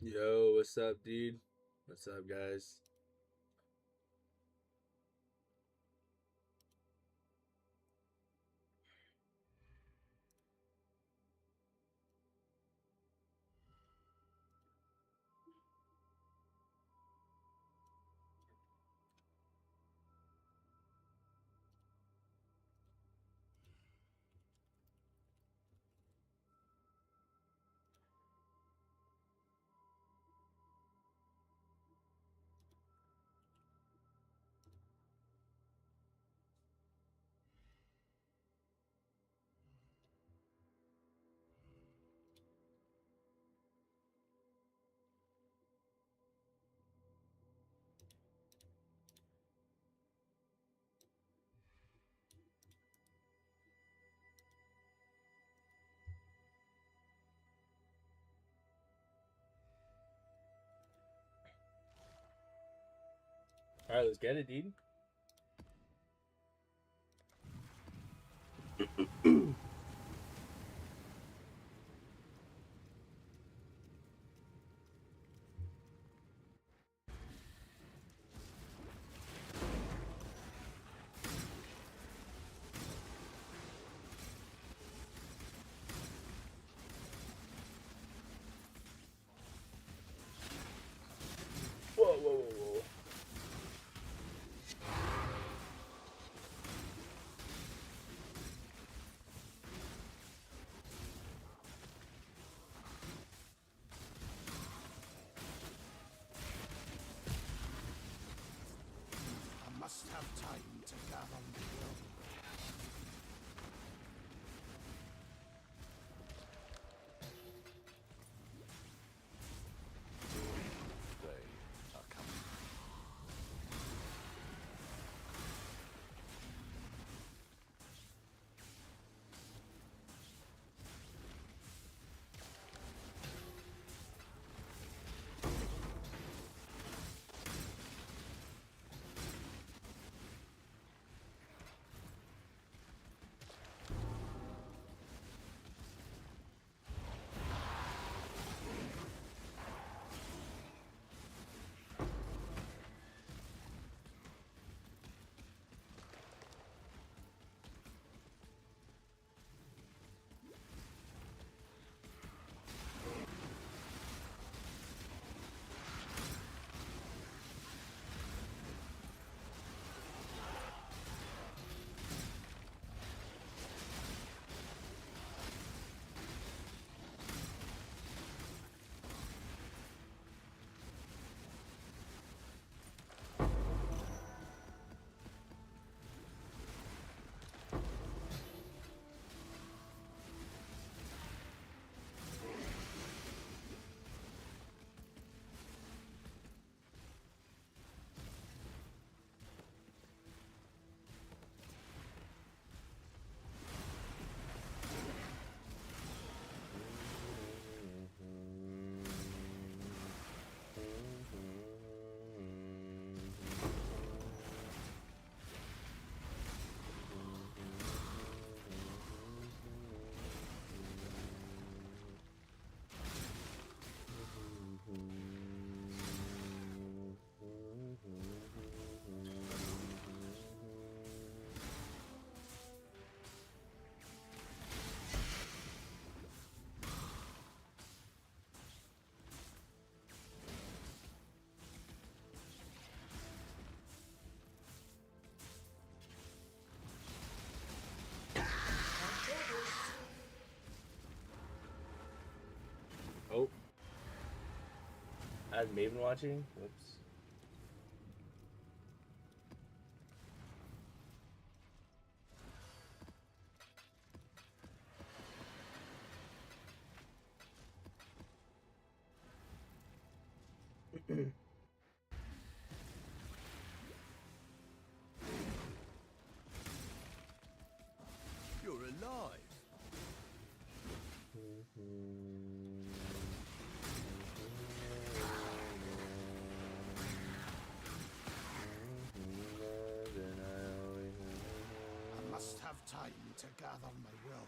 Yo, what's up, dude? What's up, guys? All right, let's get it, dude. Whoa, whoa, whoa, whoa. I must have time to gather my will. They are coming. Oh, I had Maven watching. Whoops. You're alive. I must have time to gather my will.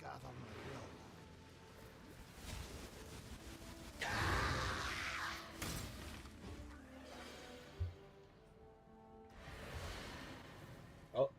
govern the will. Oh.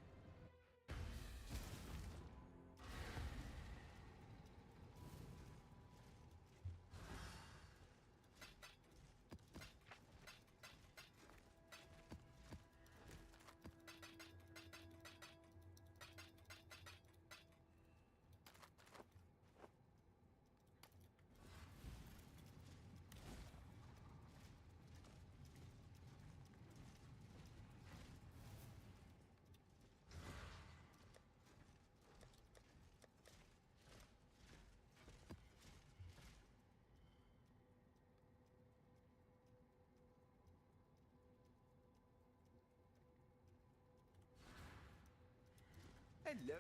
Hello.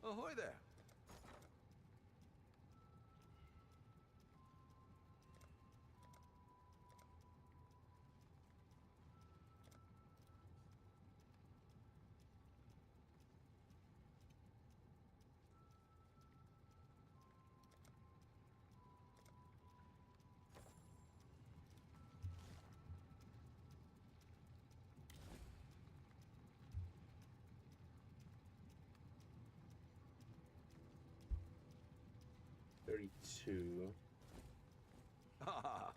Ahoy there. $32. Ha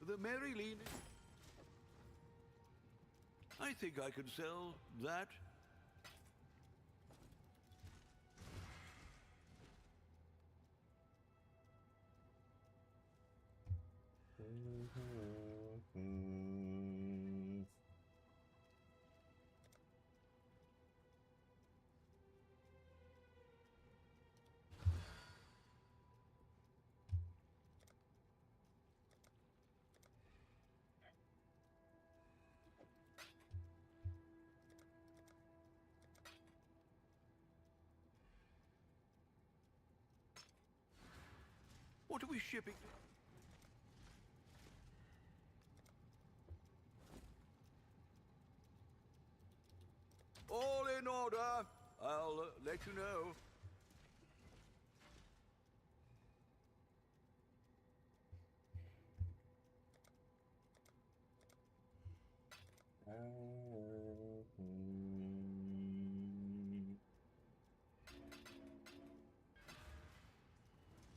The Mary Lean. I think I could sell that. What are we shipping? All in order. I'll let you know.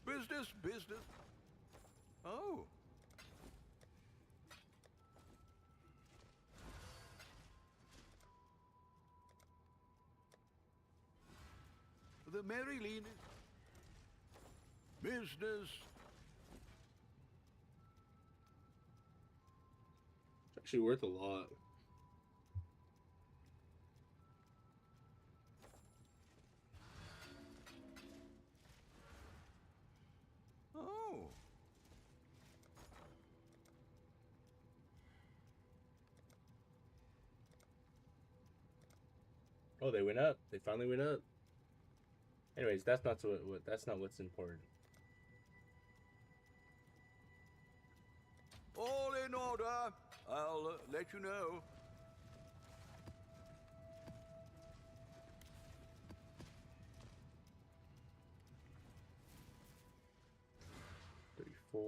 Business, business. Oh. The Mary Lean. Business. It's actually worth a lot. Oh. Oh, they went up. They finally went up. Anyways, that's not that's not what's important. All in order. I'll let you know. $34.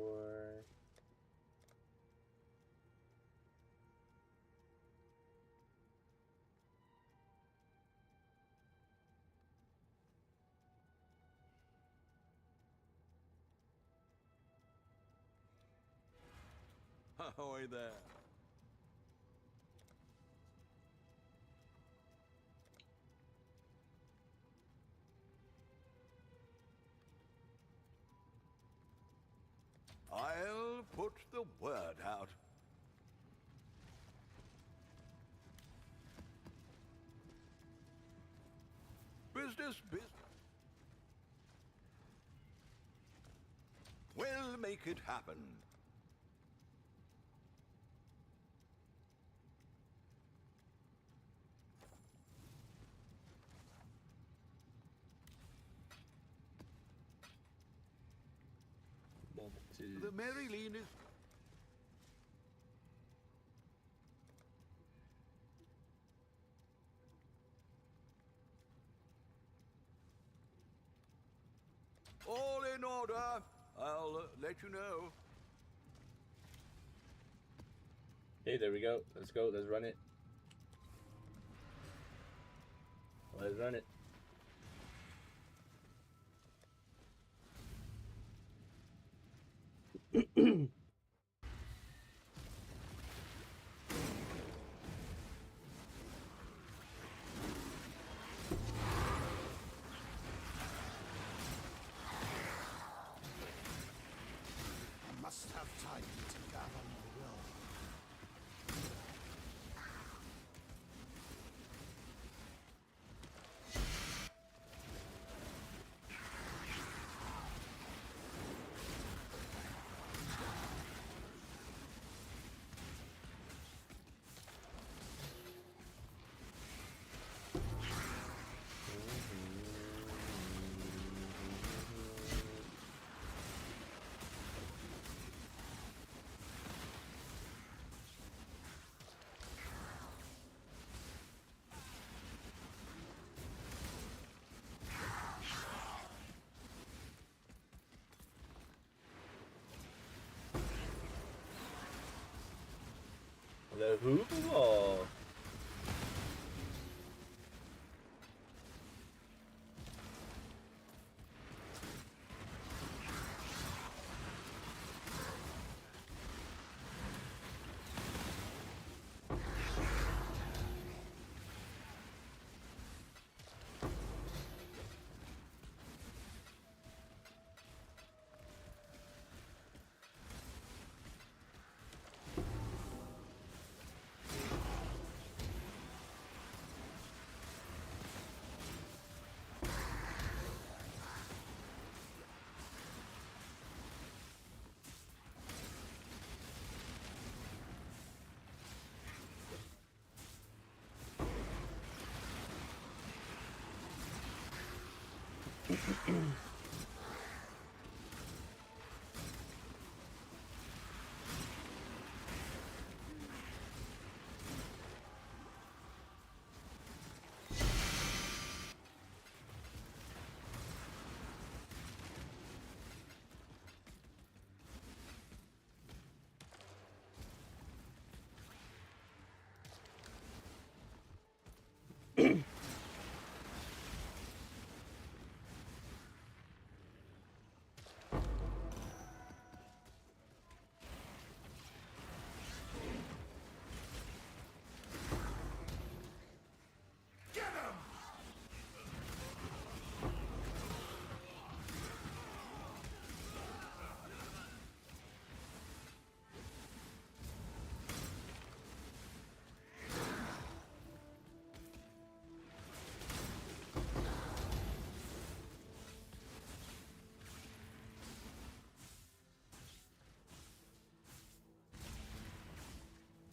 Ahoy there. I'll put the word out. Business. Business. We'll make it happen. The Maryline is... All in order. I'll let you know. Hey, there we go. Let's go. Let's run it. Let's run it. I must have time to gather my will. The hoop ball.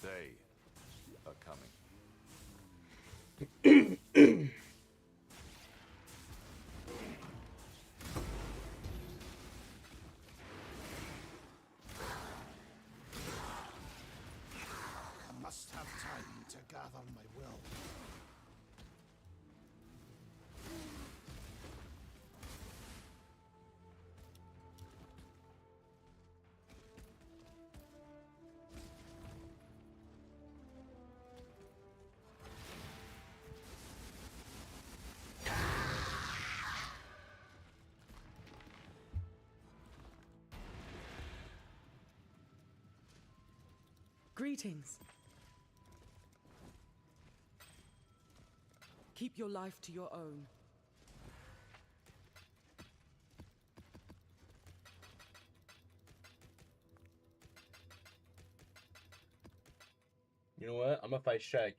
They are coming. I must have time to gather my will. Greetings. Keep your life to your own. You know what? I'm gonna fight Shaq.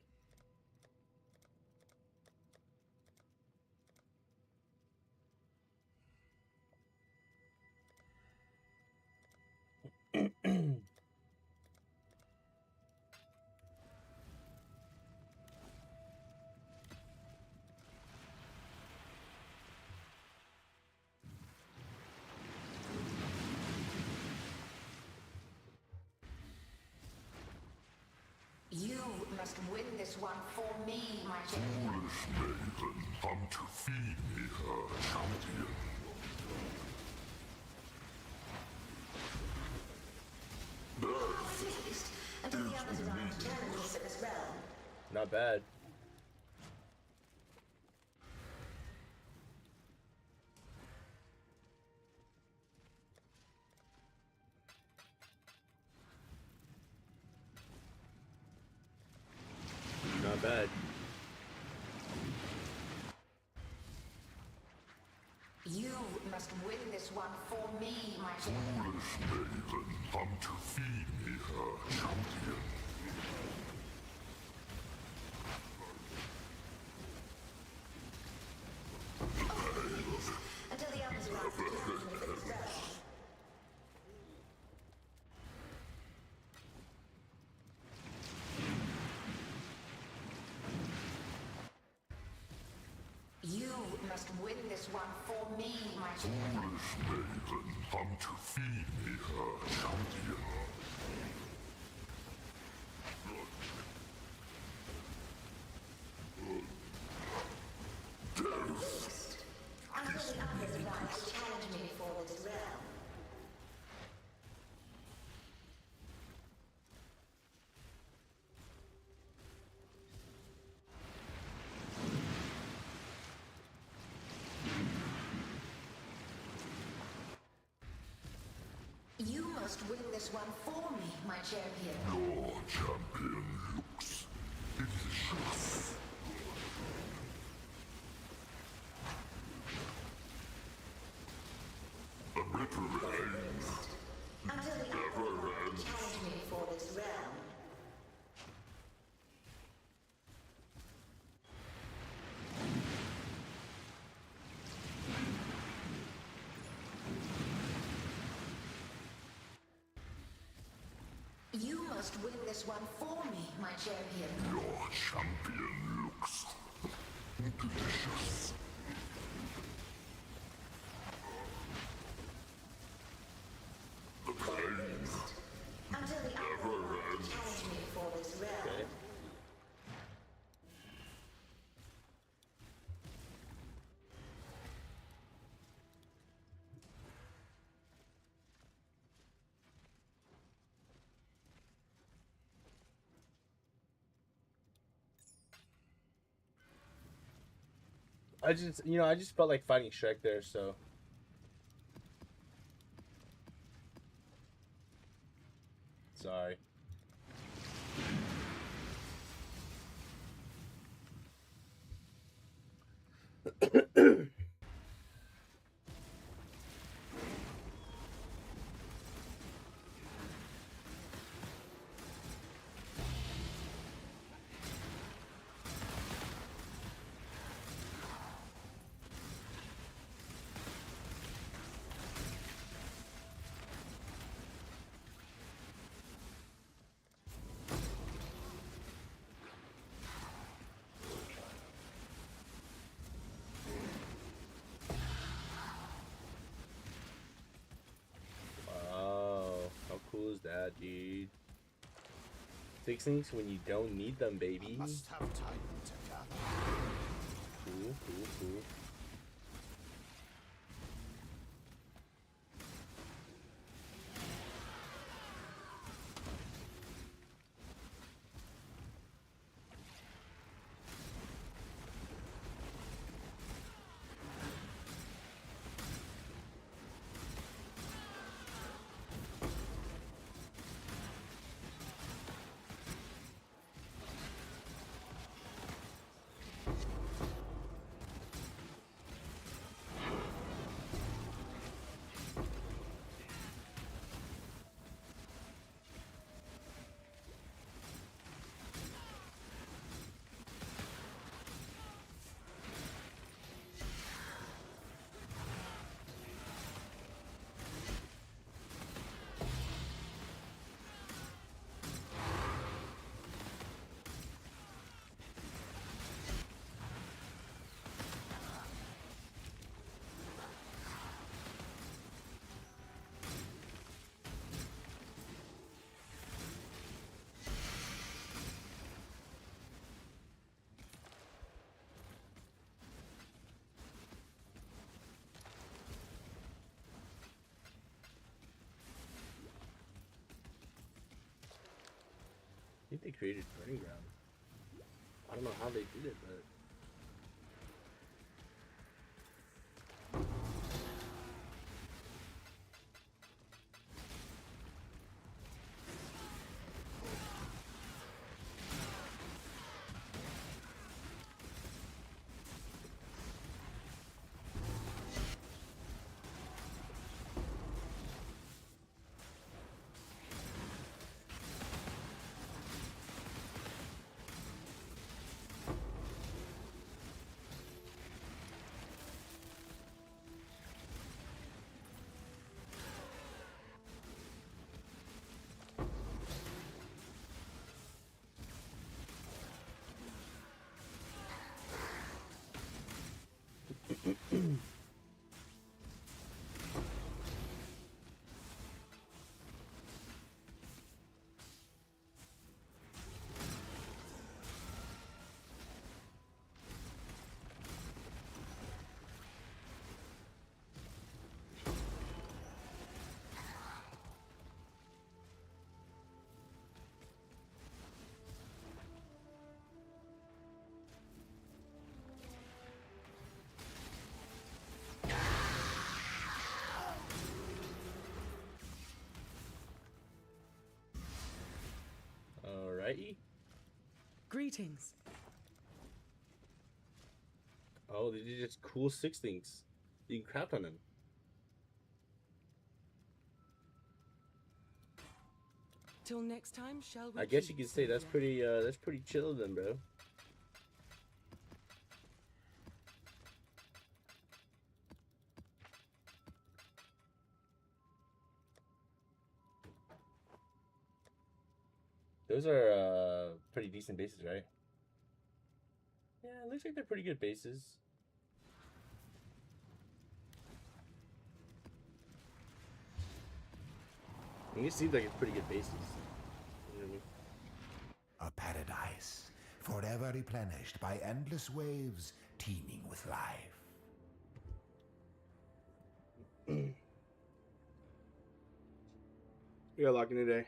must win this one for me, my champion. Maiden, come to feed me her champion. At least, until the others arrive to challenge me for this realm. Not bad. Not bad. You must win this one for me, my champion. Maiden, come to feed me her champion. Until the others arrive to challenge me for this realm. You must win this one for me, my champion. Maiden, come to feed me her champion. Until the others arrive to challenge me for this realm. You must win this one for me, my champion. Your champion looks delicious. Until the others arrive to challenge me for this realm. You must win this one for me, my champion. Your champion looks delicious. Until the others arrive to challenge me for this realm. Okay. I just felt like fighting Shrek there, so. Sorry. Cool is that, dude? Fix things when you don't need them, baby. Must have time to gather. Cool, cool, cool. they created Burning Ground. I don't know how they did it, but alrighty. Greetings. Oh, they did just cool 6 things. You can craft on them. Till next time, shall we? I guess you keep, could say that's Sylvia? that's pretty chill then, bro. Those are pretty decent bases, right? Yeah, it looks like they're pretty good bases. I mean, it seems like it's pretty good bases. You know what I mean? A paradise, forever replenished by endless waves teeming with life. We got locking today.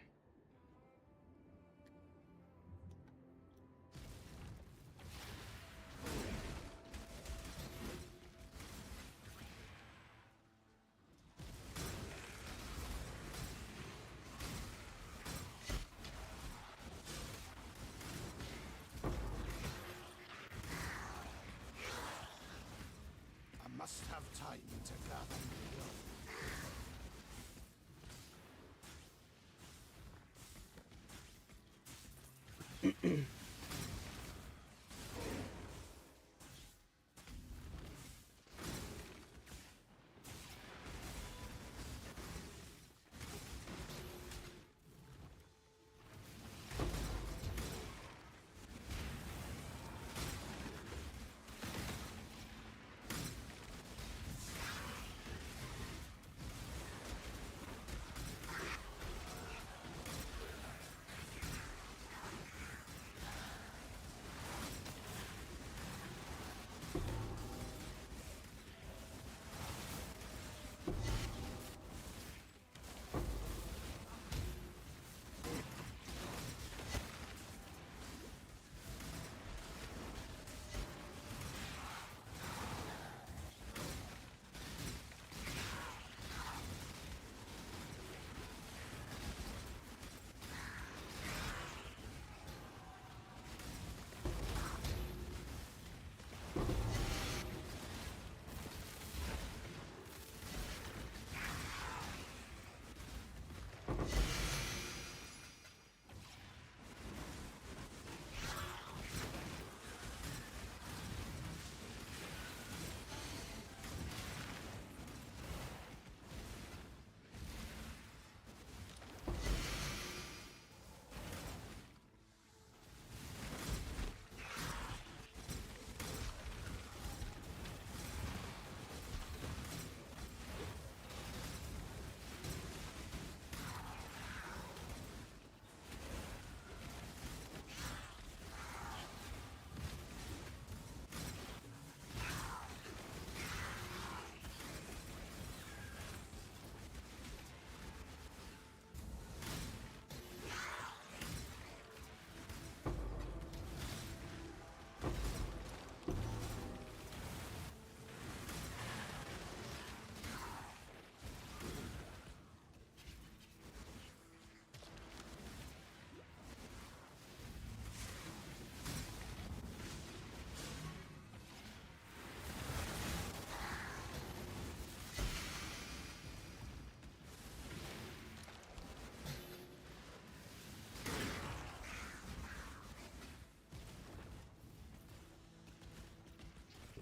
I must have time to gather more.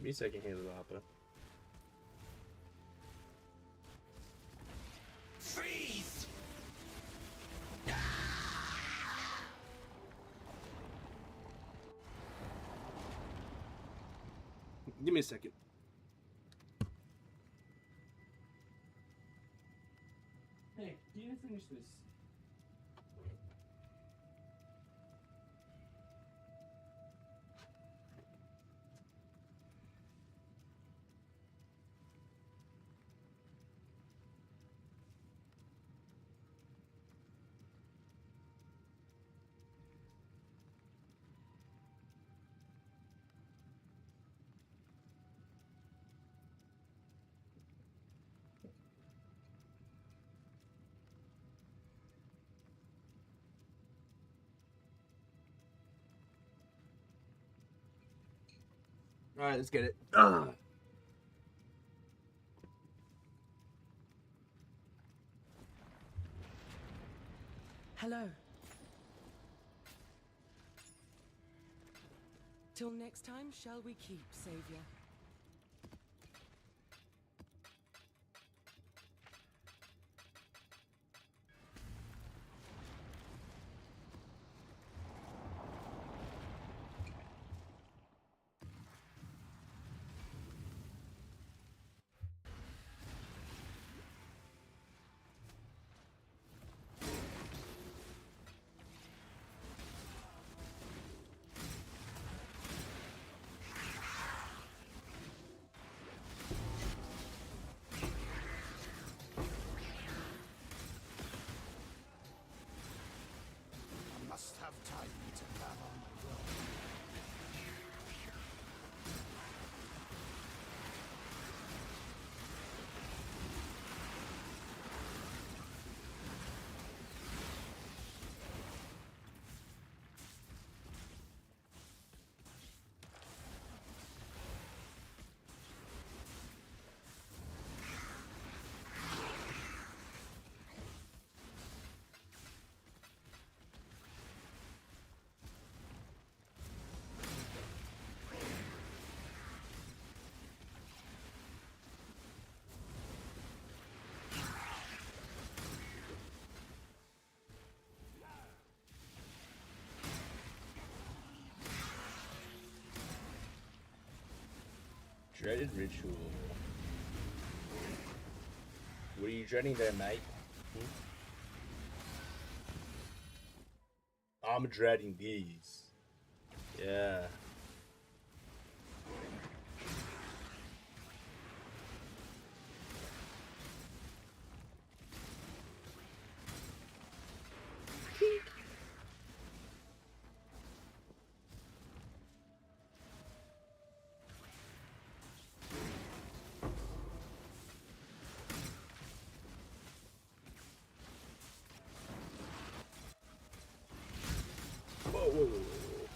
me a second here, little hopper. Freeze! Give me a second. Hey, can you finish this? All right, let's get it. Hello. Till next time, shall we keep, Savior? I must have time to plan on my road. Dreaded ritual. What are you dreading there, mate? I'm dreading these. Yeah. Whoa, whoa, whoa, whoa.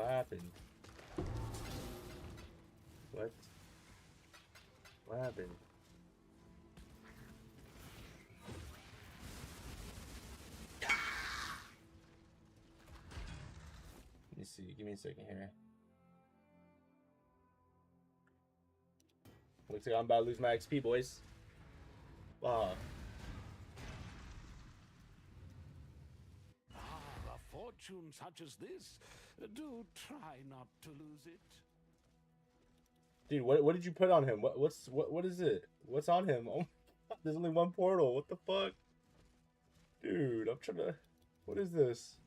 What happened? What? What happened? Let me see. Give me a second here. Looks like I'm about to lose my XP, boys. Wow. A fortune such as this, do try not to lose it. Dude, what did you put on him? What is it? What's on him? Oh my God, there's only one portal. What the fuck? Dude, I'm trying to... What is this?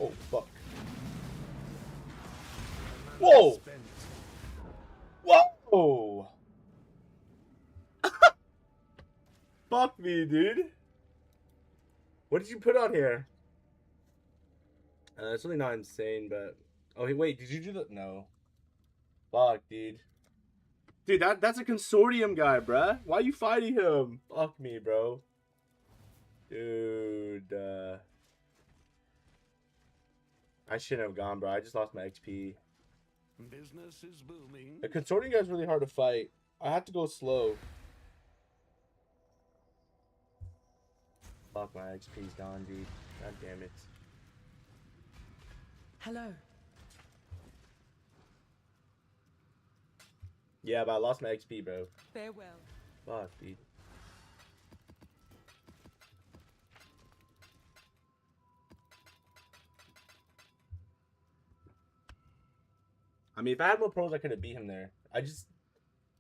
Oh, fuck. Whoa! Whoa! Fuck me, dude. What did you put on here? It's really not insane, but... Oh, hey, wait, did you do the... No. Fuck, dude. Dude, that's a consortium guy, bruh. Why are you fighting him? Fuck me, bro. Dude, I shouldn't have gone, bro. I just lost my XP. Business is booming. The consortium guy's really hard to fight. I have to go slow. Fuck, my XP's gone, dude. God damn it. Hello. Yeah, but I lost my XP, bro. Farewell. Fuck, dude. I mean, if I had more pros, I could have beat him there. I should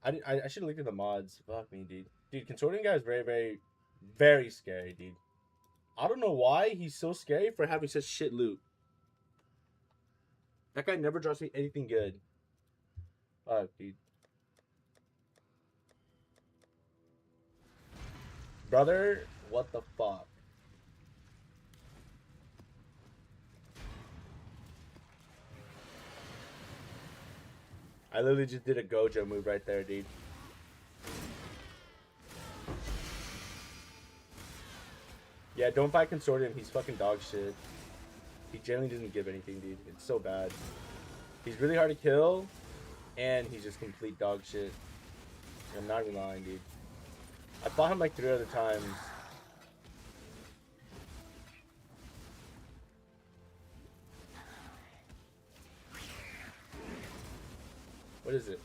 have looked at the mods. Fuck me, dude. Dude, consortium guy is very, very, very scary, dude. I don't know why he's so scary for having such shit loot. That guy never drops me anything good. Fuck, dude. Brother, what the fuck? I literally just did a Gojo move right there, dude. Yeah, don't fight Consortium. He's fucking dog shit. He generally doesn't give anything, dude. It's so bad. He's really hard to kill, and he's just complete dog shit. I'm not even lying, dude. I fought him like 3 other times. What is it?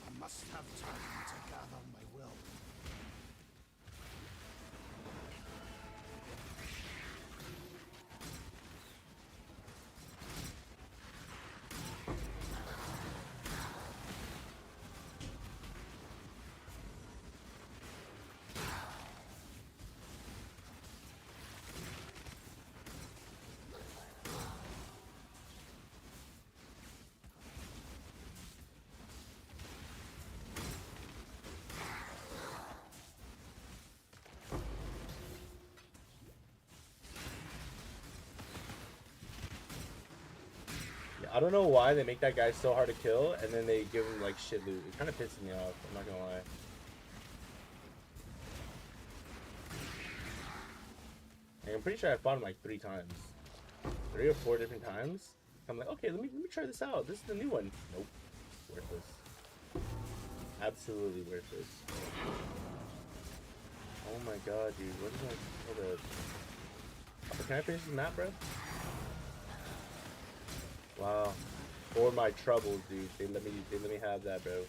I must have time to gather my will. I don't know why they make that guy so hard to kill, and then they give him like shit loot. It kind of pisses me off. I'm not gonna lie. And I'm pretty sure I fought him like 3 times, 3 or 4 different times. I'm like, okay, let me try this out. This is the new one. Nope, worthless. Absolutely worthless. Oh my god, dude. What is my... Hold up. Can I finish this map, bro? Wow. For my troubles, dude. They let me have that, bro.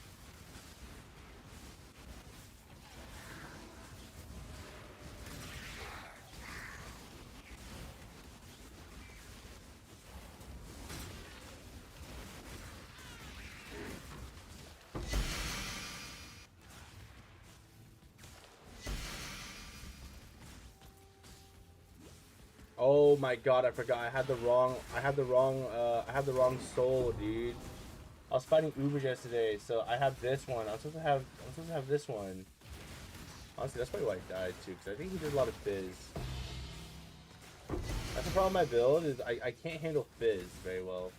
Oh my god, I forgot. I had the wrong soul, dude. I was fighting Ubers yesterday, so I have this one. I'm supposed to have this one. Honestly, that's probably why I died too, because I think he did a lot of fizz. That's the problem with my build, is I can't handle fizz very well.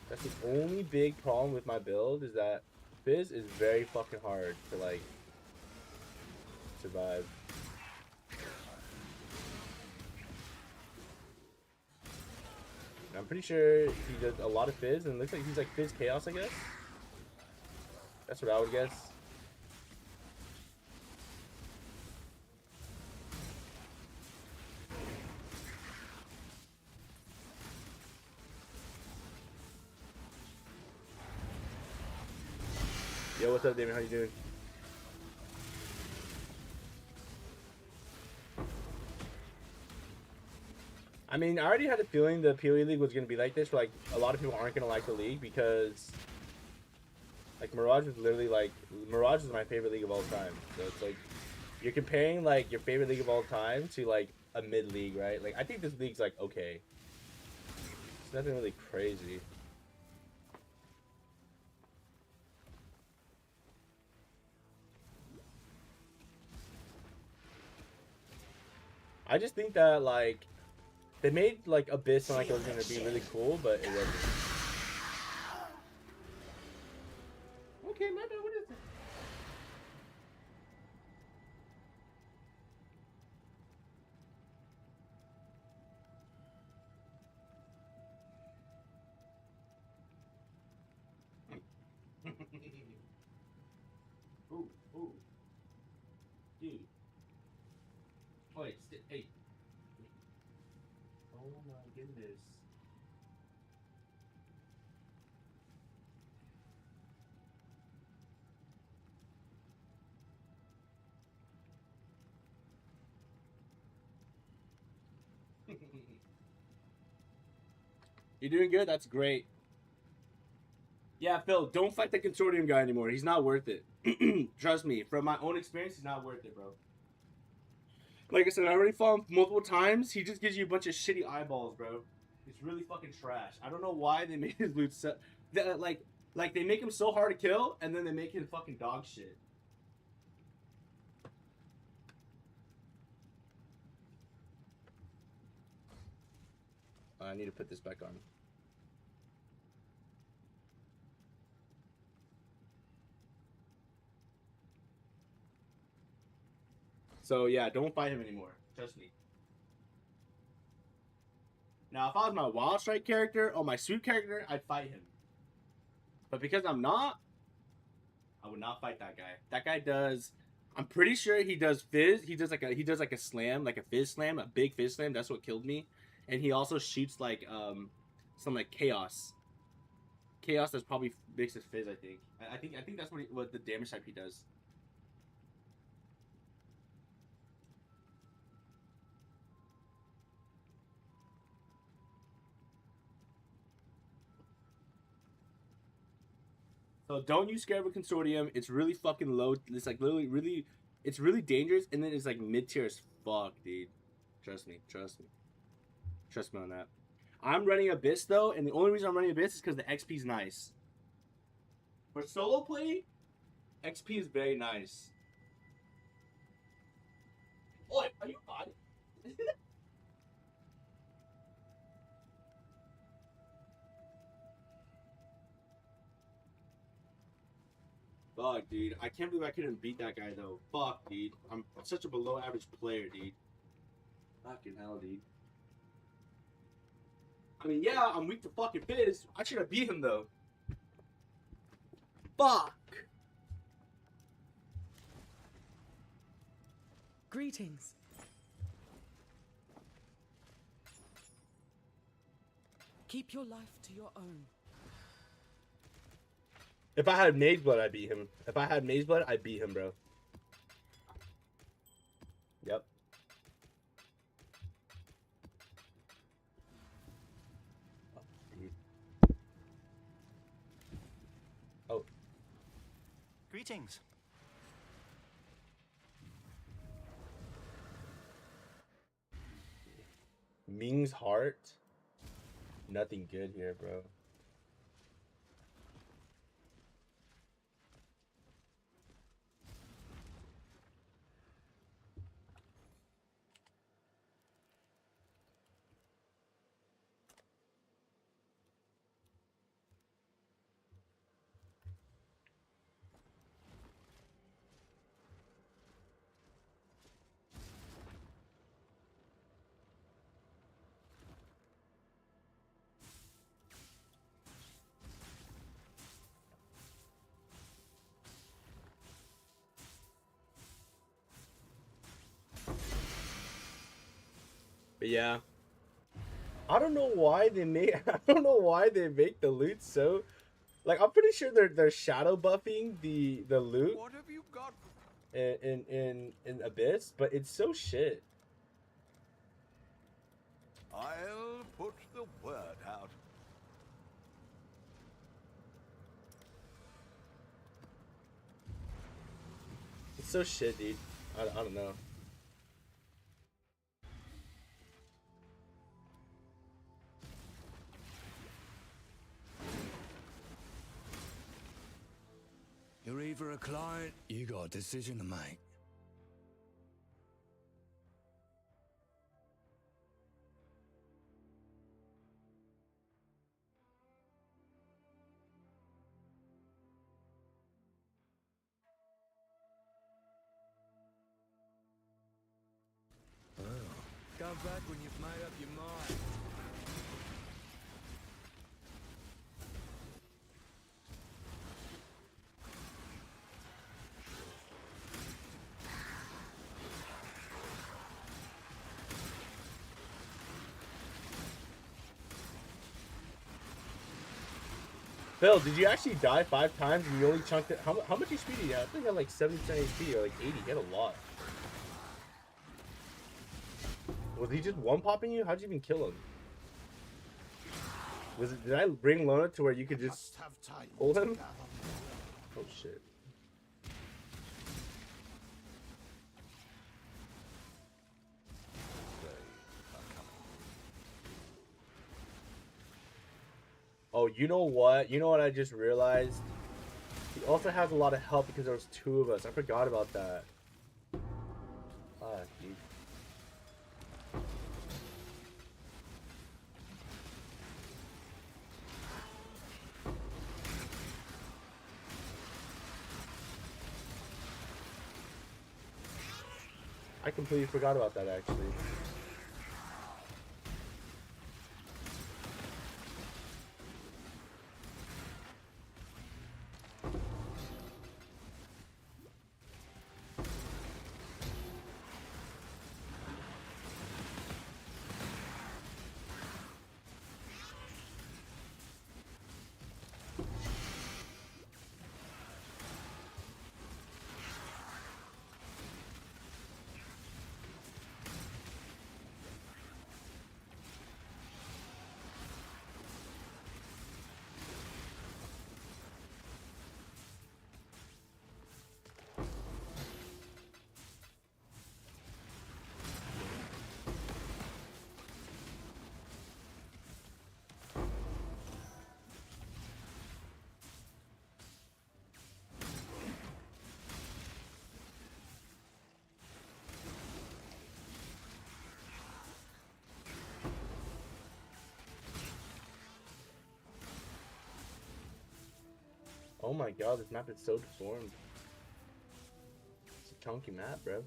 That's the only big problem with my build, is that fizz is very fucking hard to, like, survive. I'm pretty sure he does a lot of fizz, and it looks like he's like fizz chaos, I guess. That's what I would guess. Yo, what's up, Damon? How you doing? I mean, I already had a feeling the POE League was going to be like this, where, like, a lot of people aren't going to like the league because, like, Mirage is literally, like, Mirage is my favorite league of all time. So it's, like, you're comparing, like, your favorite league of all time to, like, a mid-league, right? Like, I think this league's, like, okay. It's nothing really crazy. I just think that, like, they made, like, Abyss sound like it was going to be really cool, but it wasn't. Okay, my bad. What is that? Ooh, ooh. Dude. Wait, hey. Oh my goodness. You're doing good? That's great. Yeah, Phil, don't fight the consortium guy anymore. He's not worth it. Trust me, from my own experience, he's not worth it, bro. Like I said, I already fought him multiple times. He just gives you a bunch of shitty eyeballs, bro. It's really fucking trash. I don't know why they made his loot so... Like, they make him so hard to kill, and then they make him fucking dog shit. I need to put this back on. So yeah, don't fight him anymore. Trust me. Now, if I was my Wild Strike character or my Sweep character, I'd fight him. But because I'm not, I would not fight that guy. That guy does. I'm pretty sure he does fizz. He does like a slam, like a fizz slam, a big fizz slam. That's what killed me. And he also shoots like some like chaos. Chaos that's probably mixed with fizz. I think that's what the damage type he does. So don't use Scarab Consortium. It's really fucking low. It's like literally really, it's really dangerous. And then it's like mid tier as fuck, dude. Trust me. Trust me. Trust me on that. I'm running Abyss though, and the only reason I'm running Abyss is because the XP is nice. For solo play, XP is very nice. Oi, are you on? Fuck, dude. I can't believe I couldn't beat that guy, though. Fuck, dude. I'm such a below average player, dude. Fucking hell, dude. I mean, yeah, I'm weak to fucking Fizz. I should have beat him, though. Fuck. Greetings. Keep your life to your own. If I had Maze Blood, I'd beat him. If I had Maze Blood, I'd beat him, bro. Yep. Oh. Greetings. Ming's heart. Nothing good here, bro. But yeah, I don't know why they make. I don't know why they make the loot so. Like, I'm pretty sure they're shadow buffing the loot What have you got? in Abyss, but it's so shit. I'll put the word out. It's so shit, dude. I don't know. You're either a client, you got a decision to make. Come back when you've made up your mind. Phil, did you actually die 5 times and you only chunked it? How much HP do you have? I think you had like 70% HP or like 80. You had a lot. Was he just one-popping you? How'd you even kill him? Did I bring Lona to where you could just hold him? Oh shit. Oh, you know what? You know what I just realized? He also has a lot of help because there was 2 of us. I forgot about that. Ah, dude. I completely forgot about that, actually. Oh my god, this map is so deformed. It's a chunky map, bro.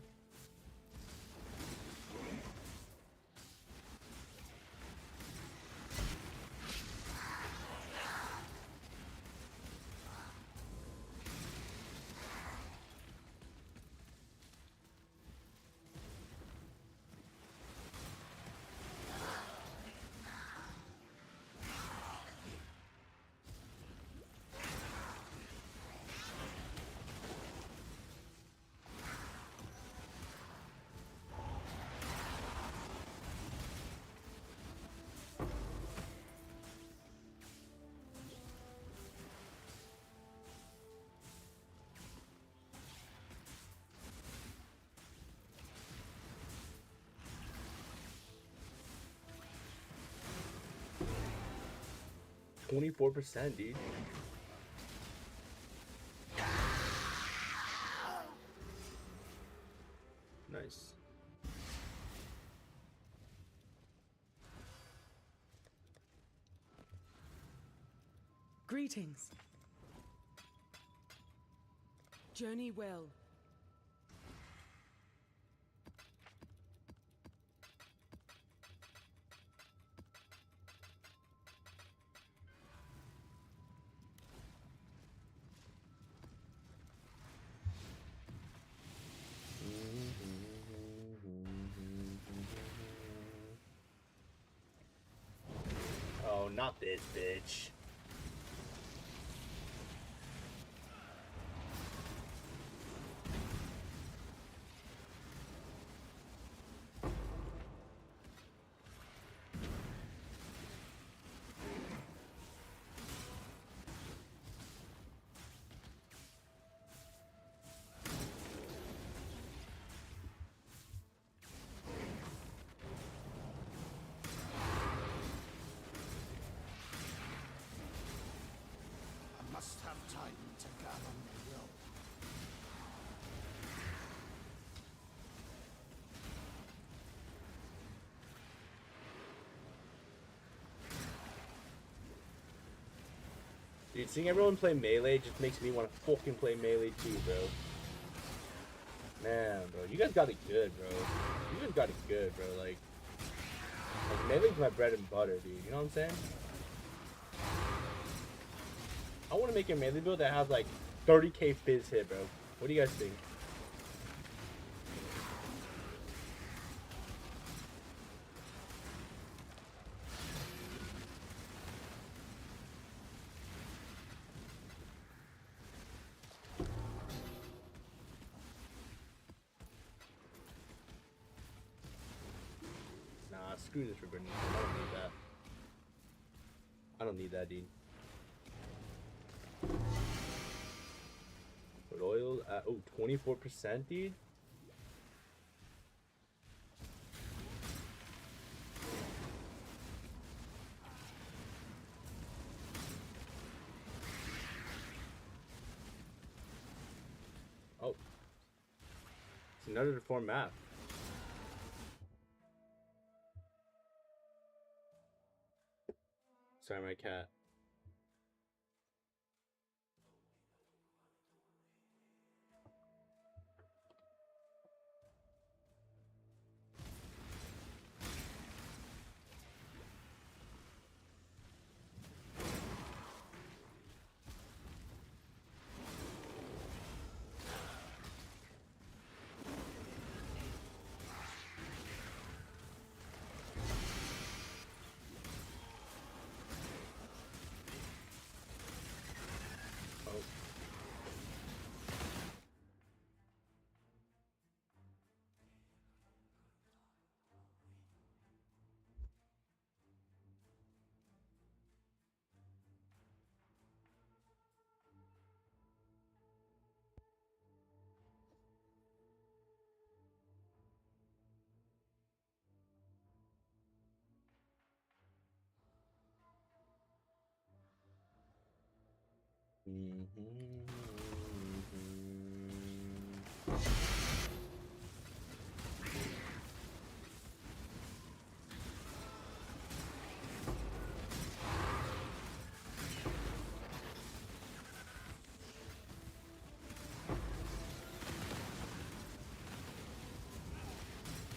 24%, dude. Nice. Greetings. Journey well. Oh, not this bitch. I must have time to gather my will. Dude, seeing everyone play melee just makes me want to fucking play melee too, bro. Man, bro, you guys got it good, bro. You guys got it good, bro. Like melee's my bread and butter, dude. You know what I'm saying? I want to make a melee build that has like 30k fizz hit, bro. What do you guys think? Nah, screw this ribbon. I don't need that. I don't need that, dude. Put oil at, oh, 24%, dude. Oh. It's another deformed map. Sorry, my cat.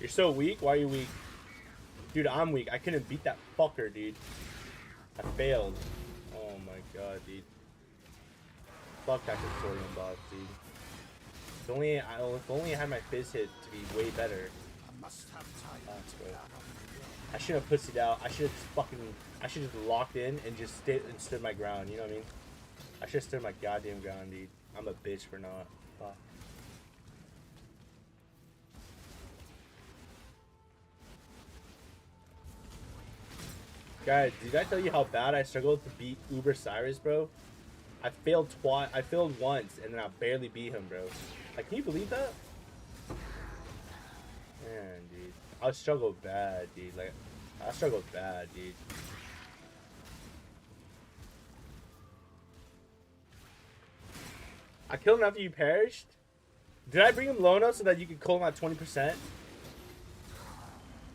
You're so weak? Why are you weak? Dude, I'm weak. I couldn't beat that fucker, dude. I failed. Oh my god, dude. Fuck that consortium boss, dude. If only I had my fizz hit to be way better. I must have time to Bro. gather my will. I should have pussied out. I should have locked in and just stood my ground, you know what I mean? I should have stood my goddamn ground, dude. I'm a bitch for not. Fuck. Guys, did I tell you how bad I struggled to beat Uber Cyrus, bro? I failed once, and then I barely beat him, bro. Like, can you believe that? Man, dude. I struggled bad, dude. Like, I struggled bad, dude. I killed him after you perished? Did I bring him Lono so that you could call him at 20%?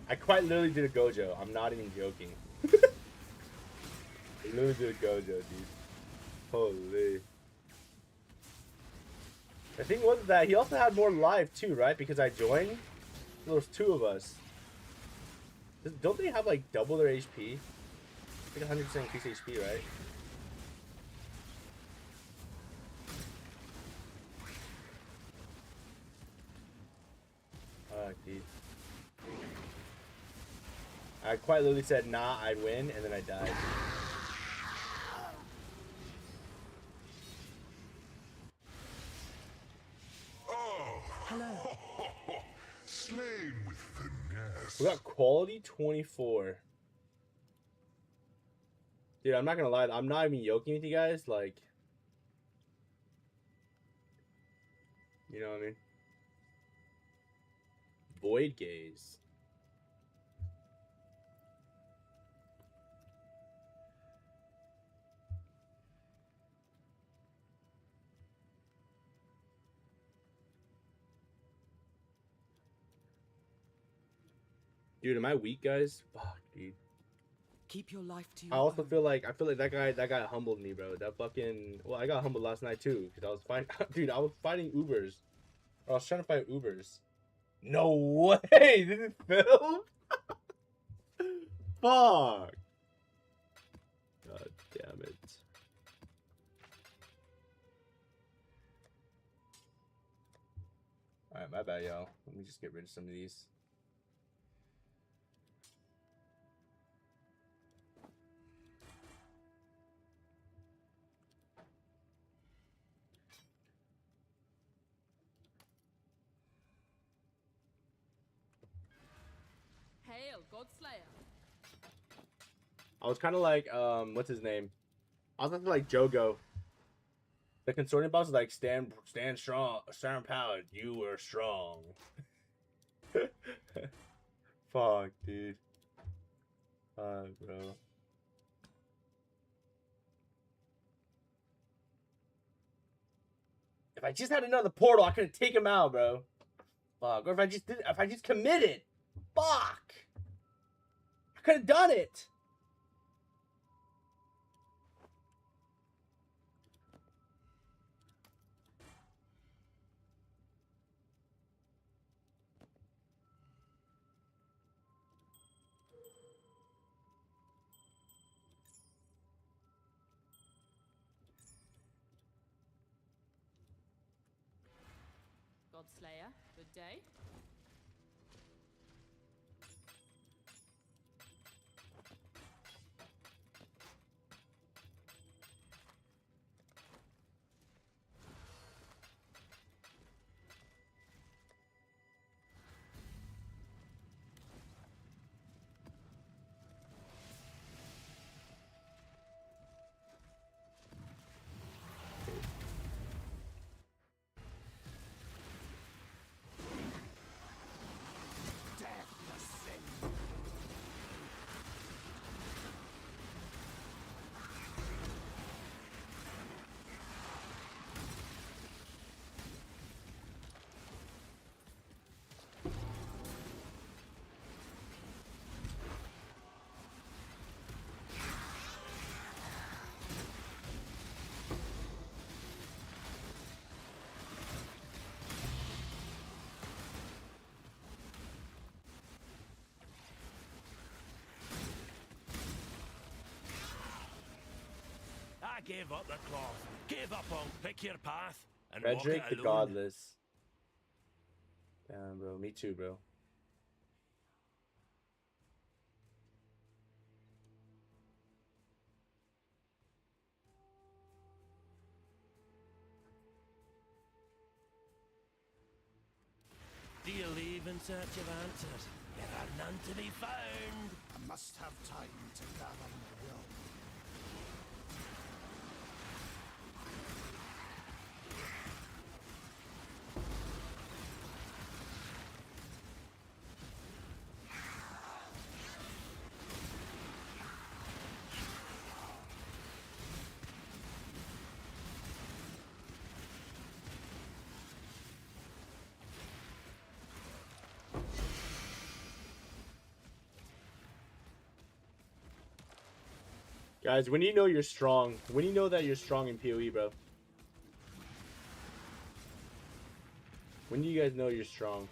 I quite literally did a Gojo. I'm not even joking. I literally did a Gojo, dude. Holy. The thing was that he also had more life too, right? Because I joined. There was 2 of us. Don't they have like double their HP? Like 100% increase HP, right? Fuck, dude. I quite literally said, nah, I'd win, and then I died. Hello. Slain with finesse. We got quality 24. Dude, I'm not gonna lie. I'm not even joking with you guys. Like, you know what I mean? Void gaze. Dude, am I weak, guys? Fuck, dude. Keep your life to I your also own. feel like that guy humbled me, bro. That fucking I got humbled last night too because I was fighting. Dude, I was fighting Ubers. I was trying to fight Ubers. No way! This is filmed. Fuck. God damn it. All right, my bad, y'all. Let me just get rid of some of these. Hail, Godslayer. I was kind of like, what's his name? I was like Jogo. The consortium boss is like, stand strong, stand proud. You were strong. Fuck, dude. Fuck, bro. If I just had another portal, I could have taken him out, bro. Fuck. Or if I just committed. Fuck. I could have done it. Godslayer, good day. I gave up the cloth. Gave up on pick your path and walk Frederick it the alone. Godless. Damn, bro. Me too, bro. Do you leave in search of answers? There are none to be found. I must have time to gather my will. Guys, when do you know you're strong? When do you know that you're strong in PoE, bro? When do you guys know you're strong?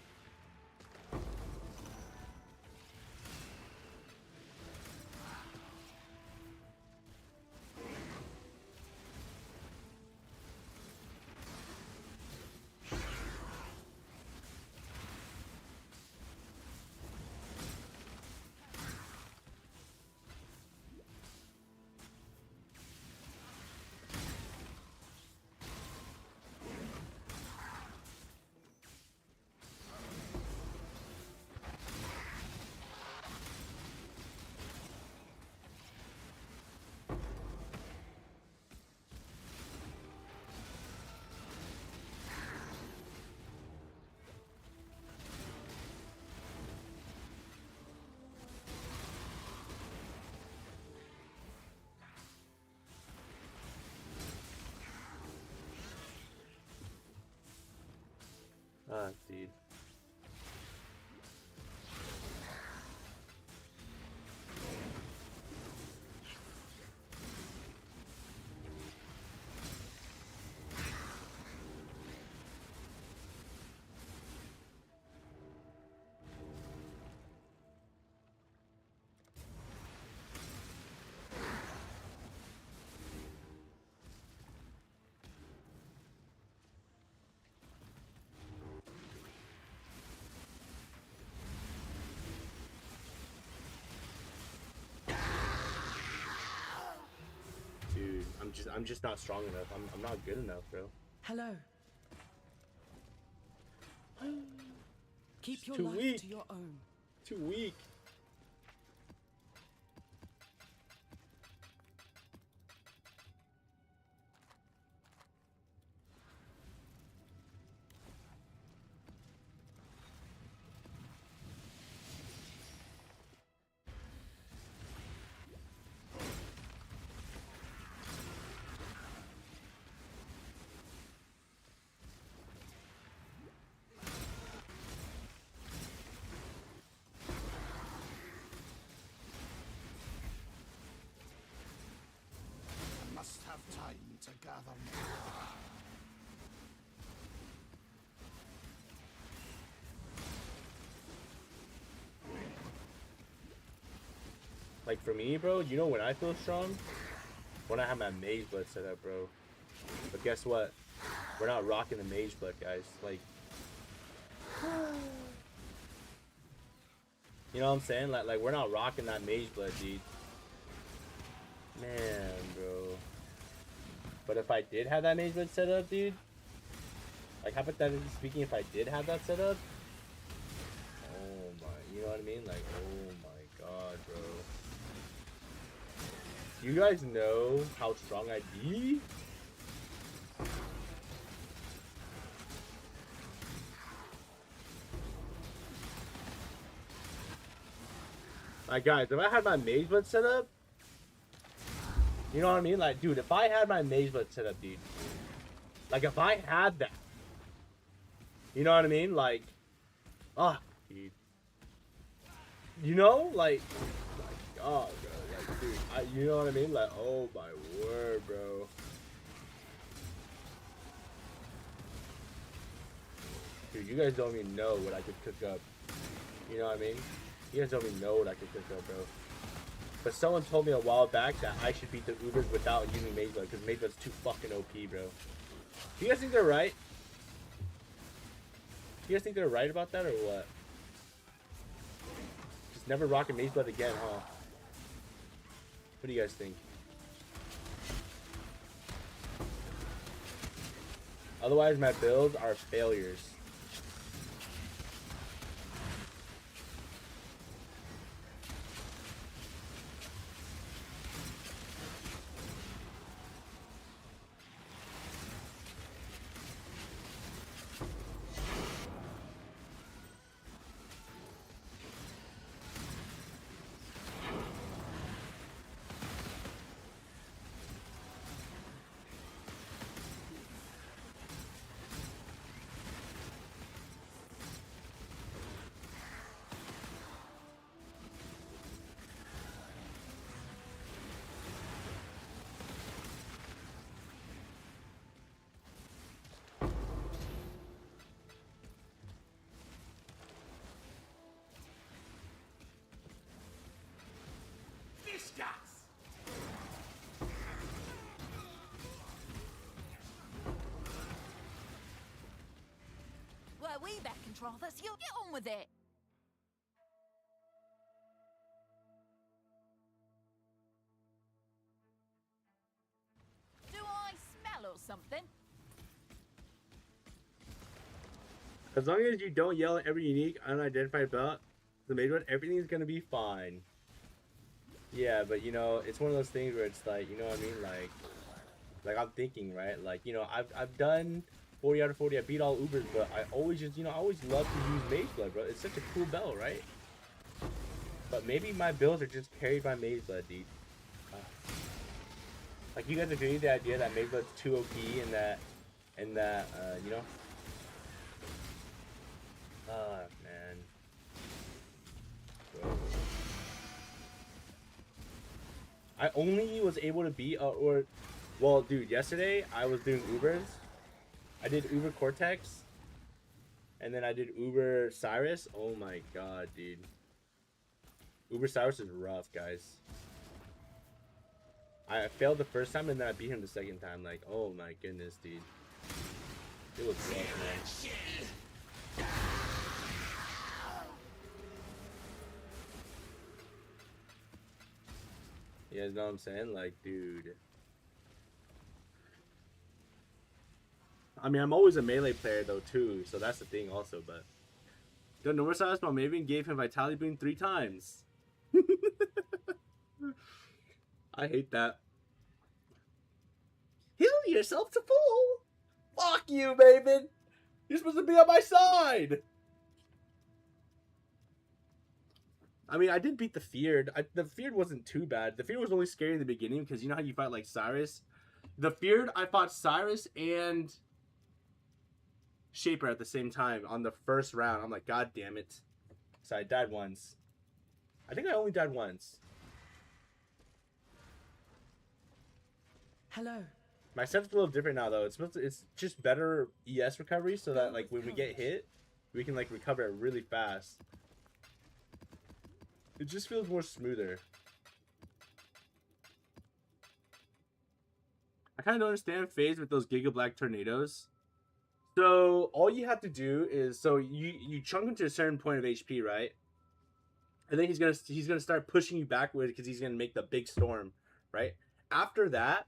Ah, dude. Dude, I'm just not strong enough. I'm not good enough, bro. Hello. Keep your too life weak. to your own. Too weak. Must have time to gather more. Like for me, bro, you know when I feel strong? When I have my mage blood set up, bro. But guess what? We're not rocking the mage blood, guys. Like, you know what I'm saying? Like we're not rocking that mage blood, dude. Man, bro. But if I did have that mage blood set up, dude, like hypothetically speaking, if I did have that set up, oh my, you know what I mean? Like, oh my god, bro. Do you guys know how strong I'd be? Like, guys, if I had my mage blood set up, you know what I mean? Like, dude, if I had my mage blood set up, dude, like, if I had that, you know what I mean? Like, ah, dude. You know? Like, my god, bro. Like, dude, you know what I mean? Like, oh my word, bro. Dude, you guys don't even know what I could cook up. You know what I mean? You guys don't even know what I could cook up, bro. But someone told me a while back that I should beat the Ubers without using Mage Blood, because Mage Blood's too fucking OP, bro. Do you guys think they're right? Do you guys think they're right about that, or what? Just never rocking Mage Blood again, huh? What do you guys think? Otherwise, my builds are failures. We back control this. You get on with it. Do I smell or something? As long as you don't yell at every unique unidentified belt, the mage one, everything's gonna be fine. Yeah, but you know, it's one of those things where it's like, you know what I mean? Like I'm thinking, right? Like, you know, I've done 40 out of 40. I beat all Ubers, but I always just, you know, I always love to use Mage Blood, bro. It's such a cool belt, right? But maybe my builds are just carried by Mage Blood, dude. Like, you guys agree with the idea that Mage Blood's too OP and that, you know? Man. Bro. I only was able to beat, well, dude, yesterday I was doing Ubers. I did Uber Cortex, and then I did Uber Cyrus. Oh my god, dude. Uber Cyrus is rough, guys. I failed the first time, and then I beat him the second time. Like, oh my goodness, dude. It was rough, man. You guys know what I'm saying? Like, dude. I mean, I'm always a melee player, though, too. So that's the thing, also. But the Normal Cyrus Maven gave him Vitality Boon 3 times. I hate that. Heal yourself to full. Fuck you, Maven. You're supposed to be on my side. I mean, I did beat the Feared. The Feared wasn't too bad. The Feared was only scary in the beginning because you know how you fight like Cyrus? The Feared, I fought Cyrus and Shaper at the same time on the first round. I'm like, god damn it. So I died once. I think I only died once. Hello. My setup's a little different now, though. It's just better ES recovery so that like when we get hit, we can like recover it really fast. It just feels more smoother. I kind of don't understand phase with those Giga Black tornadoes. So all you have to do is you chunk him to a certain point of HP, right? And then he's gonna start pushing you backward because he's gonna make the big storm, right? After that,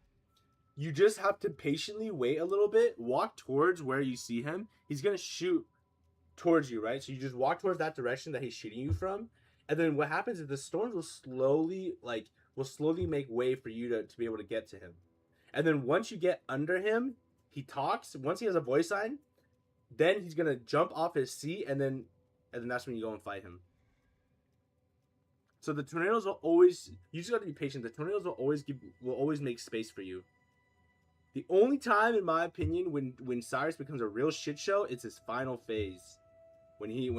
you just have to patiently wait a little bit, walk towards where you see him. He's gonna shoot towards you, right? So you just walk towards that direction that he's shooting you from. And then what happens is the storms will slowly make way for you to be able to get to him. And then once you get under him, he talks. Once he has a voice sign, then he's gonna jump off his seat, and then that's when you go and fight him. So the tornadoes will always, you just gotta be patient. The tornadoes will always make space for you. The only time, in my opinion, when Cyrus becomes a real shit show, it's his final phase. When he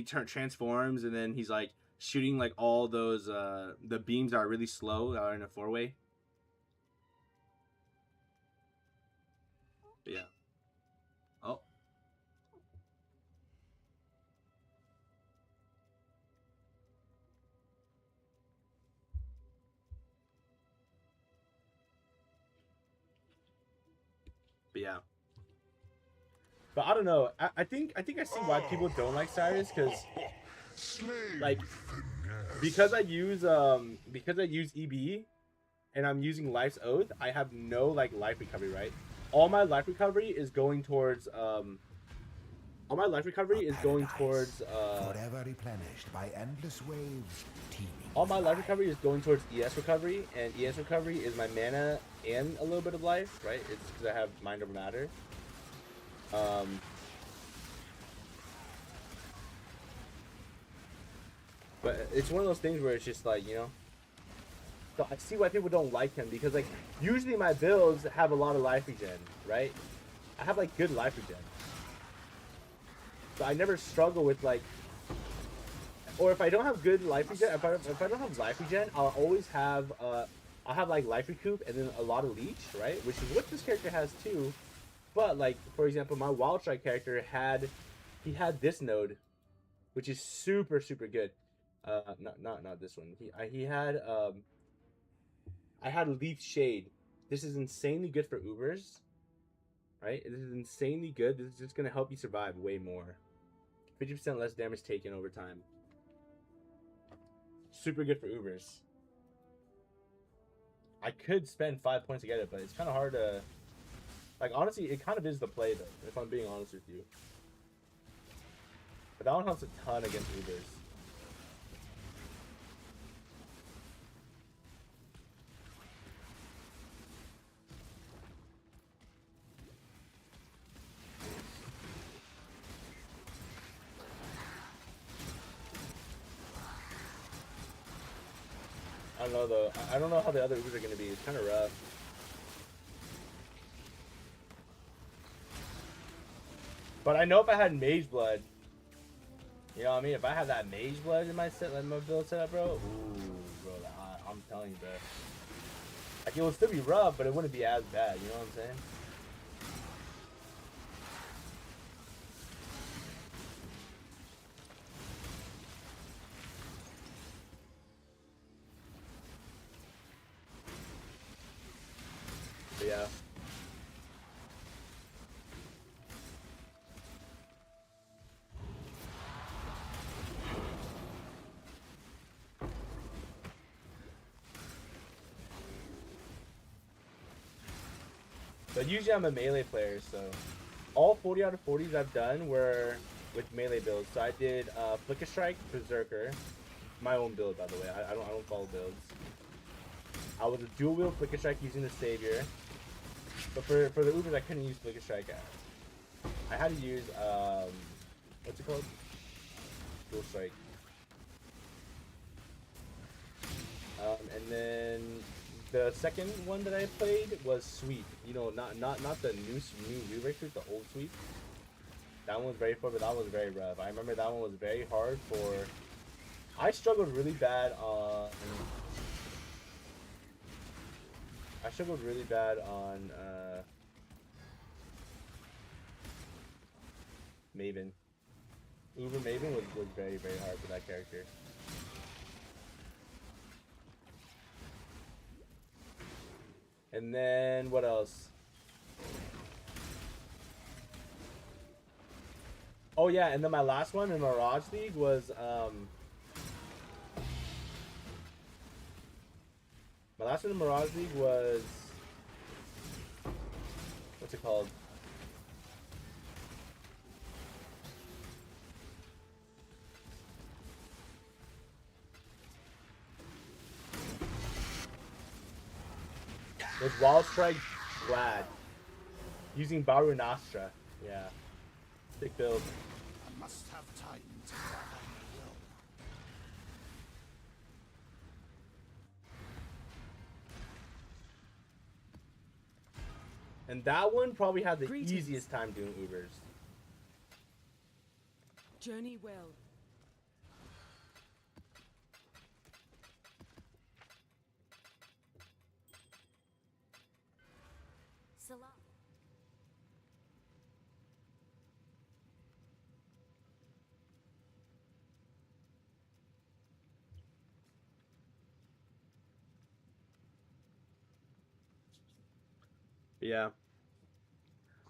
transforms, and then he's like shooting like all those the beams that are really slow that are in a 4-way. But yeah. Oh. But yeah. But I don't know. I think I see why people don't like Cyrus, because like because I use EB and I'm using Life's Oath, I have no like life recovery, right? All my life recovery is going towards forever replenished by endless waves teeming. All my life recovery is going towards ES recovery, and ES recovery is my mana and a little bit of life, right? It's because I have Mind Over Matter. But it's one of those things where it's just like, you know, so I see why people don't like him, because like usually my builds have a lot of life regen, right? I have like good life regen, so I never struggle with like, or if I don't have good life regen, if I don't have life regen, I'll always have I'll have like life recoup and then a lot of leech, right? Which is what this character has too. But like, for example, my Wild Strike character had this node, which is super good. Not this one. He had I had Leaf Shade. This is insanely good for Ubers, right? This is insanely good. This is just gonna help you survive way more. 50% less damage taken over time. Super good for Ubers. I could spend 5 points to get it, but it's kind of hard to... Like, honestly, it kind of is the play, though, if I'm being honest with you. But that one helps a ton against Ubers. I don't know, though. I don't know how the other Ubers are going to be. It's kind of rough. But I know if I had Mage Blood, you know what I mean? If I had that Mage Blood in my set, like my build setup, bro, ooh, bro, I'm telling you, bro. Like, it would still be rough, but it wouldn't be as bad, you know what I'm saying? But yeah. But usually I'm a melee player, so all 40 out of 40s I've done were with melee builds. So I did Flicker Strike, Berserker, my own build by the way. I don't follow builds. I was a dual wield Flicker Strike using the Savior, but for the Ubers I couldn't use Flicker Strike. I had to use what's it called? Dual Strike. And then the second one that I played was Sweep. You know, not the new re-break sweep, the old sweep. That one was very fun, but that was very rough. I remember that one was very hard for... I struggled really bad on... Maven. Uber Maven was very, very hard for that character. And then what else? Oh yeah, and then my last one in Mirage League was my last one in Mirage League was, what's it called? Was Wild Strike Glad. Using Baru Nastra. Yeah. Big build. I must have time to gather my will. And that one probably had the Greetings. easiest time doing Ubers. Journey well. Salam. Yeah.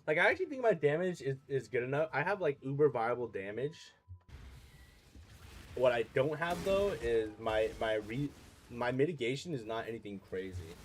Like, I actually think my damage is good enough. I have, like, uber viable damage. What I don't have, though, is my mitigation is not anything crazy.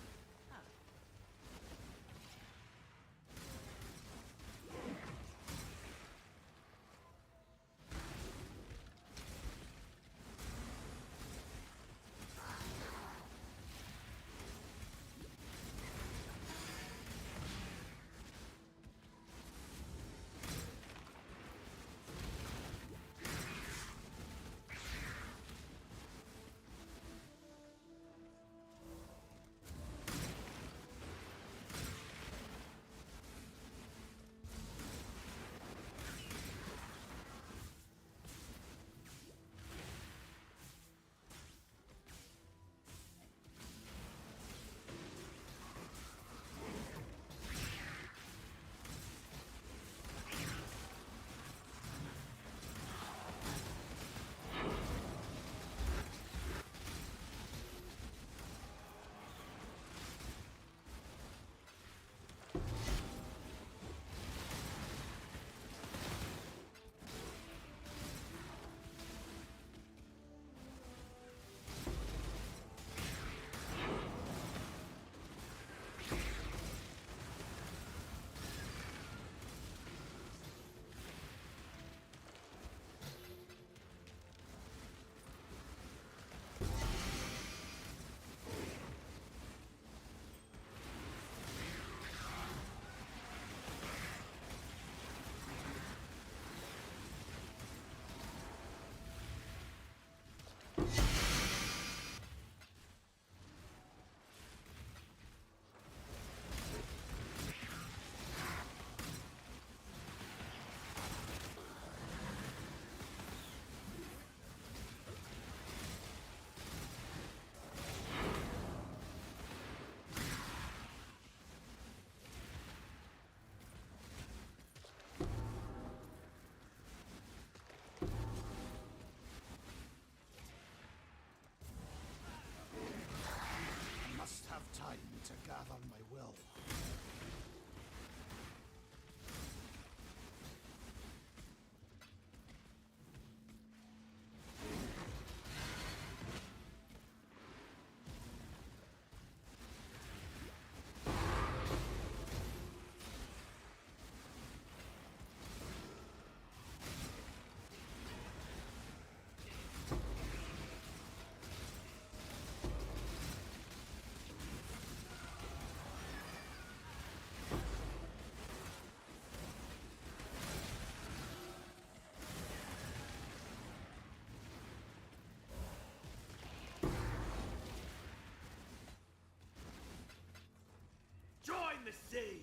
Join the sea!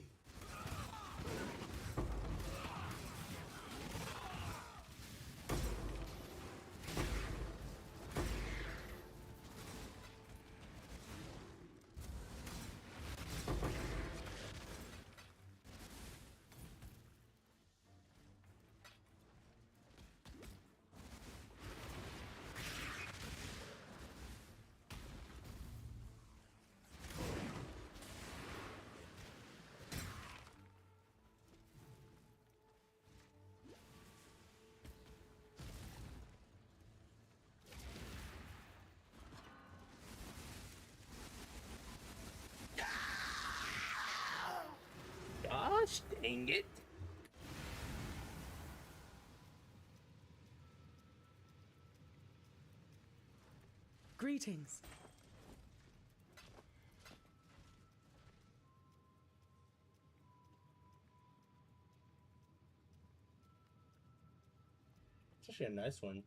Gosh dang it. Greetings. It's actually a nice one.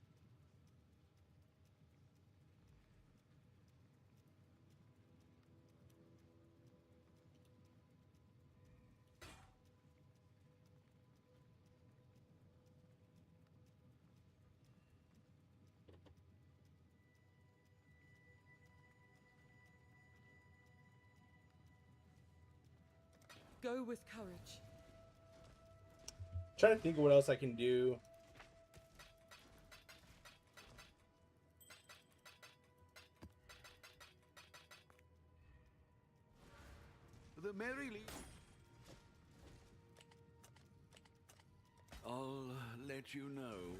Go with courage. Trying to think of what else I can do. The Merry League. I'll let you know.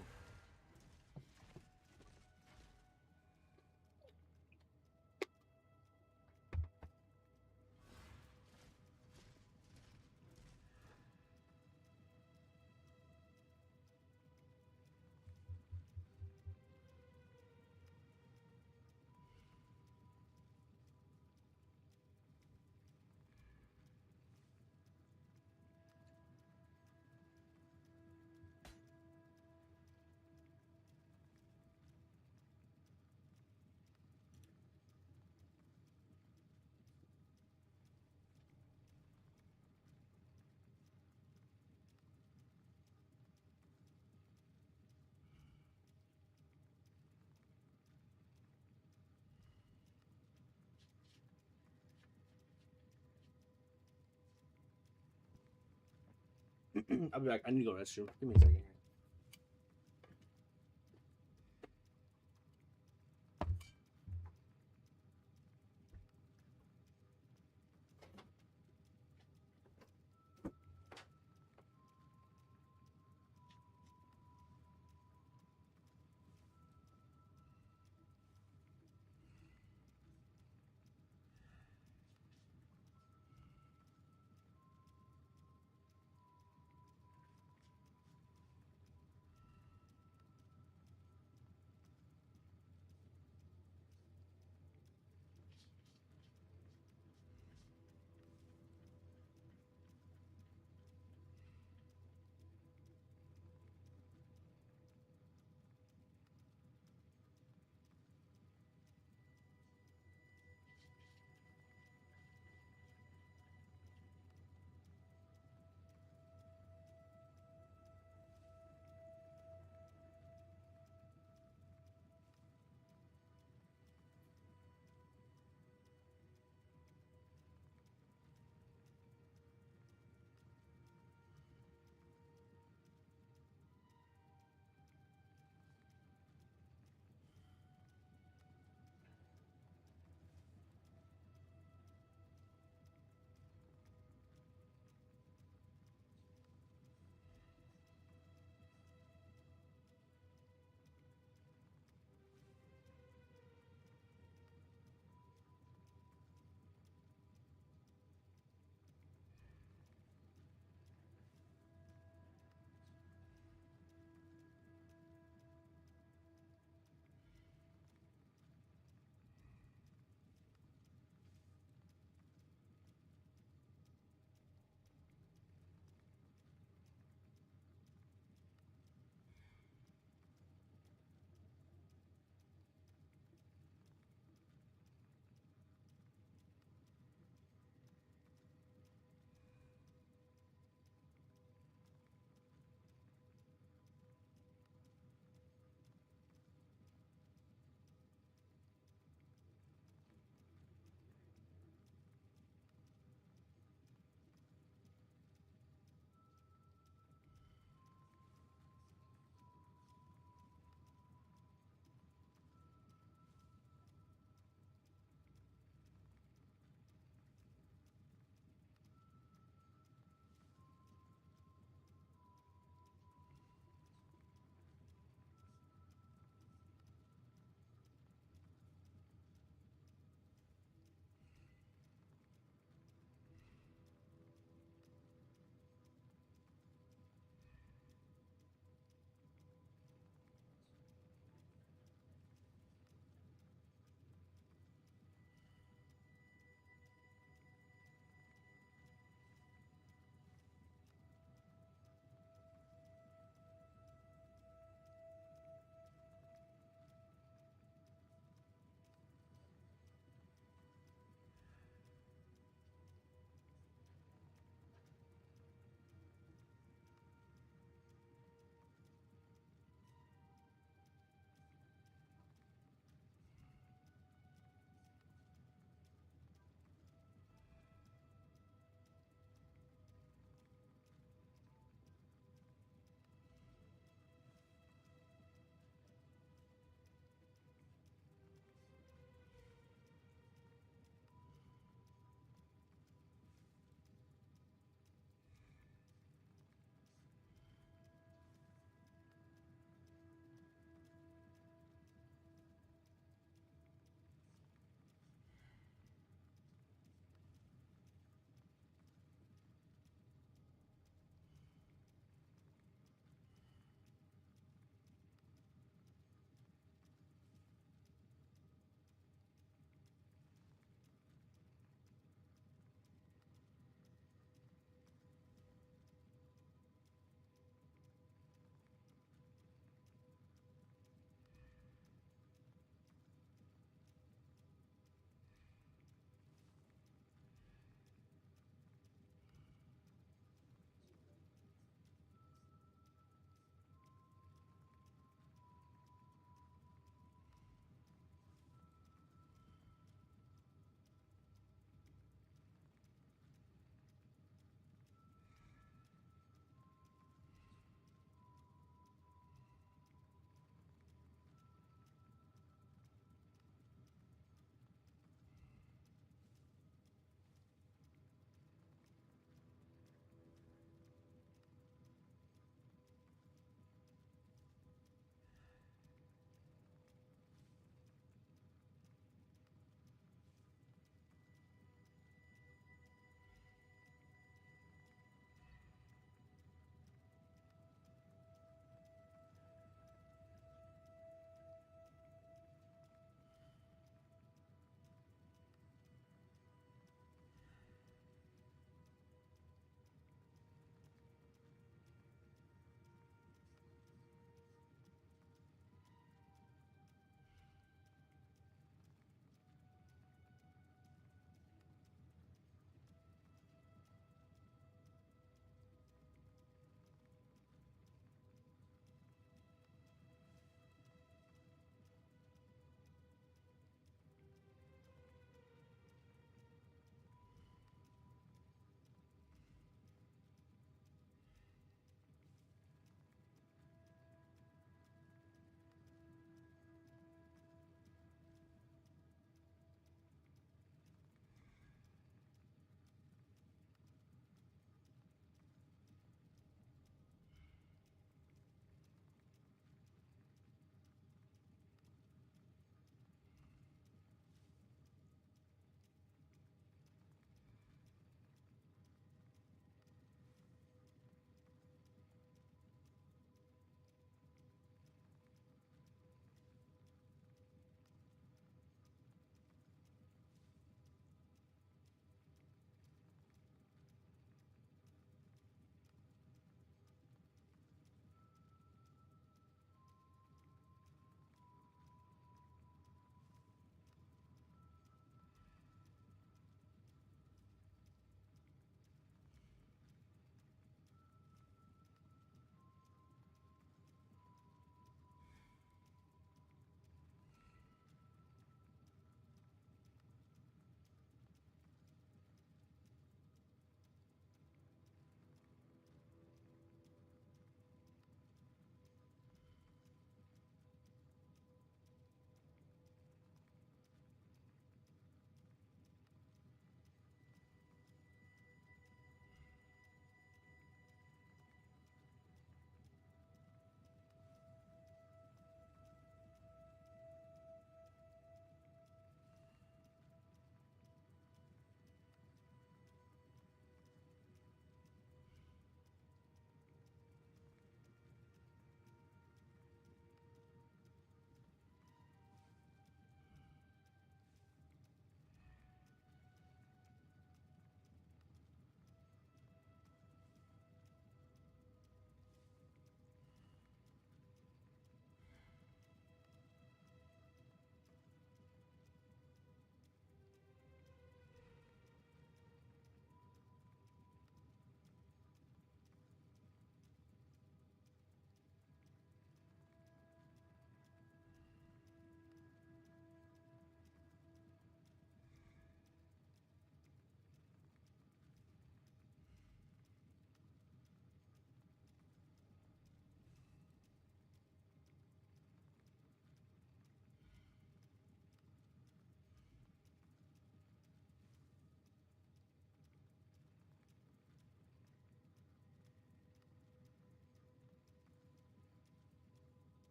I'll be back. I need to go restroom. Give me a second here.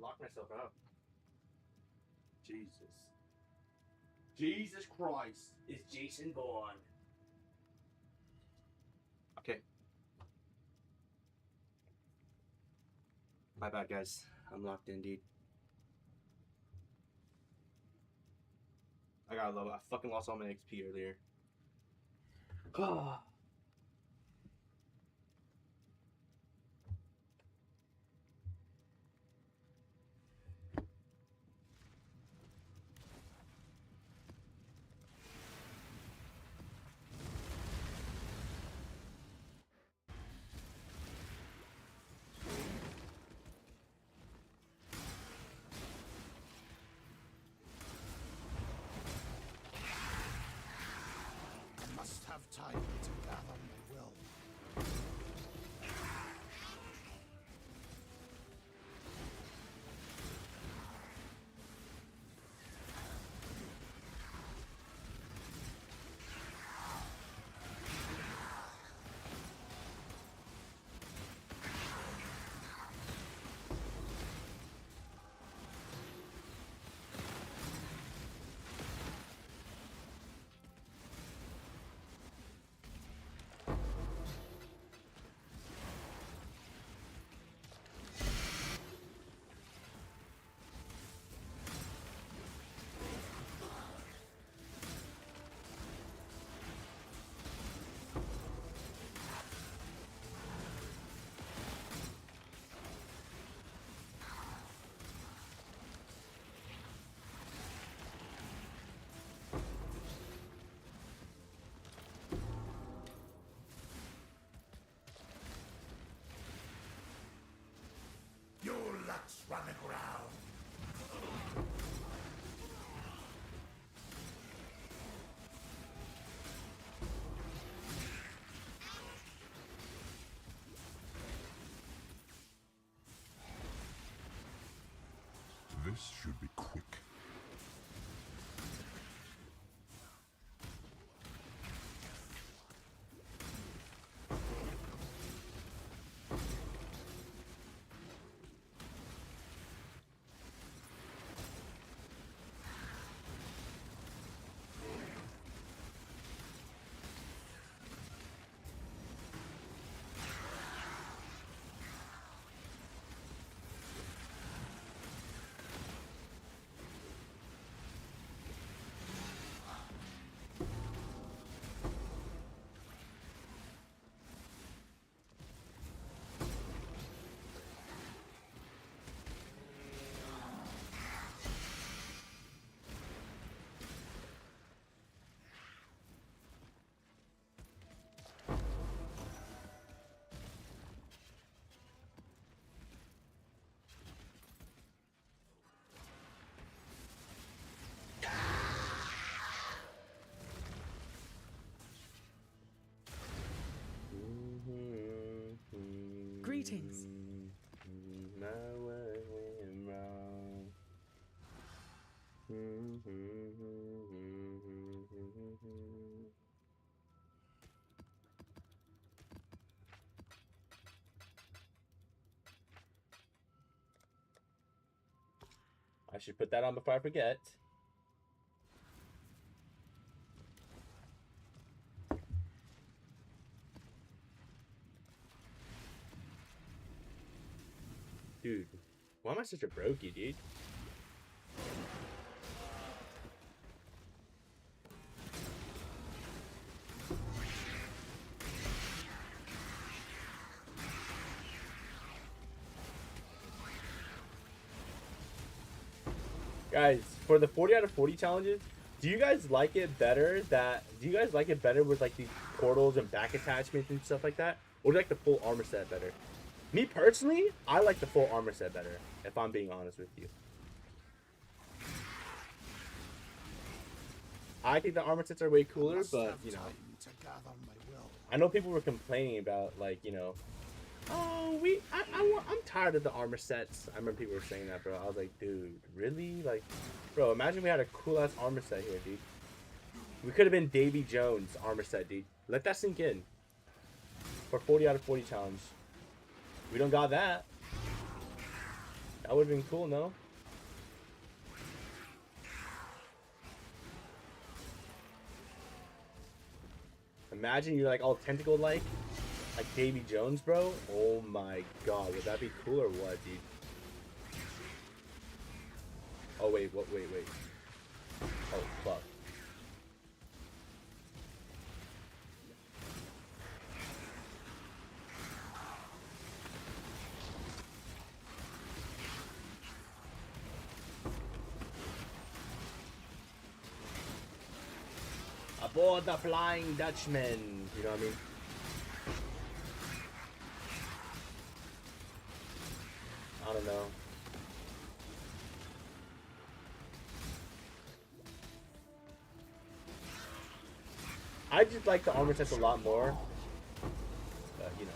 lock myself out. Jesus. Jesus Christ is Jason Bourne. Okay. My bad, guys. I'm locked in, dude. I gotta love it. I fucking lost all my XP earlier. I must have time to gather my will. Your luck's running around. This should be quick. Greetings. My way wrong. I should put that on before I forget. Dude, why am I such a brokey, dude? Guys, for the 40 out of 40 challenges, do you guys like it better with like these portals and back attachments and stuff like that? Or do you like the full armor set better? Me personally, I like the full armor set better, if I'm being honest with you. I think the armor sets are way cooler, but, you know, I know people were complaining about, like, you know, oh, I'm tired of the armor sets. I remember people were saying that, bro. I was like, dude, really? Like, bro, imagine we had a cool-ass armor set here, dude. We could have been Davy Jones armor set, dude. Let that sink in. For 40 out of 40 challenge. We don't got that. That would have been cool, no? Imagine you're like all tentacled like Davy Jones, bro. Oh my god, would that be cool or what, dude? Oh wait, what? Wait. Oh fuck. Aboard the Flying Dutchman. You know what I mean? I don't know. I just like the armor sets a lot more. But, you know.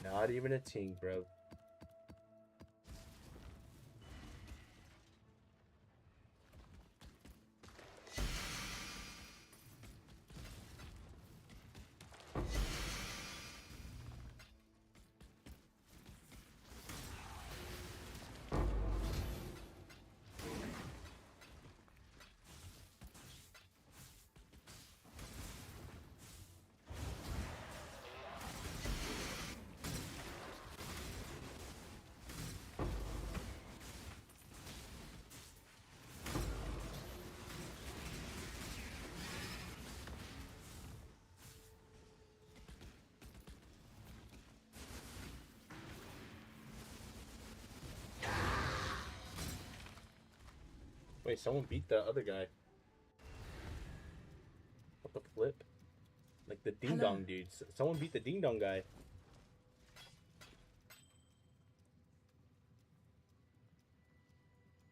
Not even a tink, bro. Wait, someone beat the other guy. What the flip? Like the ding dong dude. Someone beat the ding dong guy.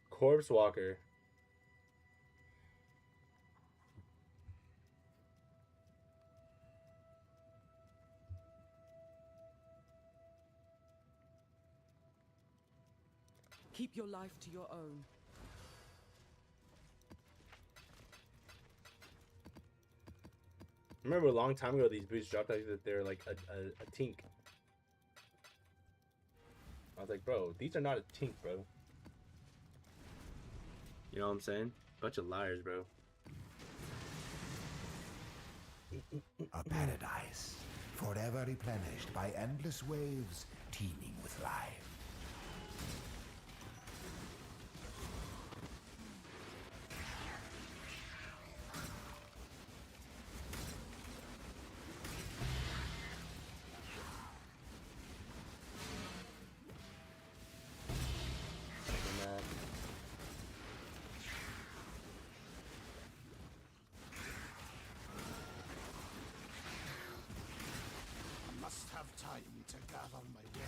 Corpse Walker. Keep your life to your own. I remember a long time ago these boots dropped out that they're like a tink. I was like, bro, these are not a tink, bro. You know what I'm saying? Bunch of liars, bro. A paradise, forever replenished by endless waves teeming with life. I must have time to gather my way.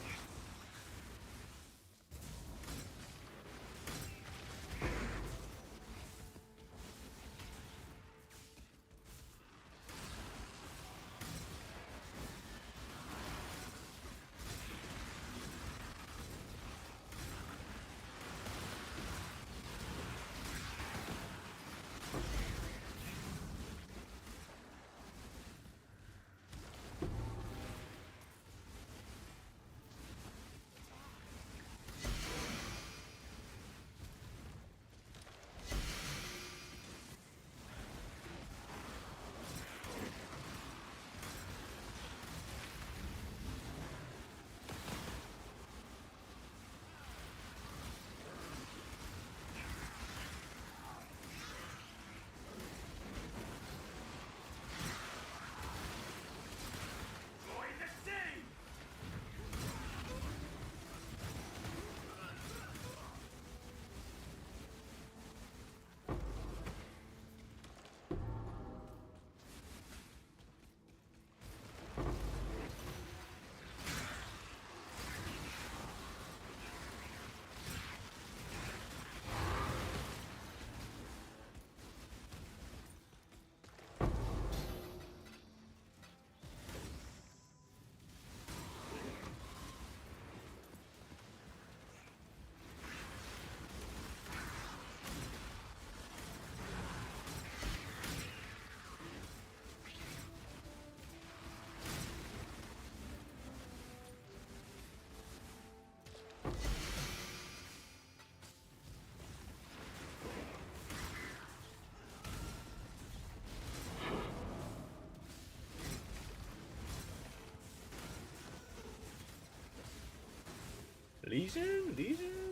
Legion? Legion?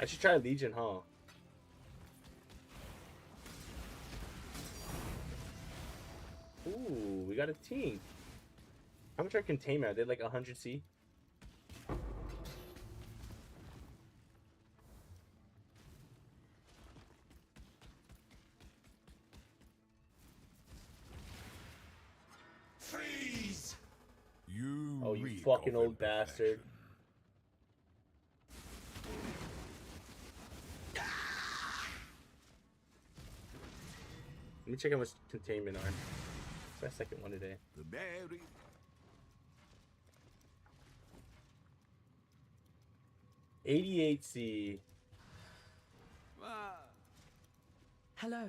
I should try Legion, huh? Ooh, we got a team. How much are containment? Are they like 100 C? Freeze! You Oh, you reek fucking of old bastard. imperfection. Let me check how much containment are. It's my second one today. The berry. $88C. Ah, Hello.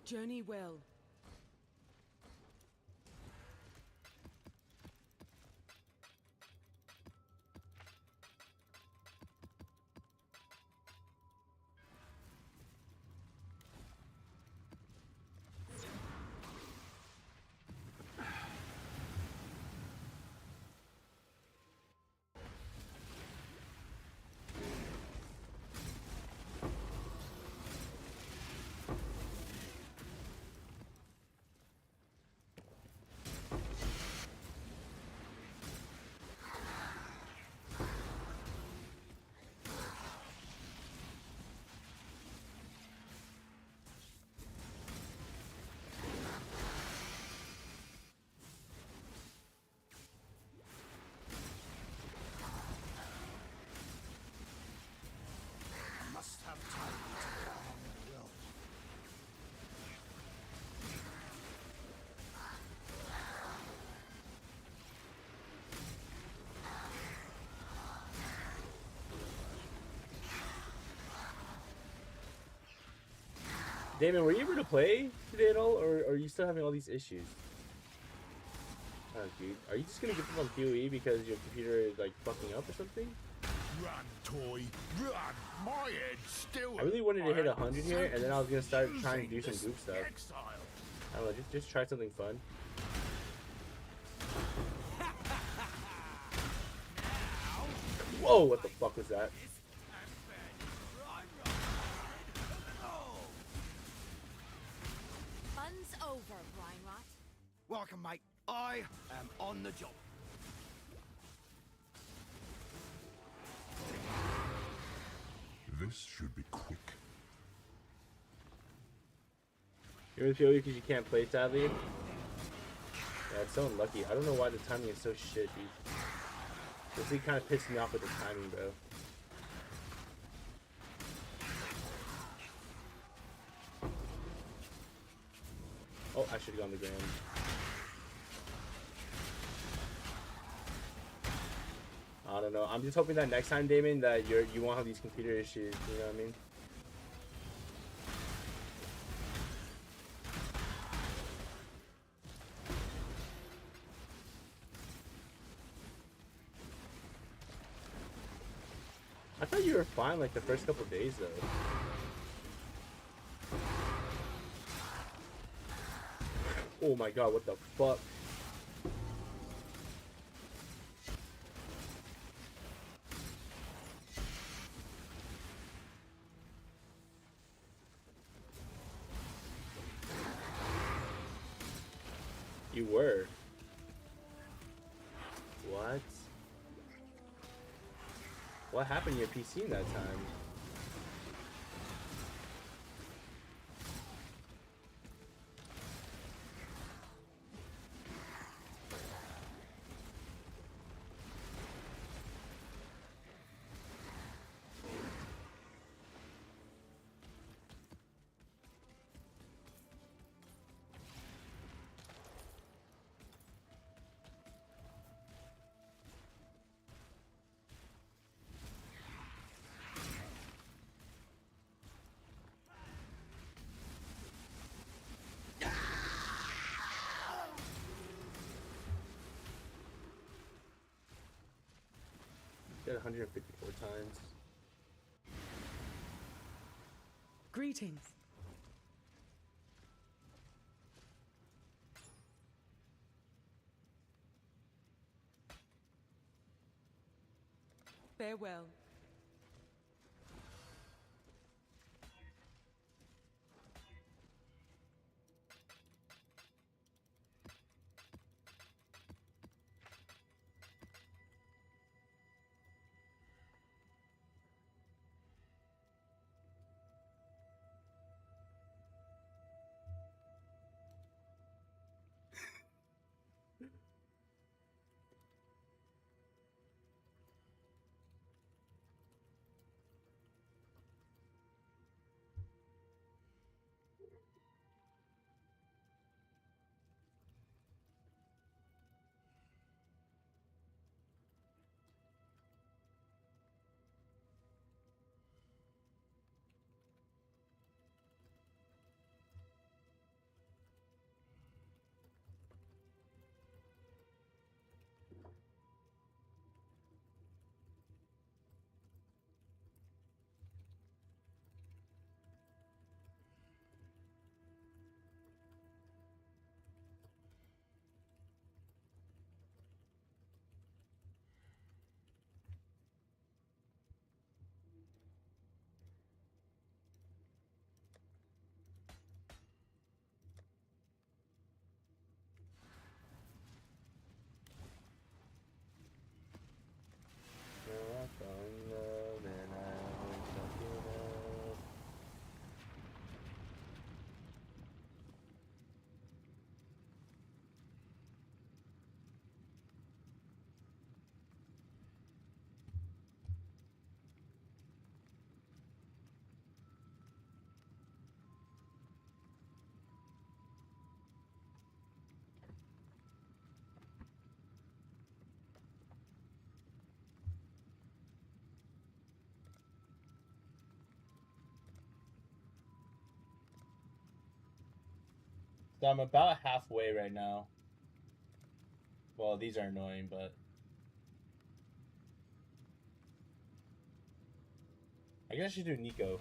Journey well. Must have time to calm the will. Damon, were you able to play today at all, or are you still having all these issues? Oh, dude. Are you just gonna give up on POE because your computer is like fucking up or something? Run, toy, run! My head's still. I really wanted to hit 100 here, and then I was gonna start trying to do some group stuff. Exile. I don't know, just try something fun. Whoa, what the fuck was that? Fun's over, Reinrot. welcome, mate. I am on the job. This should be quick. You're in POE because you can't play, sadly? Yeah, it's so unlucky. I don't know why the timing is so shit, dude. This league kind of pissed me off with the timing, bro. Oh, I should have gone the ground. I don't know. I'm just hoping that next time, Damon, that you won't have these computer issues. You know what I mean? I thought you were fine like the first couple days though. Oh my god, what the fuck? You were. What? What happened to your PC in that time? 154 times. Greetings. Farewell. So I'm about halfway right now. Well, these are annoying, but I guess I should do Nico.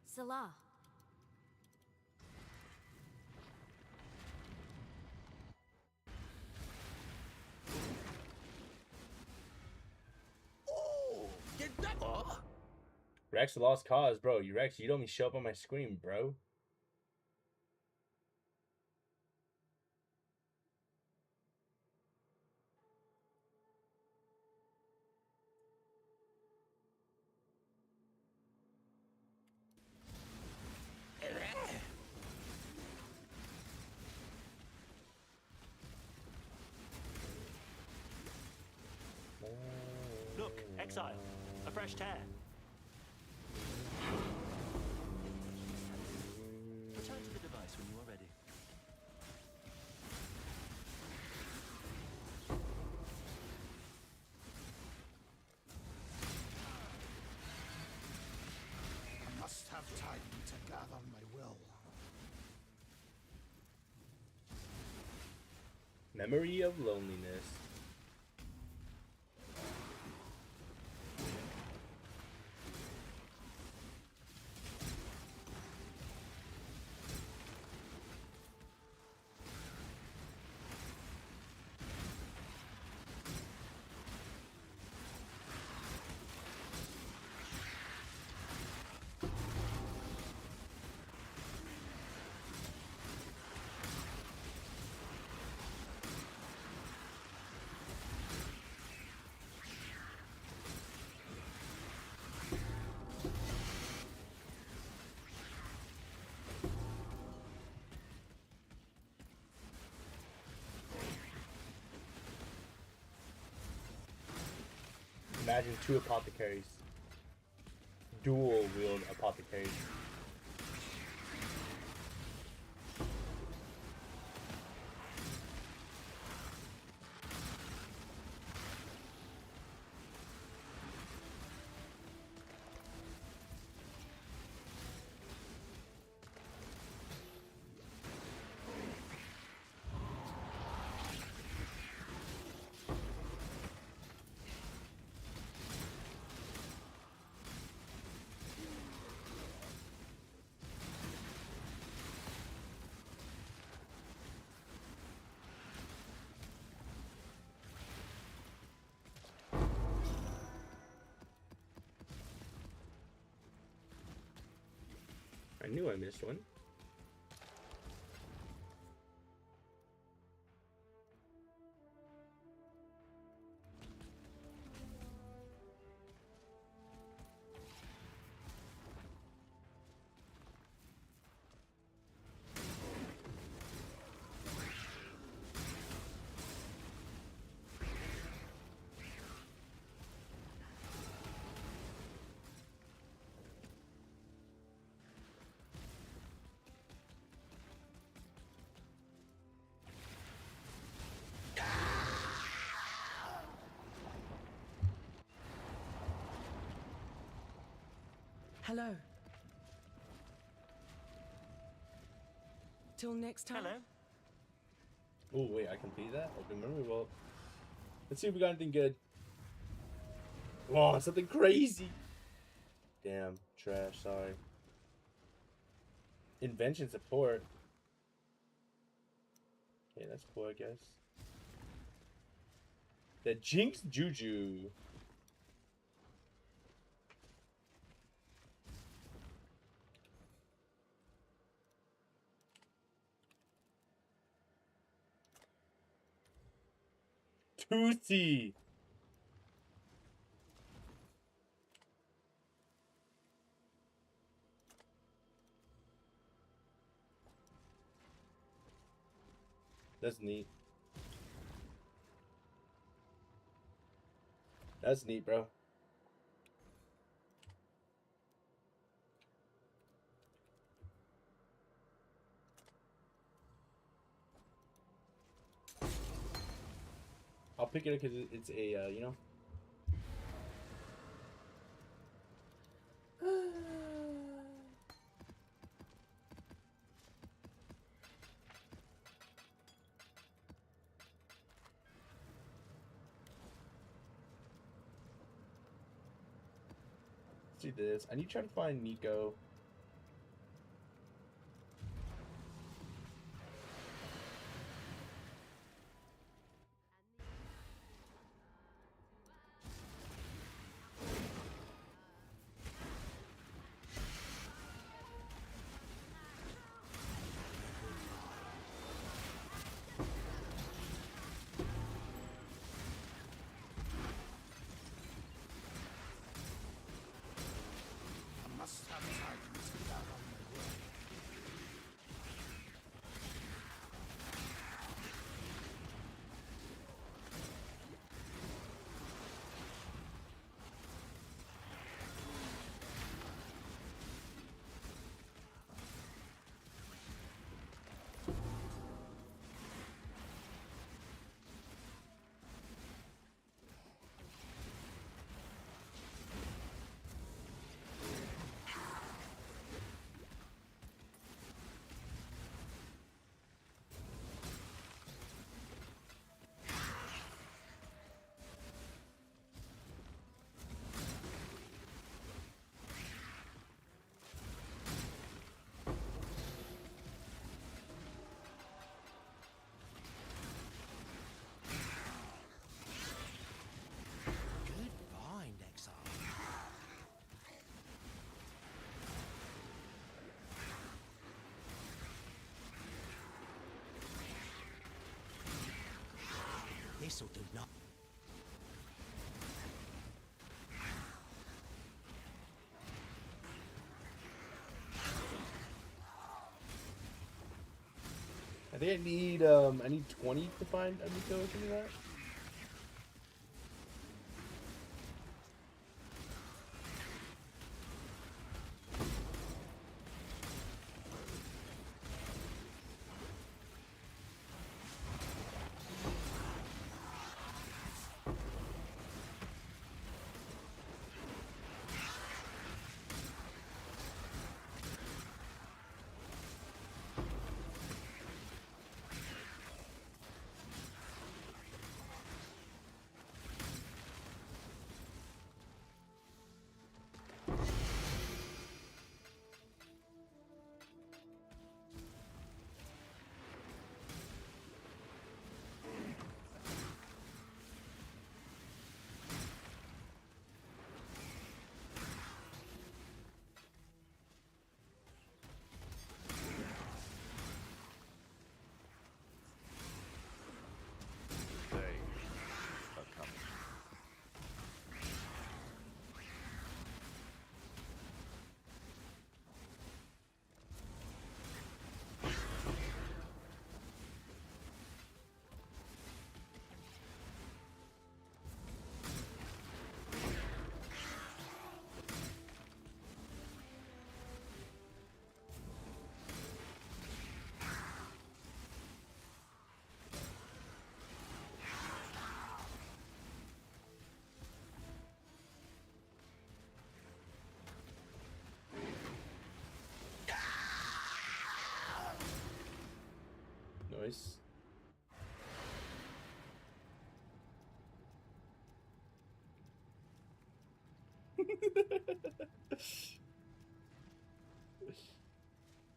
Salah. Rex, the lost cause, bro. You Rex, you don't even show up on my screen, bro. Look, exile. A fresh tear. Return to the device when you are ready. I must have time to gather my will. Memory of loneliness. Imagine 2 apothecaries. Dual wield apothecaries. knew I missed one. Hello. Till next time. Hello. Oh wait, I completed that? Open memory vault. Let's see if we got anything good. Whoa, something crazy. Damn, trash, sorry. Invention support. Okay, that's cool, I guess. The Jinx Juju. Toothy. That's neat. That's neat, bro. I'll pick it up because it's a, you know. Let's do this. I need to try to find Nico. This'll do not. I think I need 20 to find a Nico or something like that. Nice.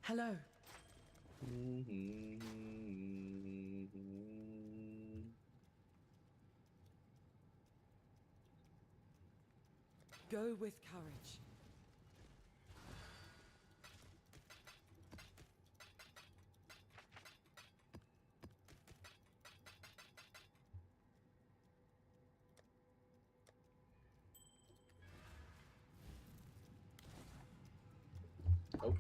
Hello. Go with courage. Oh.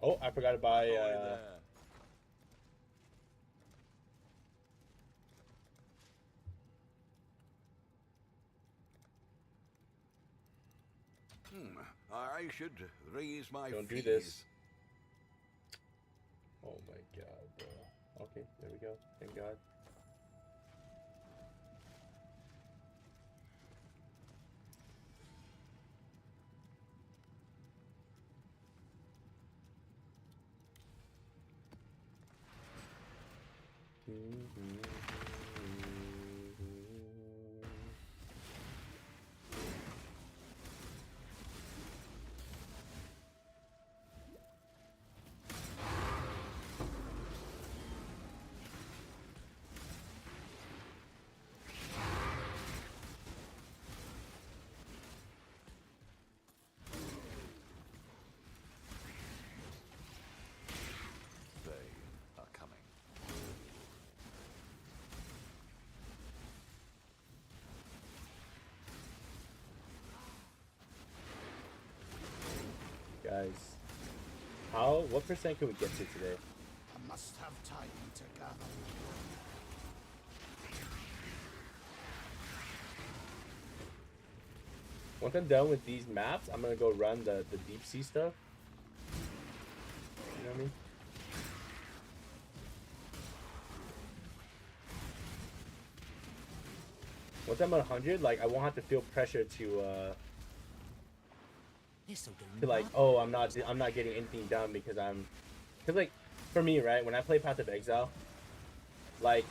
Oh, I forgot to buy. I should raise my Don't fees. do this. Oh my god, bro. Okay, there we go. Thank God. They are coming. Guys, what percent can we get to today? I must have time to gather. Once I'm done with these maps, I'm gonna go run the deep sea stuff. You know what I mean? Once I'm at 100, like I won't have to feel pressure to like, oh, I'm not getting anything done because like for me, right, when I play Path of Exile, like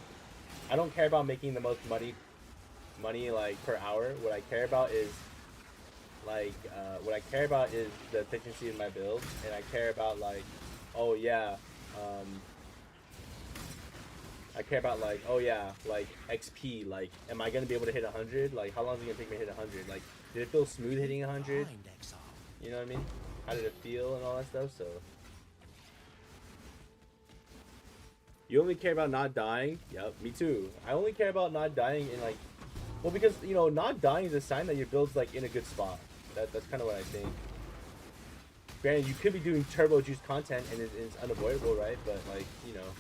I don't care about making the most money like per hour. What I care about is the efficiency of my build, and I care about like, oh yeah, I care about like, oh yeah, like XP, like am I gonna be able to hit 100? Like how long is it gonna take me to hit 100? Like did it feel smooth hitting 100? You know what I mean? How did it feel and all that stuff? So you only care about not dying? Yep, me too. I only care about not dying in like, well, because you know, not dying is a sign that your build's like in a good spot. That's kind of what I think. Granted, you could be doing turbo juice content and it's unavoidable, right? But like, you know,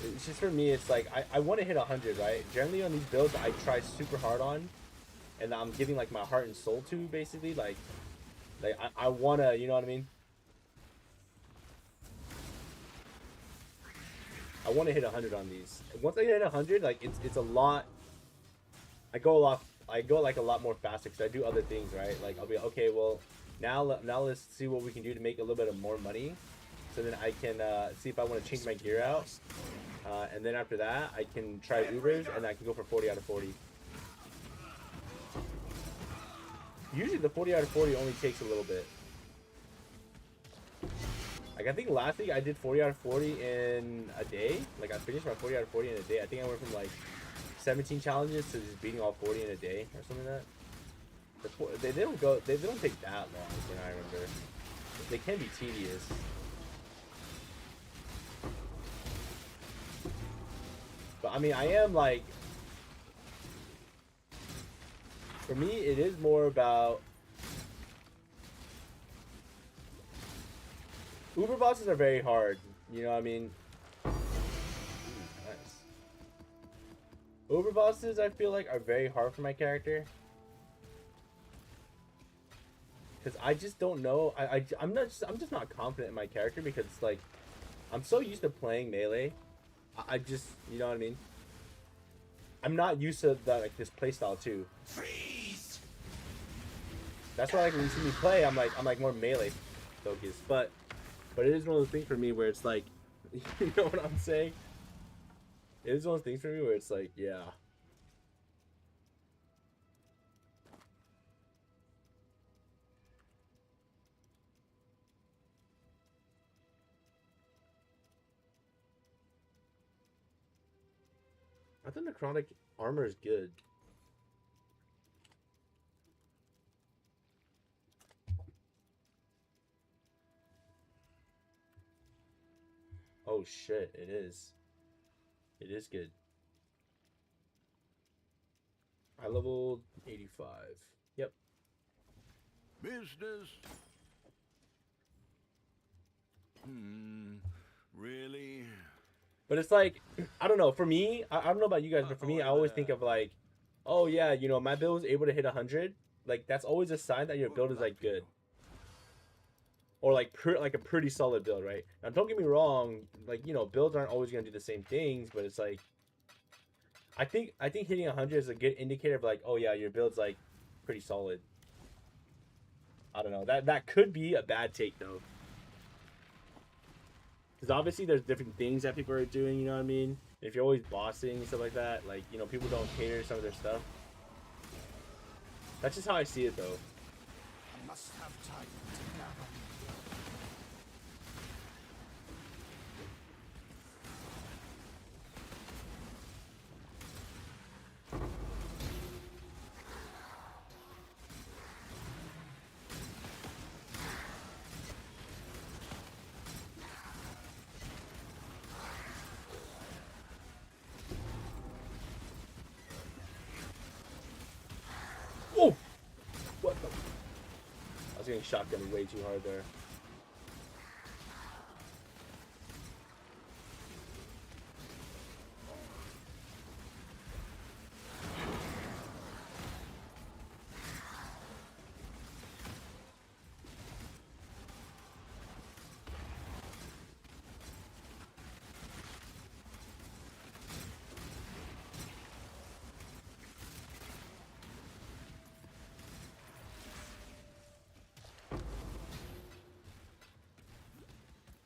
it's just for me, it's like I want to hit 100, right? Generally on these builds, I try super hard on, and I'm giving like my heart and soul to, basically. Like I wanna, you know what I mean? I want to hit 100 on these. Once I hit 100, like it's a lot. I go like a lot more faster because I do other things, right? Like I'll be okay. Well, now let's see what we can do to make a little bit of more money, so then I can see if I want to change my gear out, and then after that I can try Ubers and I can go for 40 out of 40. Usually the 40 out of 40 only takes a little bit. Like I think last week I did 40 out of 40 in a day. Like I finished my 40 out of 40 in a day. I think I went from like 17 challenges to just beating all 40 in a day or something like that. They don't take that long, you know, I remember. They can be tedious. But I mean, I am like, For me, it is more about Uber bosses are very hard. You know what I mean? Ooh, nice. Uber bosses, I feel like, are very hard for my character. Because I just don't know. I'm just not confident in my character because it's like I'm so used to playing melee. I just, you know what I mean? I'm not used to that, like, this playstyle too. Freeze! That's why, like, when you see me play, I'm like more melee focused. But it is one of those things for me where it's like, you know what I'm saying? It is one of those things for me where it's like, yeah. I think necrotic armor is good. Oh shit, it is. It is good. I leveled 85. Yep. Business. Really? But it's like, I don't know. For me, I don't know about you guys, but for me, I always think of like, oh yeah, you know, my build was able to hit 100. Like, that's always a sign that your build is like good. Or like like a pretty solid build, right? Now, don't get me wrong. Like, you know, builds aren't always gonna do the same things, but it's like, I think hitting 100 is a good indicator of like, oh yeah, your build's like pretty solid. I don't know. That could be a bad take though. Because obviously there's different things that people are doing, you know what I mean? If you're always bossing and stuff like that, like, you know, people don't cater some of their stuff. That's just how I see it though. I must have time to gather. Oh! What the? I was getting shotgunned way too hard there.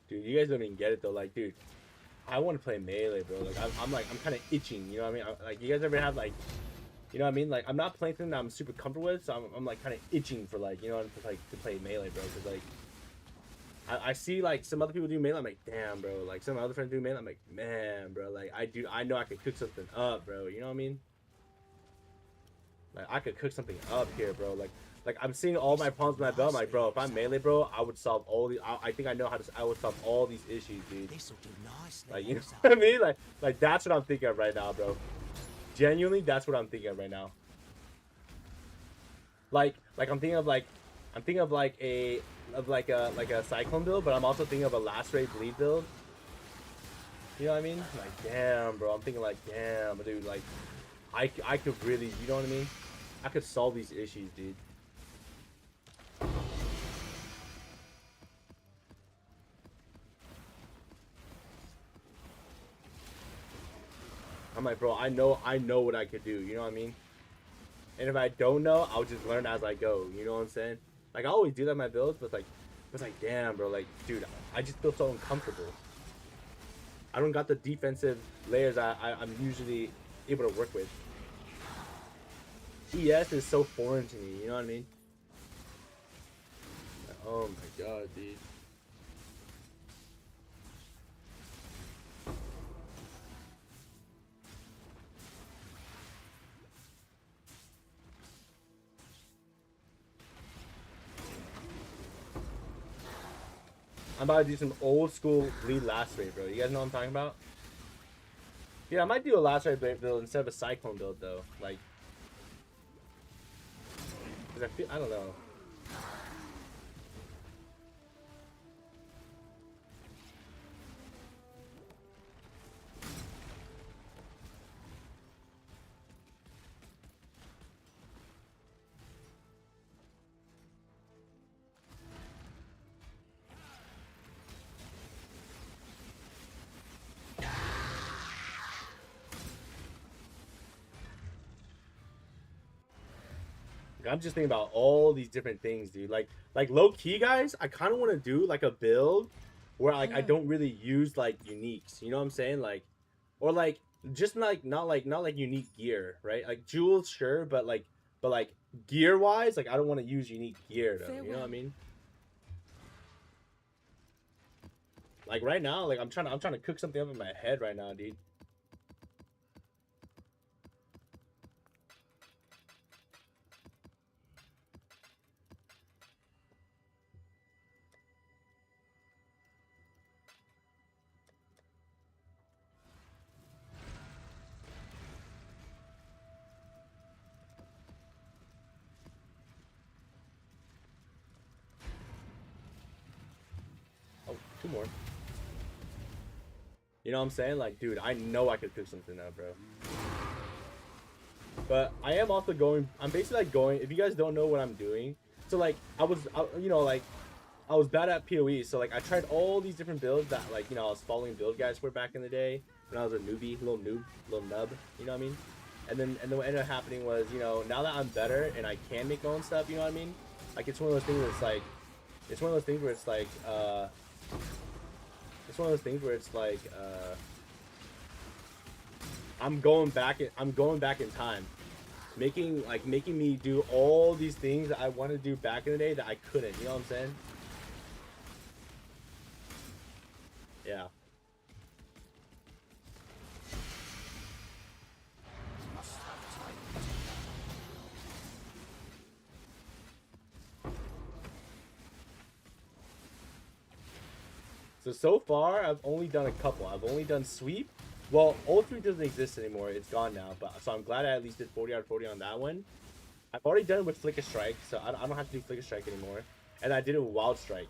Dude, you guys don't even get it though. Like, dude, I want to play melee, bro. Like, I'm kind of itching. You know what I mean? Like, you guys ever have like, you know what I mean? Like, I'm not playing something that I'm super comfortable with, so I'm like kind of itching for like, you know, to play melee, bro. Cause like, I see like some other people do melee. I'm like, damn, bro. Like some other friends do melee. I'm like, man, bro. Like I know I could cook something up, bro. You know what I mean? Like I could cook something up here, bro. Like I'm seeing all my problems with my belt. I'm like, bro, if I'm melee, bro, I would solve all the. I think I know how to. I would solve all these issues, dude. This'll do nicely. Like, you know what I mean? Like that's what I'm thinking of right now, bro. Genuinely, that's what I'm thinking of right now. Like I'm thinking of like a cyclone build, but I'm also thinking of a last ray bleed build. You know what I mean? Like, damn, bro. I'm thinking like, damn, dude. Like, I could really, you know what I mean? I could solve these issues, dude. I'm like, bro, I know what I could do. You know what I mean? And if I don't know, I'll just learn as I go. You know what I'm saying? Like, I always do that in my builds, but it's like, damn, bro. Like, dude, I just feel so uncomfortable. I don't got the defensive layers I'm usually able to work with. ES is so foreign to me. You know what I mean? Oh my god, dude. I'm about to do some old school bleed last rate, bro. You guys know what I'm talking about? Yeah, I might do a last rate build instead of a cyclone build though. Like, Cause I don't know. I'm just thinking about all these different things, dude. Like low key, guys. I kind of want to do like a build where like I don't really use like uniques. You know what I'm saying? Like, or like just like not like unique gear, right? Like jewels, sure, but like gear wise, like I don't want to use unique gear though. You know what I mean? Like right now, like I'm trying to cook something up in my head right now, dude. Oh, two more. You know what I'm saying? Like, dude, I know I could cook something up, bro. But I am also going, I'm basically like going, if you guys don't know what I'm doing, so like, you know, like, I was bad at POE, so like, I tried all these different builds that like, you know, I was following build guys for back in the day, when I was a newbie, little nub, you know what I mean? And then what ended up happening was, you know, now that I'm better and I can make my own stuff, you know what I mean? Like, it's one of those things where it's like, it's one of those things where it's like, I'm going back in time, making me do all these things that I wanted to do back in the day that I couldn't. You know what I'm saying? Yeah. So far, I've only done a couple. I've only done sweep. Well, ult 3 doesn't exist anymore. It's gone now. But so I'm glad I at least did 40 out of 40 on that one. I've already done it with Flicker Strike, so I don't have to do Flicker Strike anymore. And I did it with Wild Strike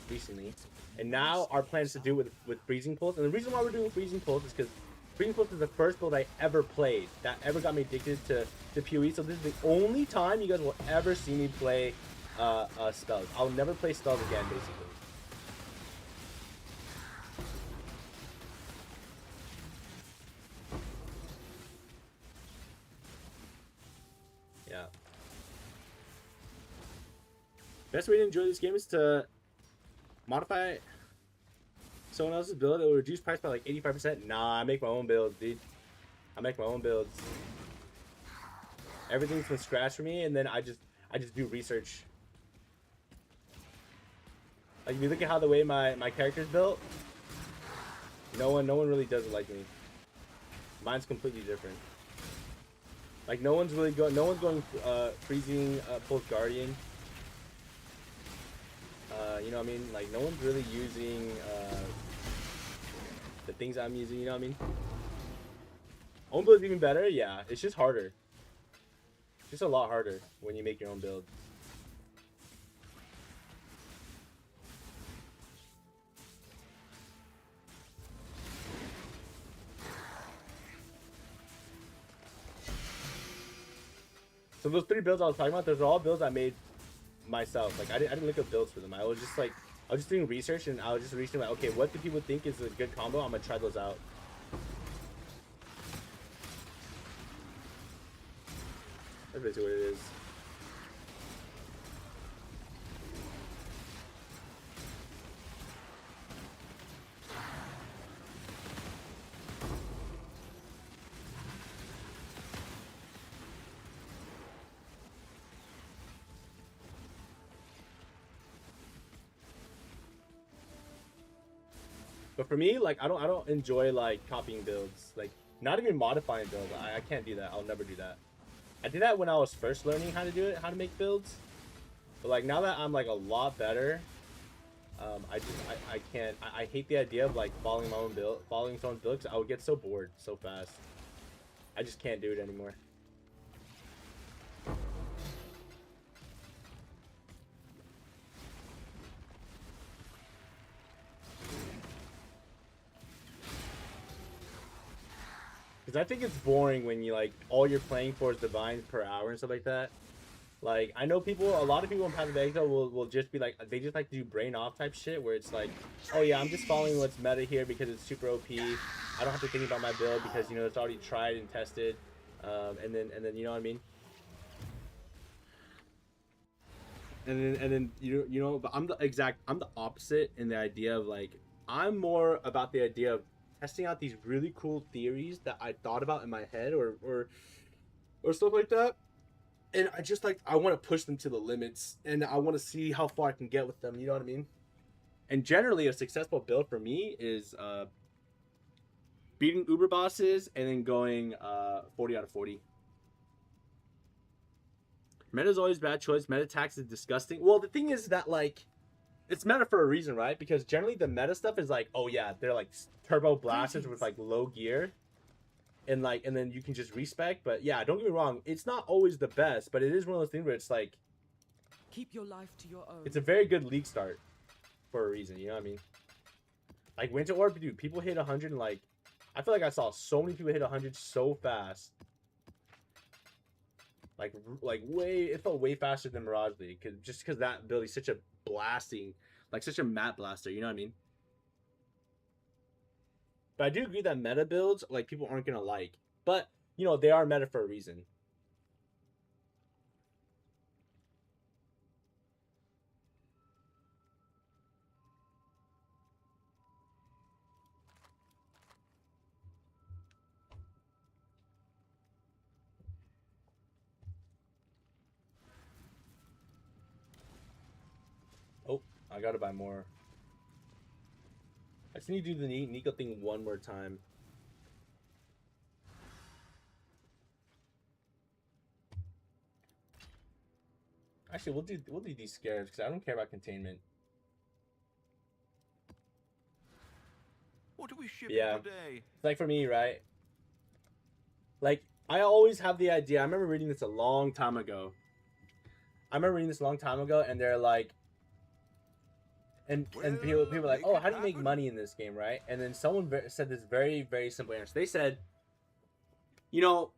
recently. And now our plan is to do it with Freezing Pulse. And the reason why we're doing Freezing Pulse is because Freezing Pulse is the first build I ever played that ever got me addicted to PoE. So this is the only time you guys will ever see me play spells. I'll never play spells again, basically. Yeah. Best way to enjoy this game is to modify someone else's build. It will reduce price by like 85%. Nah, I make my own builds, dude. I make my own builds. Everything's from scratch for me, and then I just do research. Like if you look at how the way my character's built, no one really does it like me. Mine's completely different. Like no one's going freezing Pulse Guardian. You know what I mean? Like no one's really using the things I'm using, you know what I mean? Own build is even better, yeah. It's just harder. It's just a lot harder when you make your own build. So those 3 builds I was talking about, those are all builds I made myself. Like I didn't look up builds for them. I was just doing research, and I was just researching like, okay, what do people think is a good combo? I'm gonna try those out. That's basically what it is. But for me, like I don't enjoy like copying builds, like not even modifying builds. I can't do that. I'll never do that. I did that when I was first learning how to do it, how to make builds. But like now that I'm like a lot better, I can't. I hate the idea of like following my own build, following someone's build, 'cause I would get so bored so fast. I just can't do it anymore. Because I think it's boring when you like all you're playing for is divines per hour and stuff like that. Like I know a lot of people in Path of Exile will just be like, they just like to do brain off type shit where it's like, oh yeah, I'm just following what's meta here because it's super OP. I don't have to think about my build because you know it's already tried and tested, and then you know what I mean. And then you know, but I'm the opposite in the idea of like I'm more about the idea of testing out these really cool theories that I thought about in my head or stuff like that. And I just like I want to push them to the limits and I want to see how far I can get with them, you know what I mean? And generally a successful build for me is beating Uber bosses and then going 40 out of 40. Meta is always a bad choice. Meta tax is disgusting. Well, the thing is that like it's meta for a reason, right? Because generally the meta stuff is like, oh yeah, they're like turbo blasters with like low gear. And like, and then you can just respec. But yeah, don't get me wrong, it's not always the best, but it is one of those things where it's like, keep your life to your own. It's a very good league start for a reason, you know what I mean? Like Winter Orb, dude, people hit 100 and like, I feel like I saw so many people hit 100 so fast. Like way, it felt way faster than Mirage League, just because that ability is such a blasting, like such a map blaster, you know what I mean? But I do agree that meta builds, like, people aren't going to like. But, you know, they are meta for a reason. Oh, I got to buy more. I just need to do the Nico thing one more time. Actually, we'll do these scares because I don't care about containment. What are we shipping today? It's like for me, right? Like I always have the idea. I remember reading this a long time ago. And they're like, and people are like, oh, how do you make money in this game, right? And then someone said this very, very simple answer. They said, you know,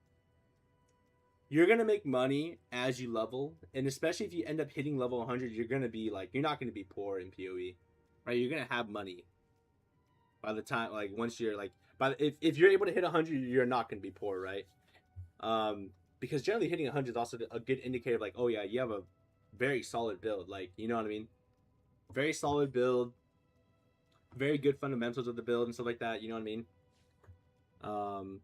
you're going to make money as you level. And especially if you end up hitting level 100, you're going to be like, you're not going to be poor in PoE, right? You're going to have money by the time, like, once you're like, if you're able to hit 100, you're not going to be poor, right? Because generally hitting 100 is also a good indicator of like, oh yeah, you have a very solid build. Like, you know what I mean? Very solid build, very good fundamentals of the build and stuff like that. You know what I mean?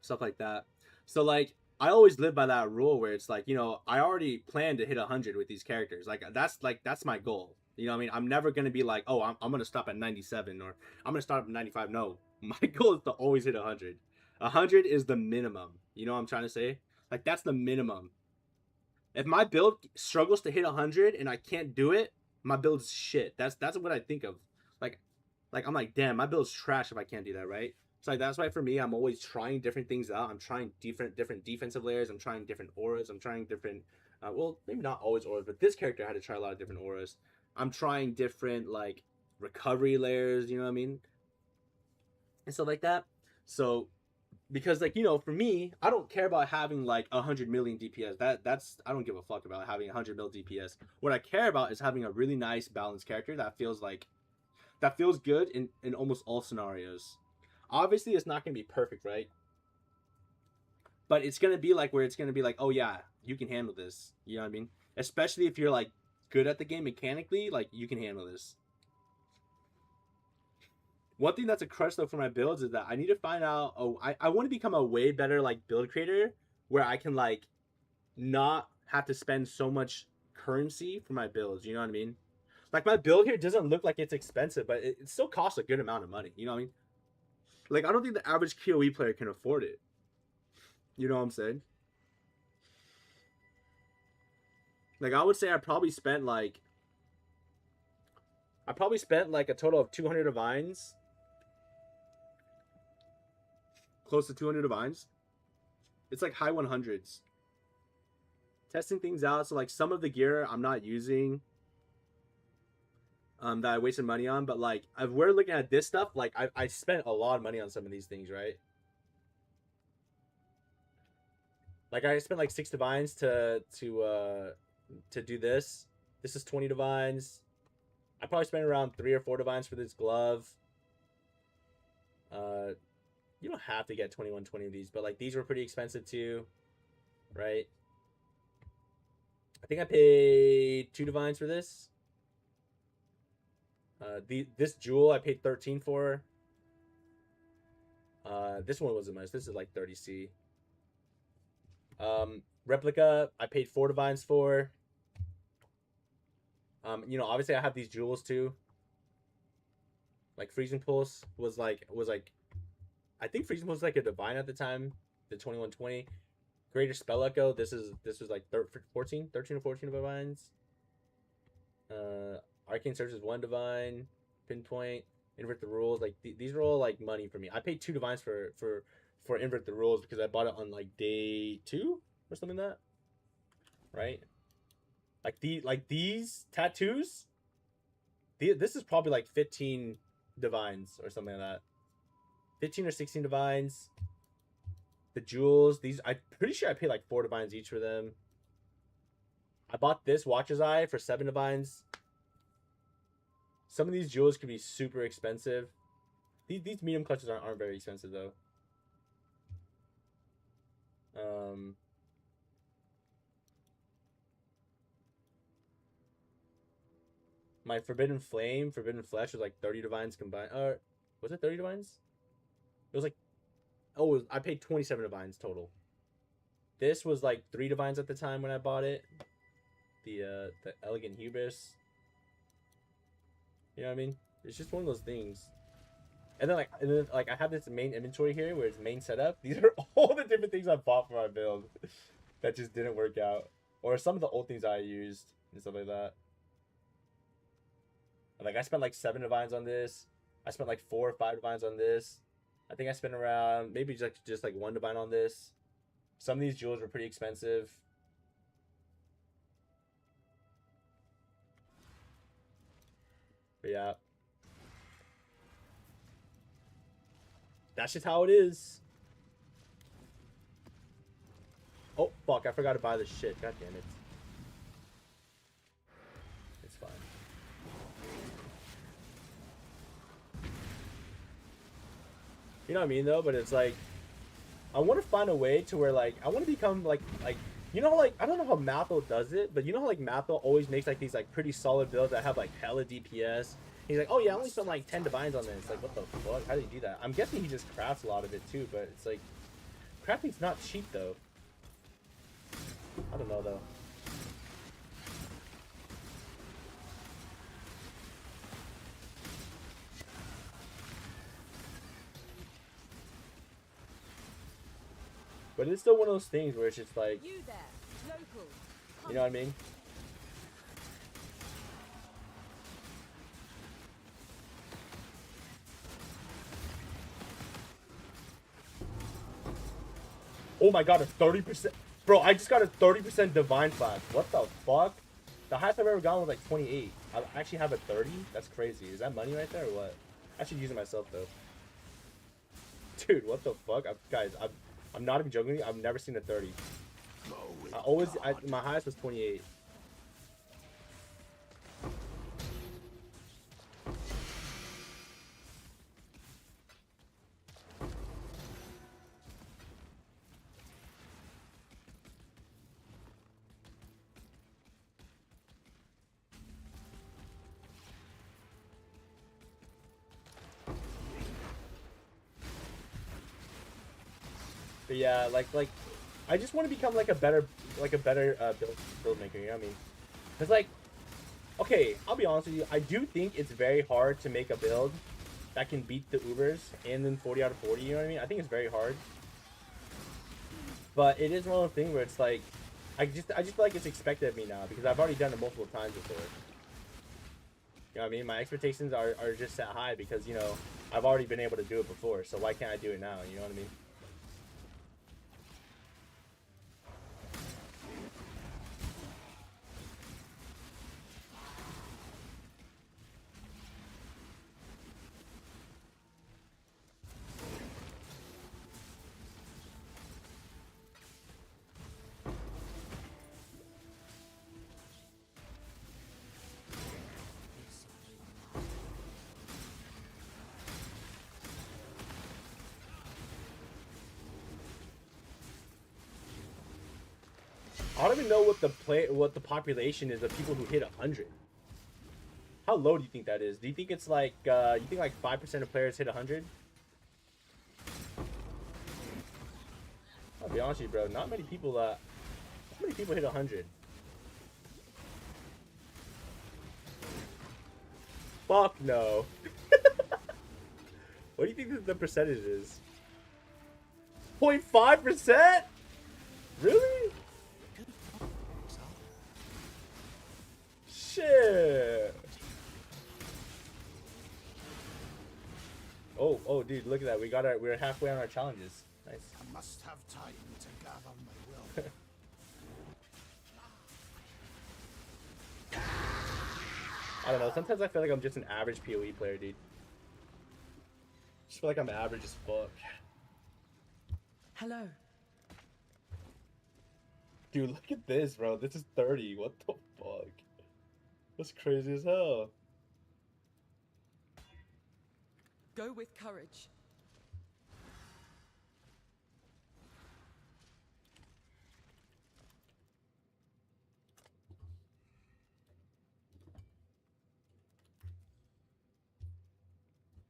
Stuff like that. So like, I always live by that rule where it's like, you know, I already plan to hit 100 with these characters. That's my goal. You know what I mean? I'm never going to be like, oh, I'm going to stop at 97 or I'm going to start at 95. No, my goal is to always hit 100. 100 is the minimum. You know what I'm trying to say? Like, that's the minimum. If my build struggles to hit 100 and I can't do it, my build's shit. That's what I think of. Like I'm like, damn, my build's trash if I can't do that, right? So like, that's why for me, I'm always trying different things out. I'm trying different defensive layers. I'm trying different auras. I'm trying different, well, maybe not always auras, but this character I had to try a lot of different auras. I'm trying different like recovery layers. You know what I mean? And stuff like that. So, because like, you know, for me, I don't care about having like 100 million DPS. That's I don't give a fuck about having 100 mil DPS. What I care about is having a really nice balanced character that feels good in almost all scenarios. Obviously, it's not gonna be perfect, right? But it's gonna be like where it's gonna be like, oh yeah, you can handle this. You know what I mean? Especially if you're like good at the game mechanically, like you can handle this. One thing that's a crutch though for my builds is that I need to find out. Oh, I want to become a way better like build creator where I can like not have to spend so much currency for my builds. You know what I mean? Like my build here doesn't look like it's expensive, but it still costs a good amount of money. You know what I mean? Like I don't think the average PoE player can afford it. You know what I'm saying? Like I would say I probably spent like a total of 200 divines. Close to 200 divines. It's like high 100s. Testing things out. So like some of the gear I'm not using. That I wasted money on. But like if we're looking at this stuff, like I spent a lot of money on some of these things, right? Like I spent like 6 divines to do this. This is 20 divines. I probably spent around 3 or 4 divines for this glove. You don't have to get 2120 of these, but like these were pretty expensive too, right? I think I paid 2 divines for this. This jewel I paid 13 for. This one wasn't much. This is like 30C. Replica I paid 4 divines for. You know, obviously I have these jewels too. Like Freezing Pulse was like I think Freezing Pulse was like a divine at the time, the 2120. Greater Spell Echo, this was like 13 or 14 divines. Arcane Surge is 1 divine. Pinpoint, Invert the Rules, like these are all like money for me. I paid 2 divines for Invert the Rules because I bought it on like day 2 or something like that. Right? Like these tattoos, this is probably like 15 divines or something like that. 15 or 16 divines. The jewels, these I'm pretty sure I paid like 4 divines each for them. I bought this Watcher's Eye for 7 divines. Some of these jewels could be super expensive. These medium clutches aren't very expensive though. My Forbidden Flame, Forbidden Flesh was like 30 divines combined. Was it 30 divines? It was like, oh, I paid 27 divines total. This was like 3 divines at the time when I bought it. The Elegant Hubris. You know what I mean? It's just one of those things. And then like I have this main inventory here where it's main setup. These are all the different things I bought for my build that just didn't work out, or some of the old things I used and stuff like that. Like I spent like 7 divines on this. I spent like 4 or 5 divines on this. I think I spent around maybe just like 1 divine on this. Some of these jewels were pretty expensive. But yeah. That's just how it is. Oh, fuck. I forgot to buy this shit. God damn it. It's fine. You know what I mean, though? But it's like, I want to find a way to where, like, I want to become, like, you know, like, I don't know how Mathel does it, but you know how, like, Mathel always makes, like, these, like, pretty solid builds that have, like, hella DPS? He's like, oh, yeah, I only spent, like, 10 divines on this. Like, what the fuck? How do you do that? I'm guessing he just crafts a lot of it, too, but it's, like, crafting's not cheap, though. I don't know, though. But it's still one of those things where it's just like, You there, local. you know what I mean? Oh my god, a 30%. Bro, I just got a 30% divine flash. What the fuck? The highest I've ever gotten was like 28. I actually have a 30? That's crazy. Is that money right there or what? I should use it myself though. Dude, what the fuck? Guys, I'm not even joking with you. I've never seen a 30. My highest was 28. But yeah, like I just want to become like a better build maker. You know what I mean? Cause like, okay, I'll be honest with you. I do think it's very hard to make a build that can beat the Ubers and then 40 out of 40. You know what I mean? I think it's very hard. But it is one of those things where it's like, I just feel like it's expected of me now because I've already done it multiple times before. You know what I mean? My expectations are just set high because, you know, I've already been able to do it before. So why can't I do it now? You know what I mean? I don't even know what the population is of people who hit 100. How low do you think that is? Do you think it's like you think like 5% of players hit 100? I'll be honest with you, bro. Not many people hit 100. Fuck no. What do you think the percentage is? 0.5%? Really? Shit. Oh, dude, look at that. We're halfway on our challenges. Nice. I must have time to gather my will. I don't know. Sometimes I feel like I'm just an average POE player, dude. Just feel like I'm average as fuck. Hello. Dude, look at this, bro. This is 30. What the fuck? That's crazy as hell. Go with courage.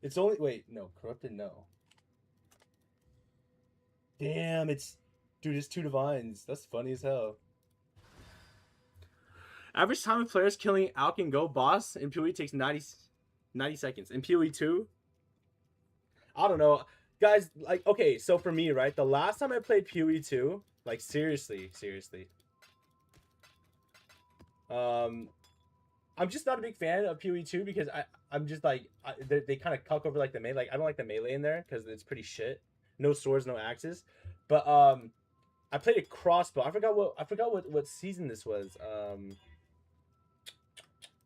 It's only wait, no, corrupted, no. Damn, dude, it's 2 divines. That's funny as hell. Average time of players killing Alk and Go boss in PoE takes 90 seconds. In PoE 2, I don't know. Guys, like, okay, so for me, right, the last time I played PoE 2, like, seriously, I'm just not a big fan of PoE 2 because I'm just like, they kind of cuck over like the melee. Like, I don't like the melee in there because it's pretty shit. No swords, no axes. But I played a crossbow. I forgot what season this was.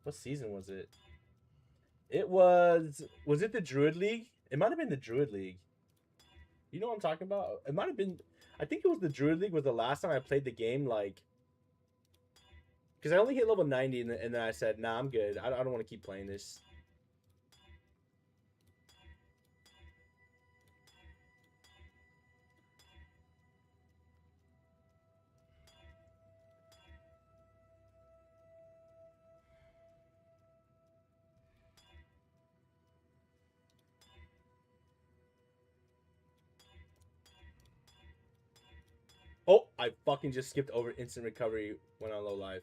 What season was it? It was it the Druid League? It might have been the Druid League. You know what I'm talking about? It might have been. I think it was the Druid League was the last time I played the game. Like, because I only hit level 90 and then I said, nah, I'm good. I don't want to keep playing this. Oh, I fucking just skipped over instant recovery when on low life.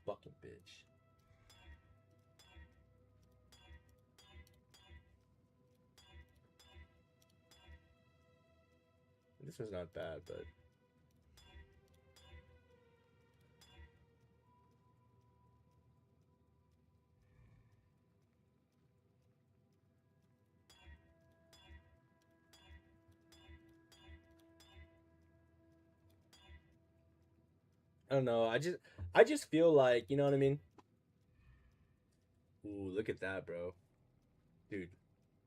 Fucking bitch. This one's not bad, but... I don't know. I just feel like, you know what I mean? Ooh, look at that, bro. Dude,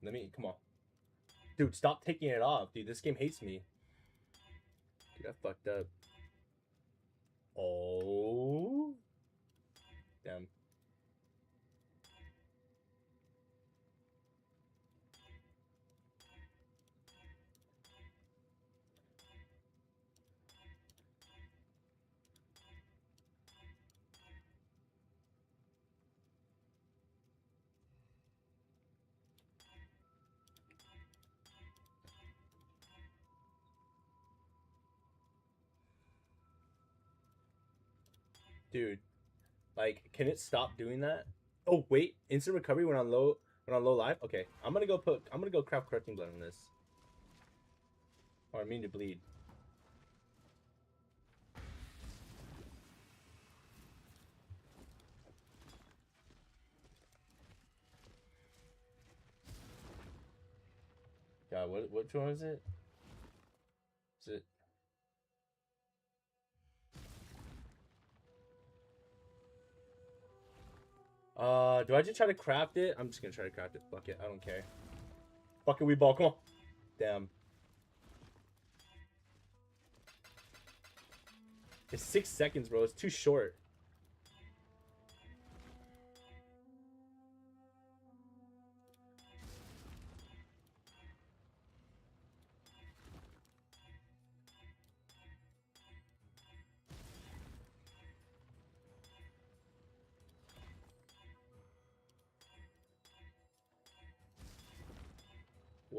come on. Dude, stop taking it off. Dude, this game hates me. Dude, I fucked up. Oh. Damn. Dude, like, can it stop doing that? Oh wait, instant recovery when on low life. Okay, I'm gonna go craft corrupting blood on this. Or I mean to bleed. God, which one is it? Is it? Do I just try to craft it? I'm just gonna try to craft it. Fuck it, I don't care. Fuck it, we ball. Come on. Damn. It's 6 seconds, bro. It's too short.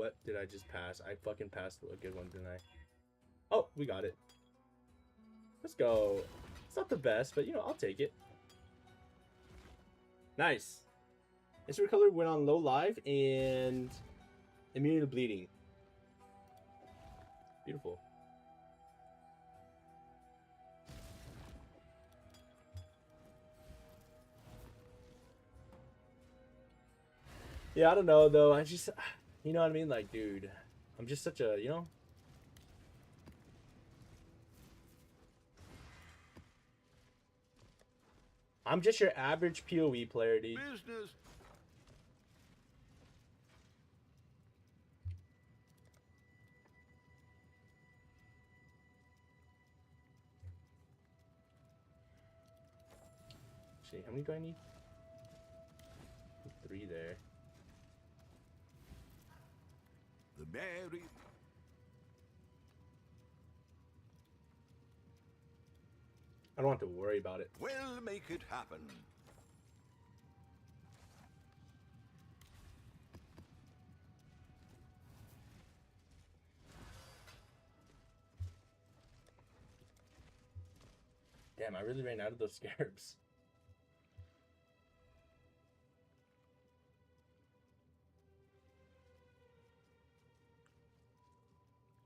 what did I just pass? I fucking passed a good one, didn't I? Oh, we got it. Let's go. It's not the best, but you know, I'll take it. Nice. Instant Color went on low life and immune to bleeding. Beautiful. Yeah, I don't know though. I just, you know what I mean? Like, dude, I'm just such a, you know. I'm just your average POE player, dude. Business. Shit, how many do I need? 3 there. The merry. I don't have to worry about it. We'll make it happen. Damn, I really ran out of those scarabs.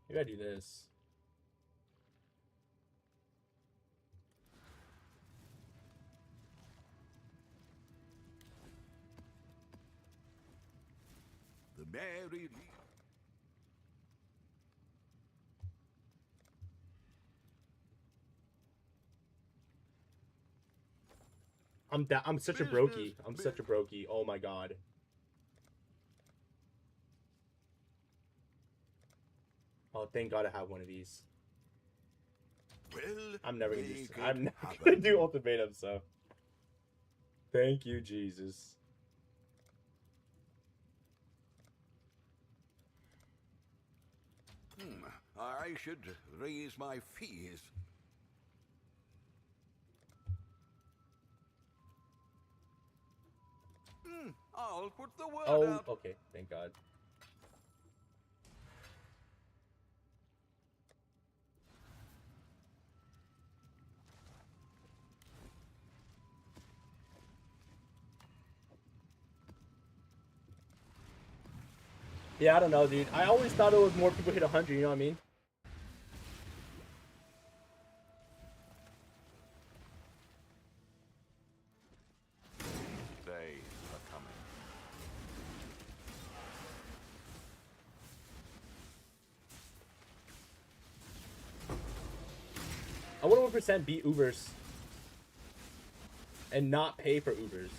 Maybe I do this. The merry. I'm such a brokey. I'm such a brokey. Oh my god. Oh, thank God I have one of these. Well, I'm never gonna do. make I'm it never happen. gonna do ultimatum. So, thank you, Jesus. I should raise my fees. I'll put the word Oh, out. okay. Thank God. Yeah, I don't know, dude. I always thought it was more people hit 100. You know what I mean? They are coming. I would 1% beat Ubers and not pay for Ubers. You know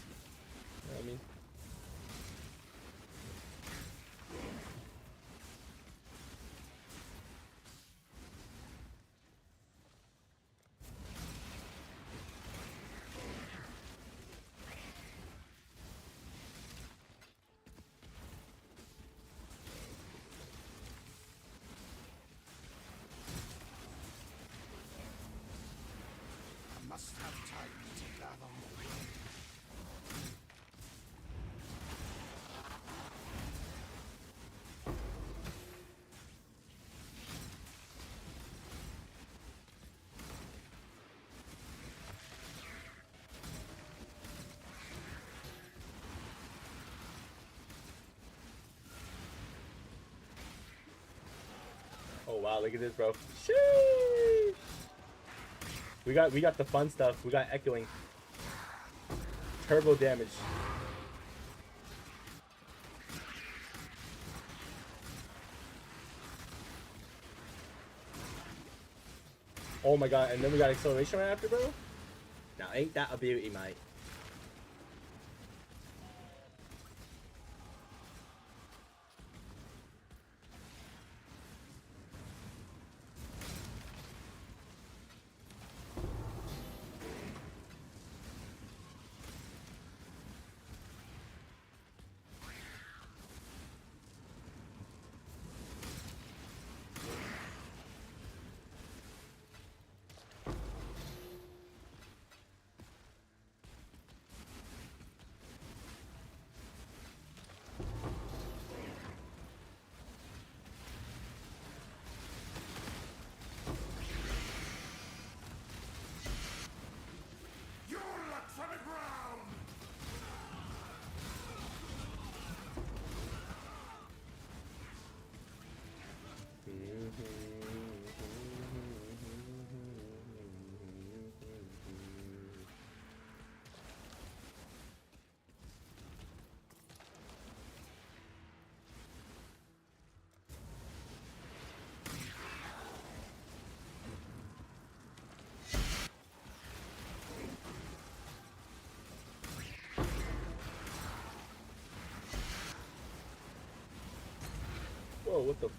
what I mean? I must have time to gather my will. Oh wow, look at this, bro. Sheesh. We got the fun stuff. We got echoing. Turbo damage. Oh my god, and then we got acceleration right after, bro? Now ain't that a beauty, mate? Whoa, what the?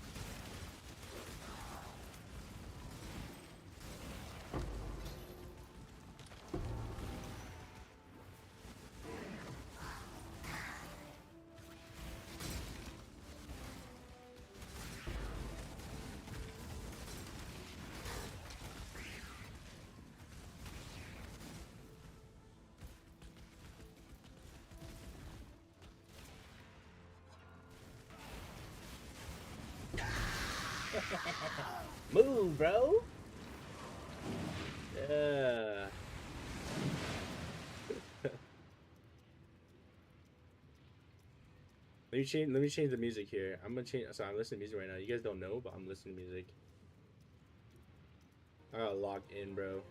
Move, bro. Yeah. Let me change the music here. I'm gonna change. Sorry, I'm listening to music right now. You guys don't know, but I'm listening to music. I got locked in, bro.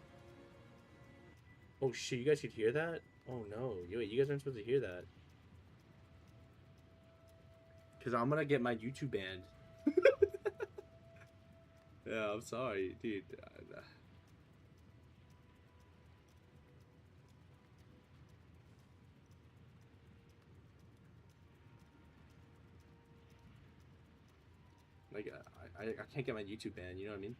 Oh shit! You guys could hear that? Oh no! Wait, you guys aren't supposed to hear that. Cause I'm gonna get my YouTube banned. Yeah, I'm sorry, dude. Like, I can't get my YouTube banned. You know what I mean?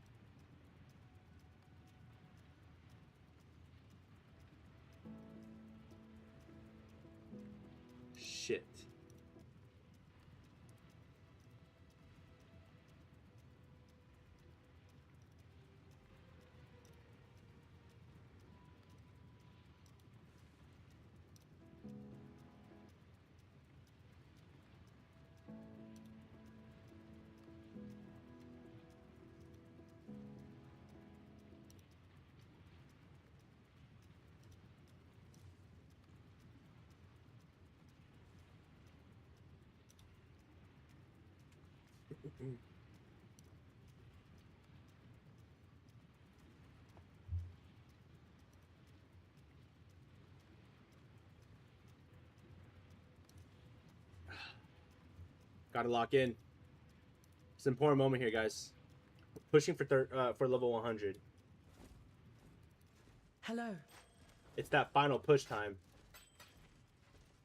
Shit. Gotta lock in. It's an important moment here, guys. Pushing for level 100. Hello. It's that final push time.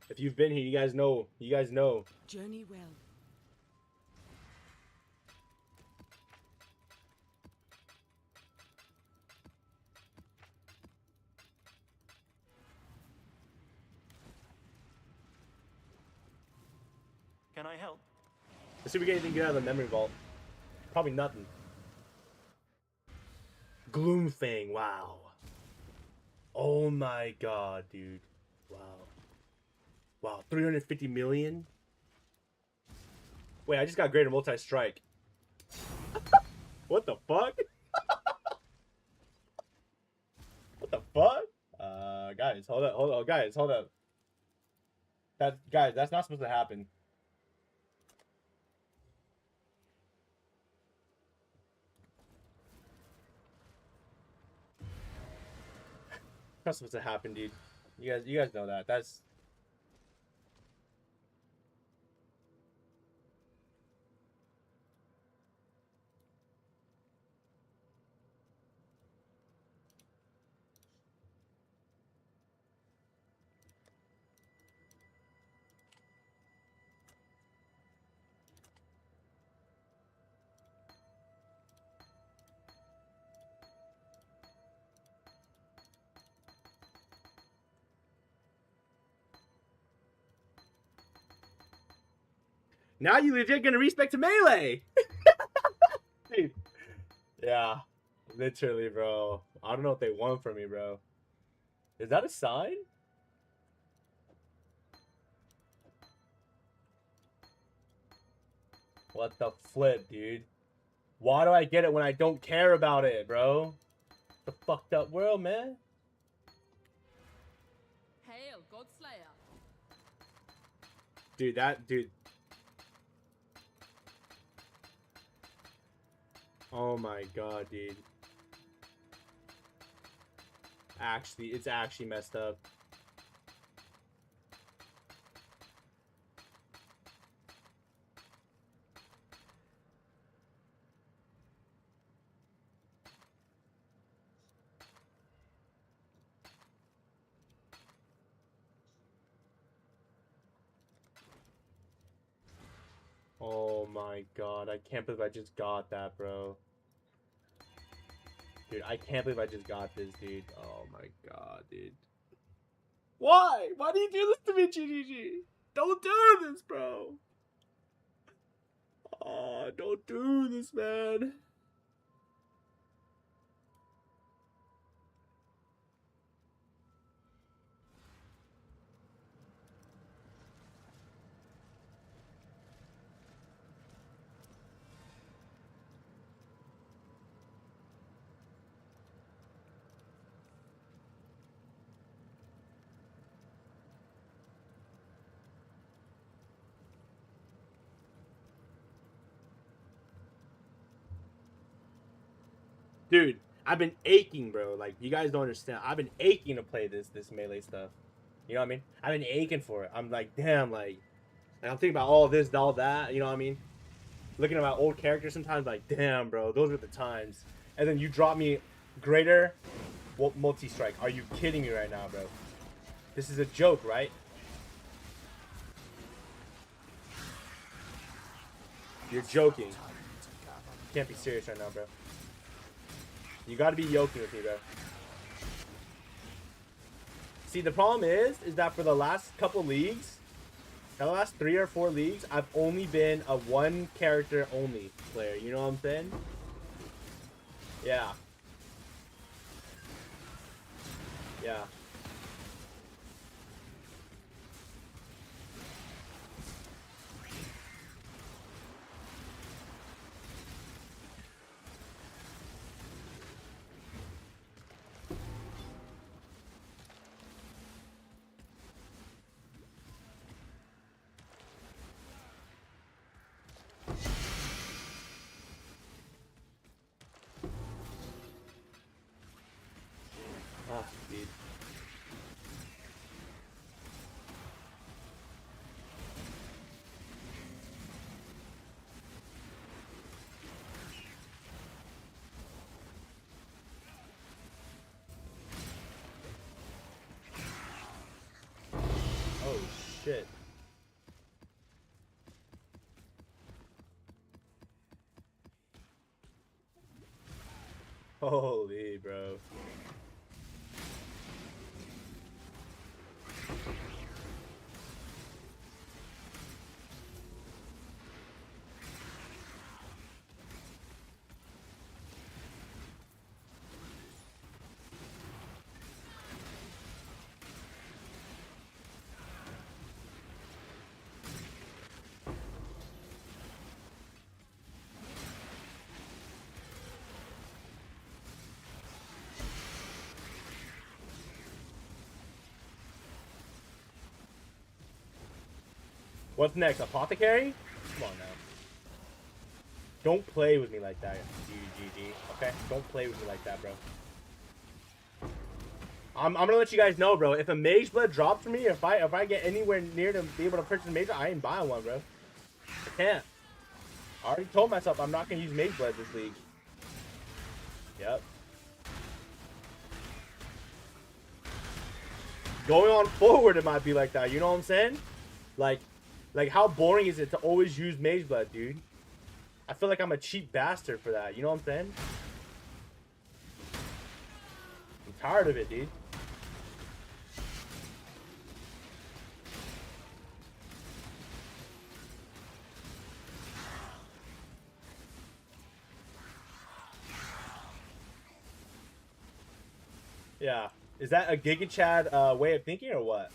If you've been here, you guys know. You guys know. Journey well. Can I help? Let's see if we get anything good out of the memory vault. Probably nothing. Gloomfang, wow. Oh my god, dude. Wow. Wow, 350 million? Wait, I just got greater multi-strike. What the fuck? What the fuck? Guys, hold up, guys, hold up. Guys, that's not supposed to happen. Not supposed to happen, dude. You guys know that. That's now you legit gonna respect to melee. Dude. Yeah. Literally, bro. I don't know what they want from me, bro. Is that a sign? What the flip, dude? Why do I get it when I don't care about it, bro? The fucked up world, man. Hail, Godslayer. Dude. Oh my god, dude. Actually, it's actually messed up. Oh my god, I can't believe I just got that, bro. Dude, I can't believe I just got this, dude. Oh my god, dude. Why? Why do you do this to me, GGG? Don't do this, bro. Oh, don't do this, man. Dude, I've been aching, bro. Like, you guys don't understand. I've been aching to play this melee stuff. You know what I mean? I've been aching for it. I'm like, damn, like, and I'm thinking about all this, all that. You know what I mean? Looking at my old characters sometimes, like, damn, bro, those were the times. And then you drop me greater multi-strike. Are you kidding me right now, bro? This is a joke, right? You're joking. Can't be serious right now, bro. You gotta be joking with me, bro. See, the problem is that for the last couple leagues, the last 3 or 4 leagues, I've only been a one character only player. You know what I'm saying? Yeah. Yeah. Ah, dude. Oh, shit. Holy, bro. What's next? Apothecary? Come on now. Don't play with me like that, GG. Okay? Don't play with me like that, bro. I'm gonna let you guys know, bro. If a Mage Blood drops for me, if I get anywhere near to be able to purchase a Mage, I ain't buying one, bro. I can't. I already told myself I'm not gonna use Mage Blood this league. Yep. Going on forward, it might be like that. You know what I'm saying? Like how boring is it to always use Mage Blood, dude? I feel like I'm a cheap bastard for that. You know what I'm saying? I'm tired of it, dude. Yeah. Is that a Giga Chad way of thinking or what?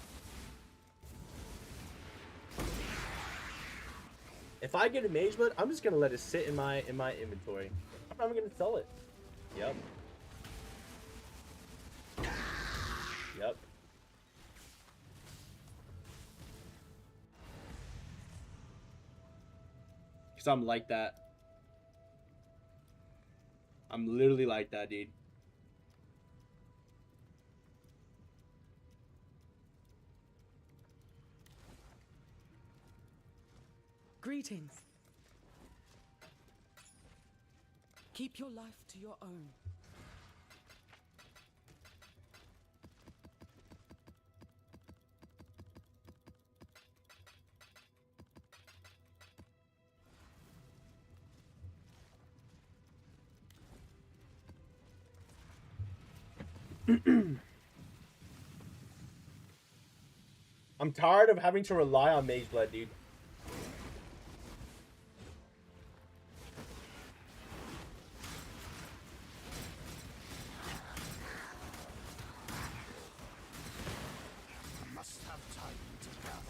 If I get a Mage Blood, I'm just gonna let it sit in my inventory. I'm not even gonna sell it. Yep. Yep. Cause I'm like that. I'm literally like that, dude. Greetings. Keep your life to your own. I'm tired of having to rely on Mage Blood, dude. I must have time to gather.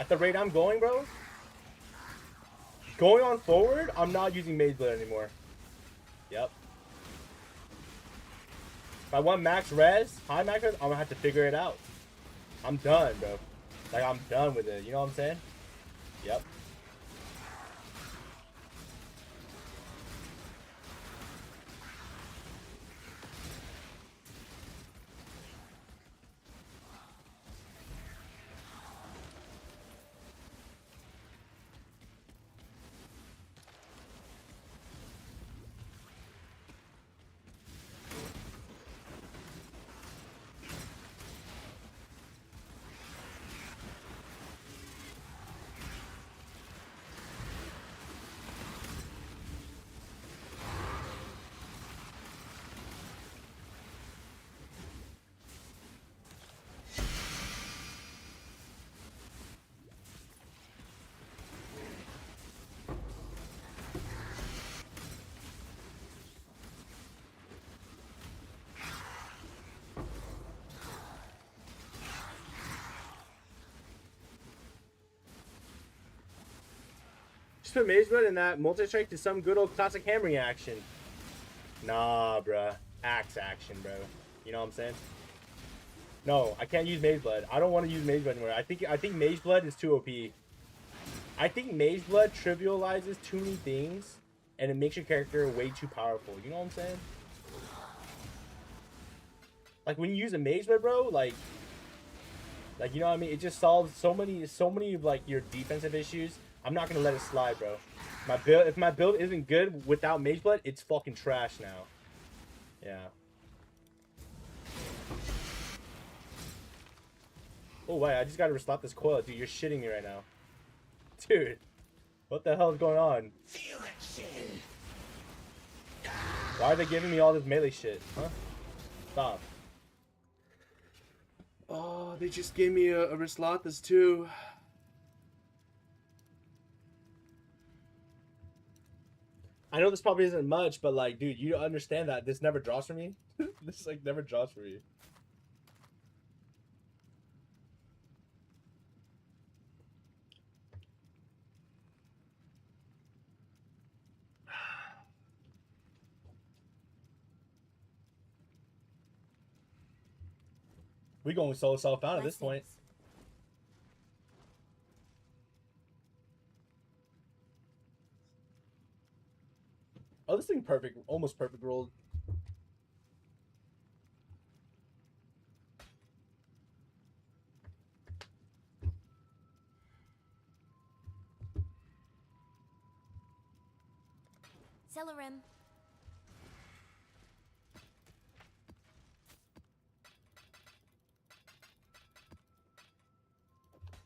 At the rate I'm going, bro, going on forward, I'm not using Mage Blade anymore. Yep. If I want max res, high max res, I'm gonna have to figure it out. I'm done, bro. Like, I'm done with it. You know what I'm saying? Yep. Just put Mage Blade in that multi-strike to some good old classic hammering action. Nah, bruh. Axe action, bro. You know what I'm saying? No, I can't use Mage Blood. I don't want to use Mage Blood anymore. I think Mage Blood is too OP. I think Mage Blood trivializes too many things, and it makes your character way too powerful. You know what I'm saying? Like, when you use a Mage Blood, bro, like, you know what I mean? It just solves so many of, like, your defensive issues. I'm not gonna let it slide, bro. If my build isn't good without Mage Blood, it's fucking trash now. Yeah. Oh, wait, I just gotta reslap this coil. Dude, you're shitting me right now. Dude, what the hell is going on? Why are they giving me all this melee shit? Huh? Stop. Oh, they just gave me a Rislathas too. I know this probably isn't much, but like, dude, you understand that this never draws for me? This like never draws for me. We going solo self-found at this point. Oh, this thing perfect, almost perfect rolled. Celerim.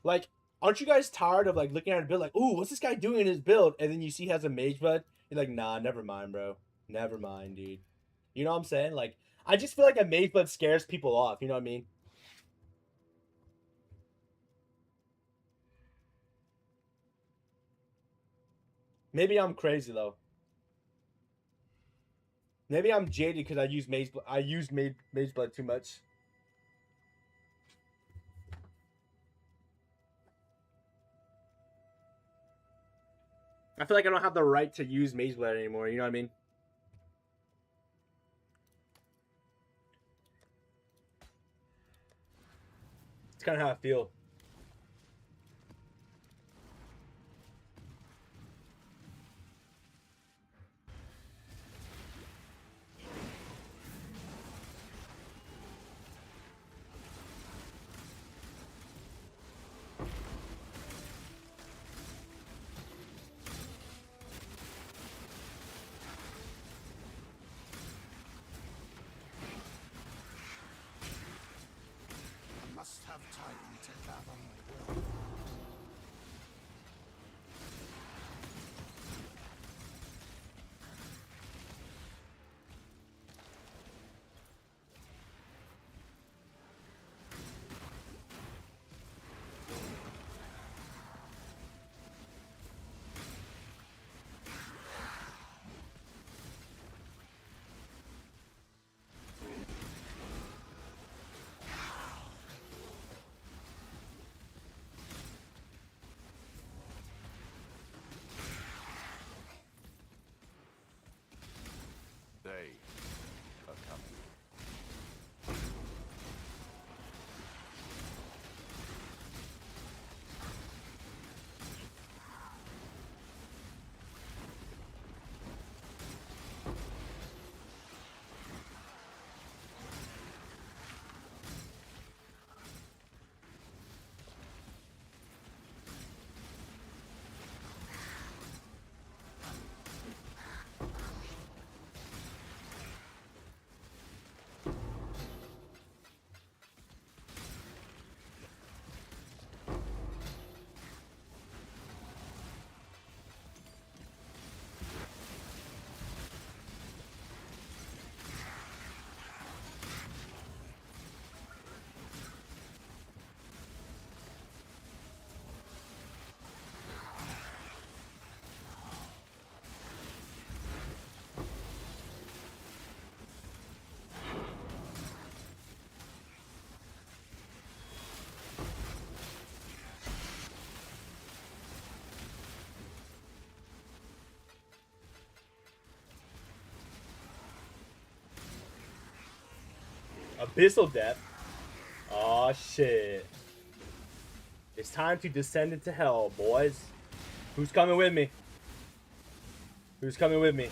Like, aren't you guys tired of like looking at a build like, ooh, what's this guy doing in his build? And then you see he has a Mage Blood. You're like, nah, never mind, bro. Never mind, dude. You know what I'm saying? Like, I just feel like a Mage Blood scares people off. You know what I mean? Maybe I'm crazy though. Maybe I'm jaded because I use Mage Blood too much. I feel like I don't have the right to use Mage Blood anymore. You know what I mean? It's kind of how I feel. I must have time to gather my will. They are coming. Abyssal depth. Oh shit. It's time to descend into hell, boys. Who's coming with me? Who's coming with me?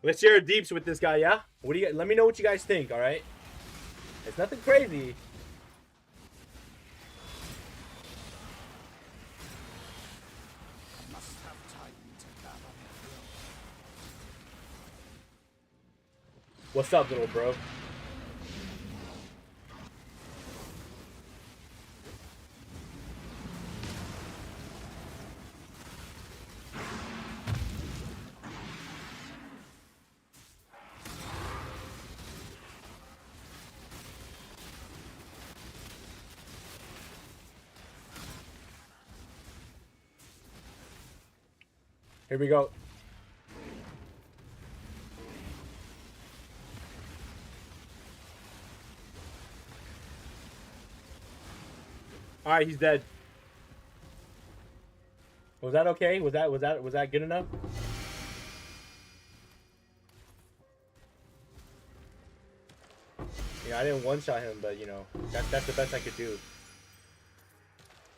Let's share deeps with this guy, yeah? What do you? Let me know what you guys think, all right? It's nothing crazy. I must have time to gather my will. What's up, little bro? Here we go. All right, he's dead. Was that okay? Was that good enough? Yeah, I didn't one-shot him, but you know, that's the best I could do.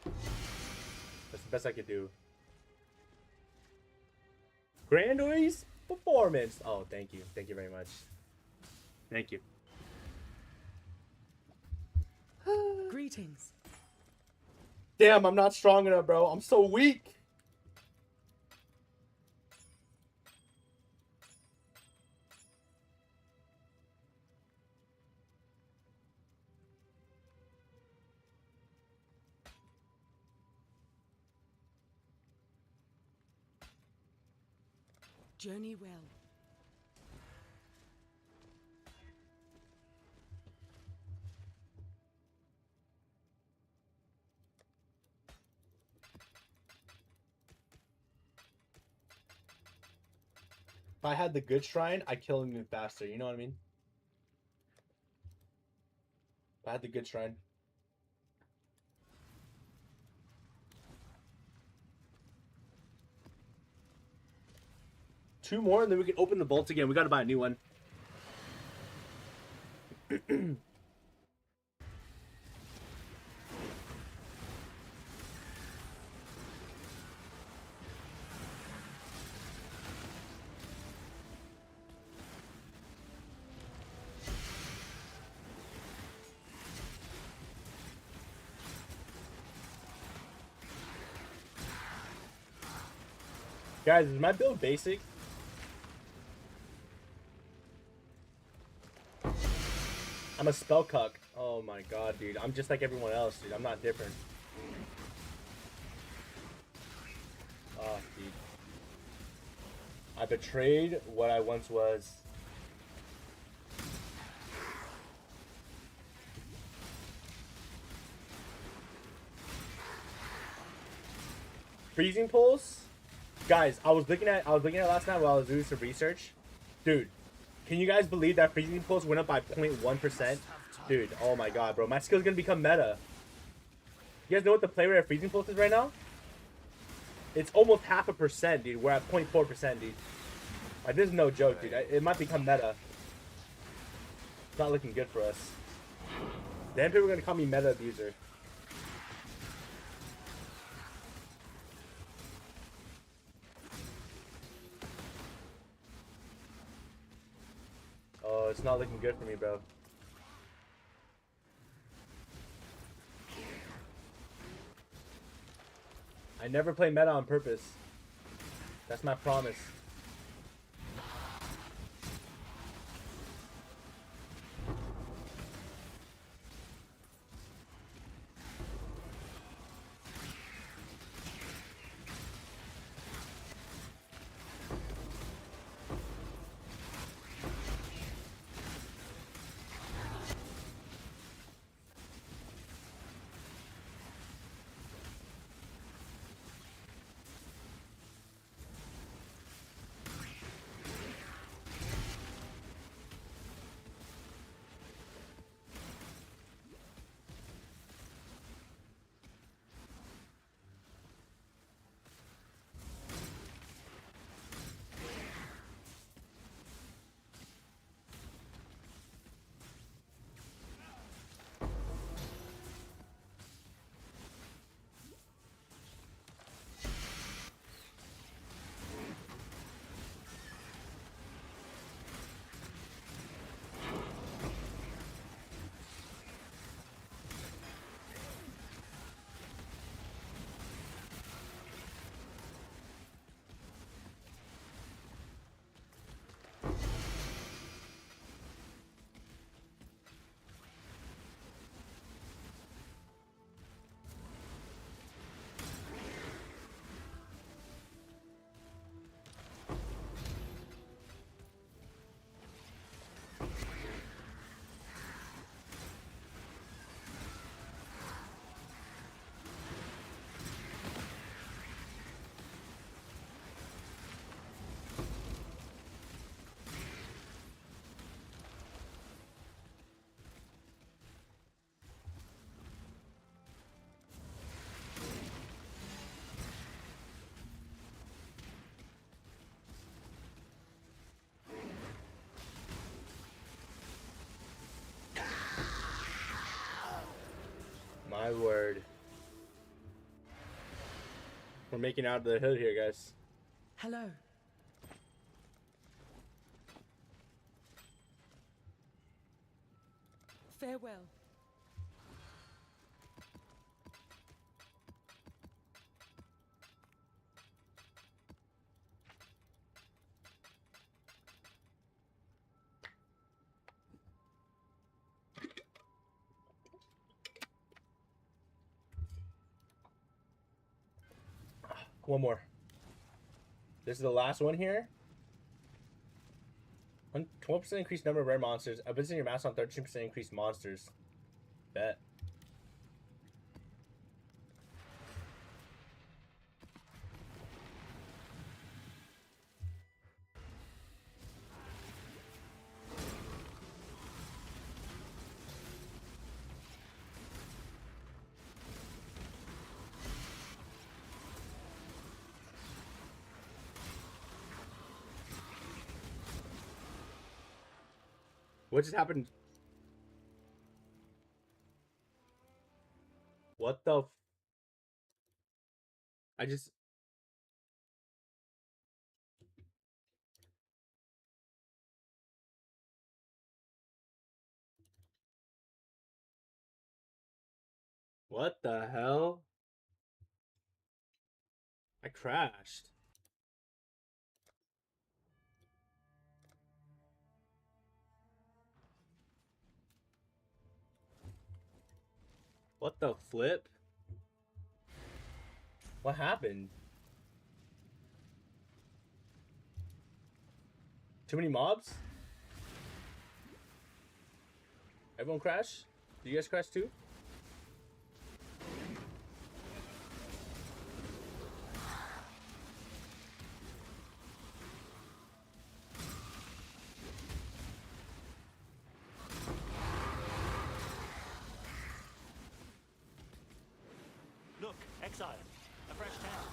That's the best I could do. Grandoy's performance. Oh, thank you. Thank you very much. Thank you. Greetings. Damn, I'm not strong enough, bro. I'm so weak. Journey well. If I had the good shrine, I'd kill him even faster. You know what I mean? If I had the good shrine. Two more, and then we can open the bolts again. We gotta buy a new one. Guys, is my build basic? I'm a spell cuck. Oh my god, dude. I'm just like everyone else, dude. I'm not different. Oh, dude. I betrayed what I once was. Freezing pulse? Guys, I was looking at last night while I was doing some research. Dude, can you guys believe that freezing pulse went up by 0.1%? Dude, oh my god, bro. My skill's gonna become meta. You guys know what the play rate of freezing pulse is right now? It's almost 0.5%, dude. We're at 0.4%, dude. Like, this is no joke, dude. It might become meta. It's not looking good for us. Then people are gonna call me meta abuser. Oh, it's not looking good for me, bro. I never play meta on purpose. That's my promise. My word. We're making out of the hood here, guys. Hello. Farewell. One more. This is the last one here. 12% increased number of rare monsters. Ability in your mask on 13% increased monsters. Bet. What just happened? What the? I just. What the hell? I crashed. What the flip? What happened? Too many mobs? Everyone crash? Did you guys crash too? Look, exile. A fresh town.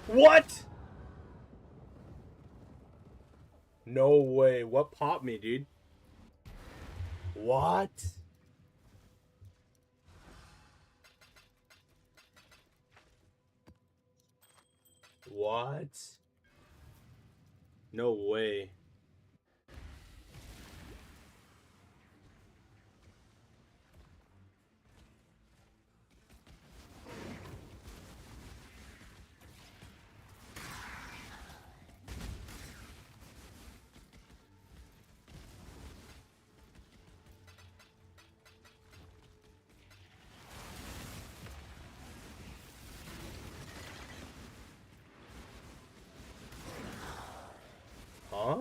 What? No way. What popped me, dude? What? What? No way. Huh?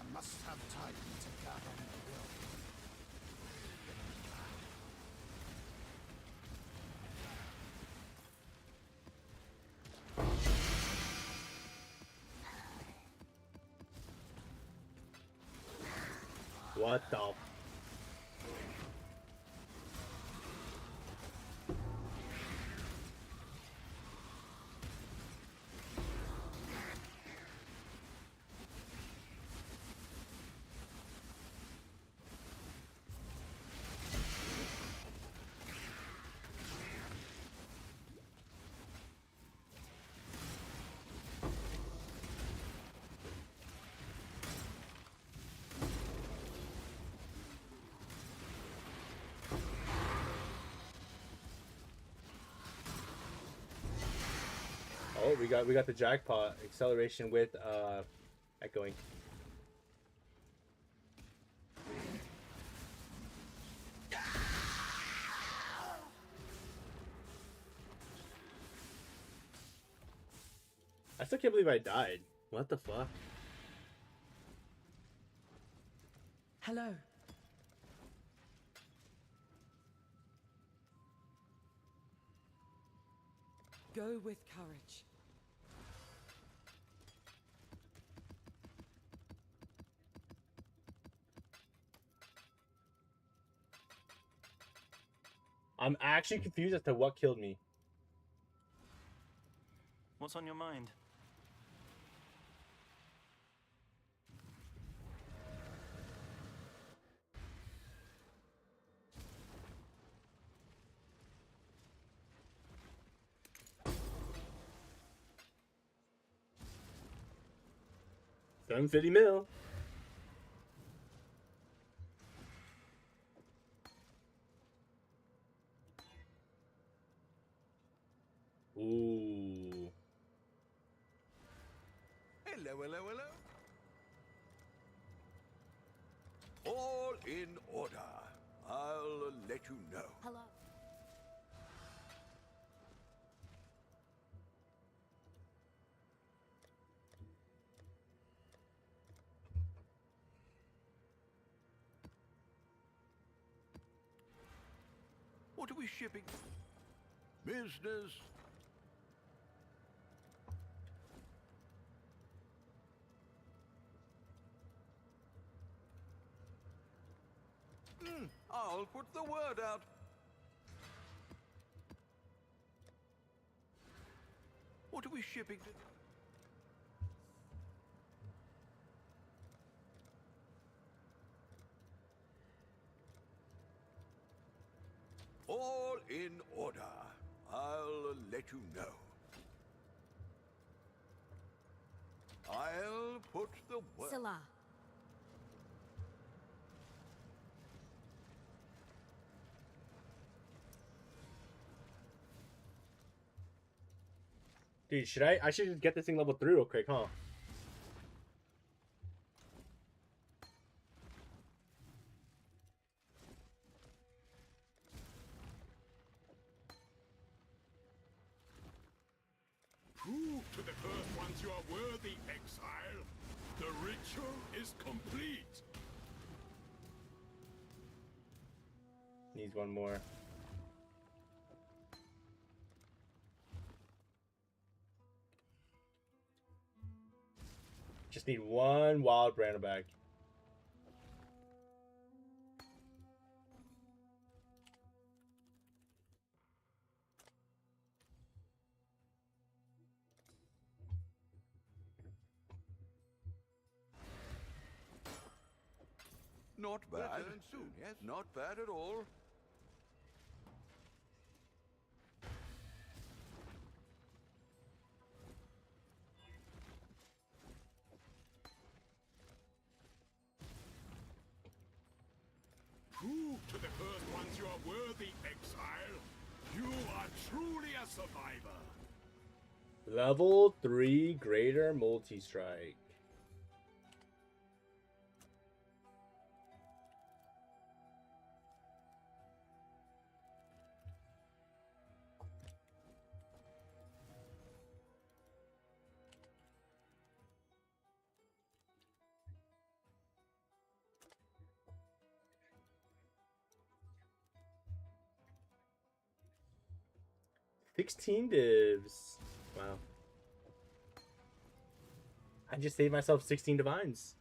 I must have time to gather my will. What the? Oh, we got the jackpot acceleration with echoing. I still can't believe I died. What the fuck? Hello. Go with courage. I'm actually confused as to what killed me. What's on your mind? $750 million. Ooh. Hello, hello, hello. All in order. I'll let you know. Hello. What are we shipping? Business. I'll put the word out. What are we shipping to? All in order. I'll let you know. I'll put the word. Salah. Dude, I should just get this thing level 3 real quick, huh? Prove to the first ones you are worthy, exile. The ritual is complete. Needs one more. Just need one wild brand back. Not bad. Soon, yes? Not bad at all. Prove to the first ones you are worthy, exile. You are truly a survivor. Level 3 greater multi-strike. $16 divs. Wow. I just saved myself 16 divines.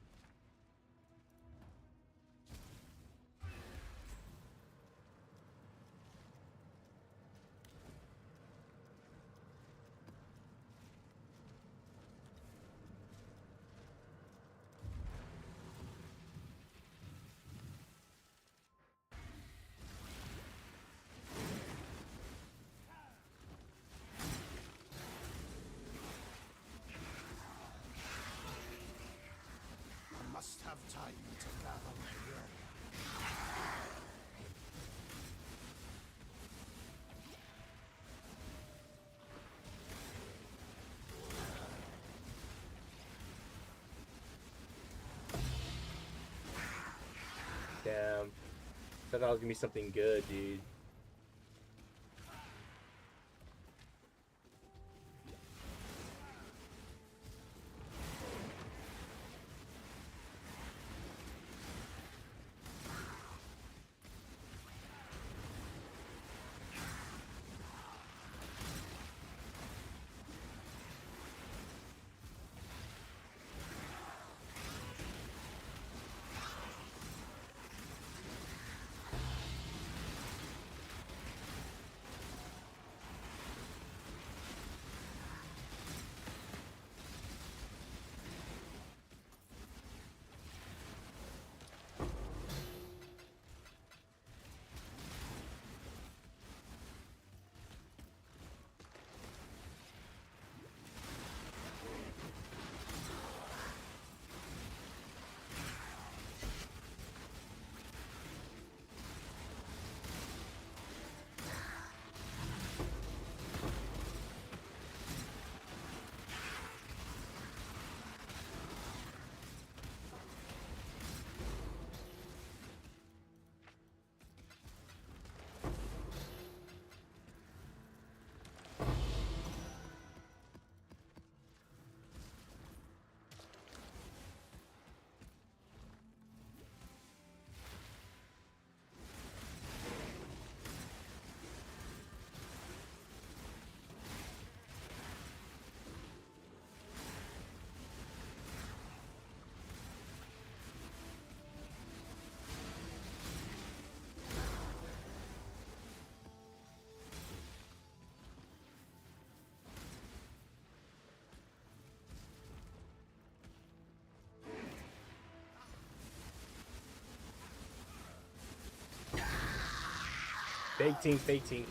Thought that was gonna be something good, dude. Fake team, fake team.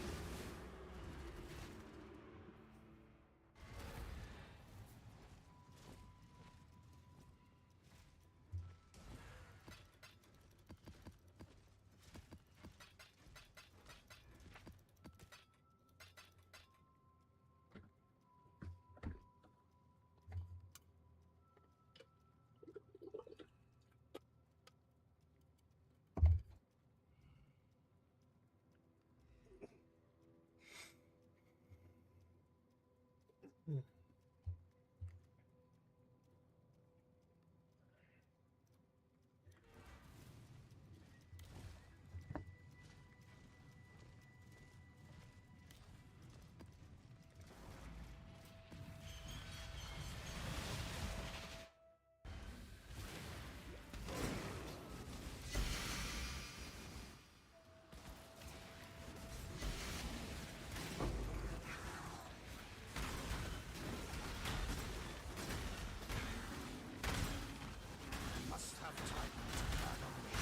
Must have Titan to fathom me.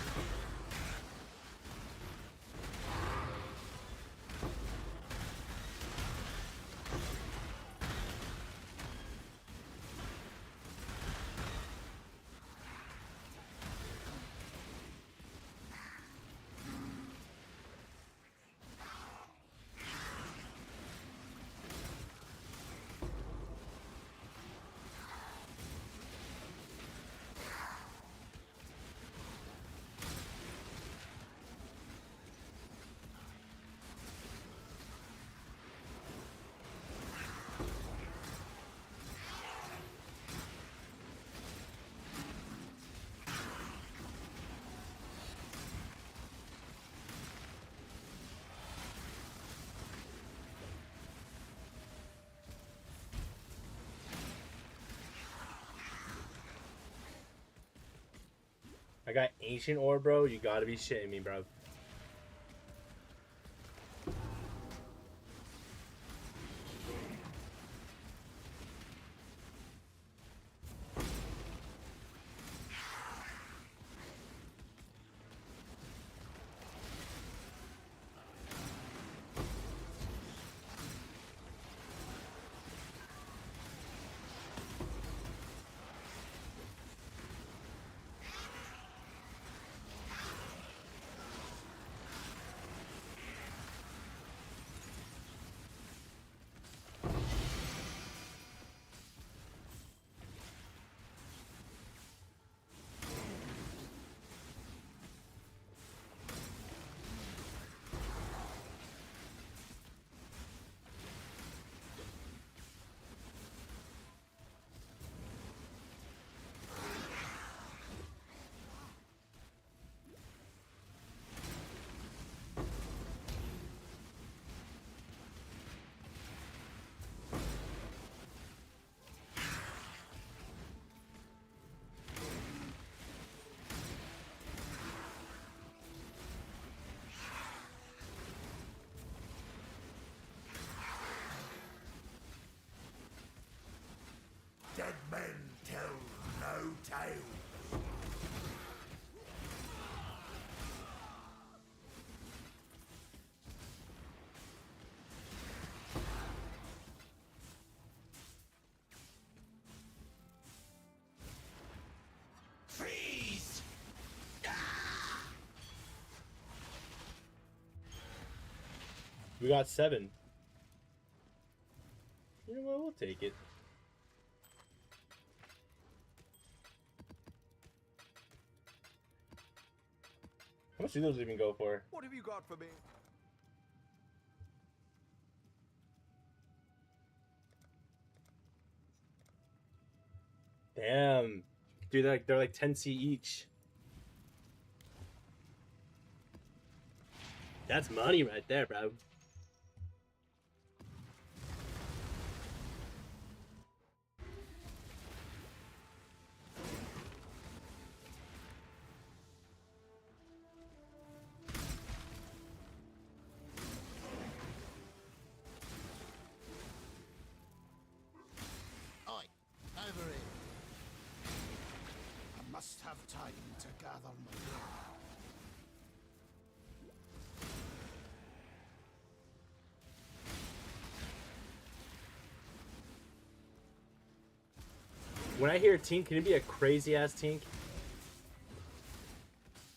I got ancient ore, bro. You gotta be shitting me, bro. Dead men tell no tales. Freeze! We got 7. You know what? We'll take it. How much do those even go for? What have you got for me? Damn. Dude, they're like 10C each. That's money right there, bro. Oi, over here. I must have time to gather my breath. When I hear tink, can it be a crazy ass tink?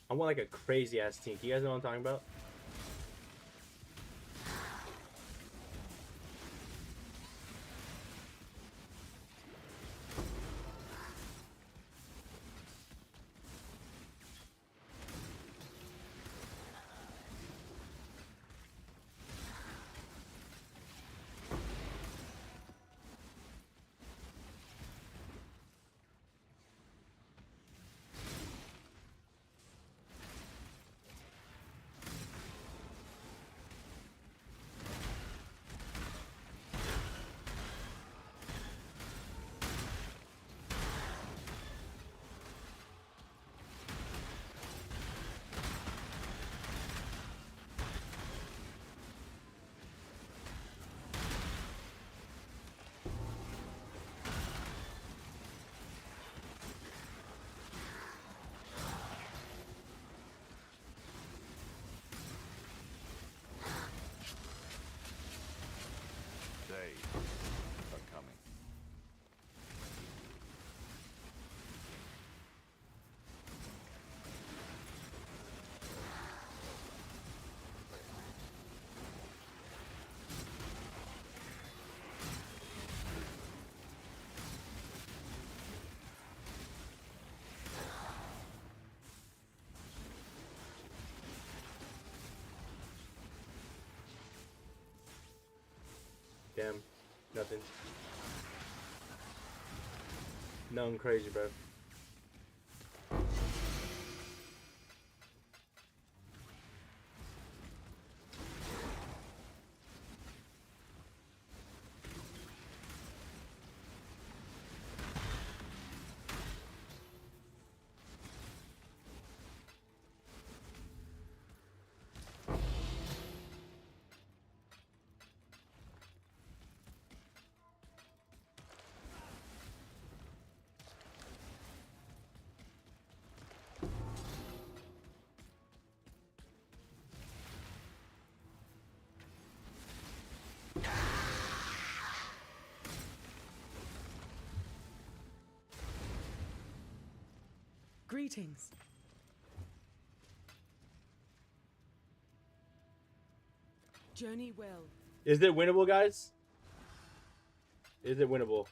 I want like a crazy ass tink. You guys know what I'm talking about? They are coming. Damn. Nothing. Nothing crazy, bro. Greetings. Journey well. Is it winnable, guys? Is it winnable?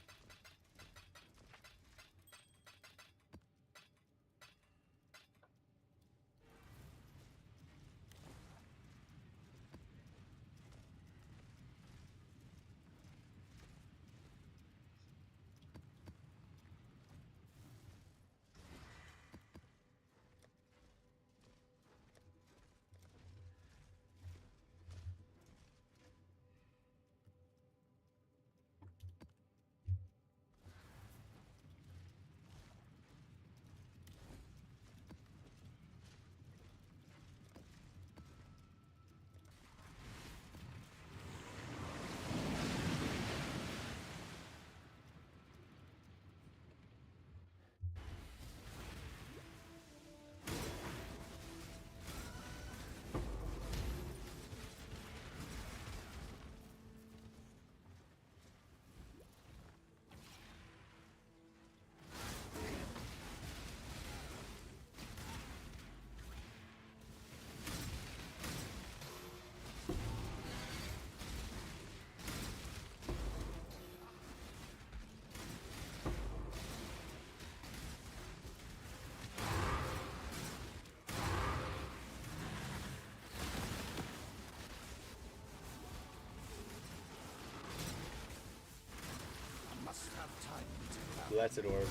must have time to gather. Blessed orb.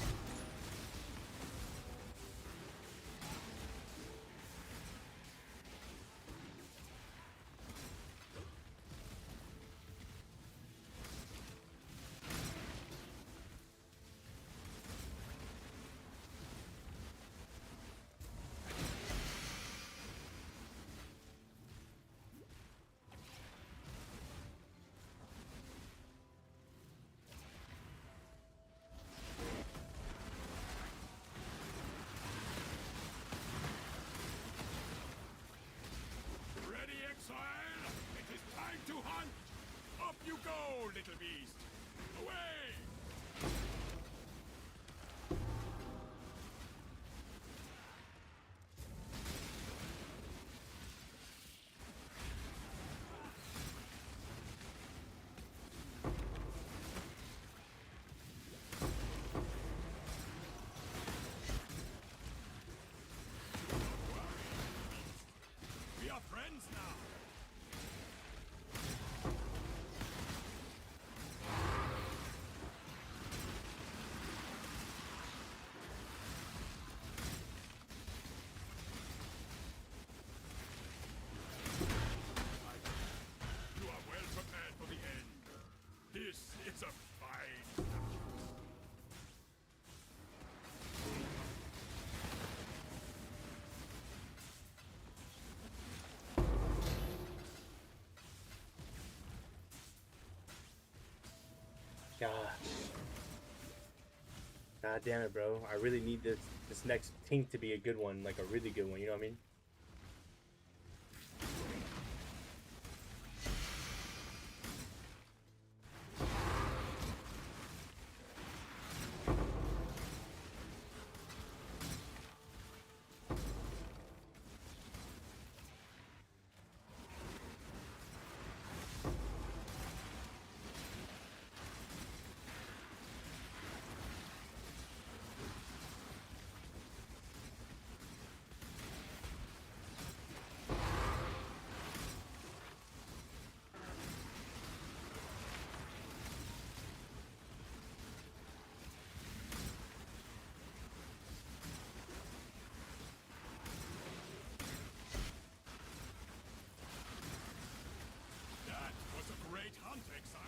Ready, exile? It is time to hunt! Up you go, little beast! Away! We are friends now! You are well prepared for the end. This is a fine battle. Gosh. God damn it, bro. I really need this next tink to be a good one, like a really good one, you know what I mean? That was a great hunt, exile.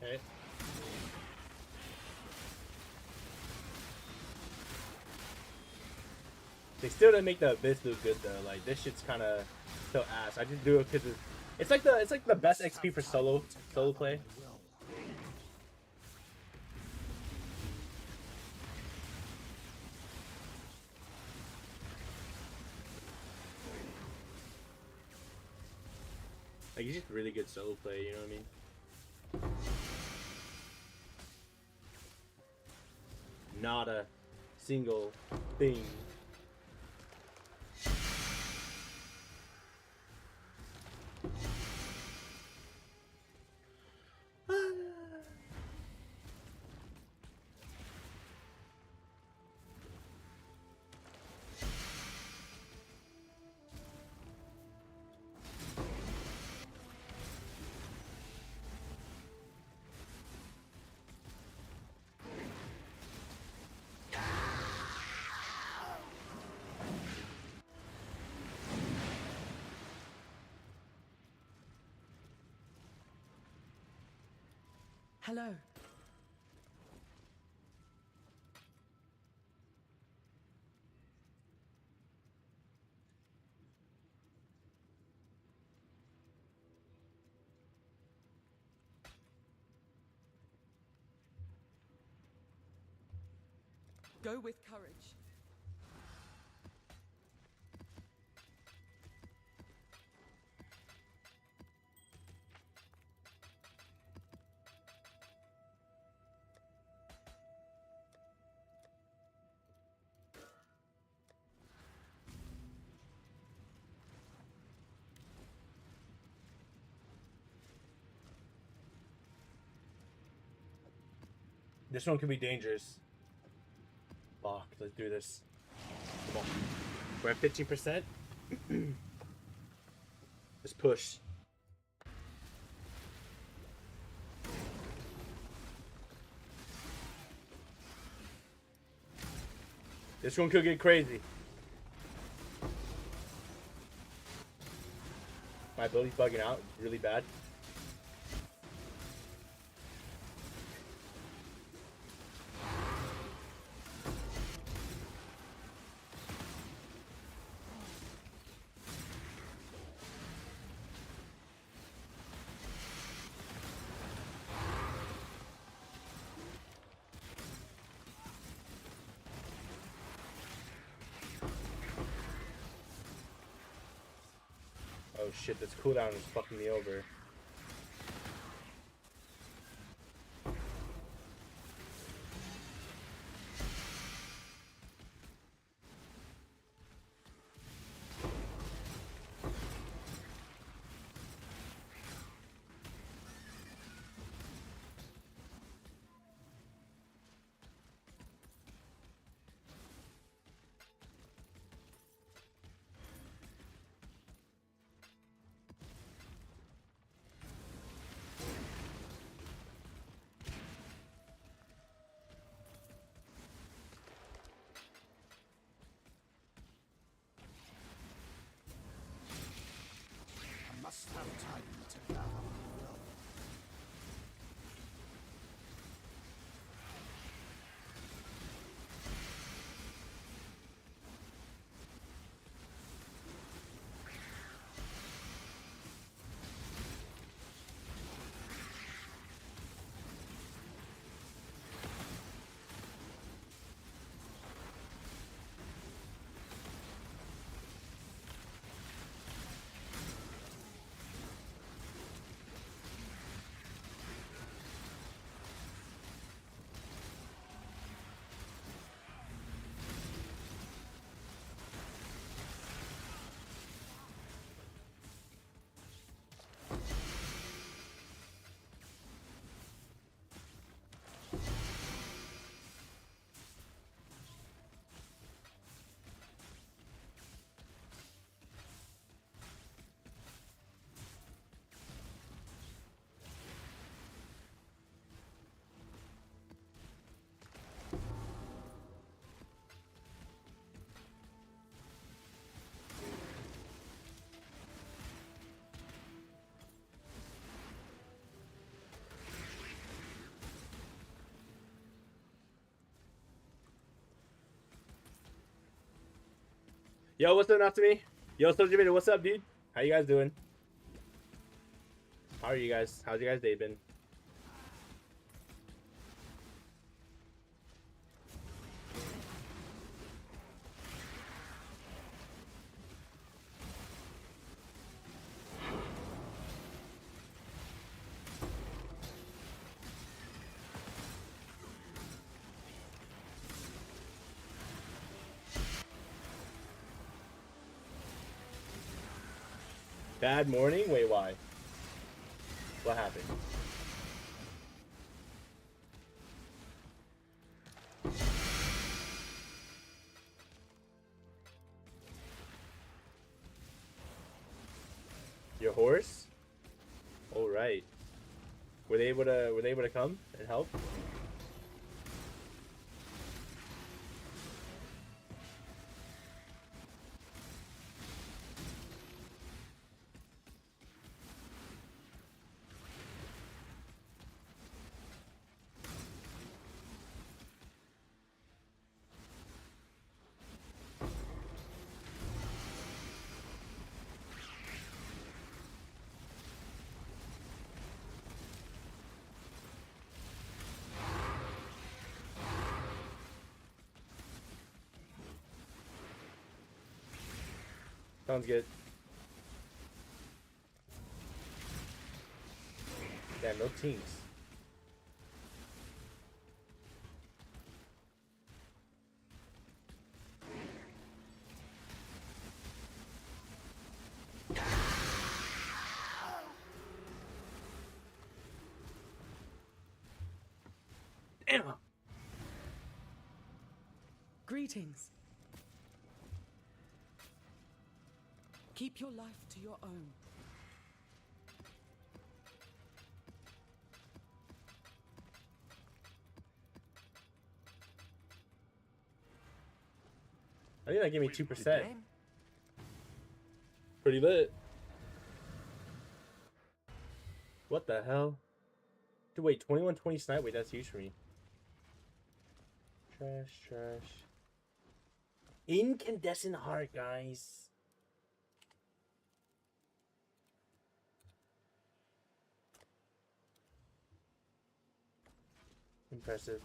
Okay. They still didn't make the abyss look good though. Like this shit's kind of so ass. I just do it because it's like the best XP for solo play. Like he's just really good solo play. You know what I mean? Not a single thing. Hello. Go with courage. This one could be dangerous. Fuck, let's do this. Come on. We're at 15%. Let's push. This one could get crazy. My ability's bugging out really bad. Oh shit, this cooldown is fucking me over. I must have time to gather my will. Yo, what's up, Natsume? Yo, Soldier Vader, what's up, dude? How you guys doing? How are you guys? How's your guys' day been? Bad morning? Wait, why? What happened? Your horse? All right. Were they able to come and help? Sounds good. Damn, no teams. Damn. Greetings. Keep your life to your own. I think that gave me 2%. Pretty lit. What the hell? Dude, wait, 2120 snipe? Wait, that's huge for me. Trash, trash. Incandescent heart, guys. Impressive.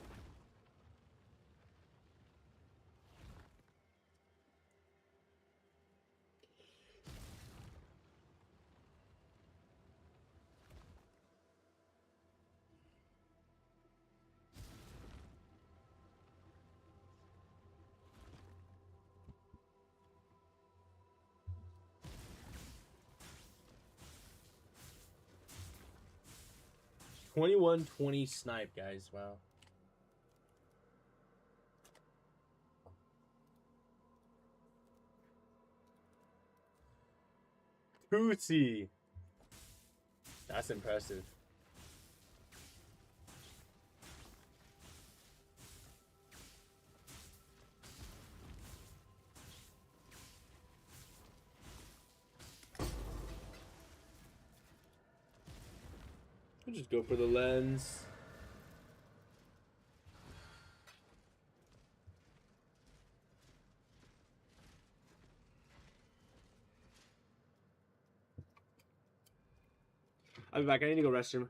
$21.20 snipe, guys. Wow. Tootsie. That's impressive. I'll just go for the lens. I'll be back. I need to go restroom.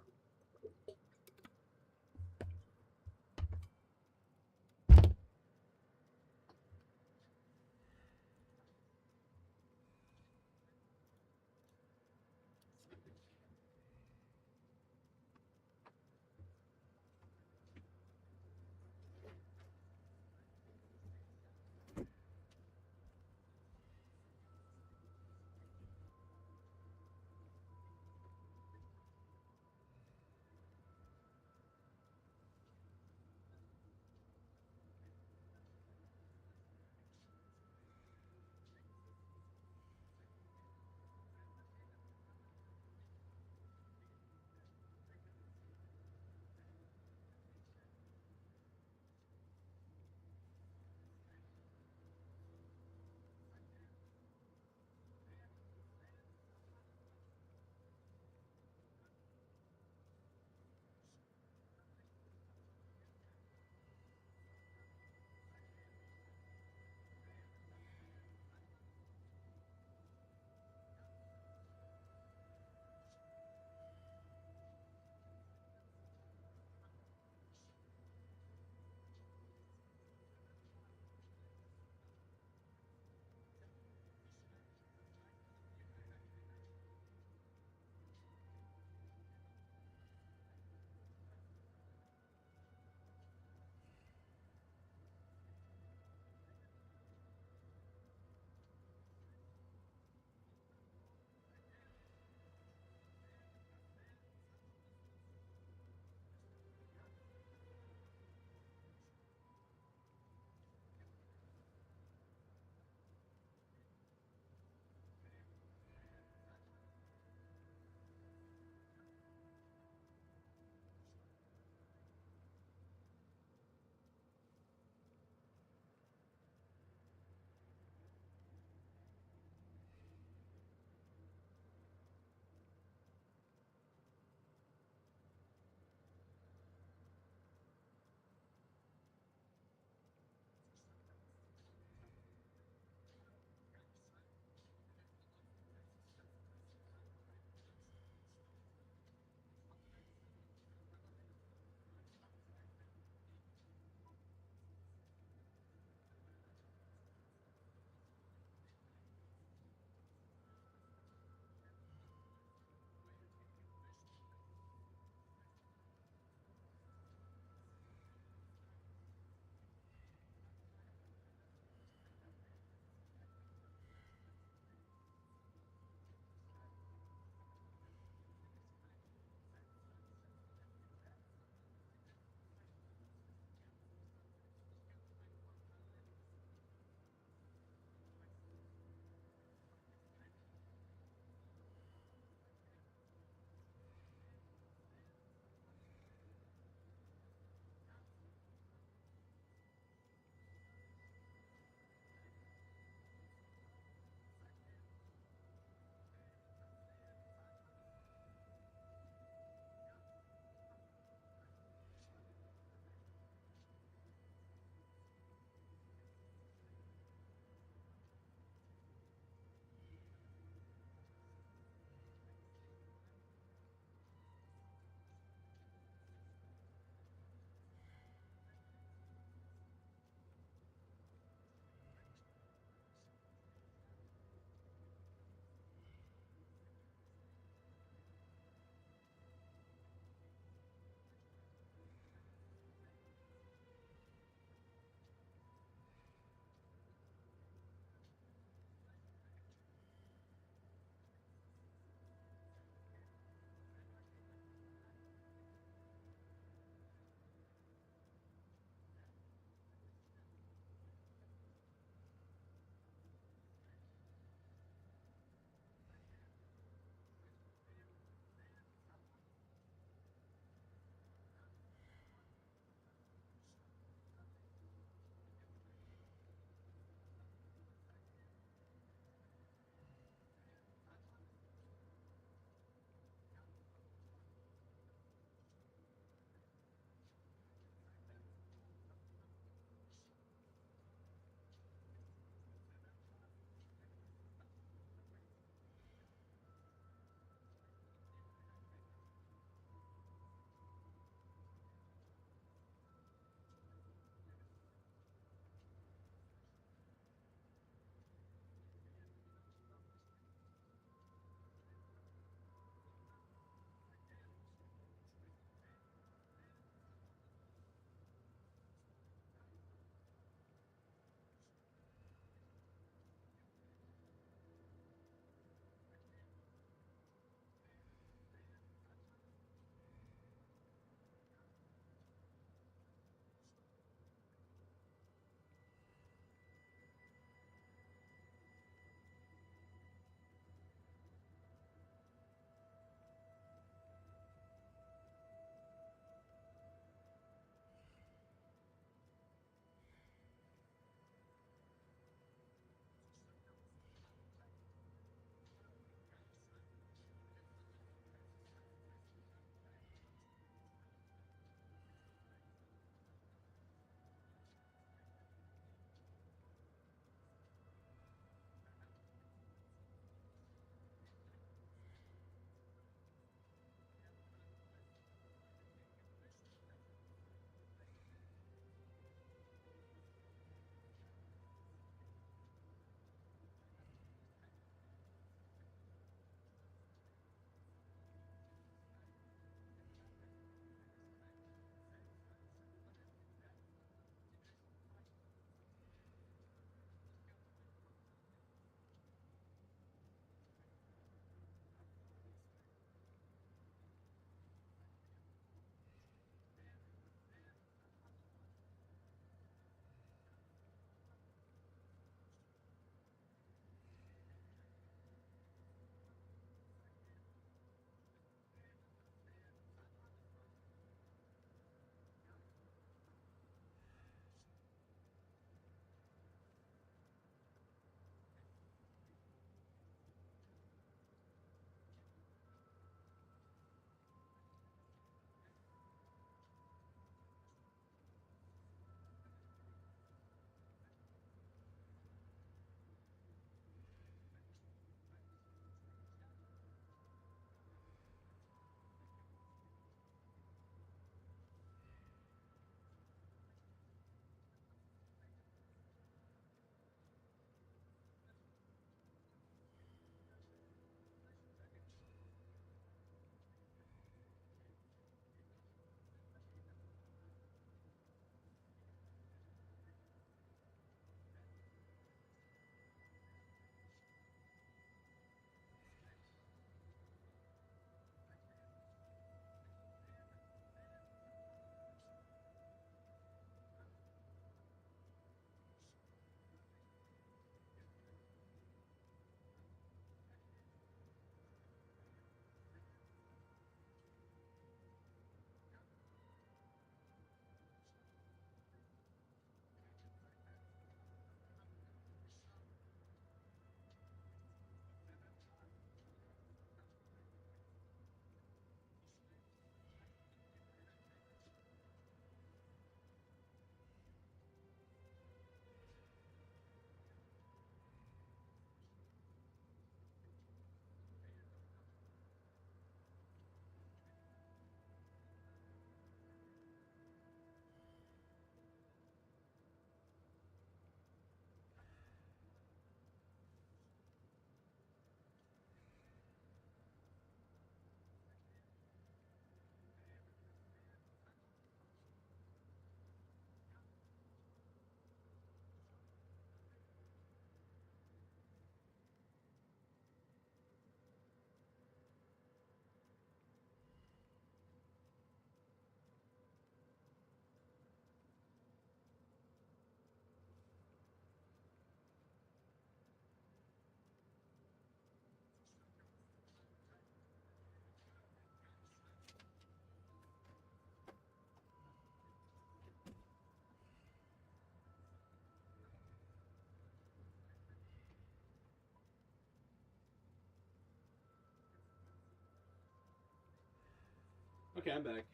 Okay, I'm back.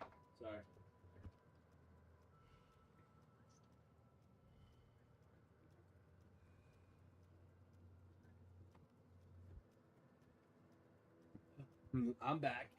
Sorry. I'm back.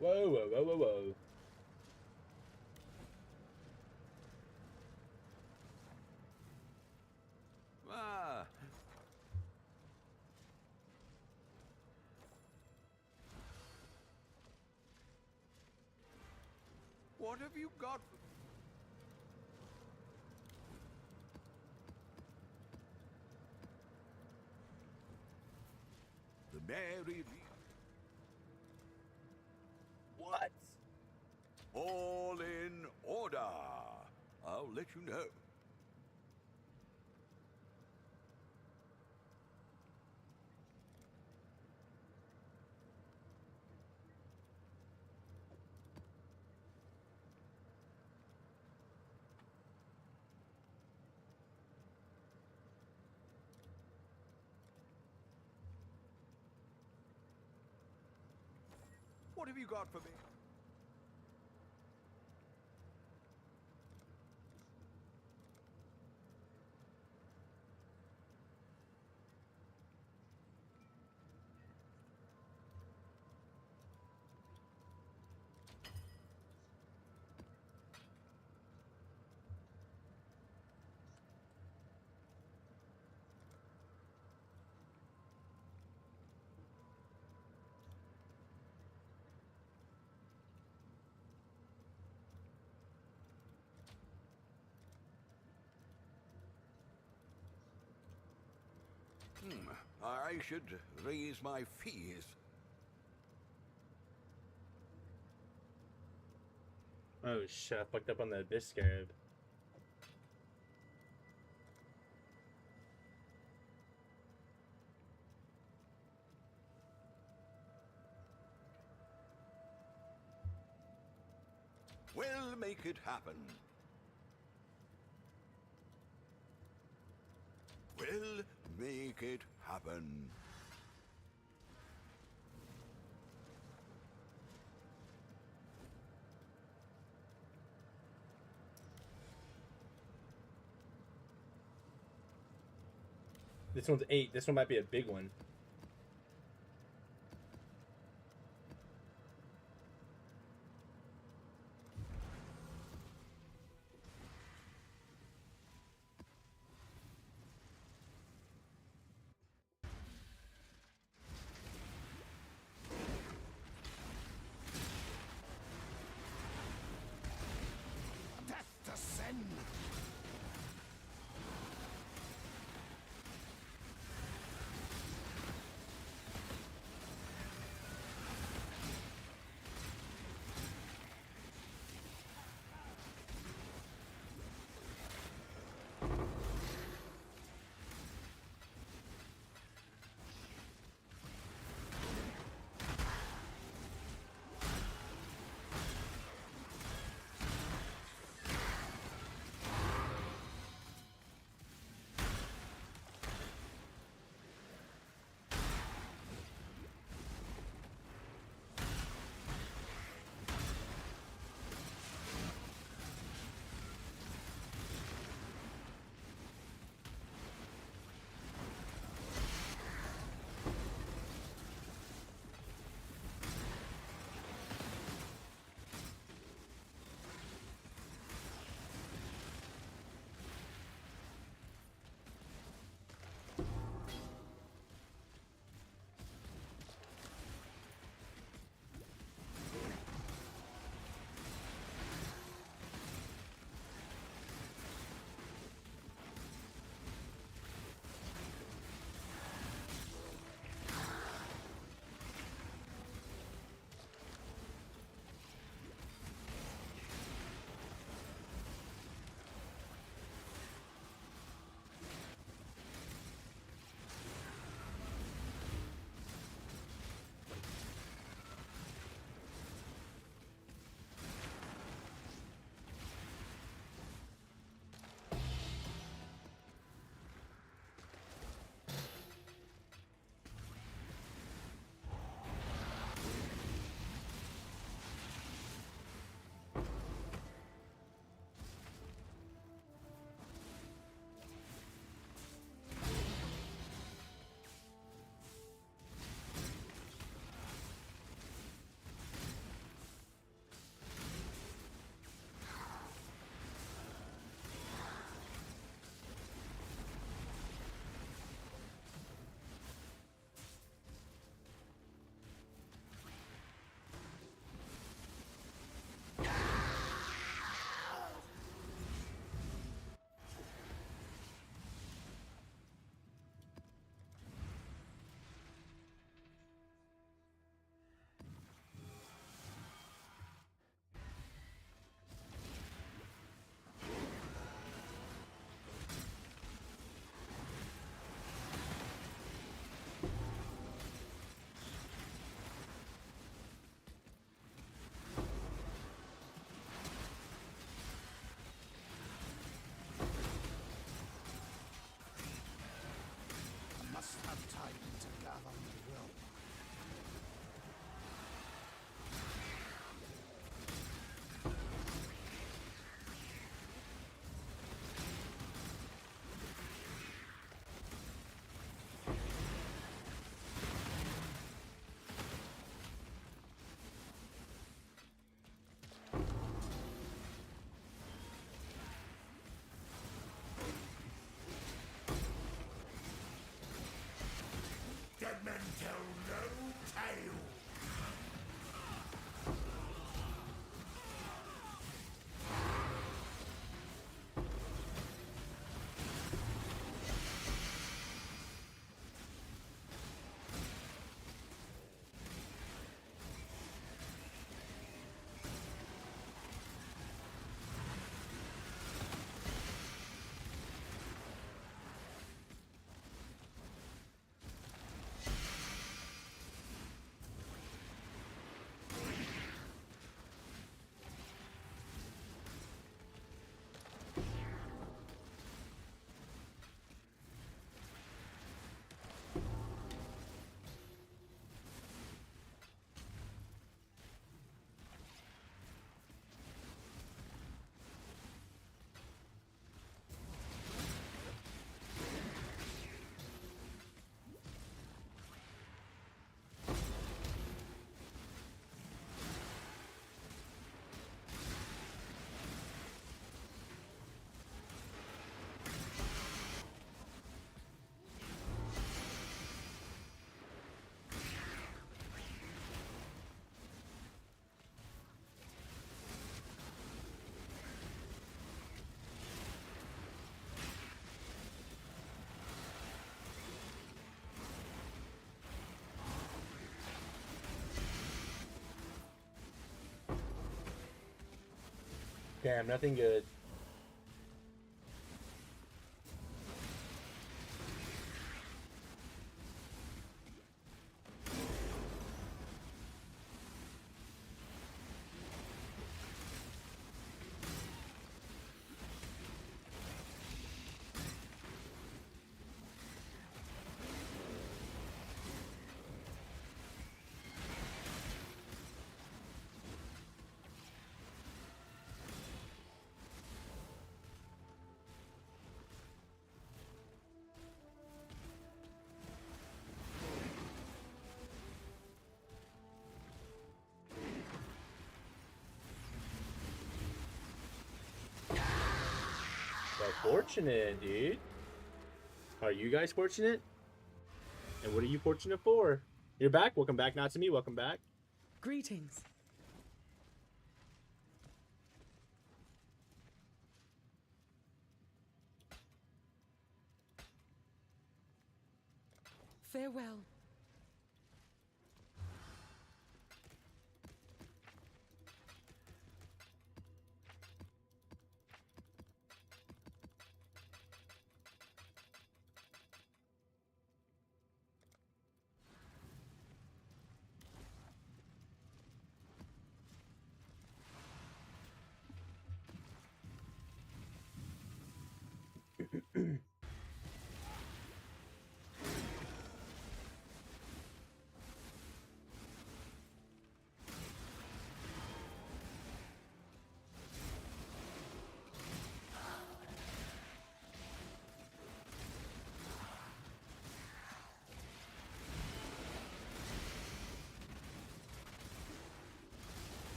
Whoa, whoa, whoa, whoa, whoa. Ah. What have you got? The Mary. What? All in order. I'll let you know. What have you got for me? I should raise my fees. Oh shit, I fucked up on the Abyss Scarab. We'll make it happen. We'll make it happen. This one's 8. This one might be a big one. Death to sin! Damn, nothing good. Fortunate, dude. Are you guys fortunate? And what are you fortunate for? You're back. Welcome back. Not to me. Welcome back. Greetings. Farewell.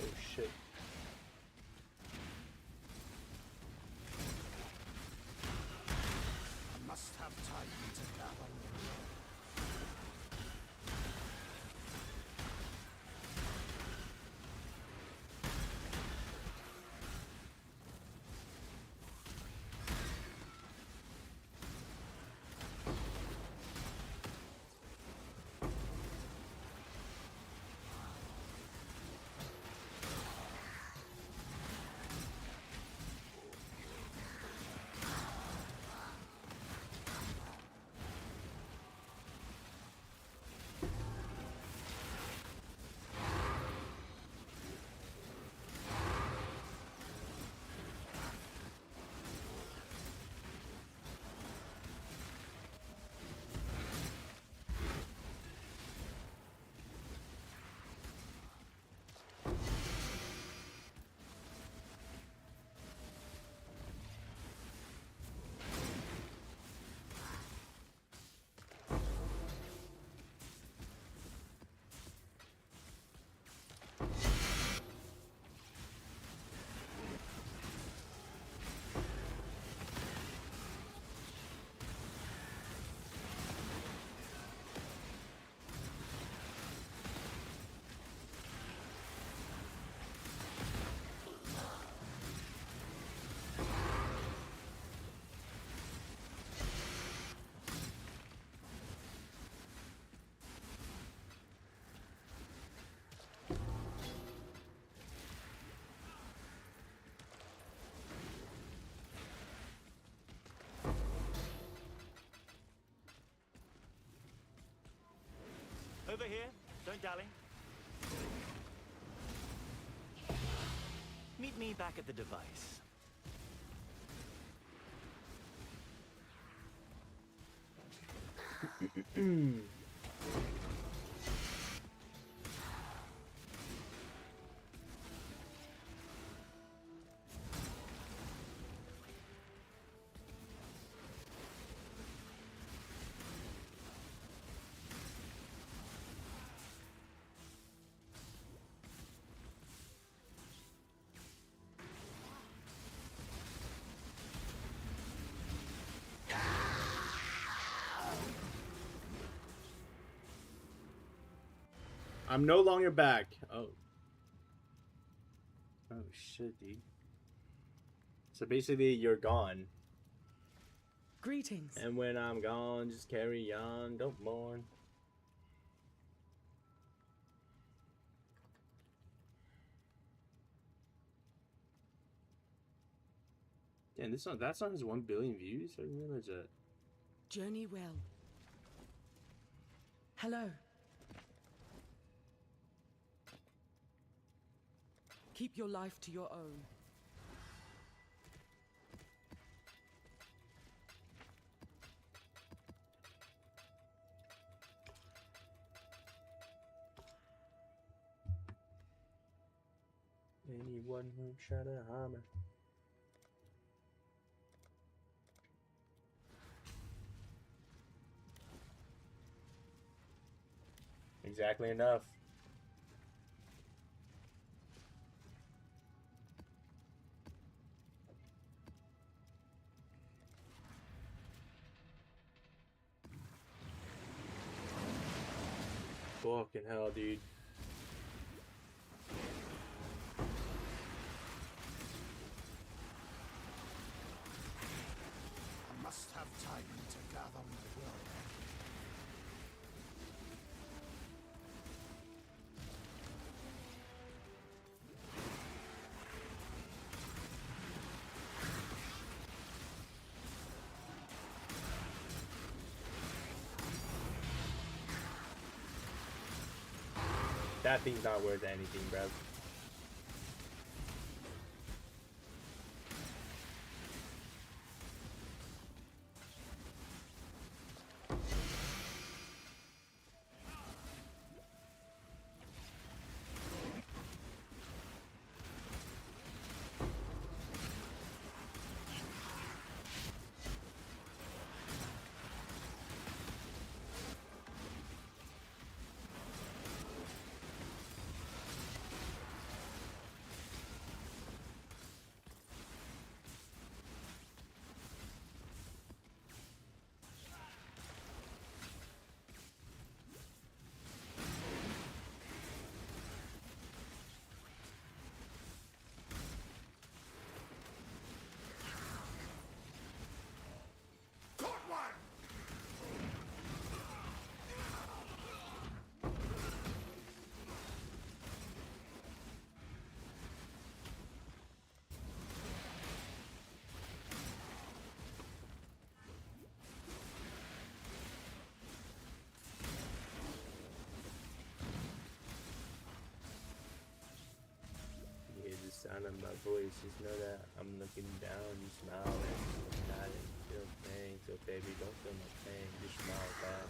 Oh shit. I must have time to gather. Over here. Don't dally. Meet me back at the device. I'm no longer back. Oh. Oh shit, dude. So basically, you're gone. Greetings. And when I'm gone, just carry on. Don't mourn. Damn, this song, that song has 1 billion views? I didn't realize that. Journey well. Hello. Keep your life to your own. Anyone who shot a hammer. Exactly enough. Fucking hell, dude. I must have time to gather my world. That thing's not worth anything, bro. Sound of my voice, just know that I'm looking down, you smile and not feel pain. So baby, don't feel no pain, just smile back.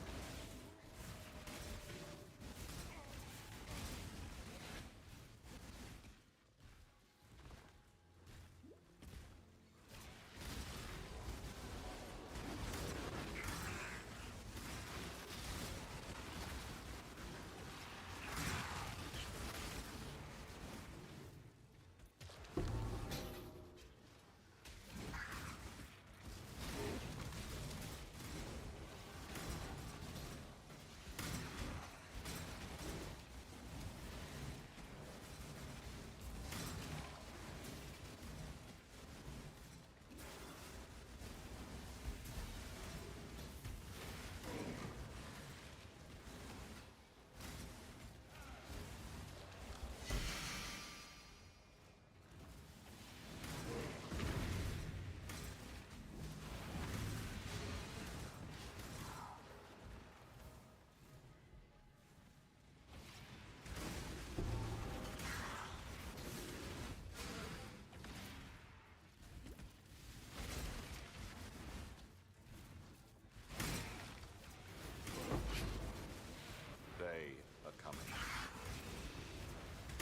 They are coming.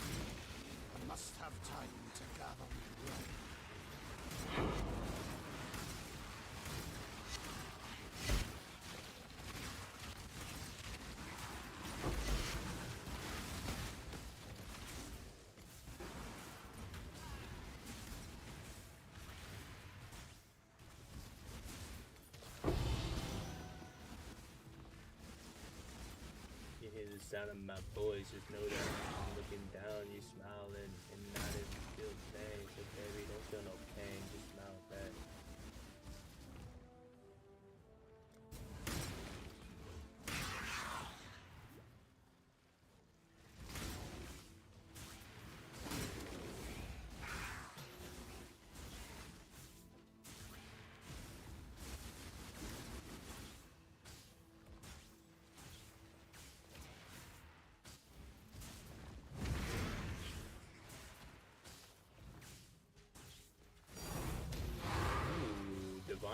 I must have time to gather my world. You hear the sound of my voice, just know that I'm looking down, you smiling and not even feel pain. So baby, don't feel no pain, just smile back.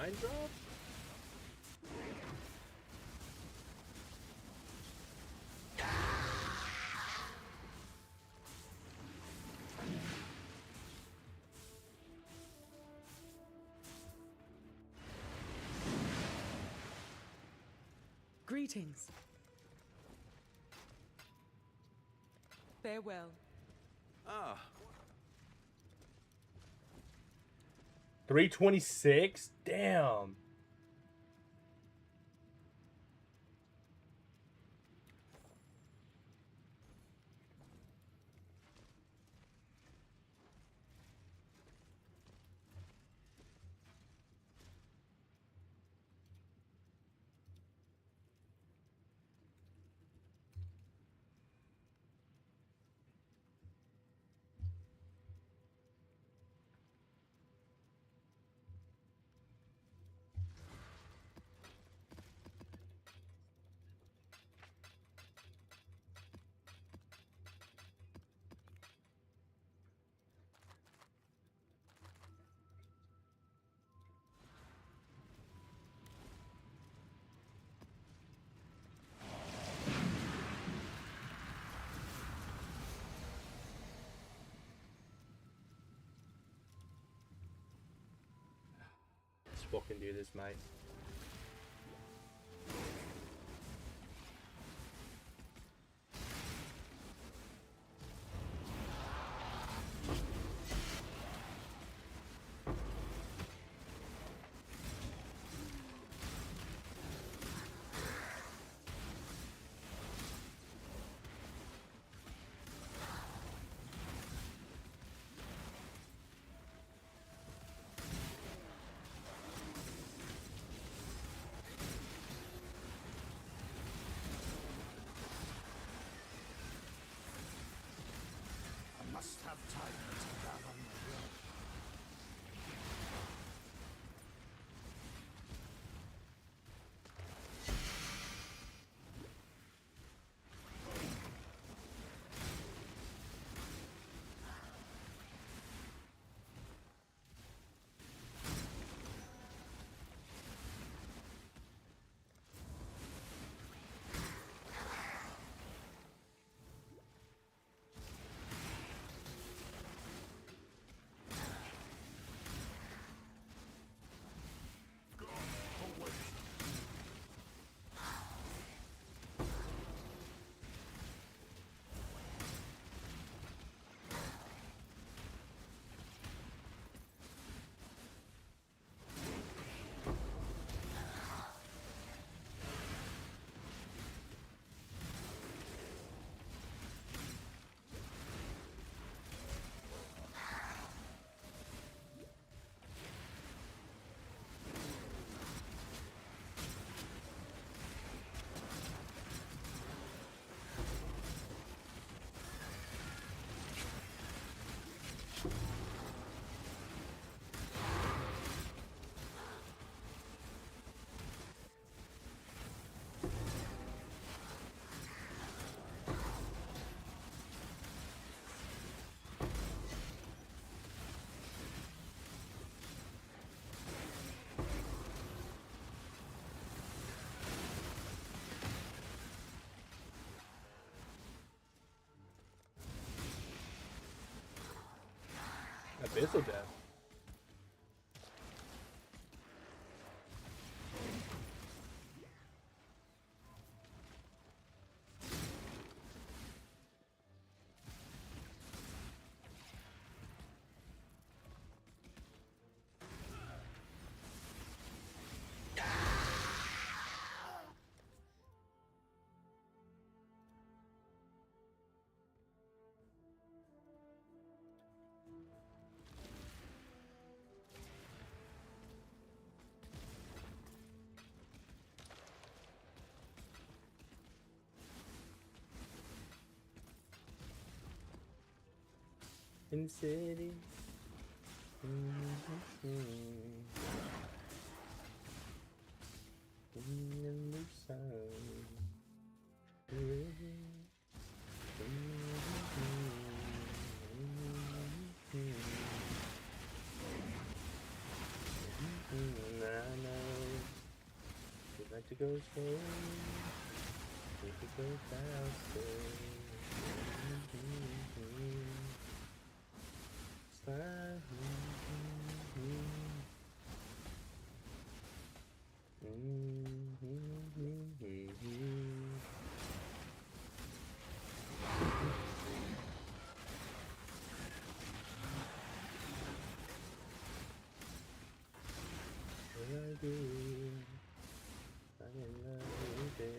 mind drop? Greetings. Farewell. Ah, 326? Damn. Let's fucking do this, mate. I must have time to gather my will. Abyssal Death. In cities. In the sun. Na, it go slow. Make it go faster. Slide. What I do, I love you, babe.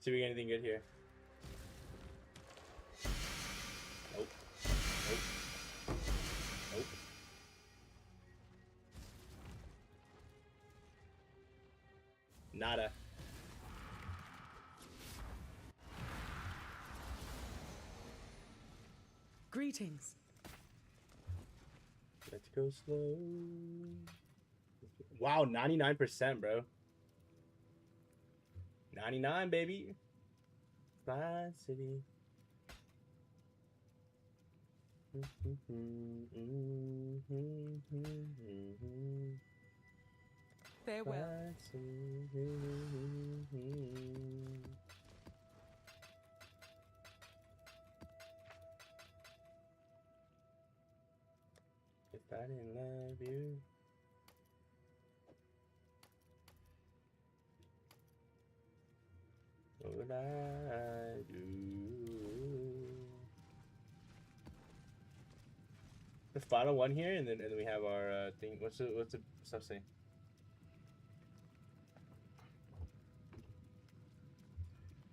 See if we get anything good here. Nope. Nope. Nope. Nada. Greetings. Let's go slow. Wow, 99%, bro. 99, baby. Fly City. Farewell. Fly City. If I didn't love you, what would I do? The final one here, and then we have our thing. What's the stuff say?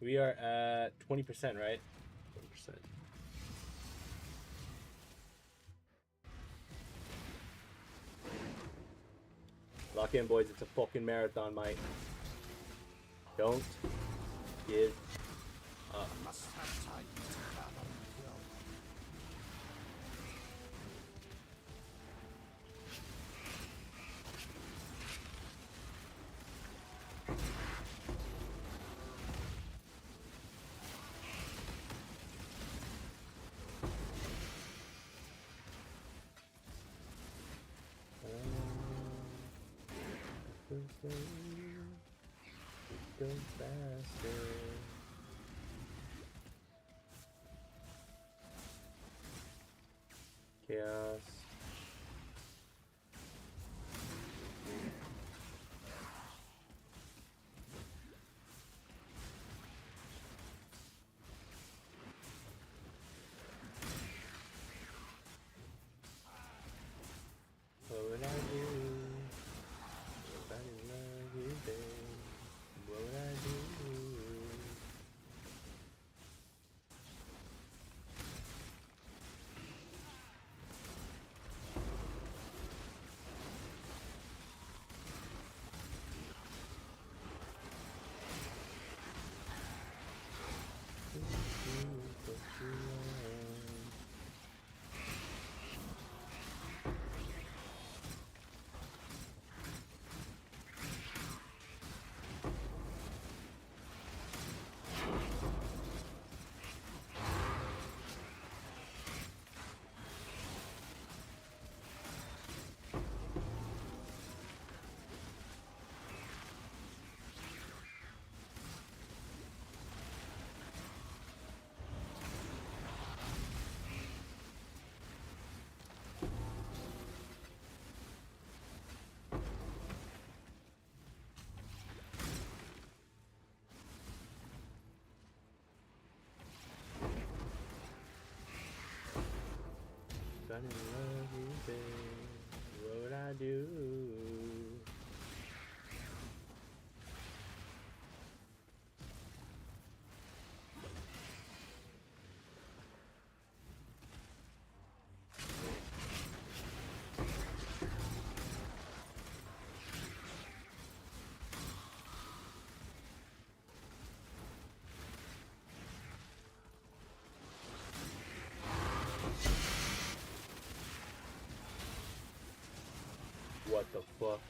We are at 20%, right? 20%. Lock in, boys. It's a fucking marathon, mate. Don't give up. Must have time to gather and grow. Go faster. Chaos. What would I do if I didn't love you, babe? What would I do? If I didn't love you, babe, what would I do? What the fuck?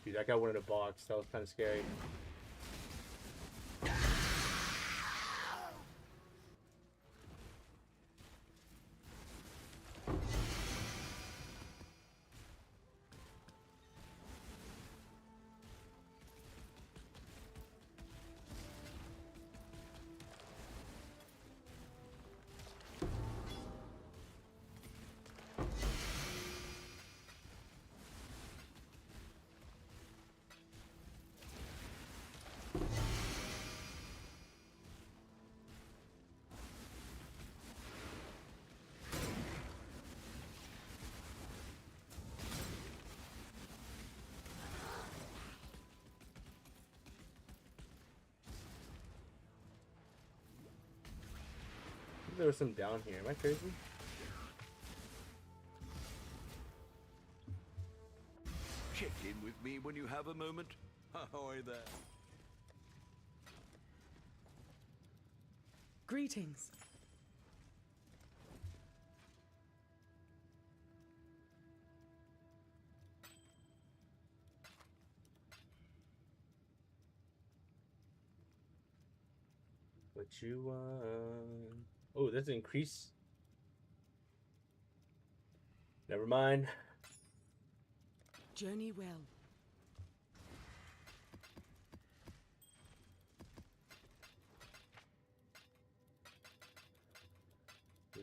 Dude, that guy wanted a box. That was kind of scary. There was some down here. Am I crazy? Check in with me when you have a moment. Ahoy there. Greetings. What you want? Oh, that's an increase. Never mind. Journey well.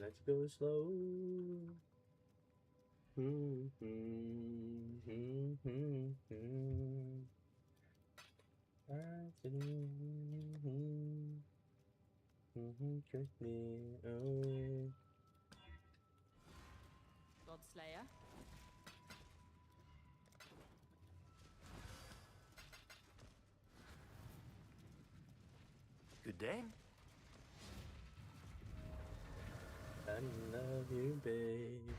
Let's go slow. Kiss me away. Godslayer. Good day. I love you, babe.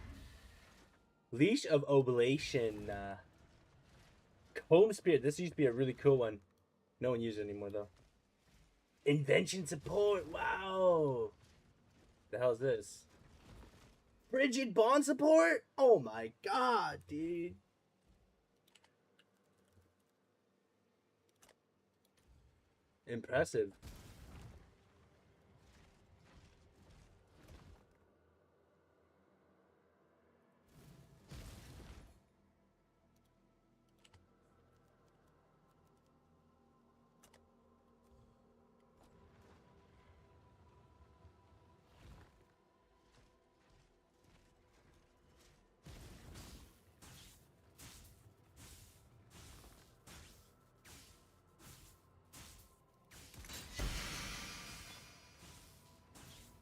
Leash of Oblation. Comb Spirit. This used to be a really cool one. No one uses it anymore, though. Invention Support. Wow. The hell is this? Frigid Bond Support? Oh my god, dude. Impressive.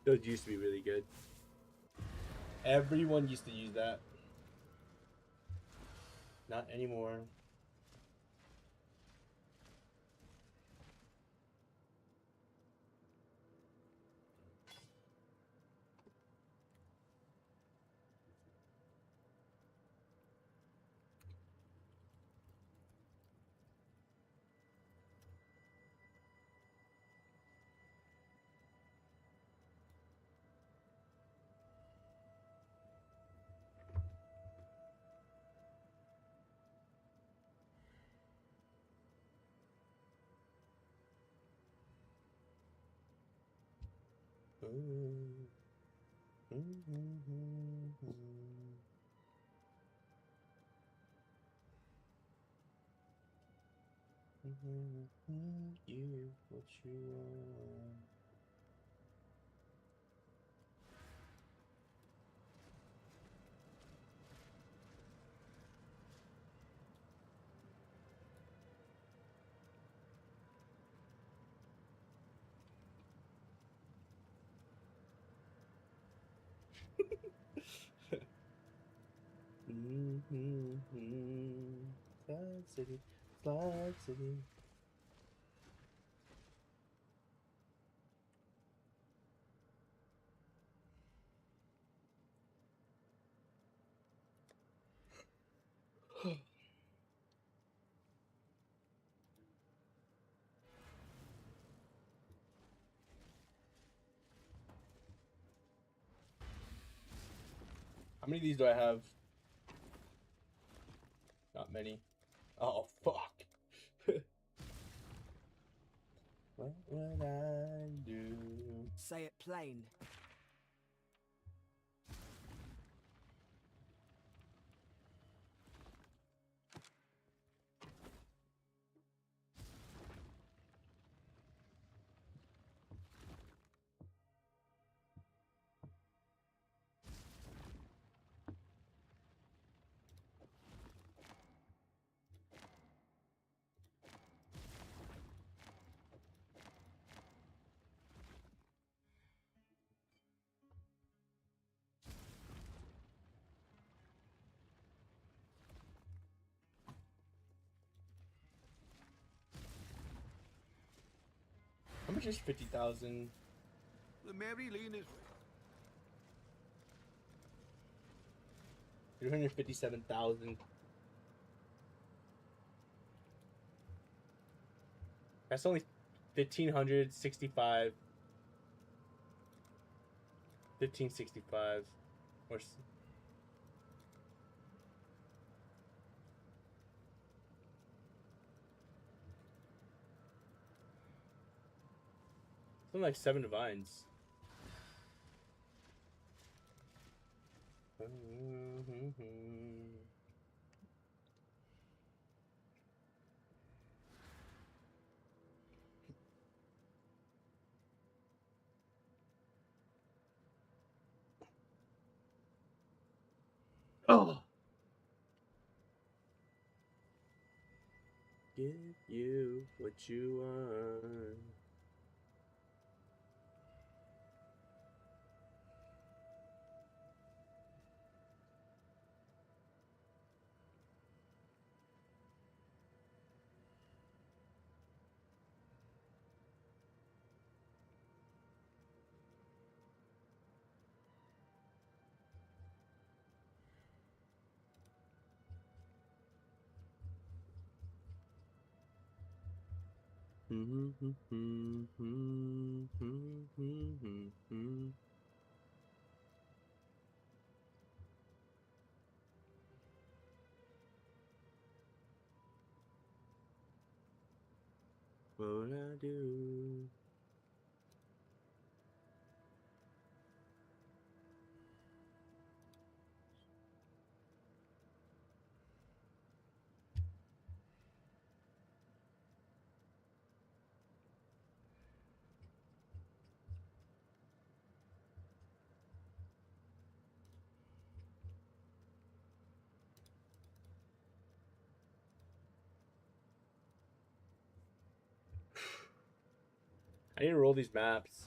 Those used to be really good. Everyone used to use that. Not anymore. You what you want. Slide City, Slide City. How many of these do I have? Not many. Oh, fuck. What would I do? Say it plain. How much is 50,000? The Maryleen is 357,000. That's only 1,565. 1,565. Or something like 7 divines. Oh. Give you what you want. What would I do? I need to roll these maps.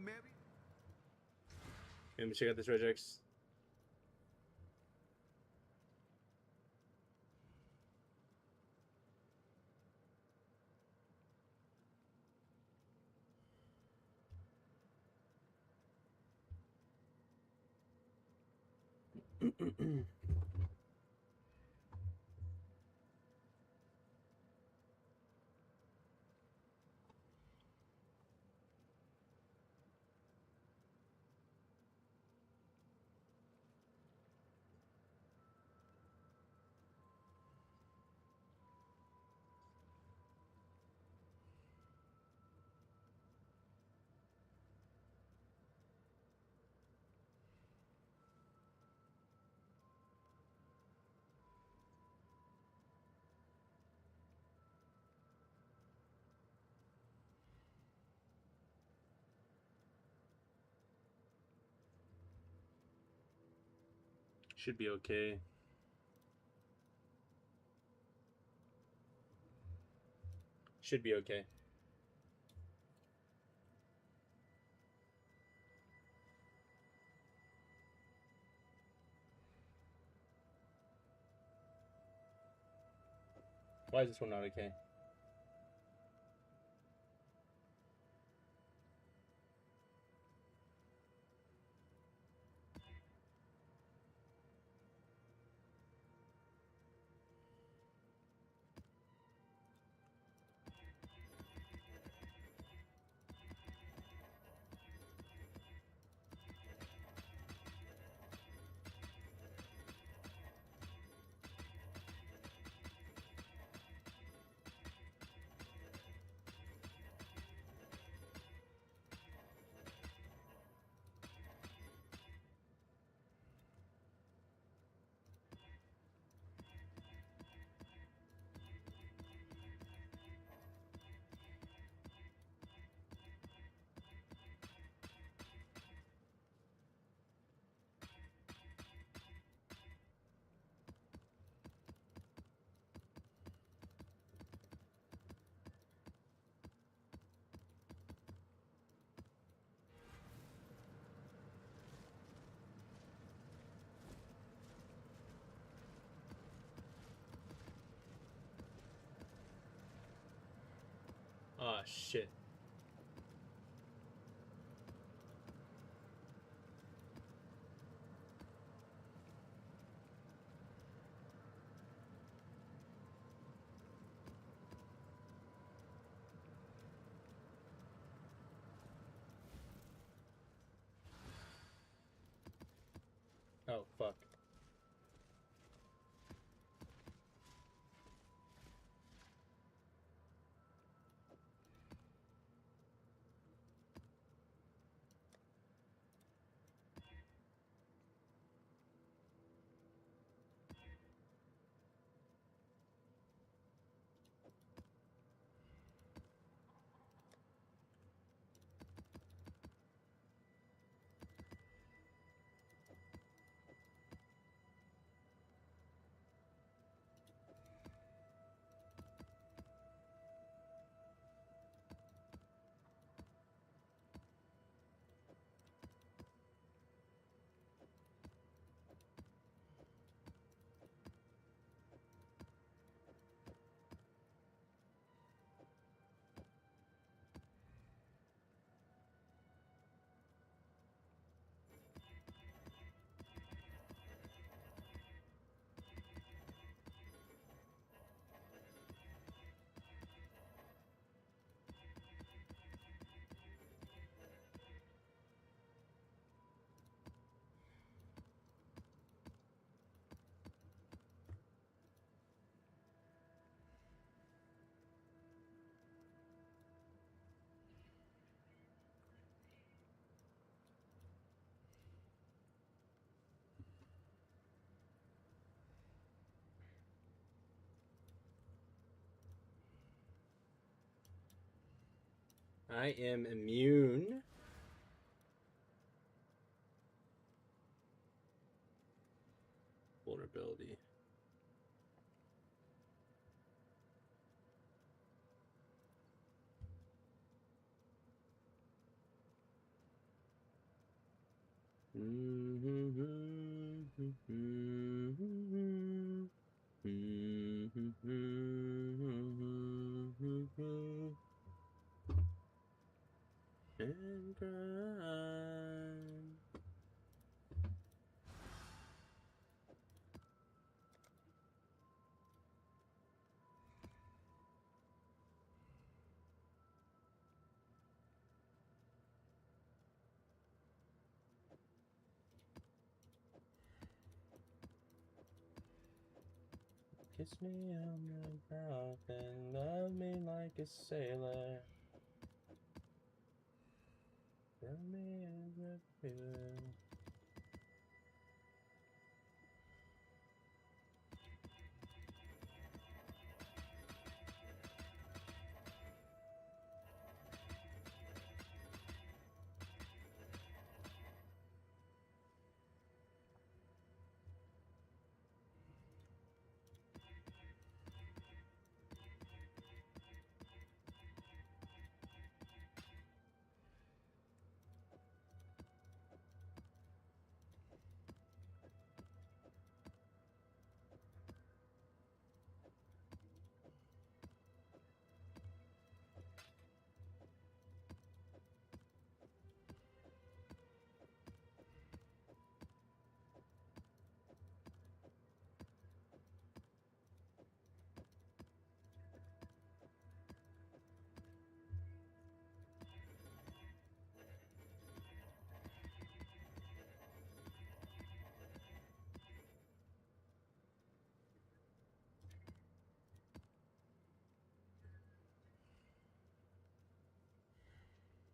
merry. Let me check out this regex. Should be okay. Should be okay. Why is this one not okay? Ah, shit. Oh, fuck. I am immune. Vulnerability. And grind. Kiss me on the mouth and love me like a sailor. Tell me as a feeling.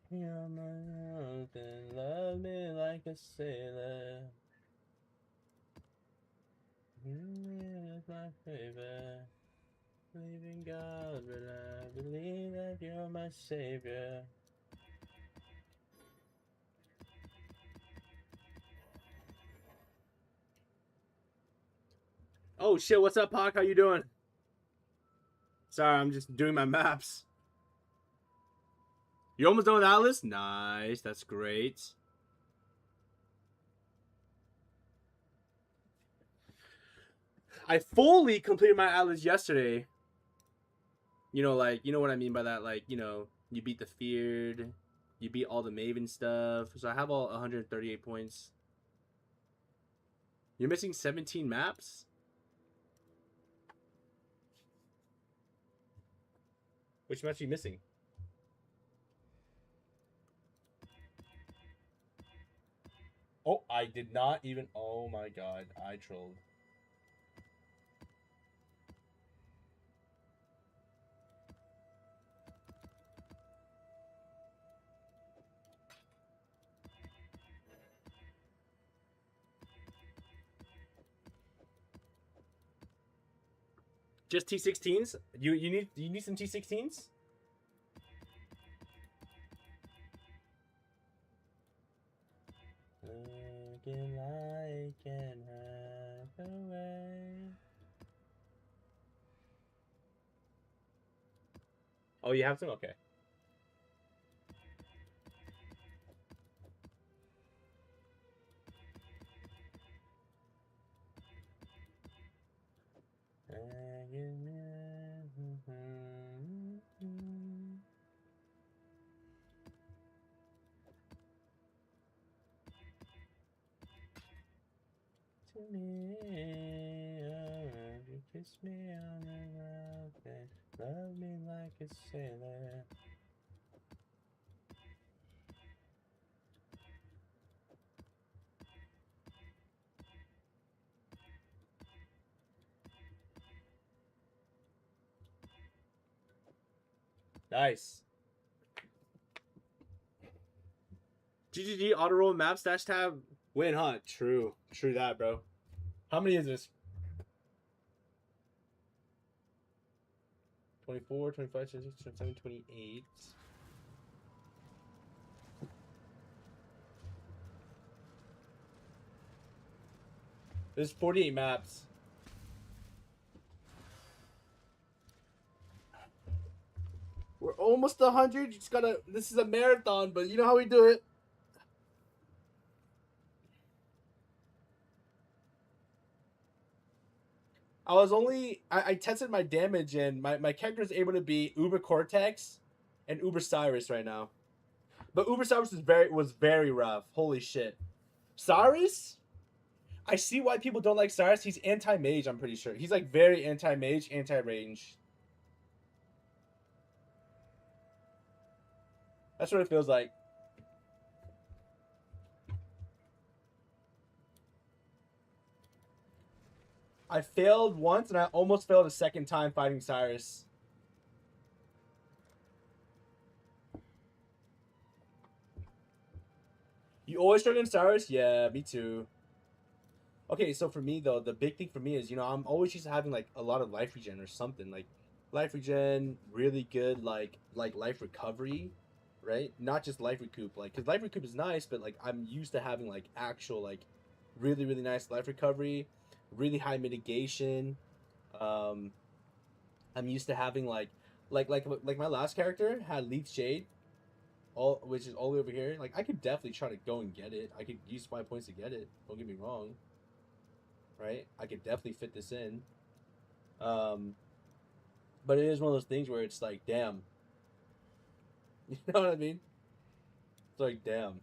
You're my mouth and love me like a sailor. You is my favorite. Believe in God, but I believe that you're my savior. Oh shit, what's up, Pac? How you doing? Sorry, I'm just doing my maps. You almost done with Atlas? Nice, that's great. I fully completed my Atlas yesterday. You know, like, you know what I mean by that? Like, you know, you beat the Feared, you beat all the Maven stuff. So I have all 138 points. You're missing 17 maps? Which match are you missing? Oh, I did not even... Oh my god, I trolled. Just T16s? You need some T16s? Looking like an half away. Oh, you have some? Okay. To me, you kiss me on the mouth and love me like a sailor. Nice. GGG, auto roll maps, dash tab, win, huh? True. True that, bro. How many is this? 24, 25, 26, 27, 28. There's 48 maps. We're almost 100. You just gotta... This is a marathon, but you know how we do it. I tested my damage, and my character is able to be Uber Cortex and Uber Cyrus right now. But Uber Cyrus was very rough. Holy shit. Cyrus? I see why people don't like Cyrus. He's anti-mage, I'm pretty sure. He's like very anti-mage, anti-range. That's what it feels like. I failed once, and I almost failed a second time fighting Cyrus. You always struggle in Cyrus? Yeah, me too. Okay, so for me though, the big thing for me is, you know, I'm always used to having like a lot of life regen or something. Like life regen, really good like life recovery, right? Not just life recoup, like, cuz life recoup is nice, but like I'm used to having like actual like really nice life recovery, really high mitigation. Um I'm used to having like my last character had Leaf Shade, all which is all the way over here. Like I could definitely try to go and get it. I could use 5 points to get it. Don't get me wrong. Right? I could definitely fit this in. Um, but it is one of those things where it's like, damn. You know what I mean? It's like, damn.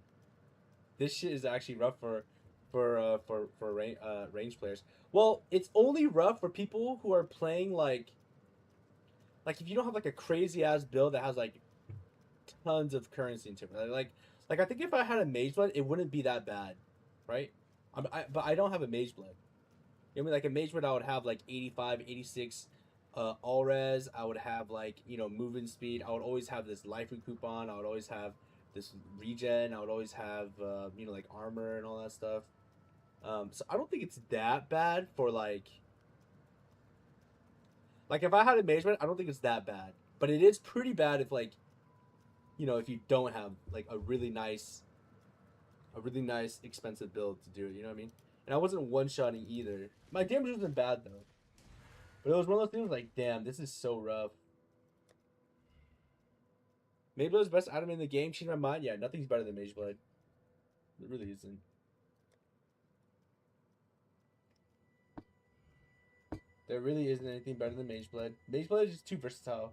This shit is actually rough for range players. Well, it's only rough for people who are playing like if you don't have like a crazy ass build that has like tons of currency into it. Like I think if I had a mage blood, it wouldn't be that bad, right? But I don't have a mage blood. You know, I mean, like a mage blood, I would have like 85, 86 all res. I would have like, you know, movement speed. I would always have this life recoup on. I would always have this regen. I would always have you know, like armor and all that stuff. So I don't think it's that bad for like if I had a mage blood, I don't think it's that bad. But it is pretty bad if like, you know, if you don't have like a really nice expensive build to do it, you know what I mean? And I wasn't one-shotting either. My damage wasn't bad though. But it was one of those things like, damn, this is so rough. Mageblood's best item in the game, changed my mind. Yeah, nothing's better than Mageblood. It really isn't. There really isn't anything better than Mageblood. Mageblood is just too versatile.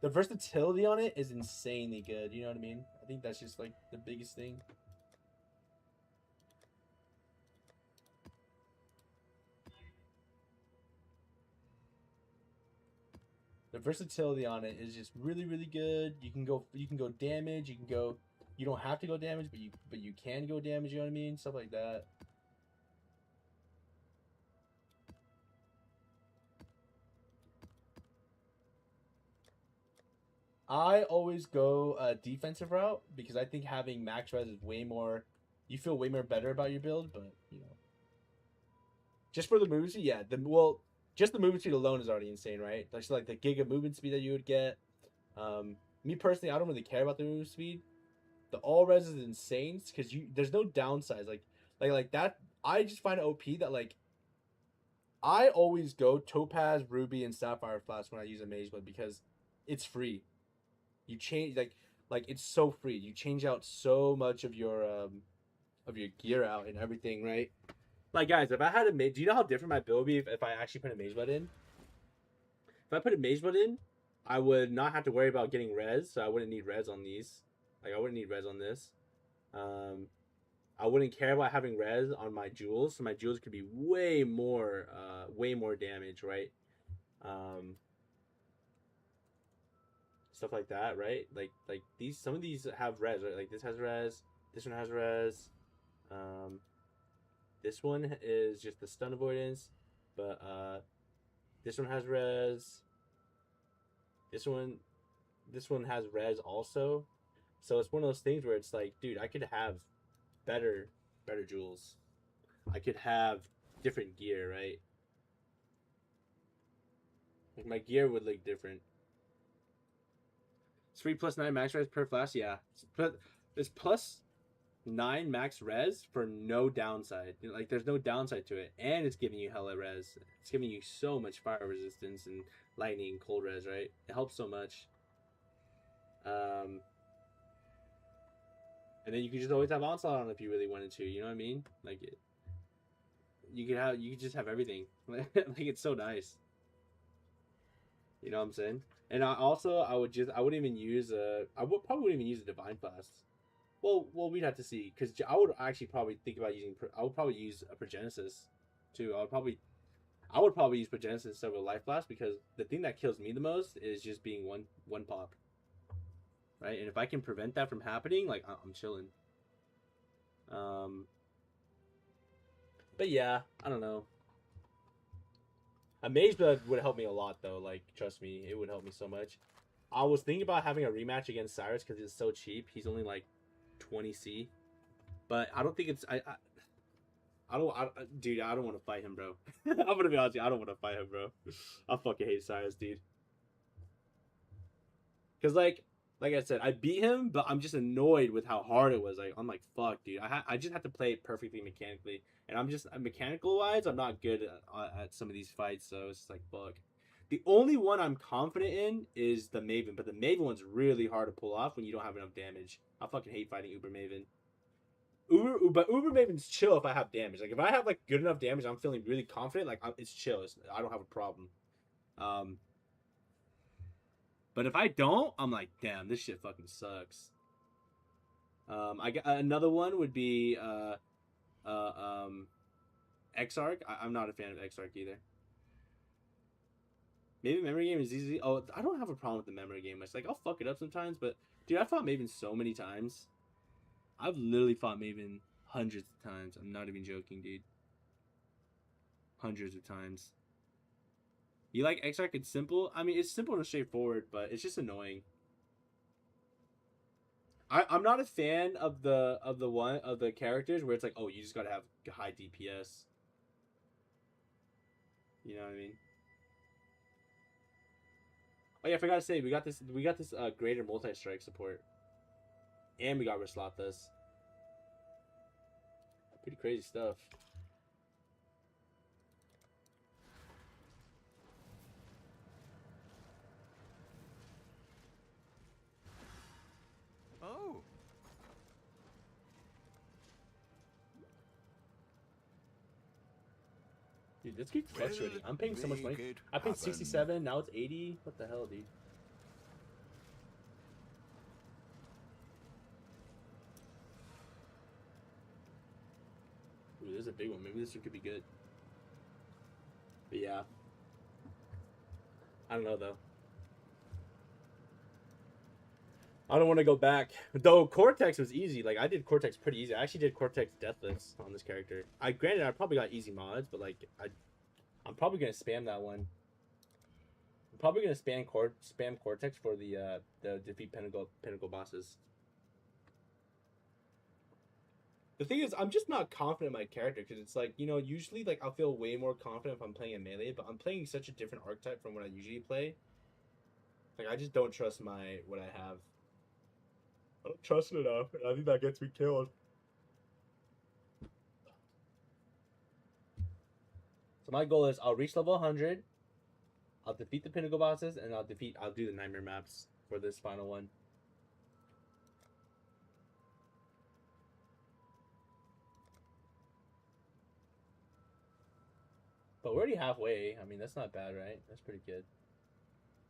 The versatility on it is insanely good, you know what I mean? I think that's just like the biggest thing. The versatility on it is just really good. You can go damage, you don't have to go damage, but you can go damage, you know what I mean? Stuff like that. I always go a defensive route because I think having max res is way more. You feel way more better about your build, but you know, just for the movement speed, yeah. Just the movement speed alone is already insane, right? Like the giga movement speed that you would get. Me personally, I don't really care about the movement speed. The all res is insane because there's no downsides. Like that. I just find it OP that like I always go Topaz, Ruby, and Sapphire Flask when I use a Mage Blade because it's free. You change like it's so free. You change out so much of your gear out and everything, right? Like guys, if I had a mage, do you know how different my build would be if I actually put a Mage Blade in? If I put a Mage Blade in, I would not have to worry about getting res, so I wouldn't need res on these. Like I wouldn't need res on this. I wouldn't care about having res on my jewels, so my jewels could be way more damage, right? Stuff like that, right? Like some of these have res, right? Like this has res, this one has res. This one is just the stun avoidance, but this one has res. This one has res also. So it's one of those things where it's like, dude, I could have better jewels. I could have different gear, right? Like my gear would look different. 3 + 9 max res per flash, yeah. There's +9 max res for no downside. Like there's no downside to it, and it's giving you hella res. It's giving you so much fire resistance and lightning and cold res, right? It helps so much. And then you could just always have onslaught on if you really wanted to. You know what I mean? Like you could just have everything. Like it's so nice. You know what I'm saying? And I wouldn't even use probably wouldn't even use a divine class. Well, we'd have to see because I would actually probably think about using. I would probably use a Progenesis, too. I would probably use Progenesis instead of a life blast because the thing that kills me the most is just being one pop. Right, and if I can prevent that from happening, like I'm chilling. But yeah, I don't know. A Mage Blood would help me a lot though. Like trust me, it would help me so much. I was thinking about having a rematch against Cyrus because it's so cheap. He's only like 20C, but I don't think it's dude, I don't want to fight him, bro. I'm gonna be honest with you, I don't want to fight him, bro. I fucking hate Cyrus, dude. Cause like I said, I beat him, but I'm just annoyed with how hard it was. Like I'm like, fuck, dude. I just have to play it perfectly mechanically, and I'm just mechanical wise, I'm not good at some of these fights. So it's just like, fuck. The only one I'm confident in is the Maven, but the Maven one's really hard to pull off when you don't have enough damage. I fucking hate fighting Uber Maven. But Uber Maven's chill if I have damage. Like if I have like good enough damage, I'm feeling really confident. Like it's chill. I don't have a problem. But if I don't, I'm like, damn, this shit fucking sucks. I got another one would be Exarch. I'm not a fan of Exarch either. Maybe memory game is easy. Oh, I don't have a problem with the memory game. It's like I'll fuck it up sometimes, but dude, I fought Maven so many times. I've literally fought Maven hundreds of times. I'm not even joking, dude. Hundreds of times. You like Exarch? It's simple. I mean, it's simple and straightforward, but it's just annoying. I'm not a fan of the characters where it's like, oh, you just gotta have high DPS. You know what I mean? Oh yeah, I forgot to say we got this greater multi-strike support, and we got Rislathas. Pretty crazy stuff. Oh. Dude, this keeps fluctuating. I'm paying so much money. I paid 67, now it's 80. What the hell, dude? Ooh, there's a big one. Maybe this one could be good. But yeah. I don't know, though. I don't want to go back. Though Cortex was easy. Like, I did Cortex pretty easy. I actually did Cortex Deathless on this character. Granted, I probably got easy mods, but, like, I'm probably going to spam that one. I'm probably going to spam Cortex for the defeat pinnacle bosses. The thing is, I'm just not confident in my character, because it's like, you know, usually, like, I'll feel way more confident if I'm playing a melee, but I'm playing such a different archetype from what I usually play. Like, I just don't trust what I have. I don't trust it enough, and I think that gets me killed. So my goal is I'll reach level 100, I'll defeat the pinnacle bosses, and I'll do the nightmare maps for this final one. But we're already halfway. I mean, that's not bad, right? That's pretty good.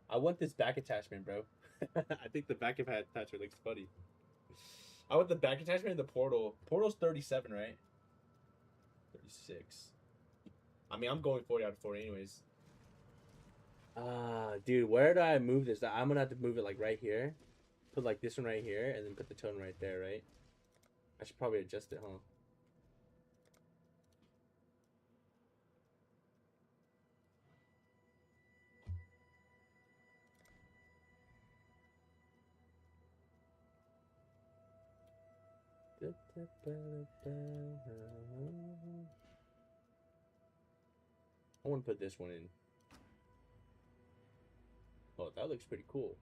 I want this back attachment, bro. I think the back attachment looks funny. I want the back attachment in the portal. Portal's 37, right? 36. I mean, I'm going 40 out of 40 anyways. Dude, where do I move this? I'm gonna have to move it like right here. Put like this one right here, and then put the tone right there, right? I should probably adjust it, huh? I want to put this one in. Oh, that looks pretty cool.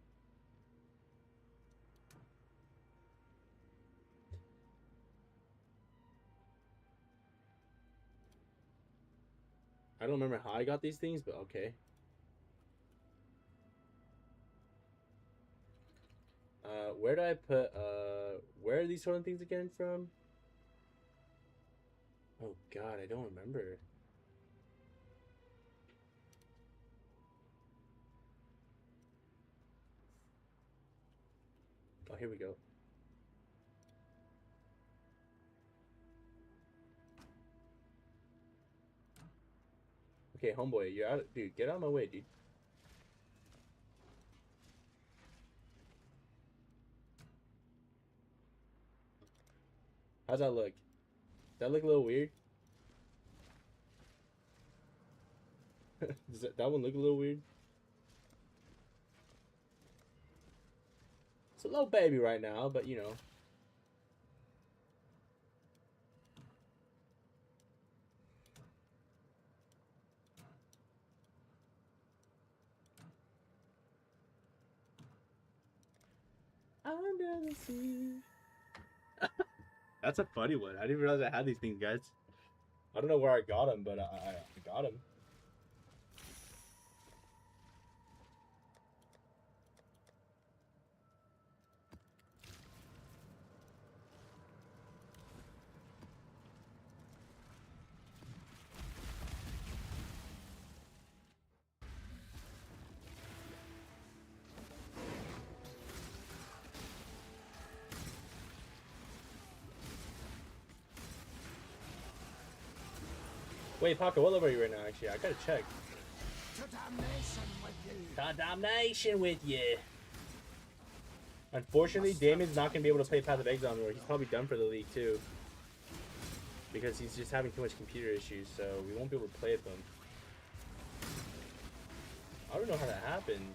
I don't remember how I got these things, but okay. Where do I put, where are these sort of things again from? Oh god, I don't remember. Oh, here we go. Okay, homeboy, you're out. Dude, get out of my way, dude. How's that look? Does that look a little weird? Does that one look a little weird? It's a little baby right now, but you know. Under the sea. That's a funny one. I didn't realize I had these things, guys. I don't know where I got them, but I got them. Wait, Paco, what level are you right now, actually? I gotta check. To damnation with you. Condemnation with you. Unfortunately, Damon's not gonna be able to play Path of Exile anymore. He's probably done for the league, too. Because he's just having too much computer issues, so we won't be able to play with him. I don't know how that happened.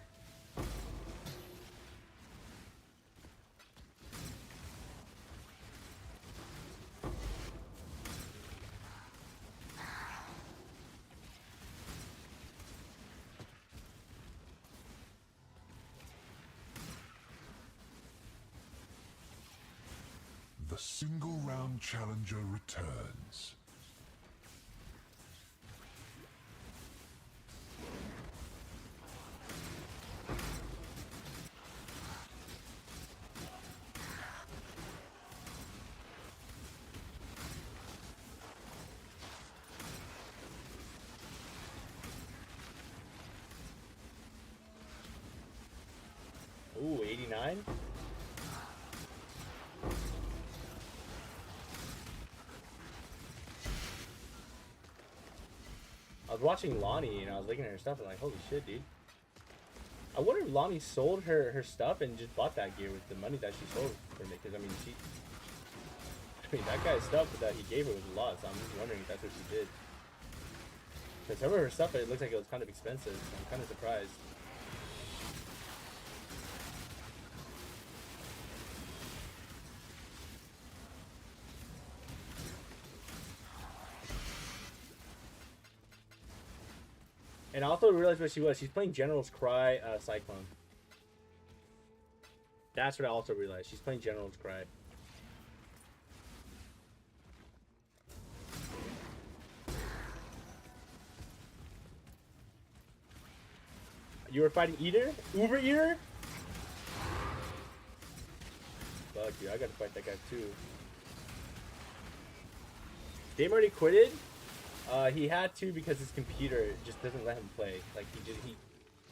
The single round challenger returns. Ooh, 89? I was watching Lonnie and I was looking at her stuff and like, holy shit, dude. I wonder if Lonnie sold her stuff and just bought that gear with the money that she sold from it. Because, I mean, that guy's stuff that he gave her was a lot, so I'm just wondering if that's what she did. Because some of her stuff, it looks like it was kind of expensive, so I'm kind of surprised. And I also realized what she was. She's playing General's Cry Cyclone. That's what I also realized. She's playing General's Cry. You were fighting Eater? Uber Eater? Fuck you, I gotta fight that guy too. Dame already quitted? He had to because his computer just doesn't let him play. Like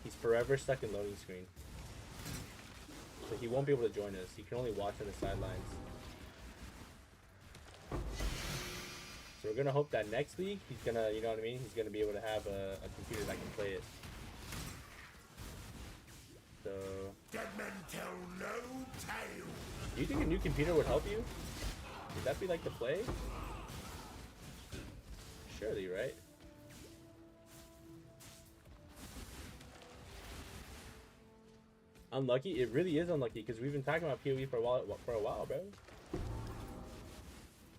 he's forever stuck in loading screen. So he won't be able to join us. He can only watch on the sidelines. So we're gonna hope that next week he's gonna, you know what I mean? He's gonna be able to have a computer that can play it. So. Dead men tell no tale. Do you think a new computer would help you? Would that be like the play? Surely, right? Unlucky? It really is unlucky because we've been talking about POE for a while, bro.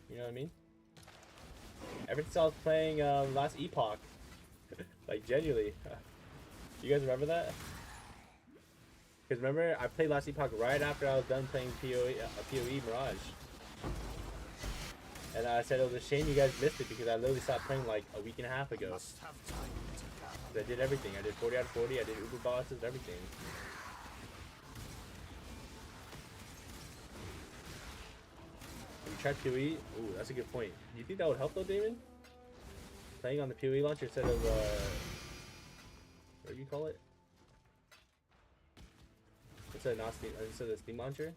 You know what I mean? Ever since I was playing last Epoch, like genuinely, you guys remember that? Because remember, I played last Epoch right after I was done playing POE Mirage. And I said it was a shame you guys missed it because I literally stopped playing like a week and a half ago. I did everything. I did 40 out of 40. I did Uber bosses, everything. I'm try POE? Ooh, that's a good point. Do you think that would help though, Damon? Playing on the POE launcher instead of what do you call it? Instead of the Steam launcher?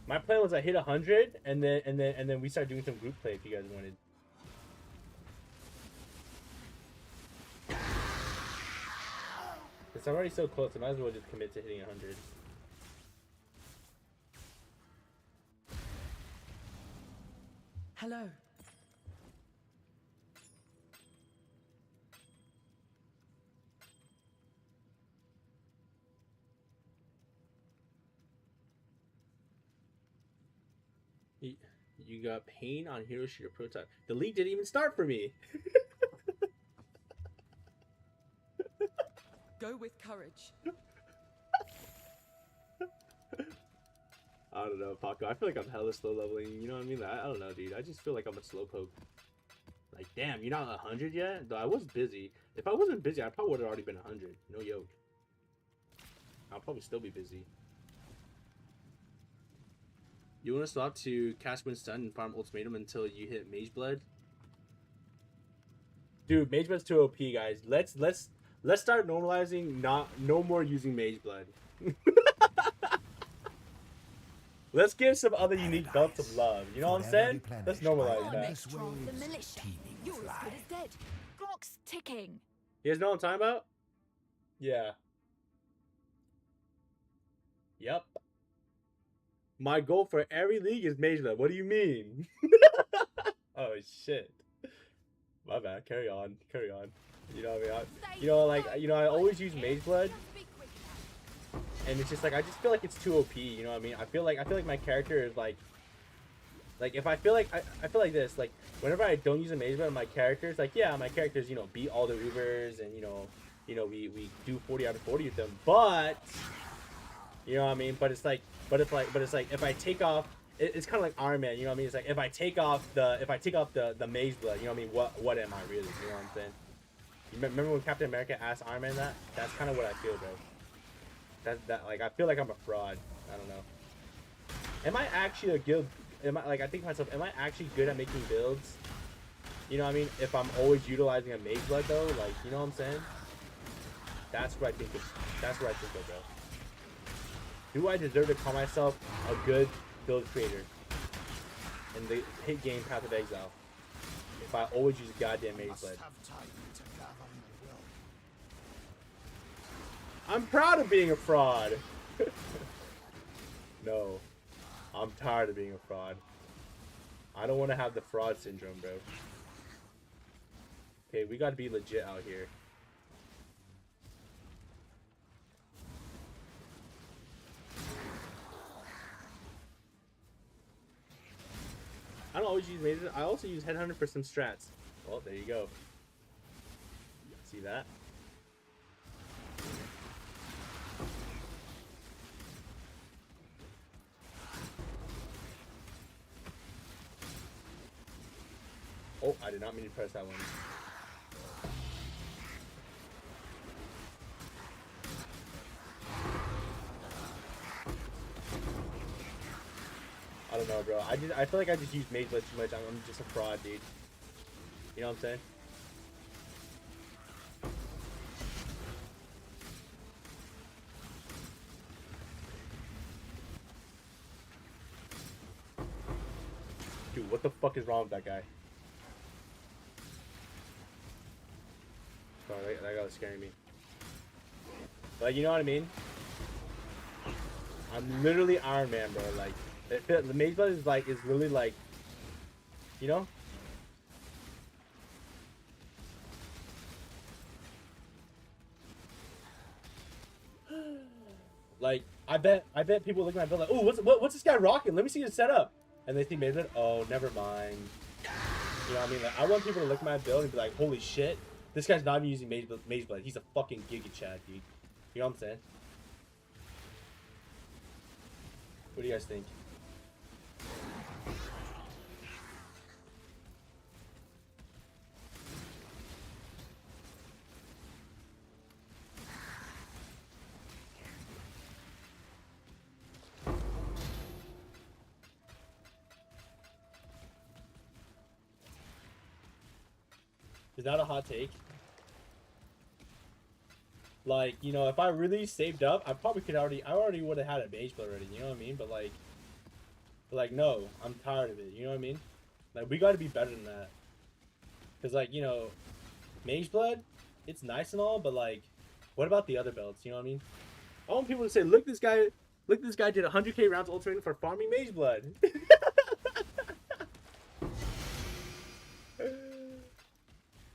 My plan was I hit 100 and then we start doing some group play if you guys wanted. Cause I'm already so close, I might as well just commit to hitting 100. Hello. You got pain on Hero Shooter Prototype. The league didn't even start for me. Go with courage. I don't know, Paco. I feel like I'm hella slow leveling. You know what I mean? I don't know, dude. I just feel like I'm a slowpoke. Like, damn, you're not 100 yet? Though I was busy. If I wasn't busy, I probably would have already been 100. No joke. I'll probably still be busy. You want to swap to cast Wind Stun and farm Ultimatum until you hit Mage Blood? Dude, Mage Blood's too OP, guys. Let's start normalizing no more using Mage Blood. Let's give some other unique belts some love. You know what I'm saying? Let's normalize that. The militia. You're as good as dead. Clock's ticking. You guys know what I'm talking about? Yeah. Yep. My goal for every league is Mage Blood. What do you mean? Oh shit. My bad. Carry on. Carry on. You know what I mean? I always use Mage Blood. And it's just like I just feel like it's too OP, you know what I mean? I feel like my character is like if I feel like I feel like this, like whenever I don't use a Mage Blood, my character's like, yeah, my characters, you know, beat all the Reavers and you know we do 40 out of 40 with them, but you know what I mean? But it's like if I take off, it's kind of like Iron Man, you know what I mean? It's like if I take off the Mage Blood, you know what I mean? What am I really? You know what I'm saying? You remember when Captain America asked Iron Man that? That's kind of what I feel, bro. That like I feel like I'm a fraud. I don't know. Am I actually a good? I think to myself, am I actually good at making builds? You know what I mean? If I'm always utilizing a Mage Blood though, like you know what I'm saying? That's what I think. That's what I think of, bro. Do I deserve to call myself a good build creator in the hit game Path of Exile if I always use a goddamn Mage Blood? I'm proud of being a fraud. No, I'm tired of being a fraud. I don't want to have the fraud syndrome, bro. Okay, we got to be legit out here. I don't always use mazes. I also use Headhunter for some strats. Well, there you go. See that? Oh, I did not mean to press that one. I don't know, bro. I feel like I just use Mage Blood too much. I'm just a fraud, dude. You know what I'm saying? Dude, what the fuck is wrong with that guy? Sorry, that guy was scaring me. Like, you know what I mean? I'm literally Iron Man, bro. Like, the Mage Blood is really like, you know? Like, I bet people look at my build like, oh, what's this guy rocking? Let me see his setup. And they see Mage Blood. Oh, never mind. You know what I mean? Like, I want people to look at my build and be like, holy shit, this guy's not even using Mage Blood. He's a fucking Giga Chad, dude. You know what I'm saying? What do you guys think? Is that a hot take? Like, you know, if I really saved up, I probably could I already would have had a mage blade already, you know what I mean? But like, no, I'm tired of it, you know what I mean? Like, we got to be better than that. Because, like, you know, mage blood, it's nice and all, but, like, what about the other belts, you know what I mean? I want people to say, look, this guy did 100k rounds ultimating for farming mage blood.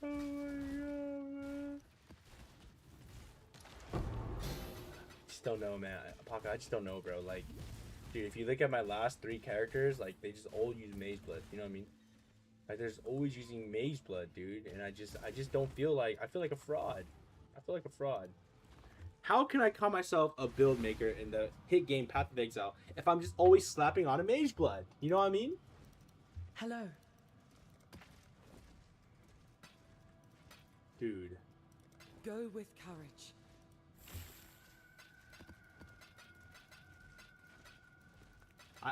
Oh my god, man. Just don't know, man. Paka, I just don't know, bro. Like, dude, if you look at my last 3 characters, like, they just all use mage blood. You know what I mean? Like, there's always using mage blood, dude. And I just don't feel like, I feel like a fraud. I feel like a fraud. How can I call myself a build maker in the hit game Path of Exile if I'm just always slapping on a mage blood? You know what I mean? Hello. Dude. Go with courage.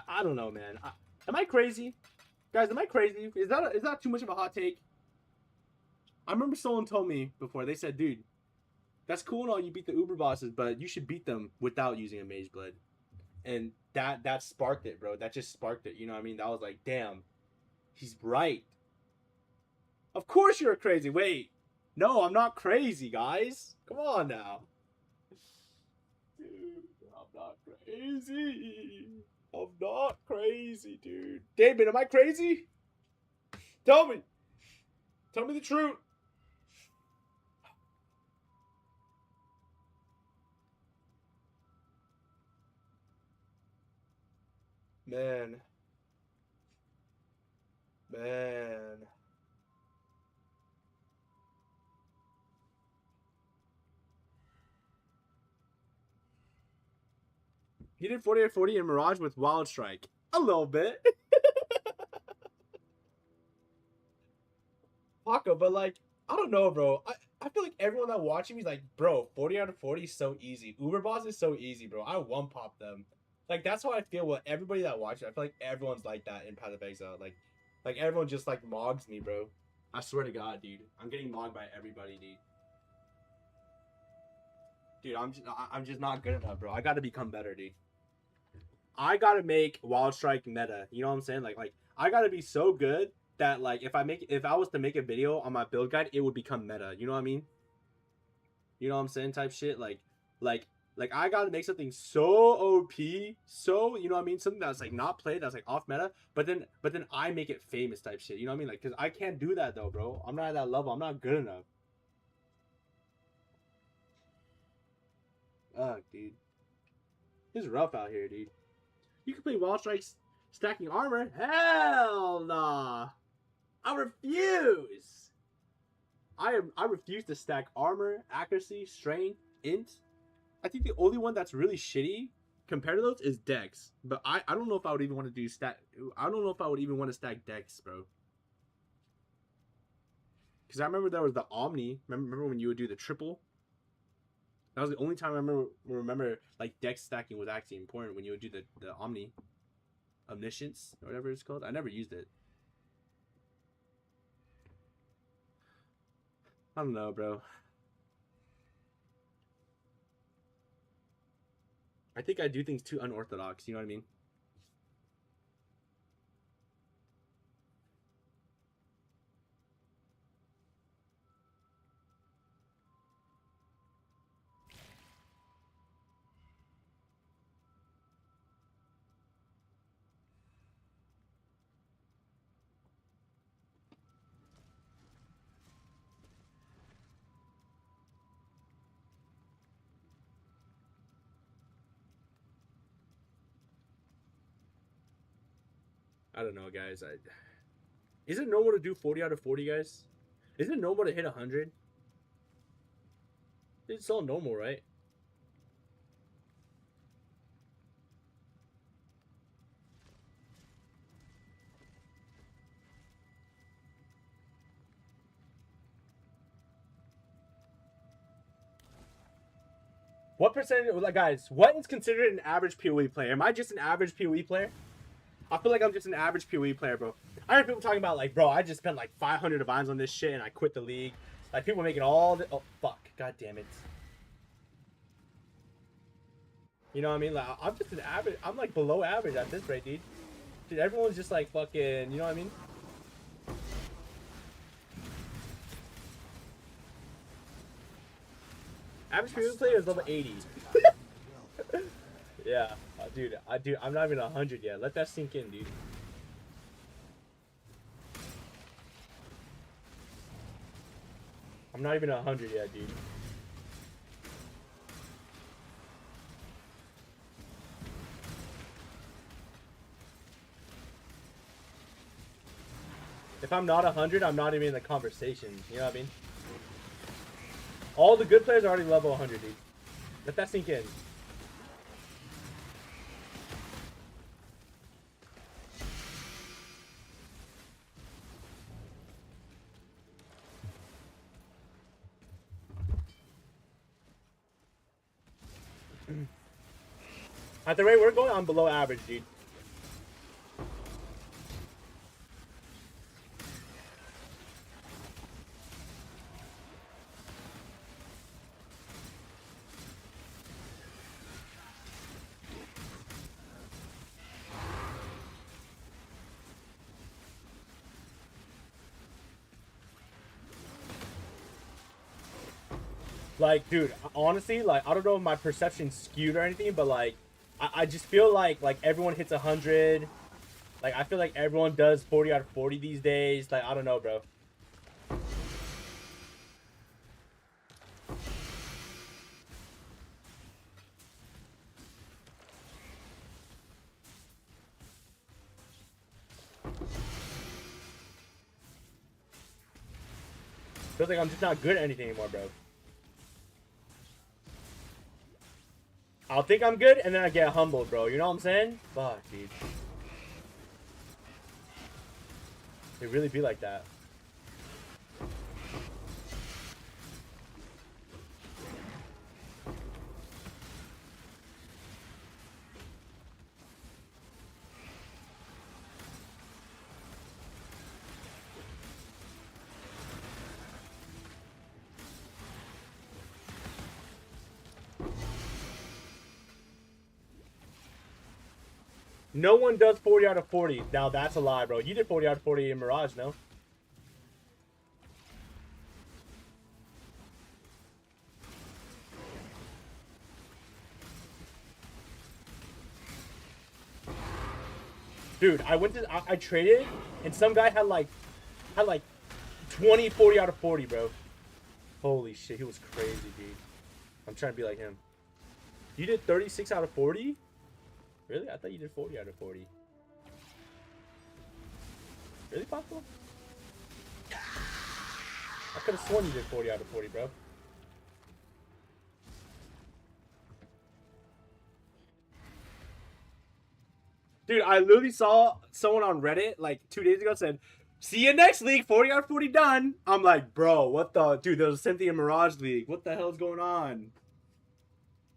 I don't know, man. Am I crazy? Guys, am I crazy? Is that too much of a hot take? I remember someone told me before, they said, dude, that's cool and all, you beat the Uber bosses, but you should beat them without using a mage blood. And that sparked it, bro. That just sparked it. You know what I mean? That was like, damn, he's right. Of course you're crazy. Wait. No, I'm not crazy, guys. Come on now. Dude, I'm not crazy. I'm not crazy, dude. David, am I crazy? Tell me. Tell me the truth. Man. He did 40/40 in Mirage with Wild Strike. A little bit. Paco, but like, I don't know, bro. I feel like everyone that watching me is like, bro, 40 out of 40 is so easy. Uber boss is so easy, bro. I one pop them. Like, that's how I feel with everybody that watches. I feel like everyone's like that in Path of Exile. Like everyone just like mogs me, bro. I swear to God, dude. I'm getting mogged by everybody, dude. Dude, I'm just not good enough, bro. I gotta become better, dude. I gotta make Wild Strike meta. You know what I'm saying? Like I gotta be so good that like if I was to make a video on my build guide, it would become meta. You know what I mean? You know what I'm saying? Type shit. Like I gotta make something so OP, so you know what I mean? Something that's like not played, that's like off meta, but then I make it famous type shit. You know what I mean? Like, cause I can't do that though, bro. I'm not at that level. I'm not good enough. Ugh, dude. It's rough out here, dude. You can play Wild Strikes stacking armor? Hell nah. I refuse. I refuse to stack armor, accuracy, strength, int. I think the only one that's really shitty compared to those is Dex. But I don't know if I would even want to do stack. I don't know if I would even want to stack Dex, bro. Because I remember there was the Omni. Remember when you would do the triple? That was the only time I remember like Dex stacking was actually important, when you would do the Omni. Omniscience, or whatever it's called. I never used it. I don't know, bro. I think I do things too unorthodox, you know what I mean? I don't know, guys. Is it normal to do 40 out of 40, guys? Isn't it normal to hit 100? It's all normal, right? What percentage, like, guys, what is considered an average POE player? Am I just an average POE player? I feel like I'm just an average POE player, bro. I heard people talking about like, bro, I just spent like 500 divines on this shit and I quit the league. Like people making all the fuck, god damn it. You know what I mean? Like I'm just an average. I'm like below average at this rate, dude. Dude, everyone's just like fucking. You know what I mean? Average POE player is level 80. Yeah, dude. I'm not even 100 yet. Let that sink in, dude. I'm not even 100 yet, dude. If I'm not 100, I'm not even in the conversation. You know what I mean? All the good players are already level 100, dude. Let that sink in. At the rate we're going, I'm below average, dude. Like, dude, honestly, like, I don't know if my perception's skewed or anything, but, like, I just feel like everyone hits 100. Like, I feel like everyone does 40 out of 40 these days. Like, I don't know, bro. Feels like I'm just not good at anything anymore, bro. I'll think I'm good, and then I get humbled, bro. You know what I'm saying? Fuck, dude. It really be like that. No one does 40 out of 40. Now, that's a lie, bro. You did 40 out of 40 in Mirage, no? Dude, I traded, and some guy had like 20, 40 out of 40, bro. Holy shit, he was crazy, dude. I'm trying to be like him. You did 36 out of 40? Really? I thought you did 40 out of 40. Really, possible? I could have sworn you did 40 out of 40, bro. Dude, I literally saw someone on Reddit like 2 days ago said, "See you next league, 40 out of 40 done." I'm like, bro, what the? Dude, there was the same thing in Mirage League. What the hell is going on?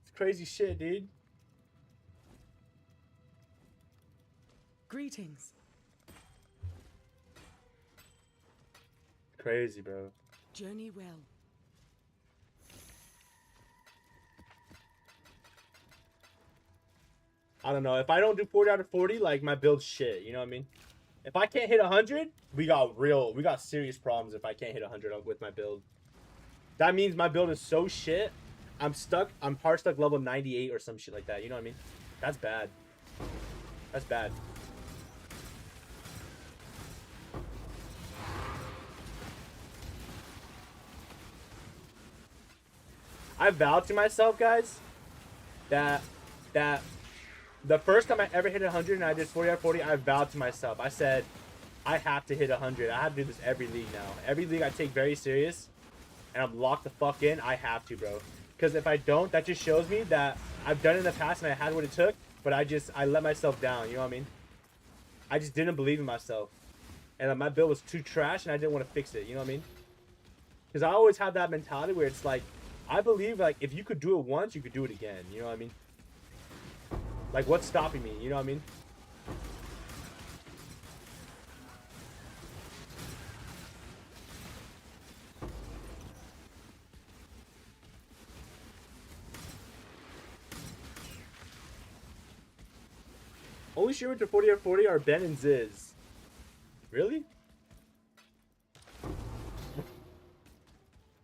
It's crazy shit, dude. Greetings. Crazy, bro. Journey well. I don't know. If I don't do 40 out of 40, like, my build's shit. You know what I mean? If I can't hit 100, we got serious problems if I can't hit 100 with my build. That means my build is so shit. I'm hard stuck level 98 or some shit like that. You know what I mean? That's bad. That's bad. I vowed to myself, guys, that the first time I ever hit 100 and I did 40 out of 40, I vowed to myself. I said, I have to hit 100. I have to do this every league now. Every league I take very serious, and I'm locked the fuck in. I have to, bro. Because if I don't, that just shows me that I've done it in the past and I had what it took, but I let myself down. You know what I mean? I just didn't believe in myself. And my build was too trash and I didn't want to fix it. You know what I mean? Because I always have that mentality where it's like, I believe, like, if you could do it once, you could do it again. You know what I mean? Like, what's stopping me? You know what I mean? only streamers to 40 out of 40 are Ben and Ziz. Really?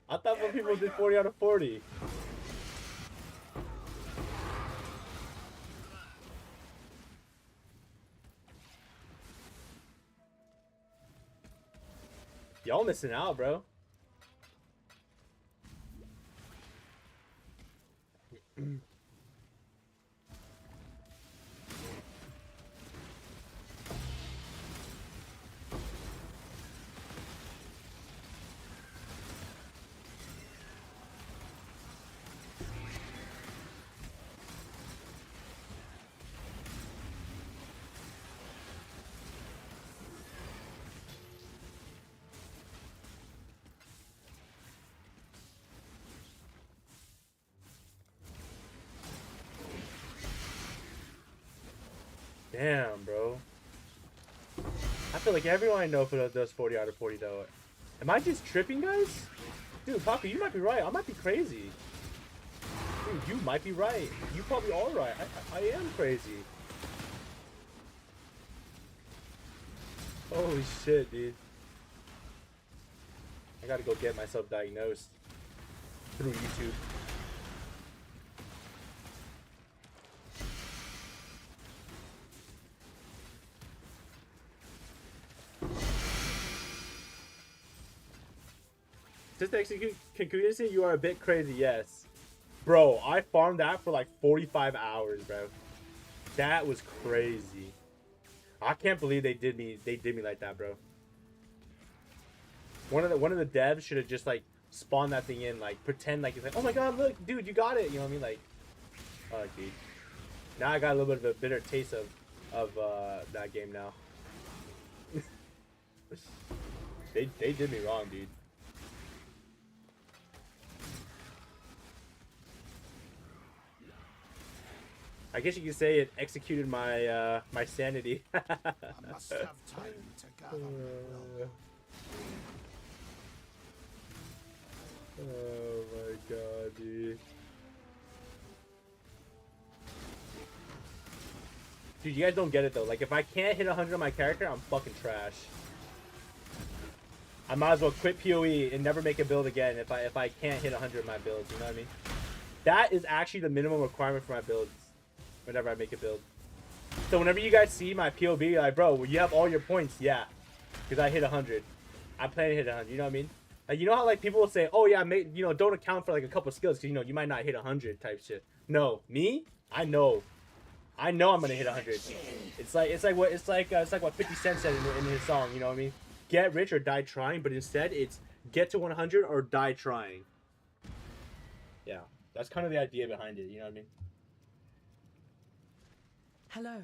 I thought more people did 40 out of 40. Y'all missing out, bro. Damn, bro. I feel like everyone I know does 40 out of 40 though. Am I just tripping, guys? Dude, Paco, you might be right. I might be crazy. Dude, you might be right. You probably are right. I am crazy. Holy shit, dude. I gotta go get myself diagnosed through YouTube. Just to execute conclusion, you are a bit crazy, yes. Bro, I farmed that for like 45 hours, bro. That was crazy. I can't believe they did me like that, bro. One of the devs should have just like spawned that thing in, like pretend like it's like, oh my god, look, dude, you got it. You know what I mean? Like, oh, dude. Now I got a little bit of a bitter taste of that game now. They did me wrong, dude. I guess you could say it executed my my sanity. I must have time to gather my will. Oh my god, dude. Dude, you guys don't get it though. Like, if I can't hit 100 on my character, I'm fucking trash. I might as well quit POE and never make a build again if I can't hit 100 of my builds. You know what I mean? That is actually the minimum requirement for my builds. Whenever I make a build. So whenever you guys see my POV, you're like, bro, you have all your points. Yeah. Because I hit 100. I plan to hit 100. You know what I mean? Like, you know how like people will say, oh yeah, don't account for like a couple skills because you might not hit 100 type shit. No, me, I know I'm gonna hit 100. It's like what 50 Cent said in his song. You know what I mean? Get rich or die trying, but instead it's get to 100 or die trying. Yeah, that's kind of the idea behind it. You know what I mean? Hello.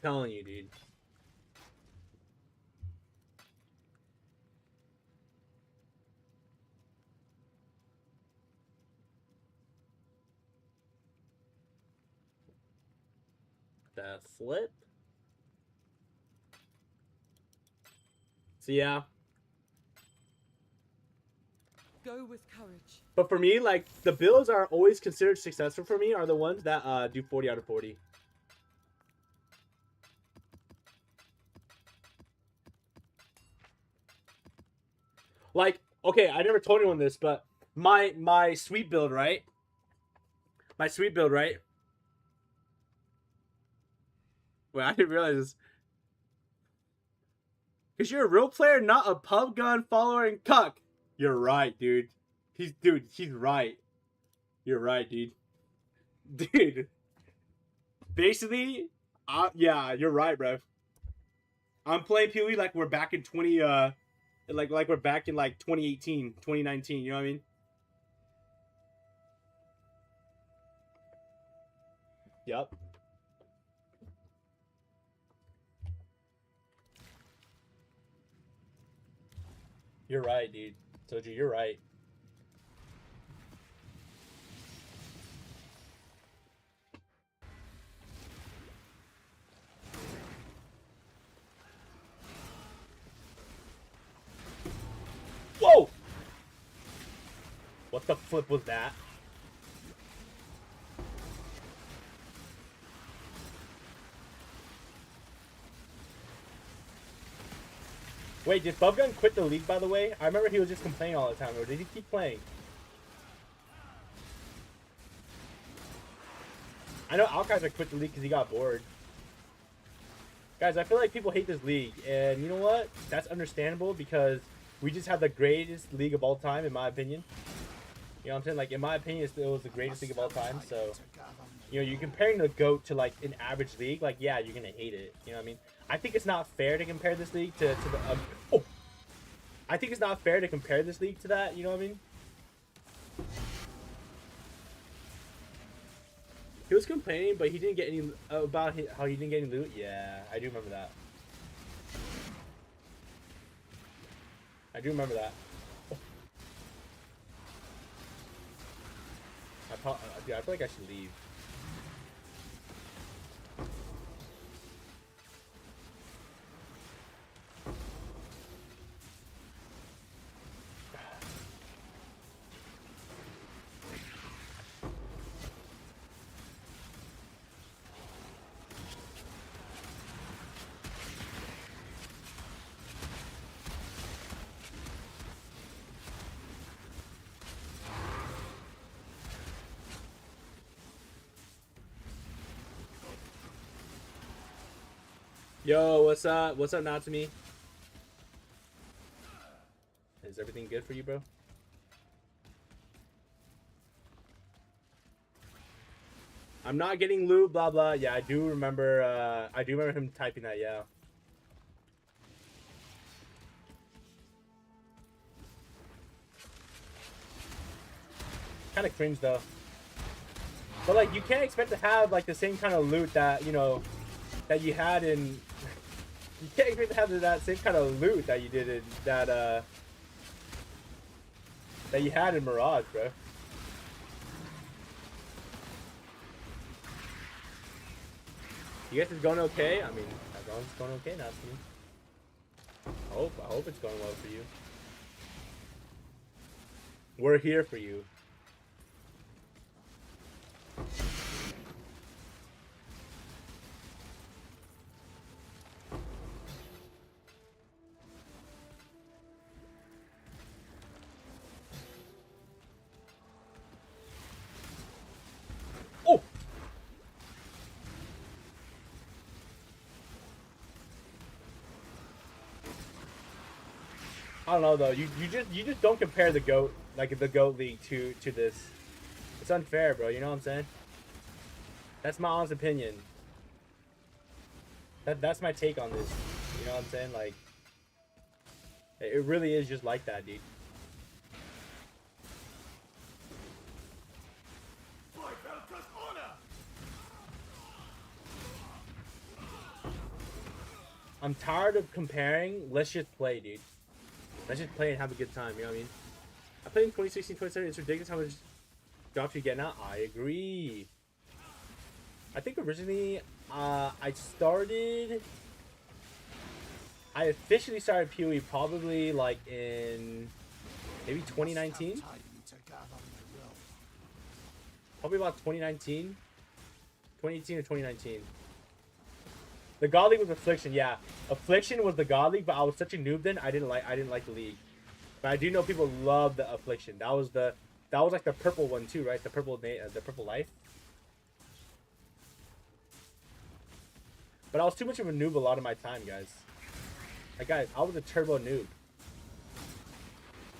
Telling you, dude. The flip. So yeah. Go with courage. But for me, like, the builds are always considered successful for me are the ones that do 40 out of 40. Like, okay, I never told anyone this, but my sweep build, right? My sweep build, right? Wait, I didn't realize this. Because you're a real player, not a pub gun follower and cuck. You're right, dude. He's right. You're right, dude. Dude. Basically, yeah, you're right, bro. I'm playing PoE like we're back in 2018, 2019, you know what I mean? Yep. You're right, dude. Told you, you're right. Whoa! What the flip was that? Wait, did Bubbgun quit the league, by the way? I remember he was just complaining all the time, or did he keep playing? I know Alkaiser quit the league because he got bored. Guys, I feel like people hate this league, and you know what? That's understandable because we just have the greatest league of all time, in my opinion. You know what I'm saying? Like, in my opinion, it was the greatest league of all time, so... You know, you're comparing the GOAT to, like, an average league, like, yeah, you're gonna hate it. You know what I mean? I think it's not fair to compare this league to the... oh! I think it's not fair to compare this league to that, you know what I mean? He was complaining, but he didn't get any... about how he didn't get any loot? Yeah, I do remember that. I do remember that. Oh. Dude, I feel like I should leave. Yo, what's up? What's up, Natsumi? Is everything good for you, bro? I'm not getting loot, blah blah. Yeah, I do remember him typing that, yeah. Kinda cringe though. But like you can't expect to have like the same kind of loot that, you know, that you had in... You can't expect to have that same kind of loot that you did in that you had in Mirage, bro. You guys is going okay? I mean, as long as it's going okay, not for me. I hope it's going well for you. We're here for you. Oh! I don't know though. You just don't compare the GOAT, like the GOAT League to this. It's unfair, bro. You know what I'm saying? That's my honest opinion. That's my take on this. You know what I'm saying? Like, it really is just like that, dude. I'm tired of comparing. Let's just play, dude. Let's just play and have a good time. You know what I mean? I played in 2016, 2017. It's ridiculous how much drops you get now. I agree. I think originally I officially started POE probably like in maybe 2019. Probably about 2019. 2018 or 2019. The God League was Affliction, yeah. Affliction was the God League, but I was such a noob then. I didn't like the league. But I do know people love the Affliction. That was like the purple one too, right? The purple life. But I was too much of a noob a lot of my time, guys. Like guys, I was a turbo noob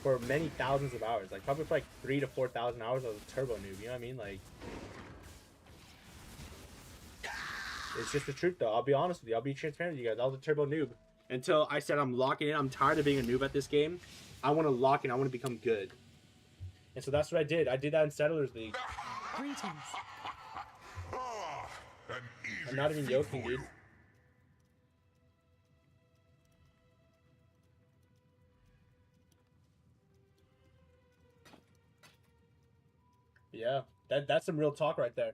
for many thousands of hours. Like probably for like 3,000 to 4,000 hours I was a turbo noob, you know what I mean? Like, it's just the truth though. I'll be honest with you. I'll be transparent with you guys. I was a turbo noob until I said I'm locking in. I'm tired of being a noob at this game. I want to lock in. I want to become good. And so that's what I did. I did that in Settlers League. Greetings. I'm not even joking, dude. Yeah, that's some real talk right there.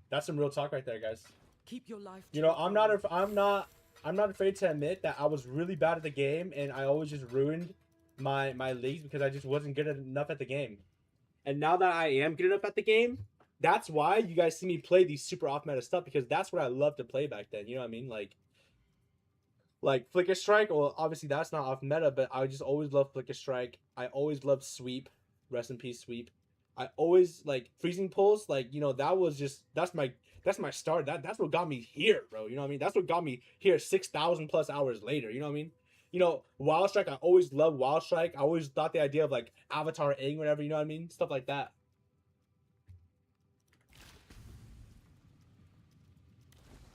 That's some real talk right there, guys. Keep your life. You know, I'm not afraid to admit that I was really bad at the game, and I always just ruined my leagues because I just wasn't good enough at the game. And now that I am good enough at the game, that's why you guys see me play these super off meta stuff, because that's what I loved to play back then. You know what I mean? Like, Like Flicker Strike, well, obviously that's not off meta, but I just always love Flicker Strike. I always loved Sweep. Rest in peace, Sweep. I always like Freezing Pulse. Like, you know, that was just that's my start. That's what got me here, bro. You know what I mean? That's what got me here 6,000 plus hours later. You know what I mean? You know, Wild Strike. I always loved Wild Strike. I always thought the idea of like Avatar Aang, whatever. You know what I mean? Stuff like that.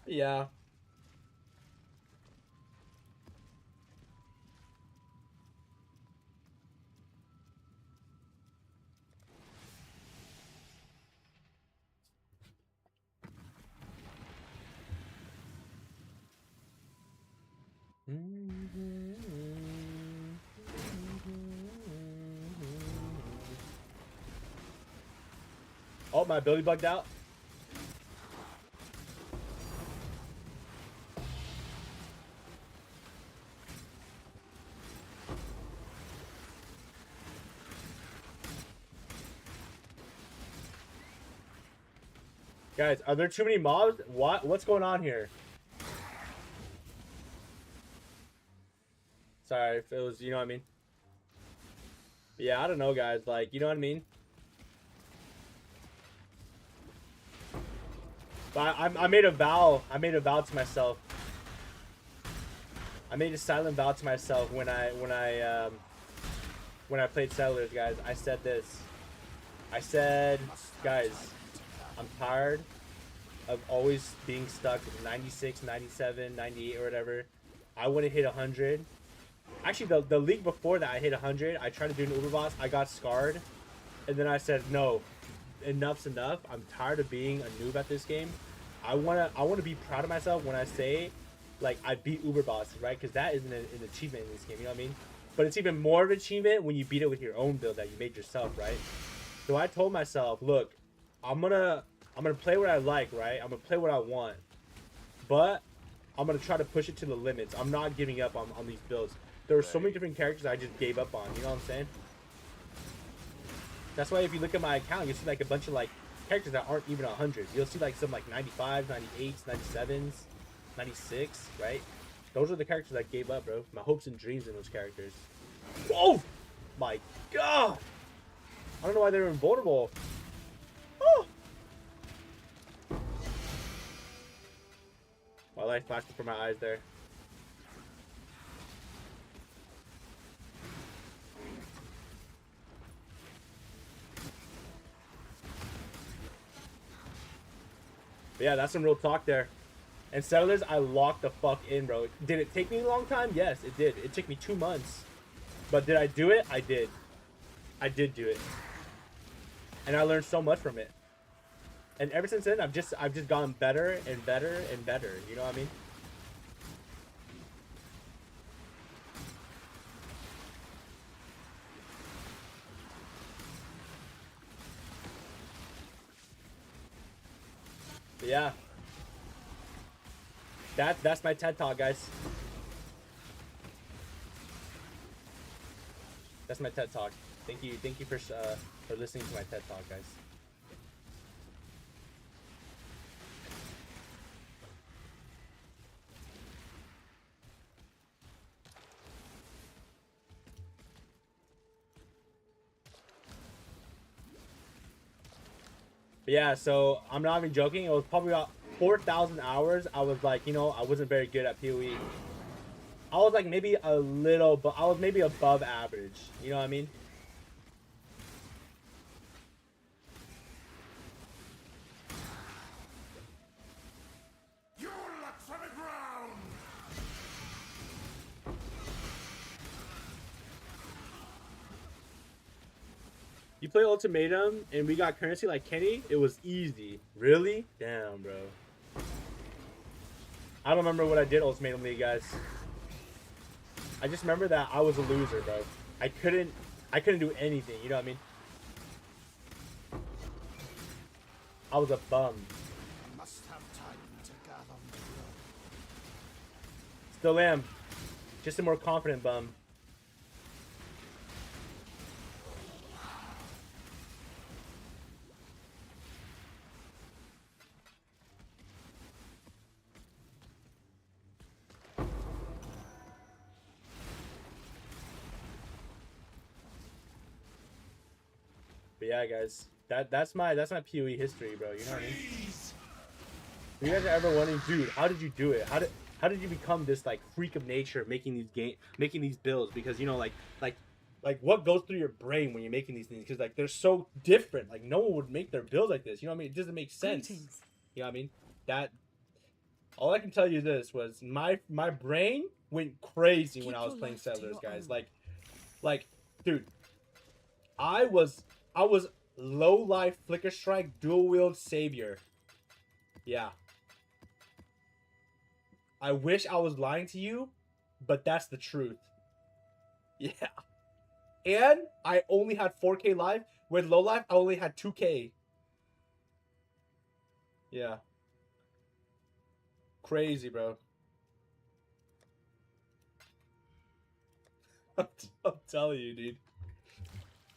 Yeah. Oh, my ability bugged out. Guys, are there too many mobs? What's going on here? Sorry if it was, you know what I mean? Yeah, I don't know, guys. Like, you know what I mean? But I made a vow. I made a vow to myself. I made a silent vow to myself when I played Settlers, guys. I said this. I said, guys, I'm tired of always being stuck at 96, 97, 98 or whatever. I want to hit 100. Actually, the league before that, I hit 100. I tried to do an Uber boss. I got scarred. And then I said, no, enough's enough. I'm tired of being a noob at this game. I wanna be proud of myself when I say, like, I beat Uber bosses, right? Because that is an achievement in this game, you know what I mean? But it's even more of an achievement when you beat it with your own build that you made yourself, right? So I told myself, look, I'm gonna play what I like, right? I'm gonna play what I want. But I'm gonna try to push it to the limits. I'm not giving up on these builds. There were so many different characters I just gave up on, you know what I'm saying? That's why if you look at my account, you see like a bunch of like characters that aren't even 100. You'll see like some like 95s, 98s, 97s, 96, right? Those are the characters I gave up, bro. My hopes and dreams in those characters. Oh my god! I don't know why they were invulnerable. Oh! My life flashed before my eyes there. But yeah, that's some real talk there. And Settlers, I locked the fuck in, bro. Did it take me a long time? Yes, it did. It took me 2 months. But did I do it? I did. I did do it. And I learned so much from it. And ever since then, I've just gotten better and better and better. You know what I mean? But yeah. That's my TED Talk, guys. That's my TED Talk. Thank you for listening to my TED Talk, guys. But yeah, so I'm not even joking. It was probably about 4,000 hours. I was like, you know, I wasn't very good at POE. I was like maybe a little, but I was maybe above average. You know what I mean? You'll look for the ground! You play Ultimatum and we got currency like Kenny, it was easy. Really? Damn, bro. I don't remember what I did Ultimatum League, guys. I just remember that I was a loser, bro. I couldn't do anything, you know what I mean? I was a bum. I must have time to gather my blood. Still am. Just a more confident bum. yeah, guys, that's my POE history, bro. You know what I mean? If you guys are ever wondering, dude, how did you do it? How did you become this like freak of nature making these builds? Because you know, like what goes through your brain when you're making these things? Because like they're so different. Like no one would make their builds like this. You know what I mean? It doesn't make sense. Greetings. You know what I mean? That all I can tell you this was my brain went crazy when I was playing Settlers, guys. Like, dude, I was low life flicker strike dual wield savior. Yeah. I wish I was lying to you, but that's the truth. Yeah. And I only had 4K life. With low life, I only had 2K. Yeah. Crazy, bro. I'm telling you, dude.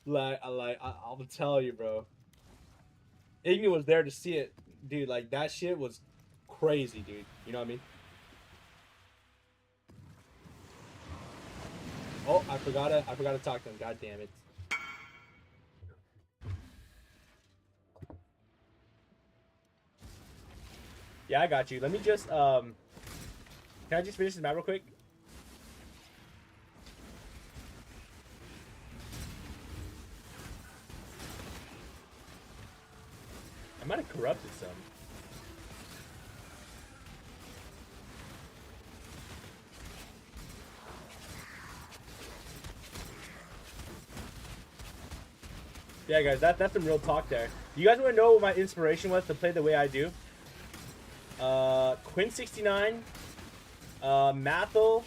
I'll tell you, bro. Iggy was there to see it, dude. Like that shit was crazy, dude. You know what I mean? Oh, I forgot to talk to him. God damn it. Yeah, I got you. Let me just can I just finish this map real quick? I might have corrupted some. Yeah, guys, that's some real talk there. You guys want to know what my inspiration was to play the way I do? Quinn69, Mathel,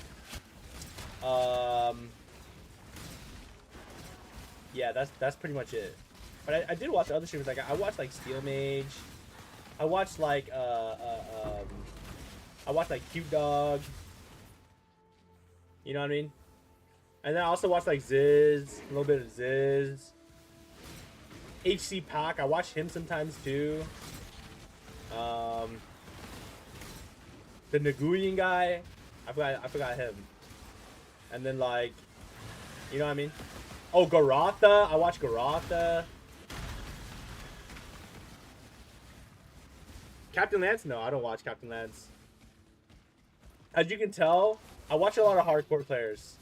yeah, that's pretty much it. But I did watch other streamers. Like I watched like Steel Mage. I watched like I watched like Cute Dog. You know what I mean? And then I also watched like Ziz, a little bit of Ziz. HC Pac, I watch him sometimes too. The Naguyan guy, I forgot him. And then like, you know what I mean? Oh, Garatha, I watch Garatha. Captain Lance? No, I don't watch Captain Lance. As you can tell, I watch a lot of hardcore players.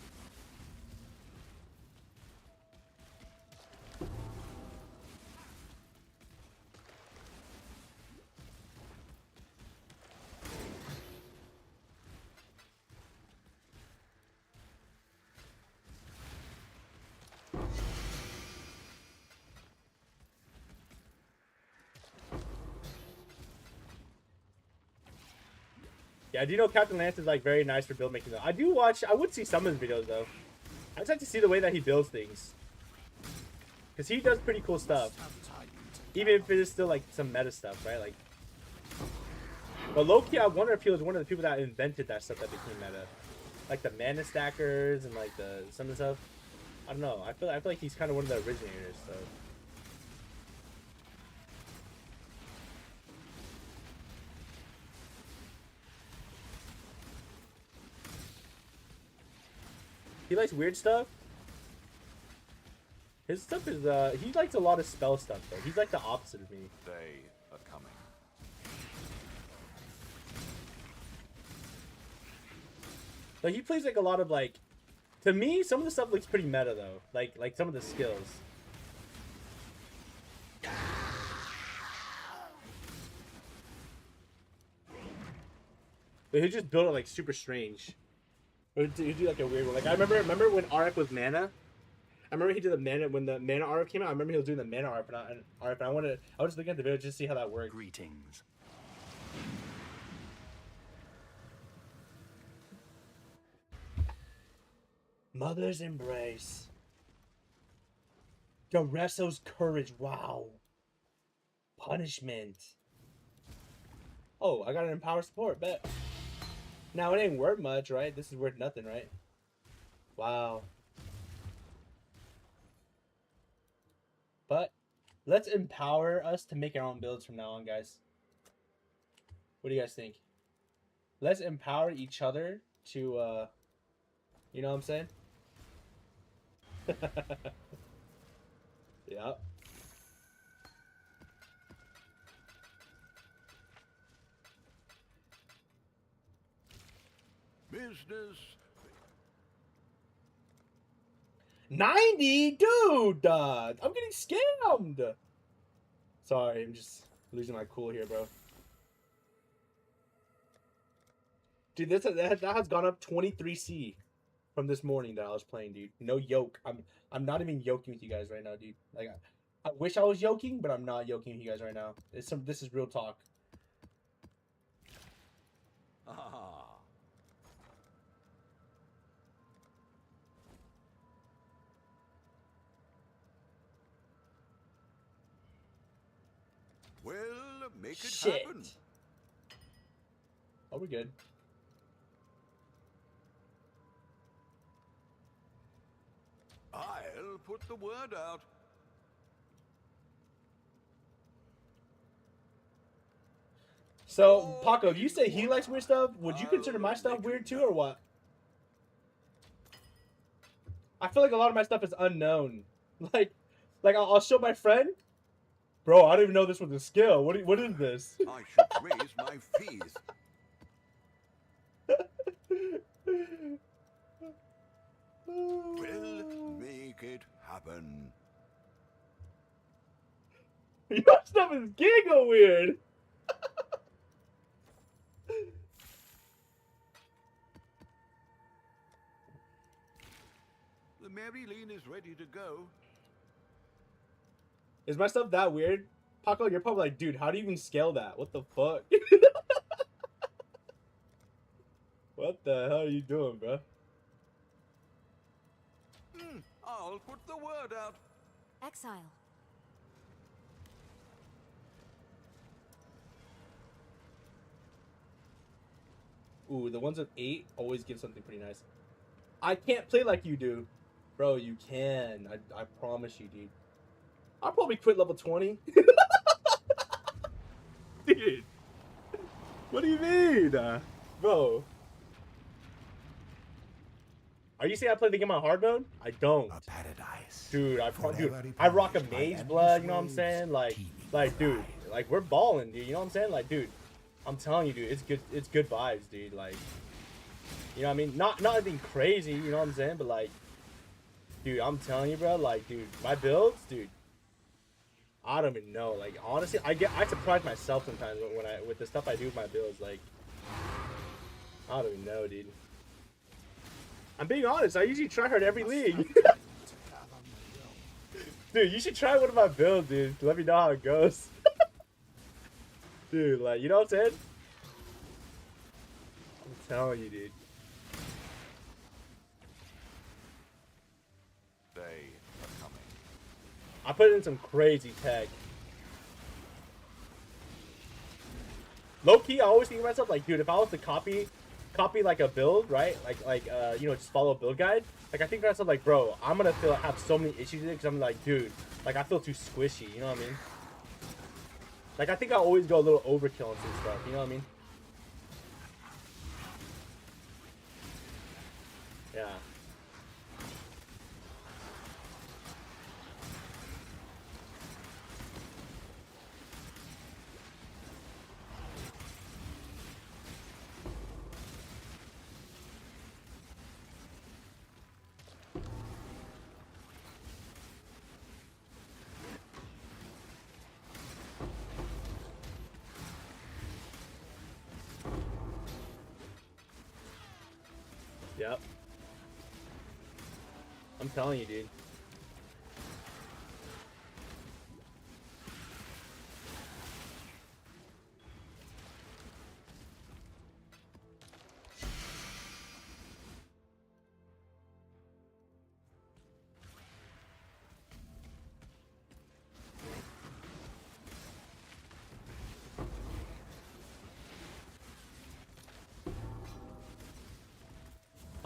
Yeah, I do know Captain Lance is like very nice for build making though. I would see some of his videos though. I just like to see the way that he builds things. Because he does pretty cool stuff. Even if it is still like some meta stuff, right? Like, but low-key, I wonder if he was one of the people that invented that stuff that became meta. Like the mana stackers and like some of the stuff. I don't know. I feel like he's kind of one of the originators, so. He likes weird stuff. His stuff is he likes a lot of spell stuff though. He's like the opposite of me. They are coming. Like he plays like a lot of like, to me some of the stuff looks pretty meta though. Like some of the skills. But he just built it like super strange. Or he'd do like a weird one. Like I remember when RF was mana. I remember he did the mana when the mana RF came out. I remember he was doing the mana RF, and I was just looking at the video just to see how that worked. Greetings. Mother's Embrace. Doresso's Courage. Wow. Punishment. Oh, I got an Empower support. Bet. Now it ain't worth much, right? This is worth nothing, right? Wow. But let's empower us to make our own builds from now on, guys. What do you guys think? Let's empower each other to, you know what I'm saying? Yeah. Business. 90, dude. I'm getting scammed. Sorry, I'm just losing my cool here, bro. Dude, that has gone up 23C from this morning that I was playing, dude. No yoke. I'm not even yoking with you guys right now, dude. Like I wish I was yoking, but I'm not yoking with you guys right now. This is real talk. Ah. Well, make it Shit. happen. Oh, we're good. I'll put the word out. So, Paco, if you say he likes weird stuff, would you consider my stuff weird too, or what? I feel like a lot of my stuff is unknown. Like I'll show my friend, bro. I don't even know this was a skill. What is this? I should raise my fees. We'll make it happen. Your stuff is giga weird. The Marilyn is ready to go. Is my stuff that weird? Paco, you're probably like, dude, how do you even scale that? What the fuck? What the hell are you doing, bro? I'll put the word out. Exile. Ooh, the ones with 8 always give something pretty nice. I can't play like you do. Bro, you can. I promise you, dude. I'll probably quit level 20. Dude. What do you mean? Bro. Are you saying I play the game on hard mode? I don't. A paradise. Dude, I rock a mage blood, you know what I'm saying? Like, dude, like, we're balling, dude, you know what I'm saying? Like, dude, I'm telling you, dude, it's good vibes, dude, like, you know what I mean? Not anything crazy, you know what I'm saying? But, like, dude, I'm telling you, bro, like, dude, my builds, dude, I don't even know. Like, honestly, I surprise myself sometimes with the stuff I do with my builds, like, I don't even know, dude. I'm being honest, I usually try hard every league. Dude, you should try one of my builds, dude. Let me know how it goes. Dude, like, you know what I'm saying? I'm telling you, dude. They are coming. I put in some crazy tech. Low key, I always think to myself, like, dude, if I was to copy like a build, right? Like you know, just follow a build guide. Like, I think to myself, like, bro, I'm gonna have so many issues with it because I'm like, dude, like, I feel too squishy. You know what I mean? Like, I think I always go a little overkill on some stuff. You know what I mean? Yeah. Yep. I'm telling you, dude.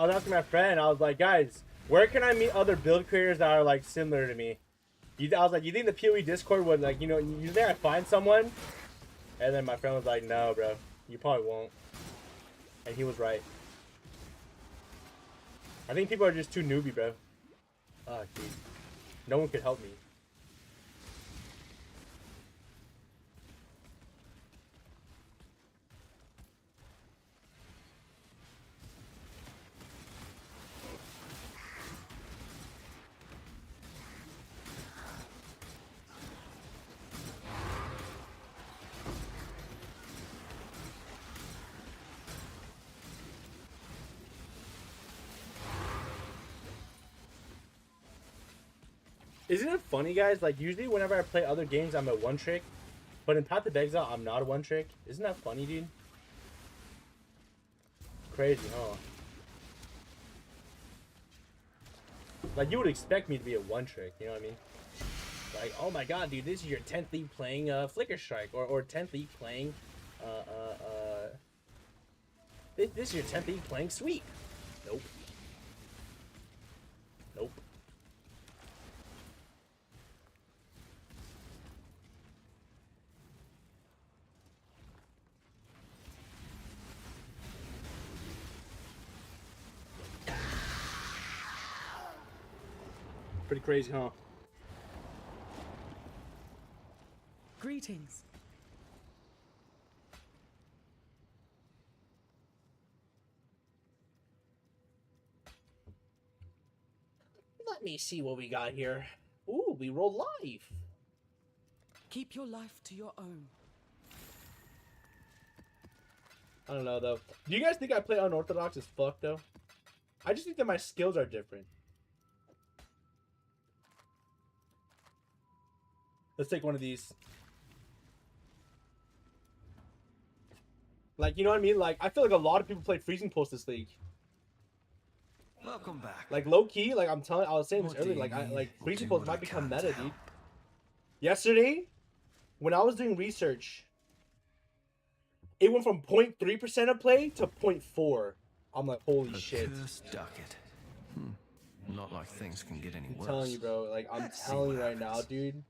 I was asking my friend, I was like, guys, where can I meet other build creators that are, like, similar to me? I was like, you think the POE Discord would, like, you know, you think I'd find someone? And then my friend was like, no, bro, you probably won't. And he was right. I think people are just too newbie, bro. Oh, dude. No one could help me. Isn't it funny, guys? Like, usually whenever I play other games, I'm a one-trick. But in Path of Exile, I'm not a one-trick. Isn't that funny, dude? Crazy, huh? Like, you would expect me to be a one-trick, you know what I mean? Like, oh my god, dude, this is your 10th league playing Flicker Strike. Or 10th league playing, This is your 10th league playing Sweep. Nope. Nope. Pretty crazy, huh? Greetings. Let me see what we got here. Ooh, we rolled live. Keep your life to your own. I don't know, though. Do you guys think I play unorthodox as fuck, though? I just think that my skills are different. Let's take one of these. Like, you know what I mean? Like, I feel like a lot of people play Freezing Pulse this league. Welcome back. Like, low key, like I was saying this What earlier, do like you like need? Freezing Do Pulse what I might become can meta, to dude. help. Yesterday, when I was doing research, it went from 0.3% of play to 0.4. I'm like, holy shit. Cursed ducat. Not like things can get any I'm worse. telling you, bro. Like, I'm Let's see telling what you right now, happens. dude.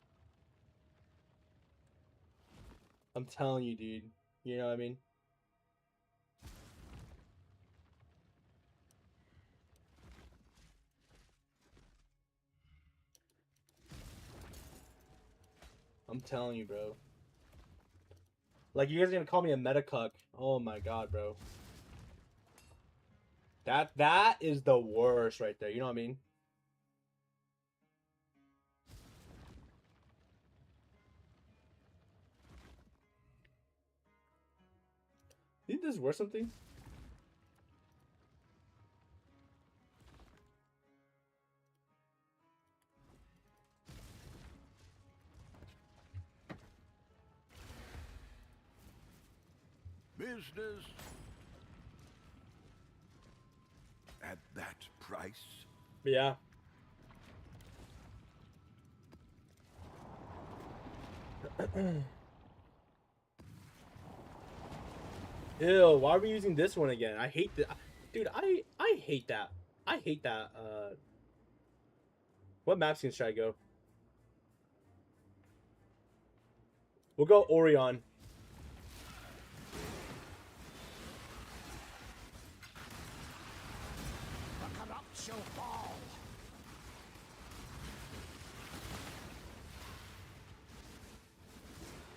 I'm telling you, dude. You know what I mean? I'm telling you, bro. Like, you guys are gonna call me a meta cuck. Oh my god, bro. That is the worst right there. You know what I mean? You think this is worth something? Business at that price. Yeah. Ew, why are we using this one again? I hate that. Dude, I hate that. I hate that. What map skins should I go? We'll go Orion. The corrupt shall fall.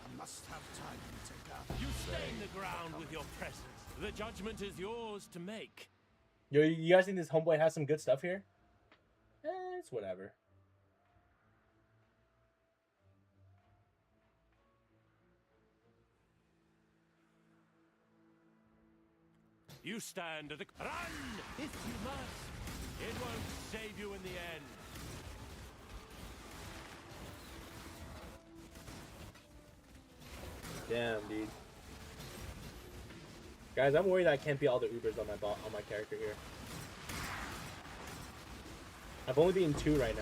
I must have time to gather. You stain the ground with your presence. The judgment is yours to make. Yo, you guys think this homeboy has some good stuff here? It's whatever. You stand at the... Run! If you must. It won't save you in the end. Damn, dude. Guys, I'm worried I can't be all the Ubers on my character here. I've only been 2 right now.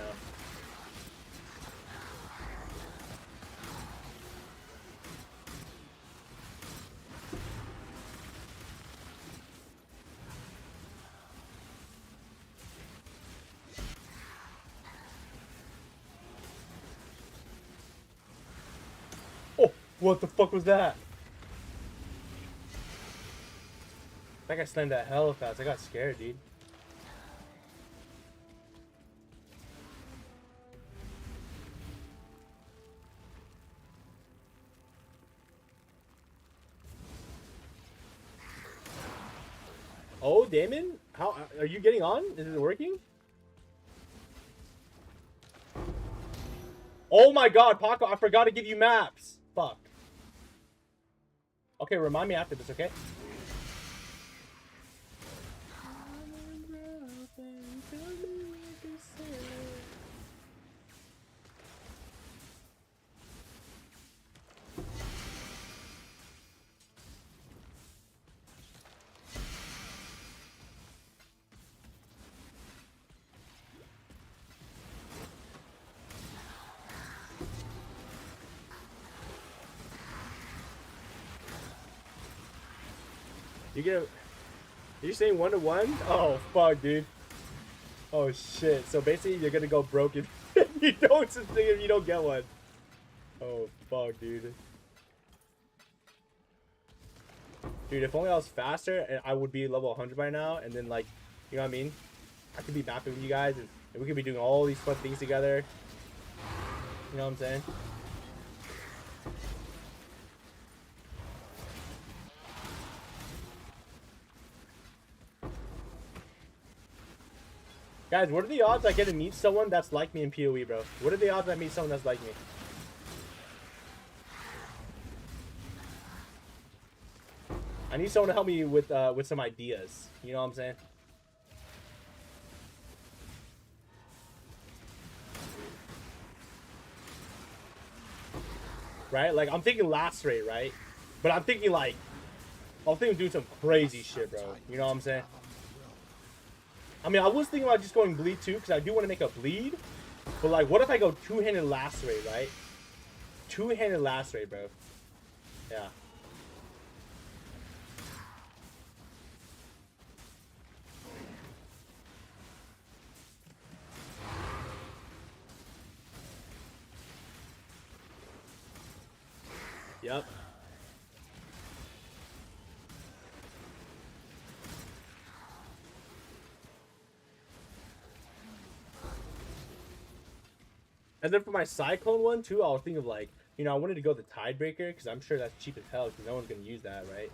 Oh, what the fuck was that? That guy slammed that hella fast. I got scared, dude. Oh, Damon? How are you getting on? Is it working? Oh my god, Paco, I forgot to give you maps. Fuck. Okay, remind me after this, okay? You get a... You're saying 1-to-1? Oh, fuck, dude. Oh, shit. So basically, you're gonna go broken if you don't get one. Oh, fuck, dude. Dude, if only I was faster, and I would be level 100 by now, and then, like, you know what I mean? I could be mapping with you guys, and we could be doing all these fun things together. You know what I'm saying? Guys, what are the odds I get to meet someone that's like me in POE, bro? What are the odds I meet someone that's like me? I need someone to help me with some ideas. You know what I'm saying? Right? Like, I'm thinking last rate, right? But I'm thinking, like... I'm thinking doing some crazy shit, bro. You know what I'm saying? I mean, I was thinking about just going bleed, too, because I do want to make a bleed. But, like, what if I go two-handed last rate, right? Two-handed last rate, bro. Yeah. Yep. And then for my Cyclone one, too, I was thinking of, like, you know, I wanted to go the Tidebreaker, because I'm sure that's cheap as hell, because no one's going to use that, right?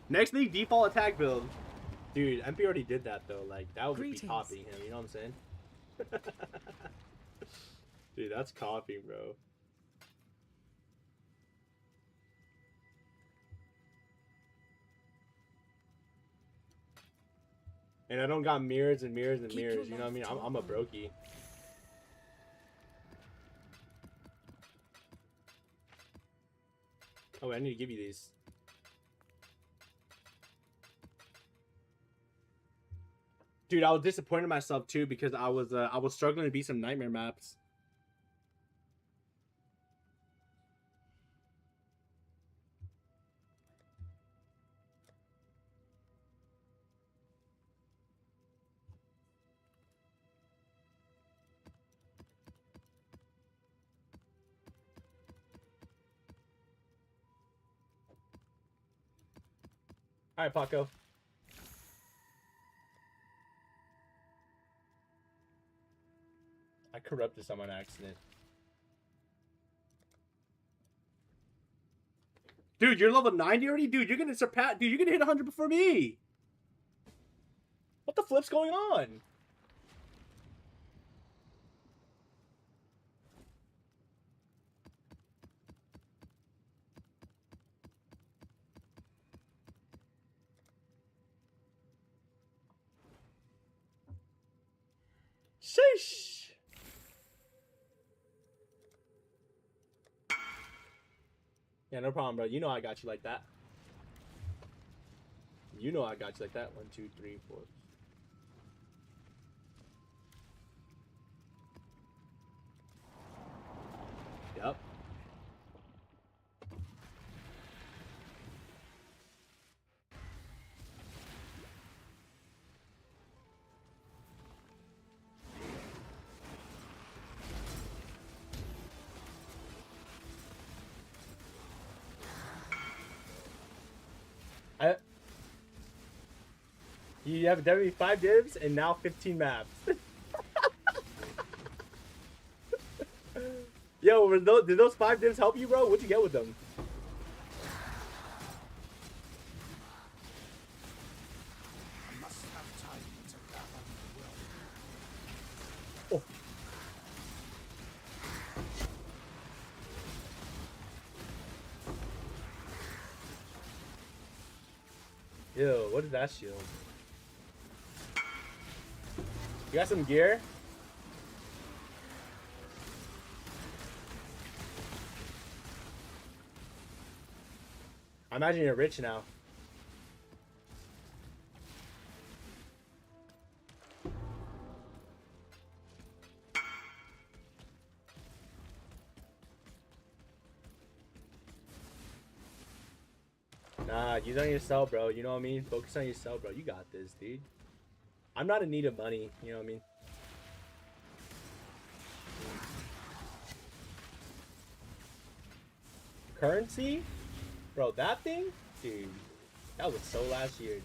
Next league, default attack build. Dude, MP already did that, though. Like, that would be copying him, you know what I'm saying? Dude, that's copying, bro. And I don't got mirrors and mirrors and mirrors, you know what I mean? I'm a brokey. Oh, I need to give you these. Dude, I was disappointed in myself too because I was struggling to beat some nightmare maps. All right, Paco. I corrupted someone on accident. Dude, you're level 90 already? Dude, you're gonna surpass... Dude, you're gonna hit 100 before me! What the flip's going on? Sheesh! Yeah, no problem, bro. You know I got you like that. You know I got you like that. 1, 2, 3, 4. Yep. You have definitely 5 divs and now 15 maps. Yo, did those 5 divs help you, bro? What'd you get with them? I must have time to gather the will. Oh. Yo, what is that shield? You got some gear? I imagine you're rich now. Nah, use on yourself, bro. You know what I mean? Focus on yourself, bro. You got this, dude. I'm not in need of money. You know what I mean? Currency? Bro, that thing? Dude. That was so last year, dude.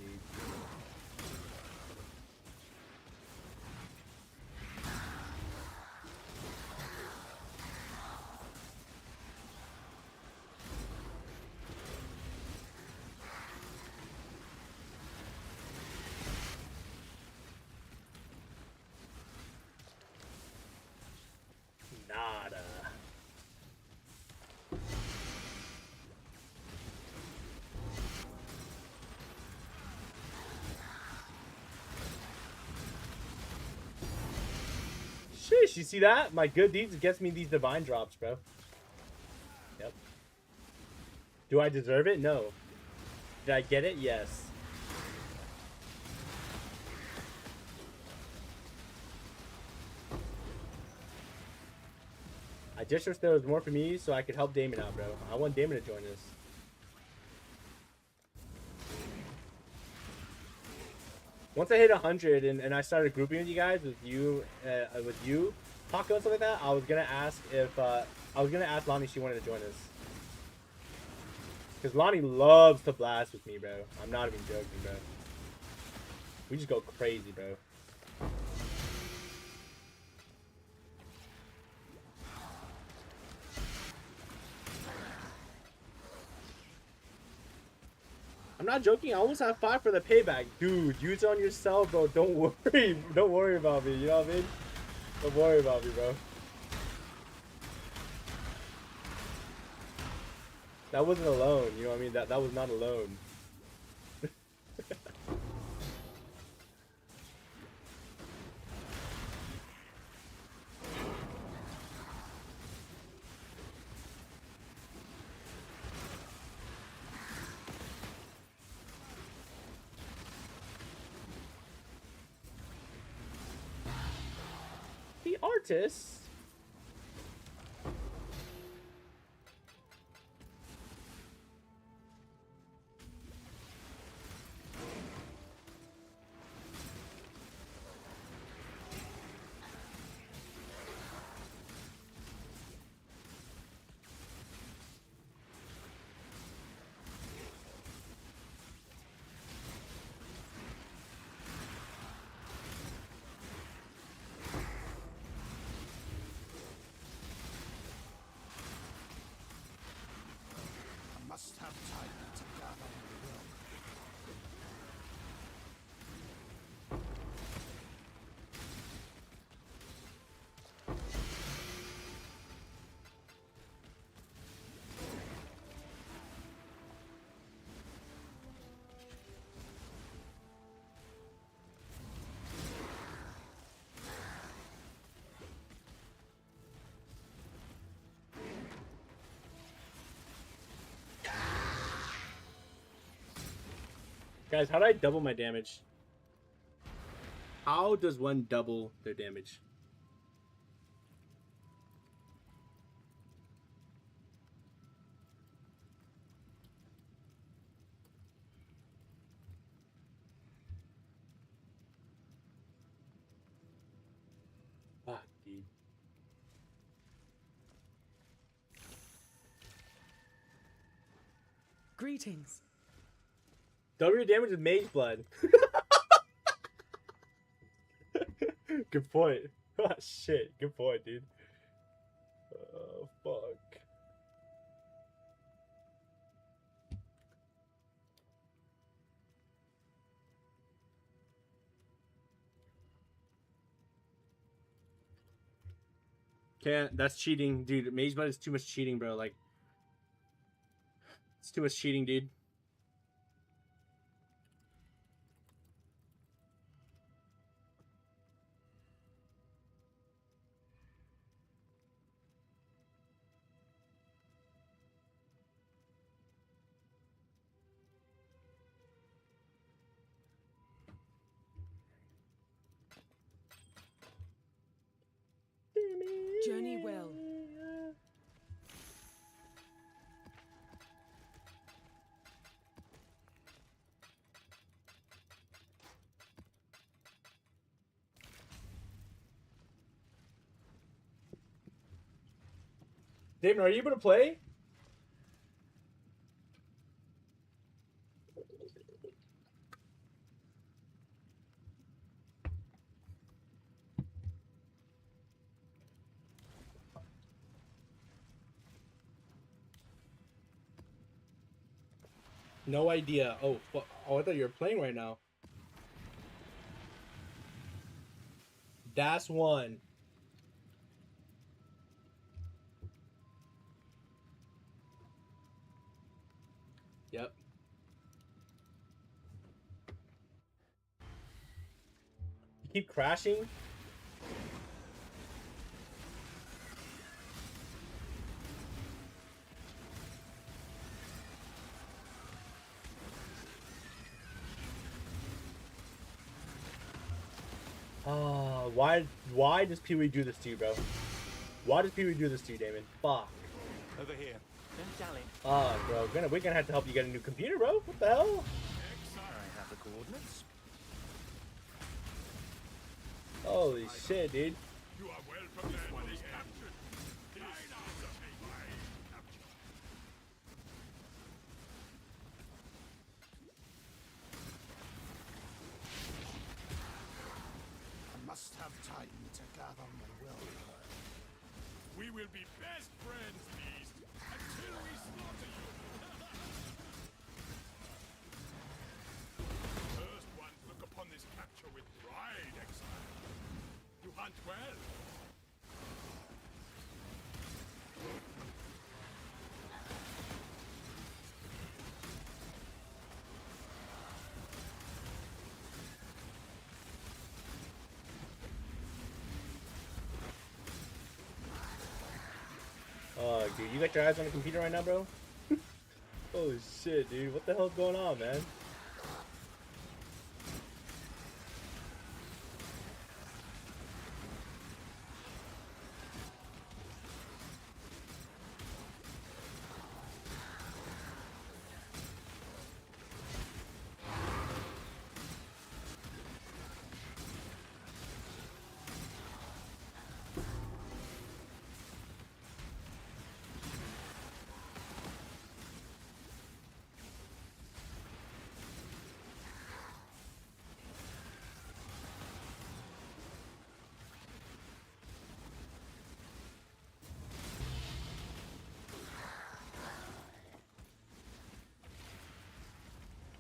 Nada. Sheesh, you see that? My good deeds gets me these divine drops, bro. Yep. Do I deserve it? No. Did I get it? Yes. I just wish there was more for me so I could help Damon out, bro. I want Damon to join us. Once I hit 100 and I started grouping with you guys, with you, Paco and stuff like that, I was gonna ask if Lonnie if she wanted to join us. Cause Lonnie loves to blast with me, bro. I'm not even joking, bro. We just go crazy, bro. I'm not joking. I almost have 5 for the payback. Dude, use it on yourself, bro. Don't worry. Don't worry about me. You know what I mean? Don't worry about me, bro. That wasn't alone. You know what I mean? That was not alone. The artist. I must have time to gather my will. Guys, how do I double my damage? How does one double their damage? Fuck, dude. Greetings. Double your damage with mage blood. Good point. Oh, shit. Good point, dude. Oh, fuck. Can't. That's cheating, dude. Mage blood is too much cheating, bro. Like, it's too much cheating, dude. Journey well. Damon, are you able to play? No idea. Oh, oh, I thought you were playing right now. That's one. Yep. You keep crashing? Oh, why does POE do this to you, bro? Why does POE do this to you, Damon? Fuck. Over here. Don't dally. Ah, bro, we're gonna have to help you get a new computer, bro. What the hell? I have the coordinates. Holy shit, dude. You are well prepared for this capture. Line out the capture. I must have time to gather my will. We will be best friends, Beast, until we slaughter you. First ones look upon this capture with pride, Exile. You hunt well. Oh, dude, you got your eyes on the computer right now, bro? Holy shit, dude. What the hell's going on, man?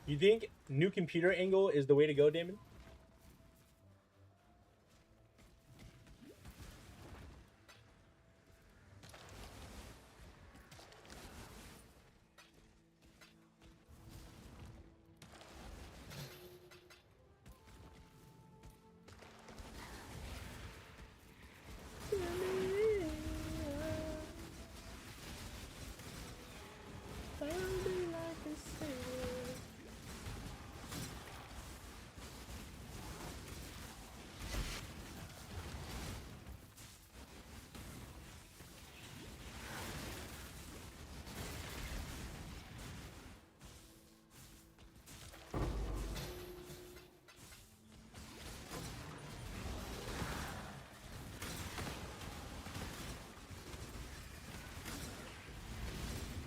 You think new computer angle is the way to go, Damon?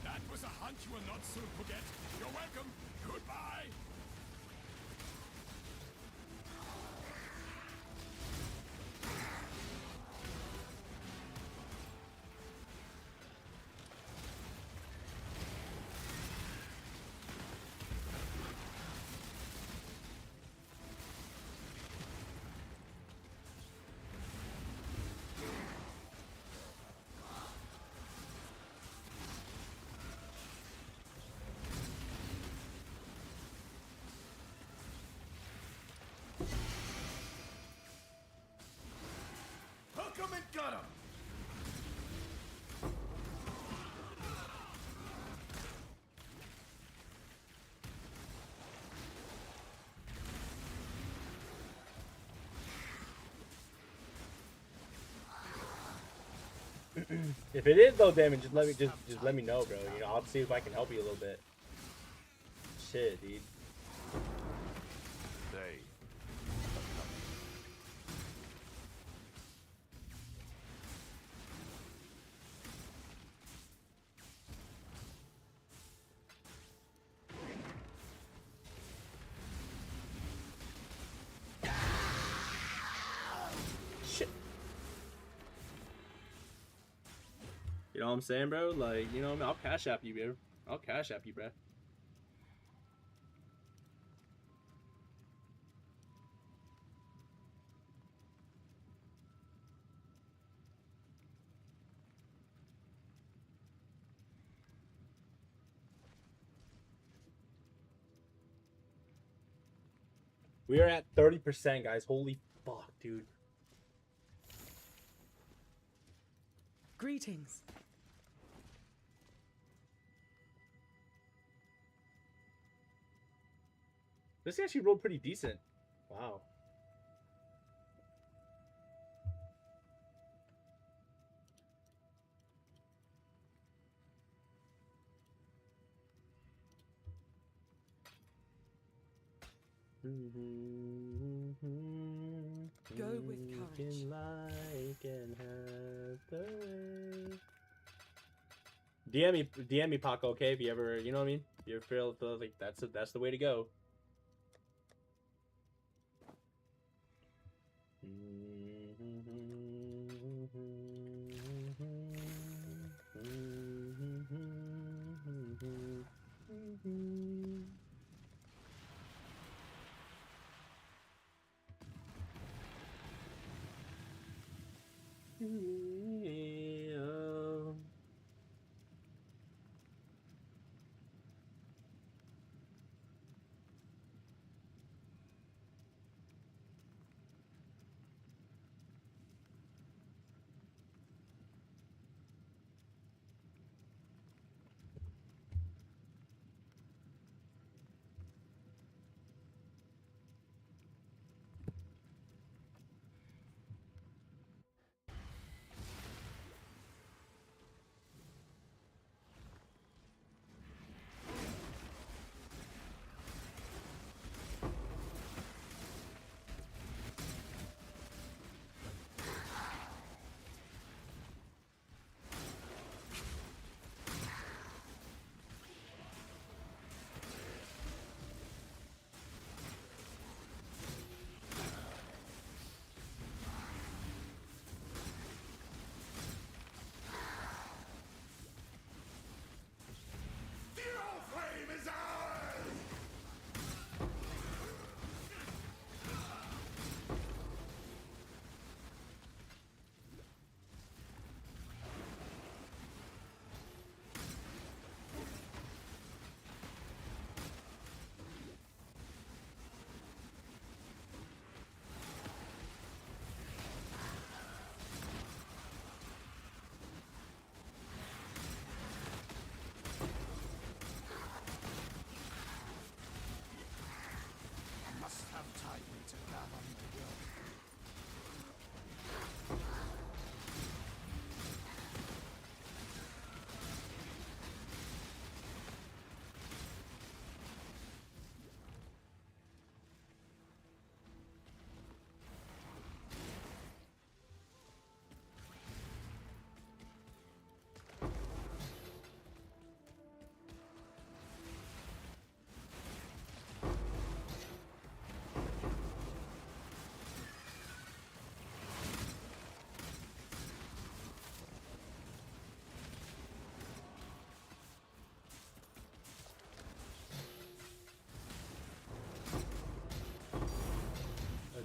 That was a hunt you will not soon forget. You're welcome. Goodbye. Hook 'em and gut 'em! If it is though, Damon, just let me know, bro. You know, I'll see if I can help you a little bit. Shit, dude. They. You know what I'm saying, bro? Like, you know what I mean? I'll cash app you, bro. I'll cash app you, bro. We are at 30%, guys. Holy fuck, dude. Greetings. This actually rolled pretty decent. Wow. Go with courage. DM me, Paco. Okay, if you ever, you know what I mean. If you ever feel like that's the way to go.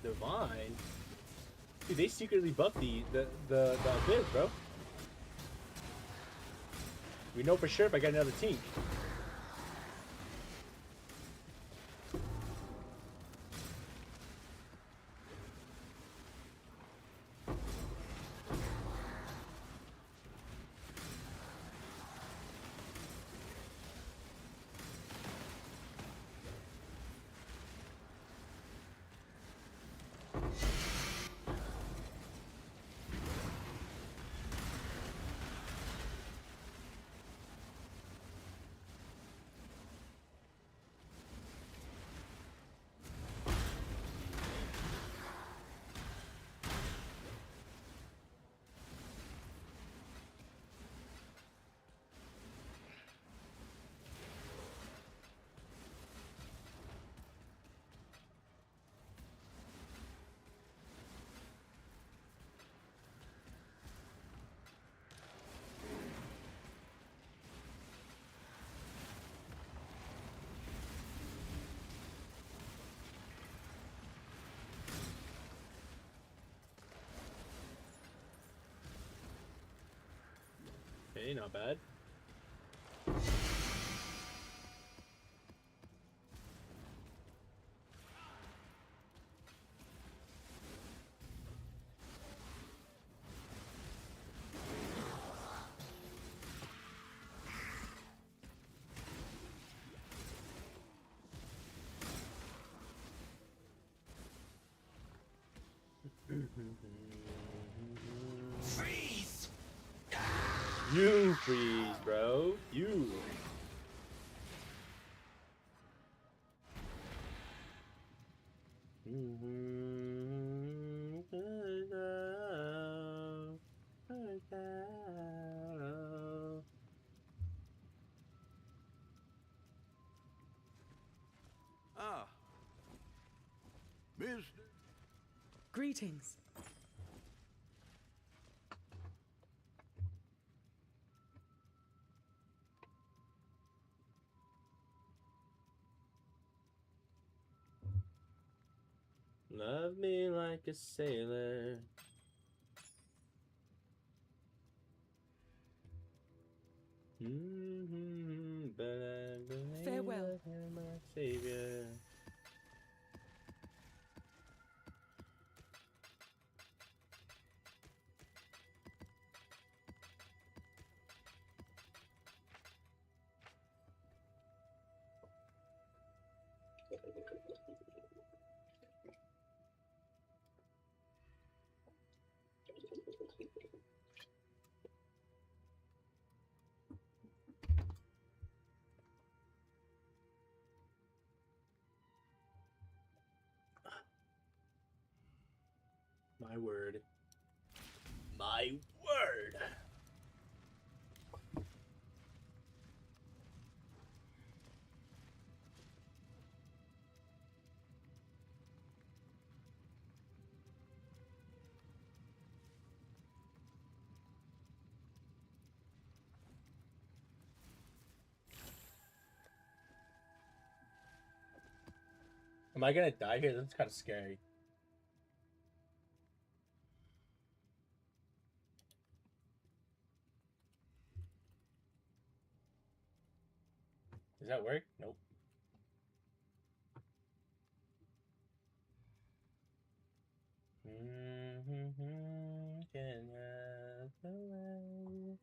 Divine? Dude, they secretly buffed the Abyss, bro. We know for sure if I got another Tink. Okay, not bad. Freeze! You freeze, bro. You. Ah. Miss... Greetings. Love me like a sailor. But I believe Farewell. I am my savior. My word. My word. Am I gonna die here? That's kind of scary. Does that work? Nope. Can have the way.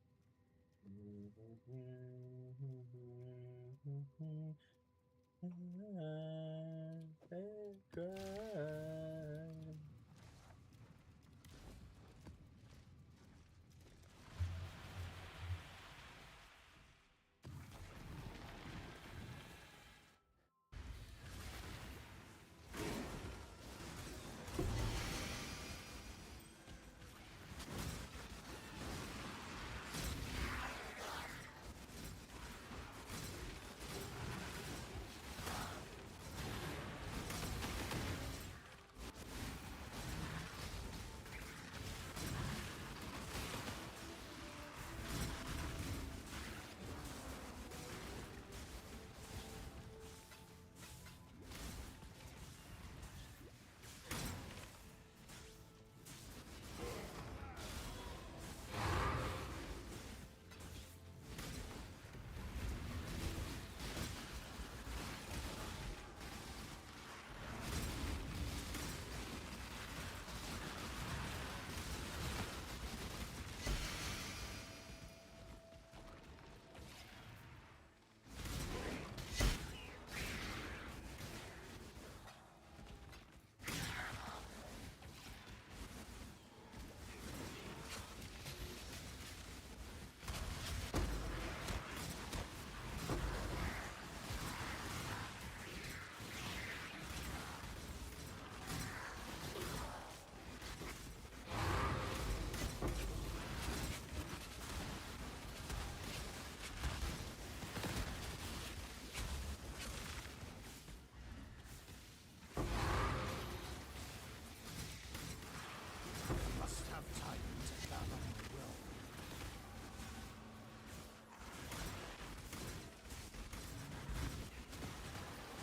Must have time to gather my will.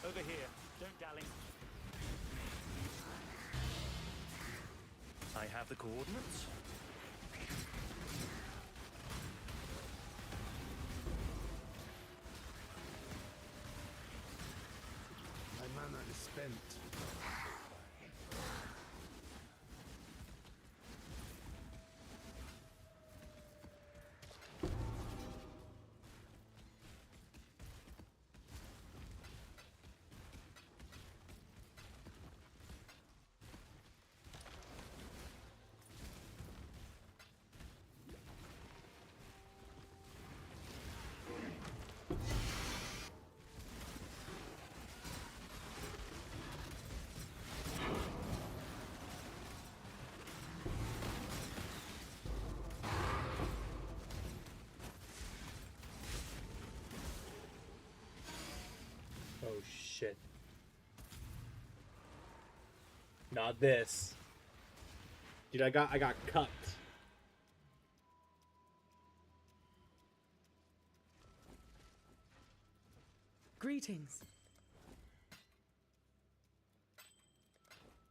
Over here. Don't dally. I have the coordinates. spent. Oh shit. Not this. Dude, I got cut. Greetings.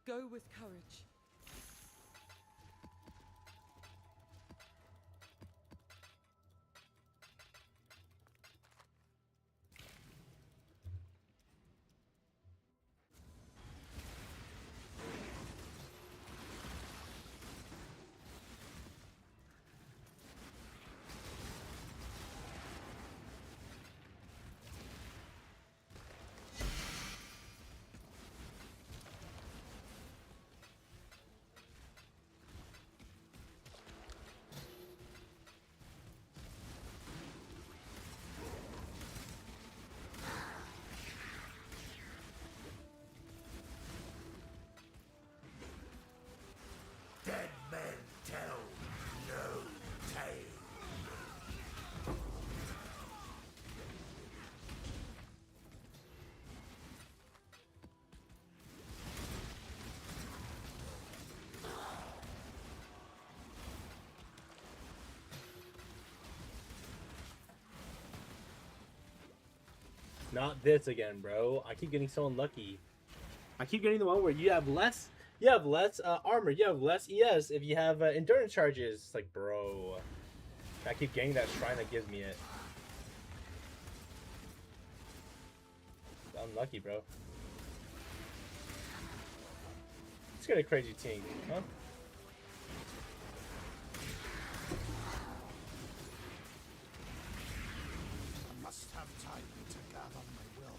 Go with courage. Dead men tell no tale. Not this again, bro. I keep getting so unlucky. I keep getting the one where you have less armor, you have less ES if you have endurance charges. It's like, bro, I keep getting that shrine that gives me it. Unlucky, bro. Let's get a crazy team, huh? I must have time to gather my will.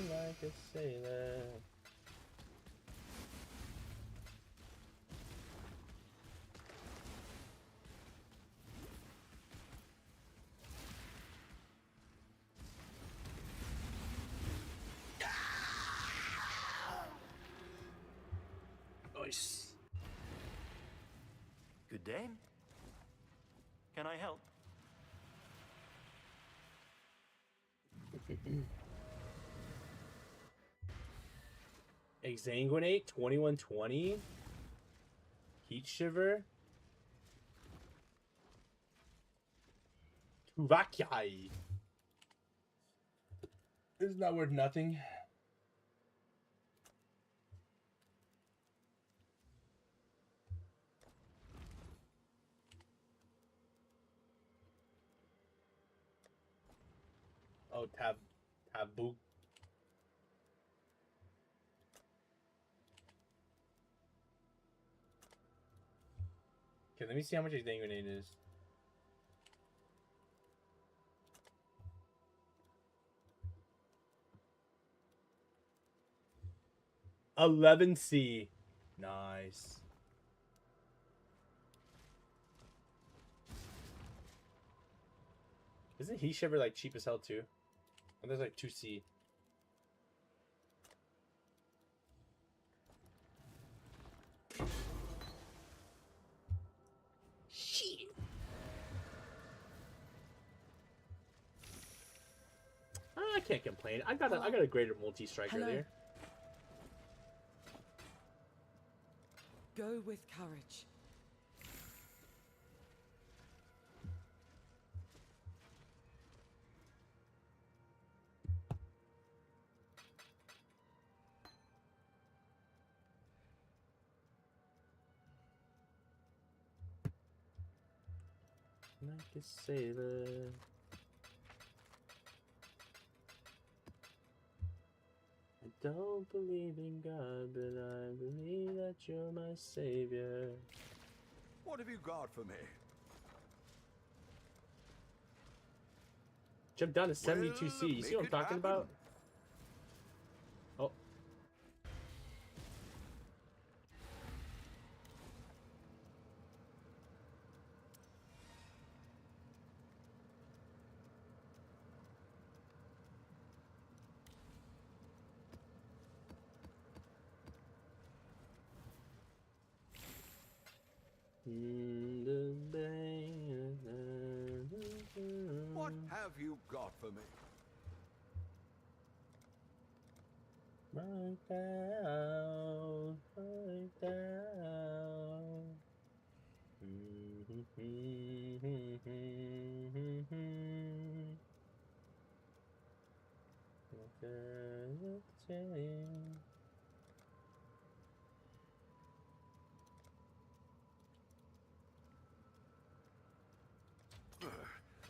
Like a sailor. Nice. Good day. Can I help? Exsanguinate 2120. Heat Shiver. Tuvakai. This is not worth nothing. Oh, taboo. Okay, let me see how much Exsanguinate is. $11C. Nice. Isn't Heat Shiver like cheap as hell too? And there's like 2C. Shit. I can't complain. I got a greater multi-striker there. Go with courage. Like a sailor. I don't believe in God, but I believe that you're my savior. What have you got for me? Jump down to 72C. You see what I'm talking about? Oh. What have you got for me? Right down, right down.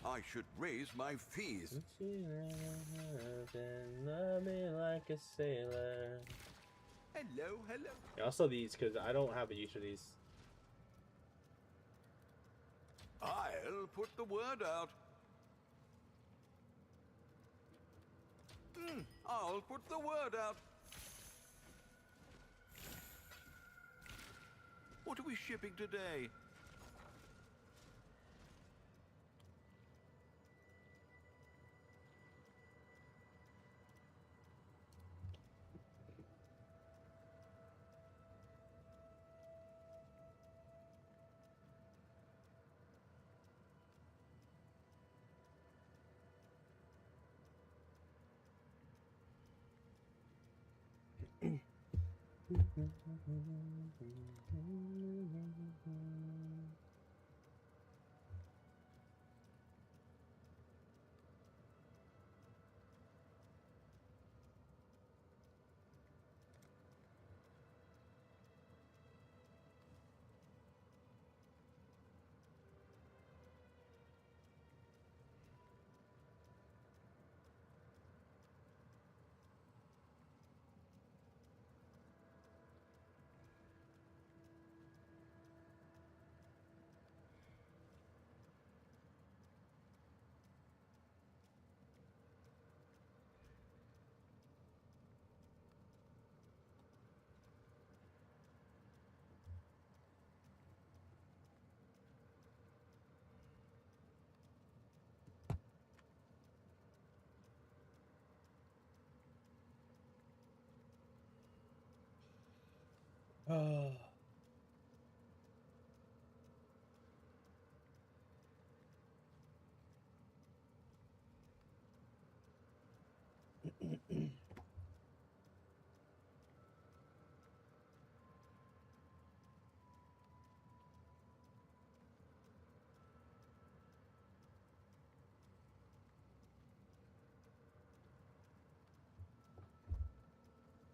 I should raise my fees. Love me like a sailor. Hello, hello. Yeah, also these, because I don't have a use for these. I'll put the word out. I'll put the word out. What are we shipping today? Oh.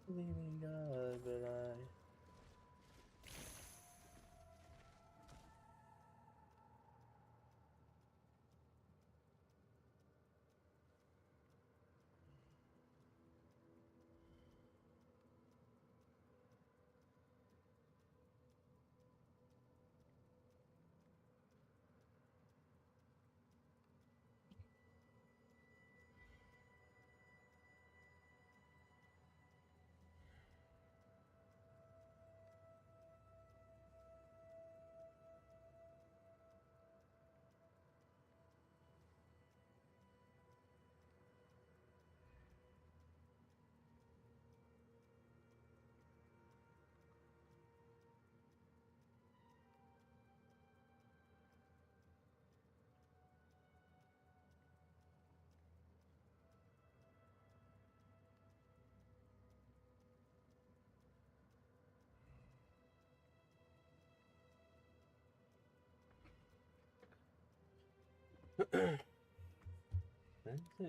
Leaving God, but I.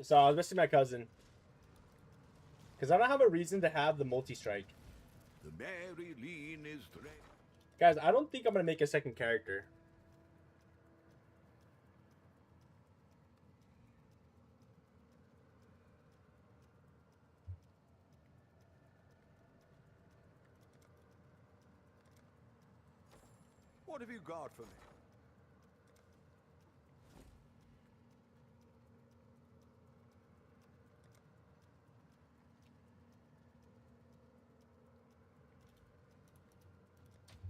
So I was missing my cousin. Because I don't have a reason to have the multi-strike. The Mary Lean is... Guys, I don't think I'm going to make a second character. What have you got for me?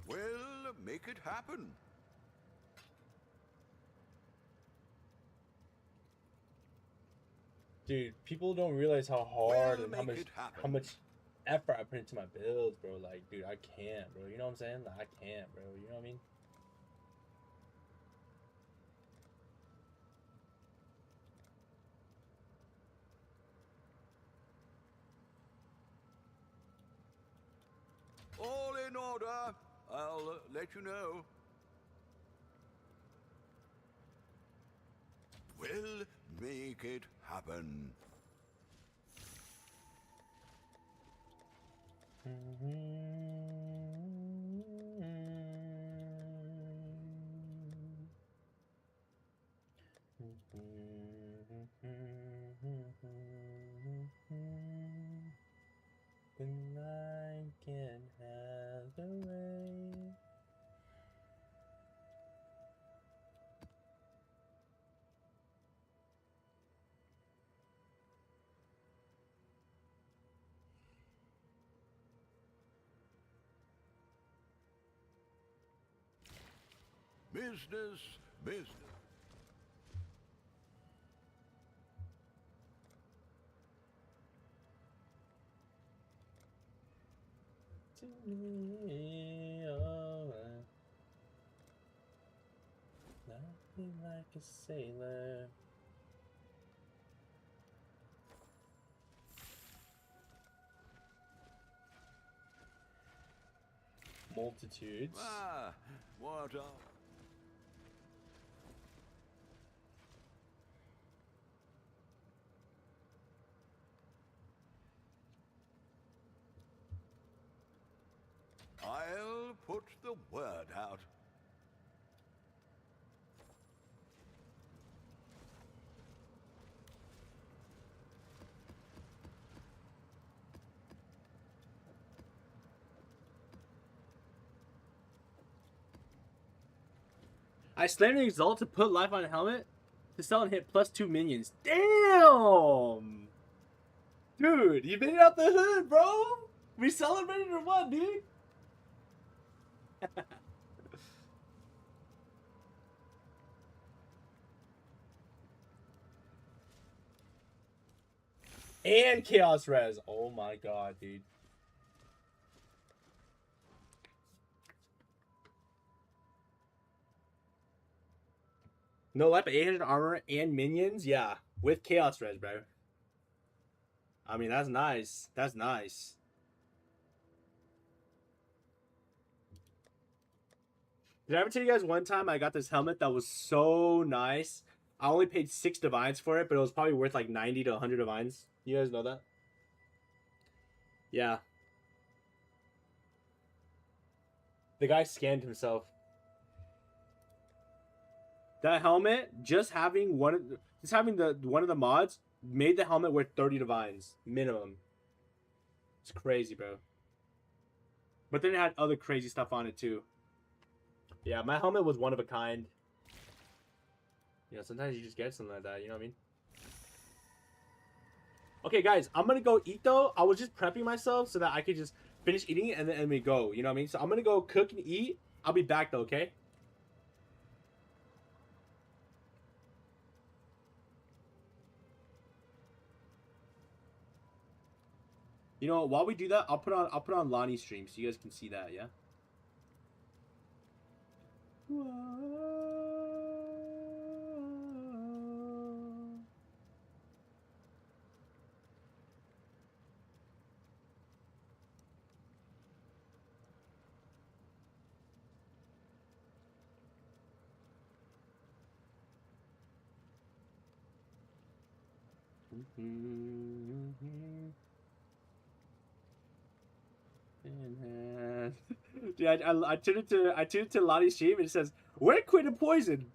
Well, make it happen. Dude, people don't realize how hard We'll and make how much effort I put into my builds, bro. Like, dude, I can't, bro. You know what I'm saying? Like, I can't, bro. You know what I mean? All in order. I'll let you know. We'll make it happen. When I can have the way. Business, business. To me, oh, nothing like a sailor. Multitudes. Ah, what a... I'll put the word out. I slammed an exalt to put life on a helmet to sell and hit +2 minions. Damn! Dude, you made it out the hood, bro! We celebrated or what, dude? And Chaos Res. Oh my god, dude. No life, 800 armor and minions? Yeah, with Chaos Res, bro. I mean, that's nice. That's nice. Did I ever tell you guys one time I got this helmet that was so nice? I only paid 6 divines for it, but it was probably worth like 90 to 100 divines. You guys know that? Yeah. The guy scanned himself. That helmet, just having one of the mods made the helmet worth 30 divines minimum. It's crazy, bro. But then it had other crazy stuff on it too. Yeah, my helmet was one of a kind. You know, sometimes you just get something like that, you know what I mean? Okay, guys, I'm gonna go eat though. I was just prepping myself so that I could just finish eating it and then we go, you know what I mean? So I'm gonna go cook and eat. I'll be back though, okay? You know, while we do that, I'll put on Lonnie's stream so you guys can see that, yeah? Dude, I tuned it to Lottie's stream and it says, "Where quit and poison?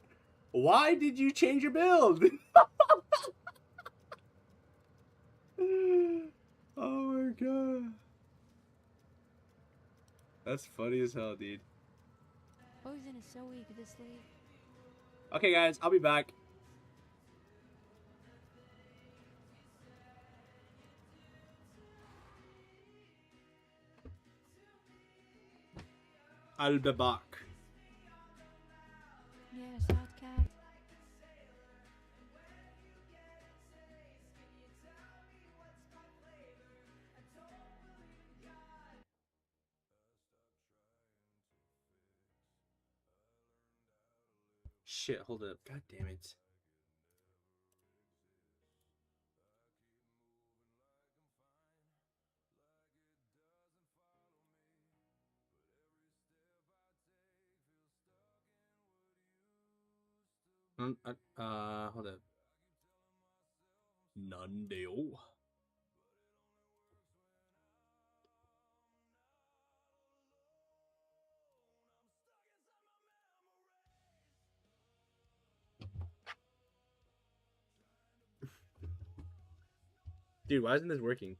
Why did you change your build?" Oh my god. That's funny as hell, dude. Poison is so weak this league. Okay, guys, I'll be back. I'll be back. Yes, outcast. Shit, hold up. God damn it. Hold up. Nundale. Dude, why isn't this working?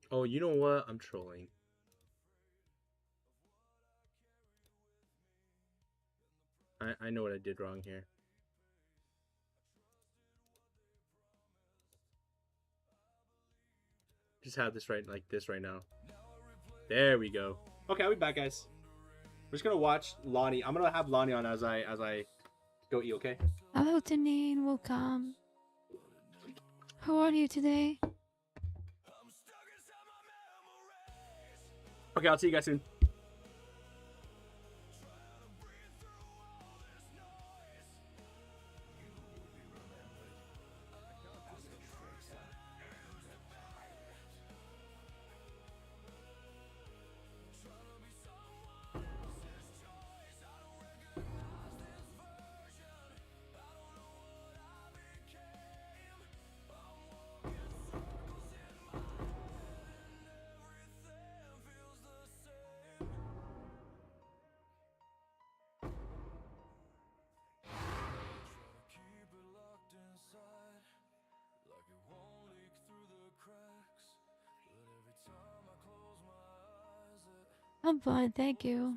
Oh, you know what? I'm trolling. I know what I did wrong here. Just have this right like this right now. There we go. Okay, I'll be back, guys. We're just gonna watch Lonnie. I'm gonna have Lonnie on as I go eat, okay? Hello, Tanine. Welcome. How are you today? Okay, I'll see you guys soon. I'm fine, thank you.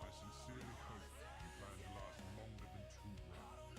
I sincerely hope you plan to last longer than 2 rounds.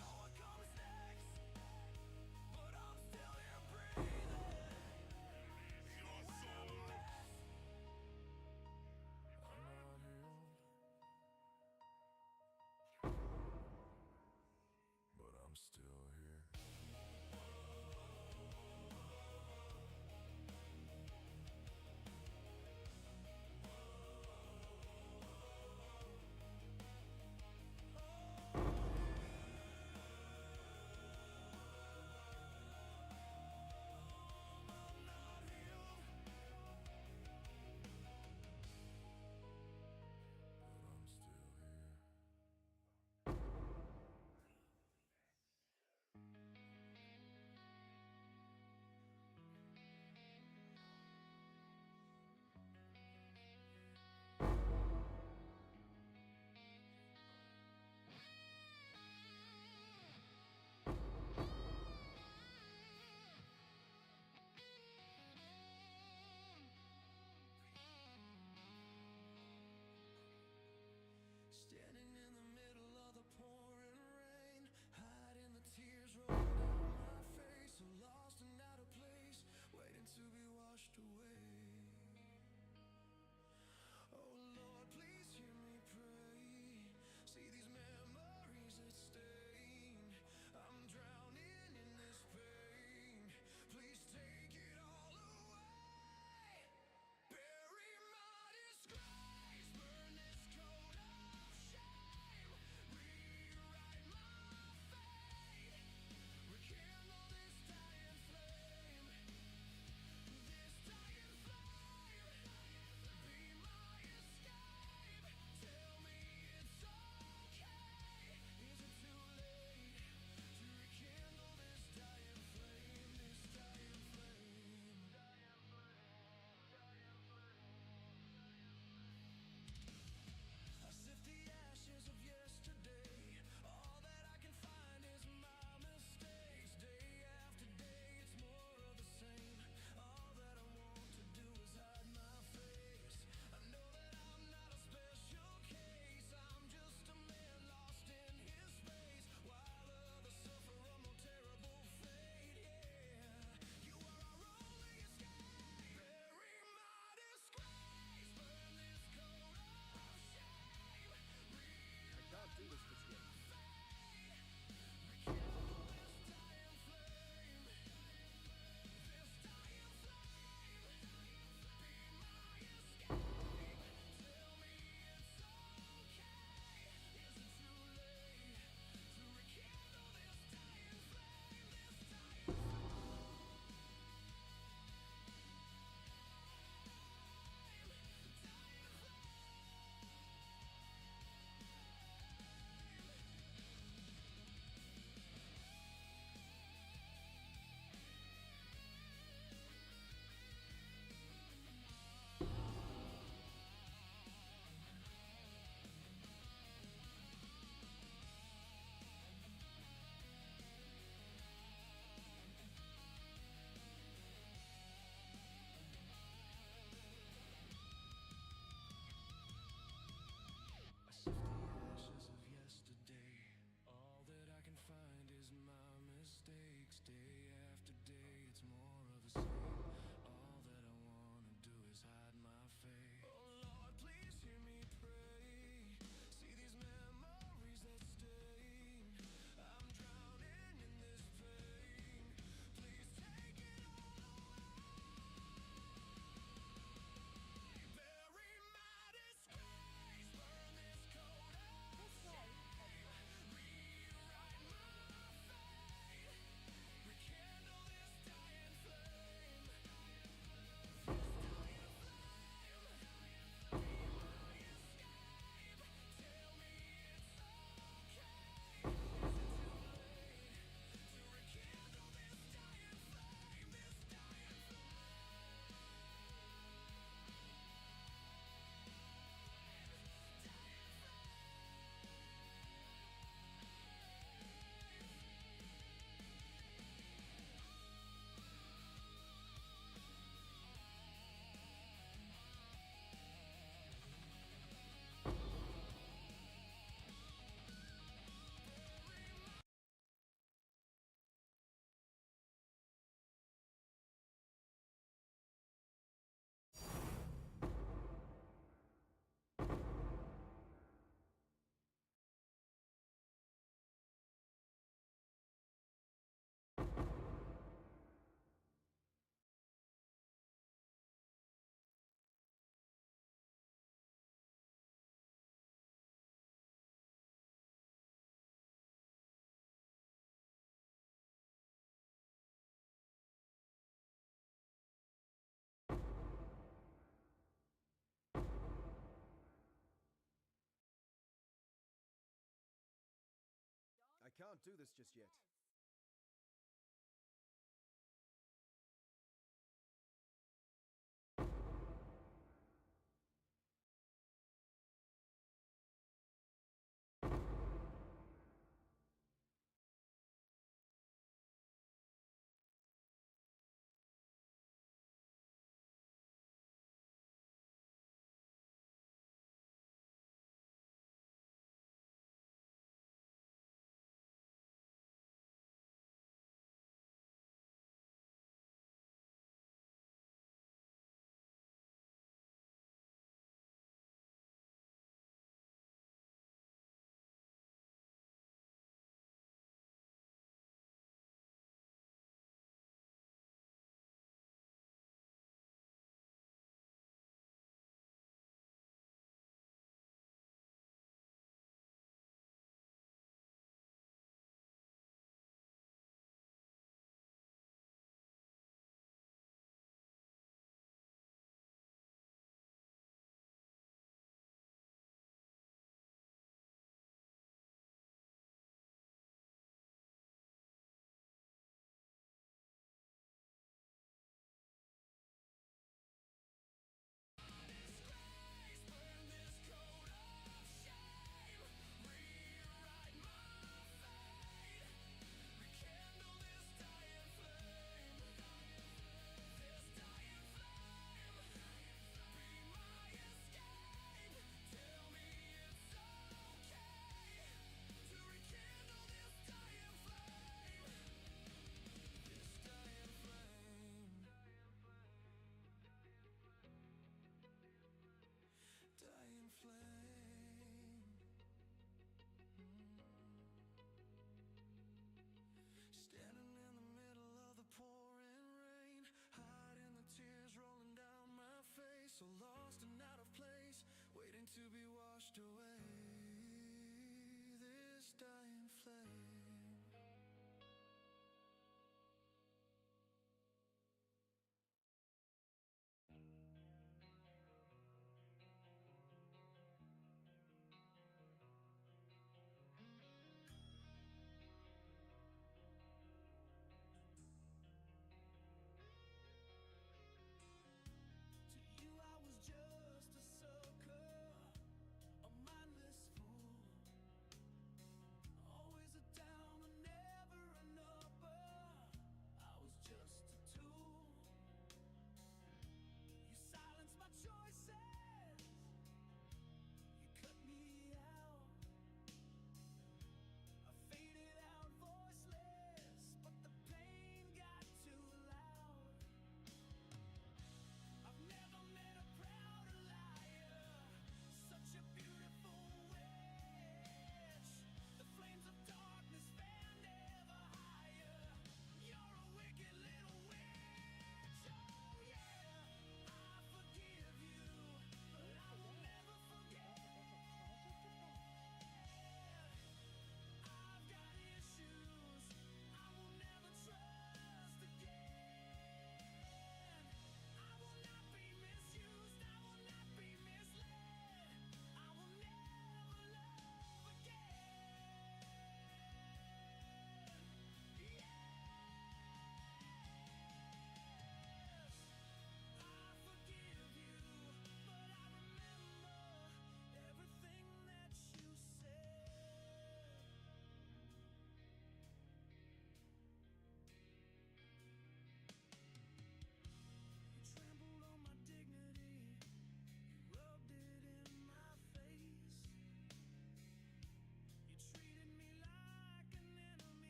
I can't do this just yet.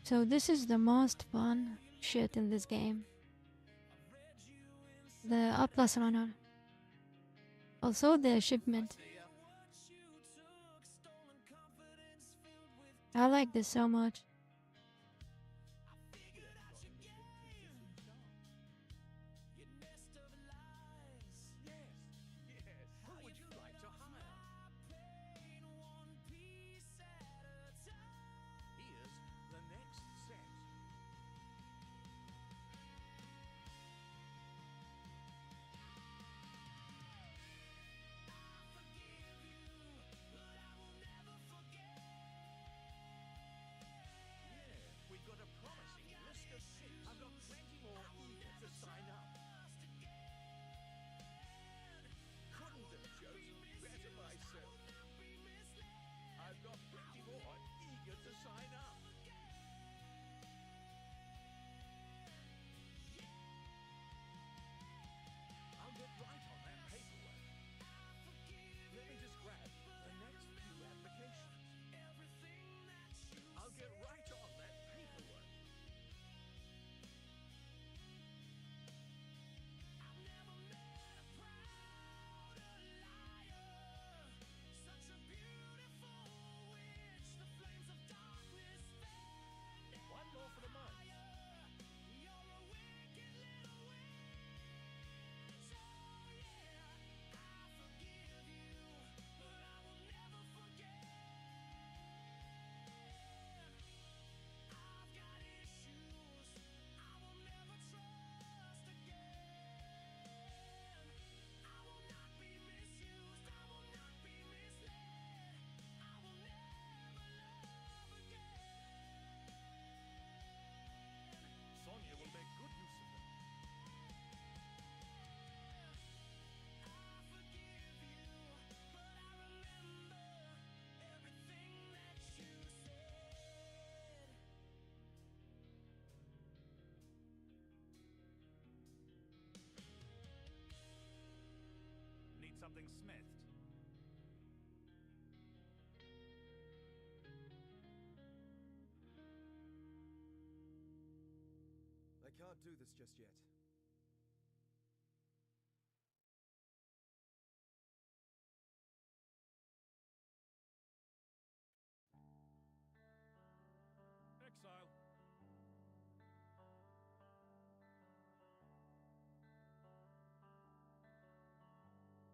So this is the most fun shit in this game. The Atlas Runner. Also the shipment. I like this so much. Something smithed. I can't do this just yet. Exile.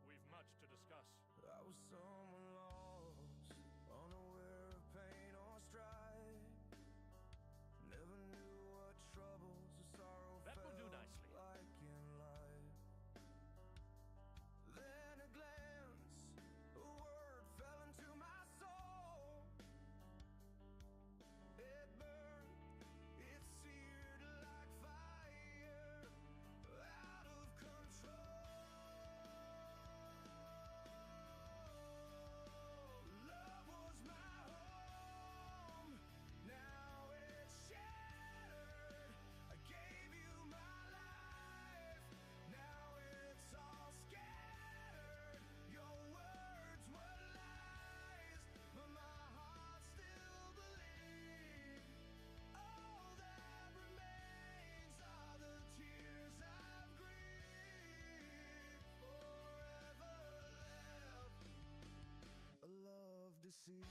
We've much to discuss. I was someone lost, unaware of pain or strife. Never knew what troubles or sorrow That will do felt nicely. like in life. Then a glance, a word fell into my soul. It burned, it seared like fire, out of control. Love was my home, now it's shattered. I gave you my life, now it's all scattered. Your words were lies, but my heart still believes. All that remains are the tears I've grieved. Forever left, a love deceived.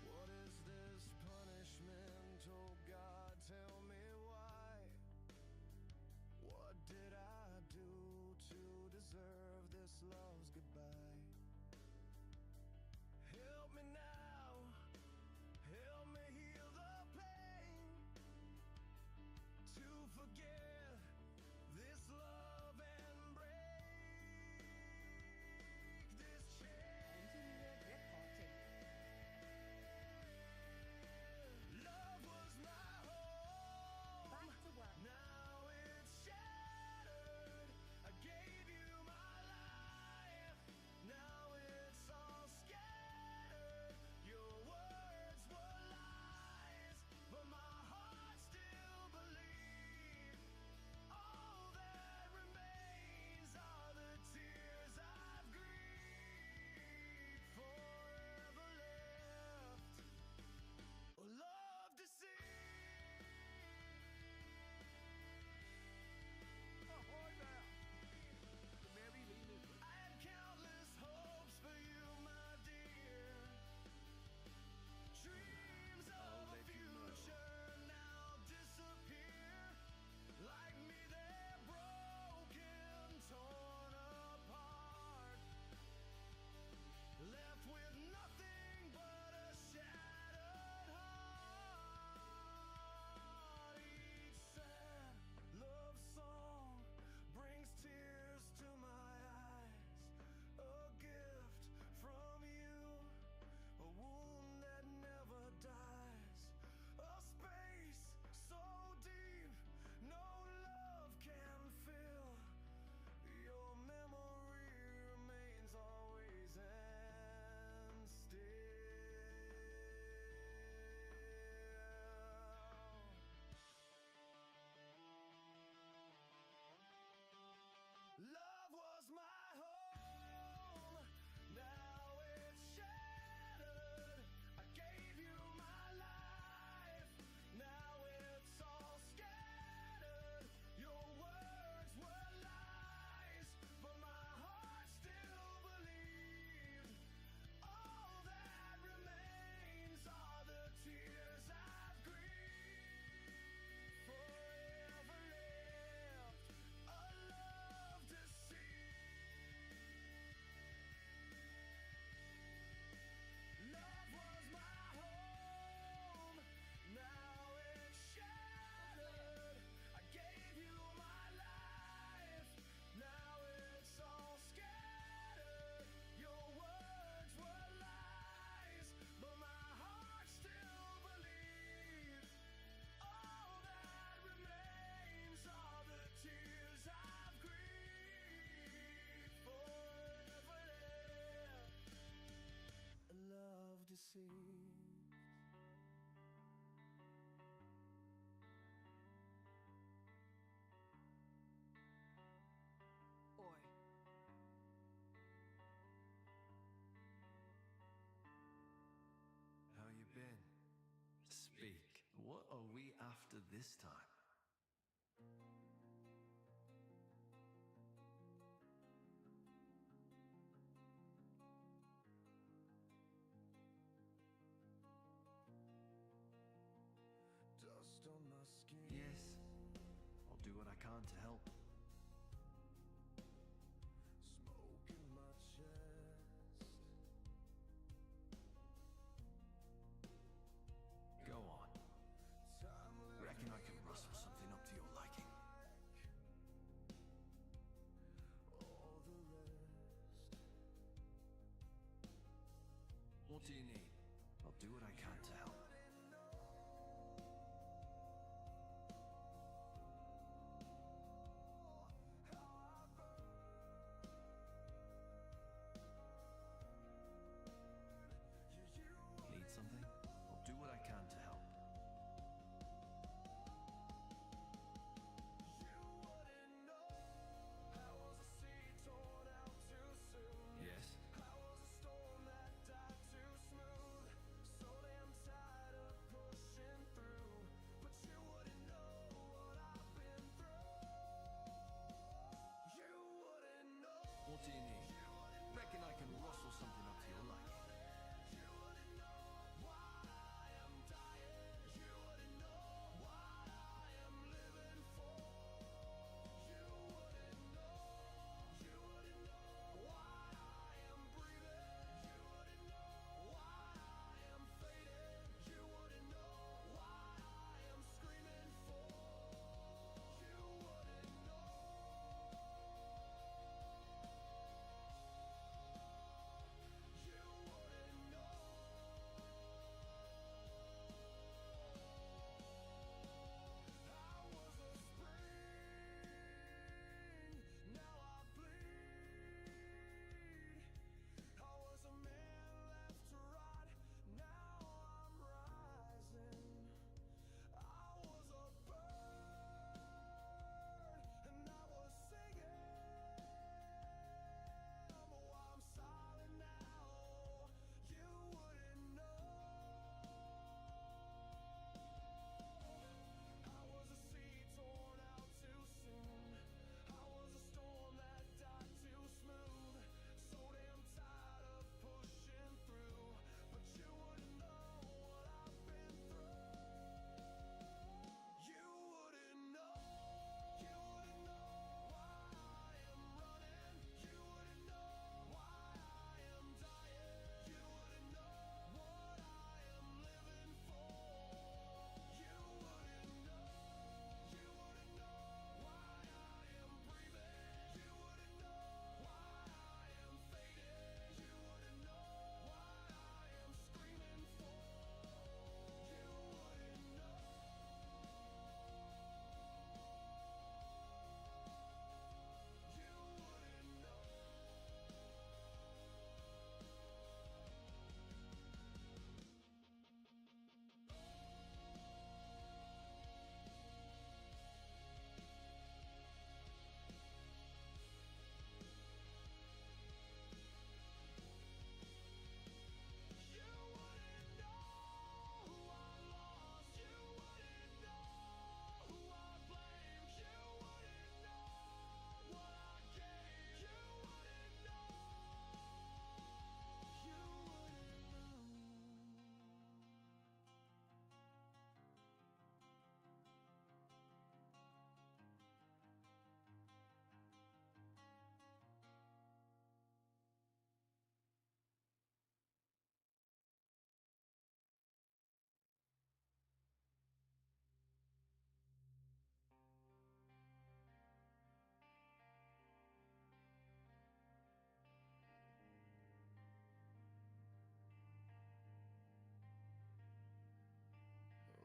What is this punishment? Oh God, tell me why. What did I do to deserve this love's goodbye? Help me now, help me heal the pain. after this time? Dust on my skin. Yes, I'll do what I can to help. Smoke in my chest. Go on. Reckon I can rustle something up to your liking. All the rest. What do you need? I'll do what I can to help. Need something? I'll do what I can to help. Yes? What do you need? Reckon I can rustle something up to your liking.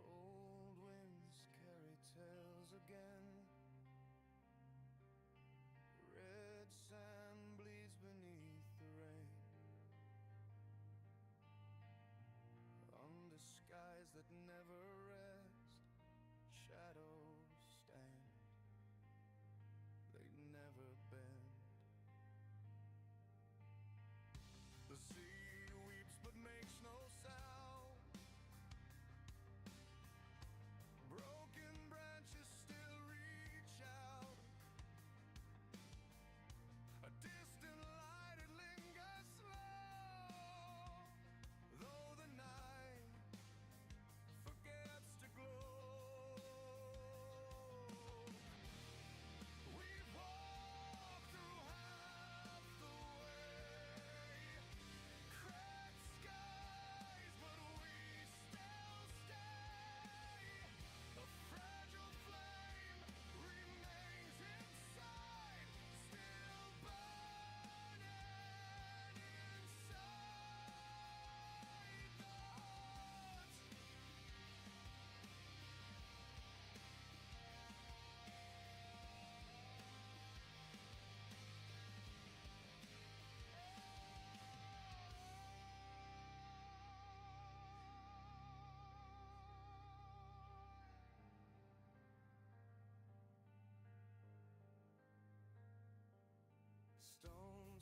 Old winds carry tales again. Red sand bleeds beneath the rain. Under skies that never rest, shadows stand. They never bend. The sea weeps but makes no sound. Broken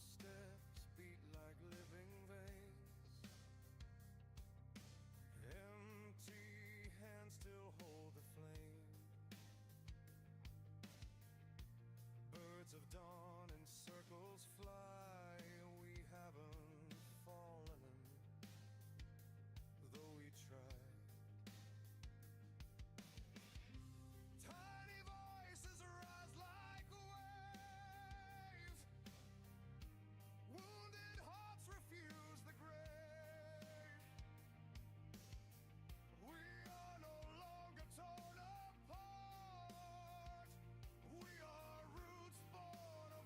steps beat like living veins. Empty hands still hold the flame. Birds of dawn in circles fly. We haven't fallen, though we try. Tiny voices rise like a wave. Wounded hearts refuse the grave. We are no longer torn apart. We are roots born of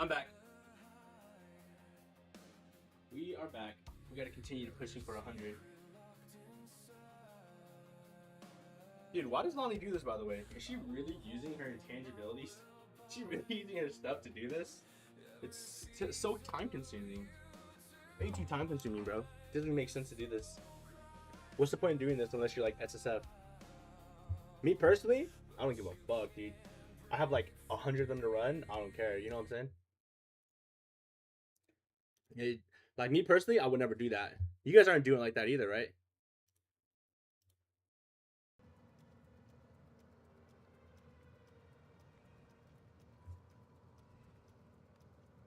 I'm back. We are back. We gotta continue pushing for 100. Dude, why does Lonnie do this, by the way? Is she really using her intangibilities? Is she really using her stuff to do this? It's so time-consuming. Way too time-consuming, bro. It doesn't make sense to do this. What's the point in doing this unless you're like SSF? Me personally, I don't give a fuck, dude. I have like 100 of them to run. I don't care. You know what I'm saying? Like me personally, I would never do that. You guys aren't doing it like that either, right?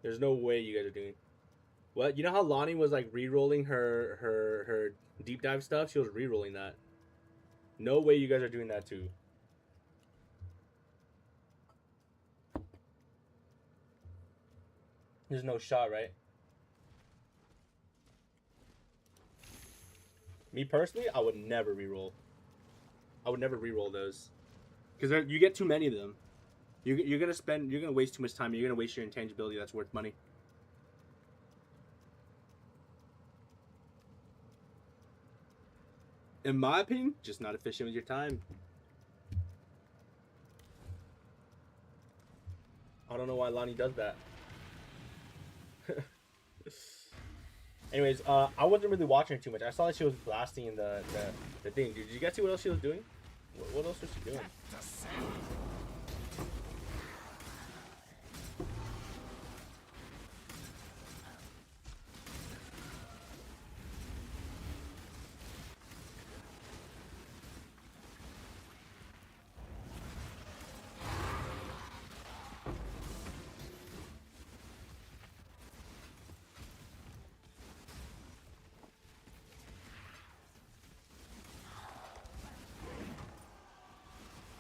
There's no way you guys are doing. What? You know how Lonnie was like re-rolling her deep dive stuff? She was re-rolling that. No way you guys are doing that too. There's no shot, right? Me personally, I would never re-roll. I would never re-roll those. Because you get too many of them. You're gonna waste too much time. You're gonna waste your intangibility that's worth money. In my opinion, just not efficient with your time. I don't know why Lonnie does that. Anyways, I wasn't really watching her too much. I saw that she was blasting the thing. Did you guys see what else she was doing? What else was she doing?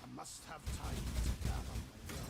I must have time to gather my will.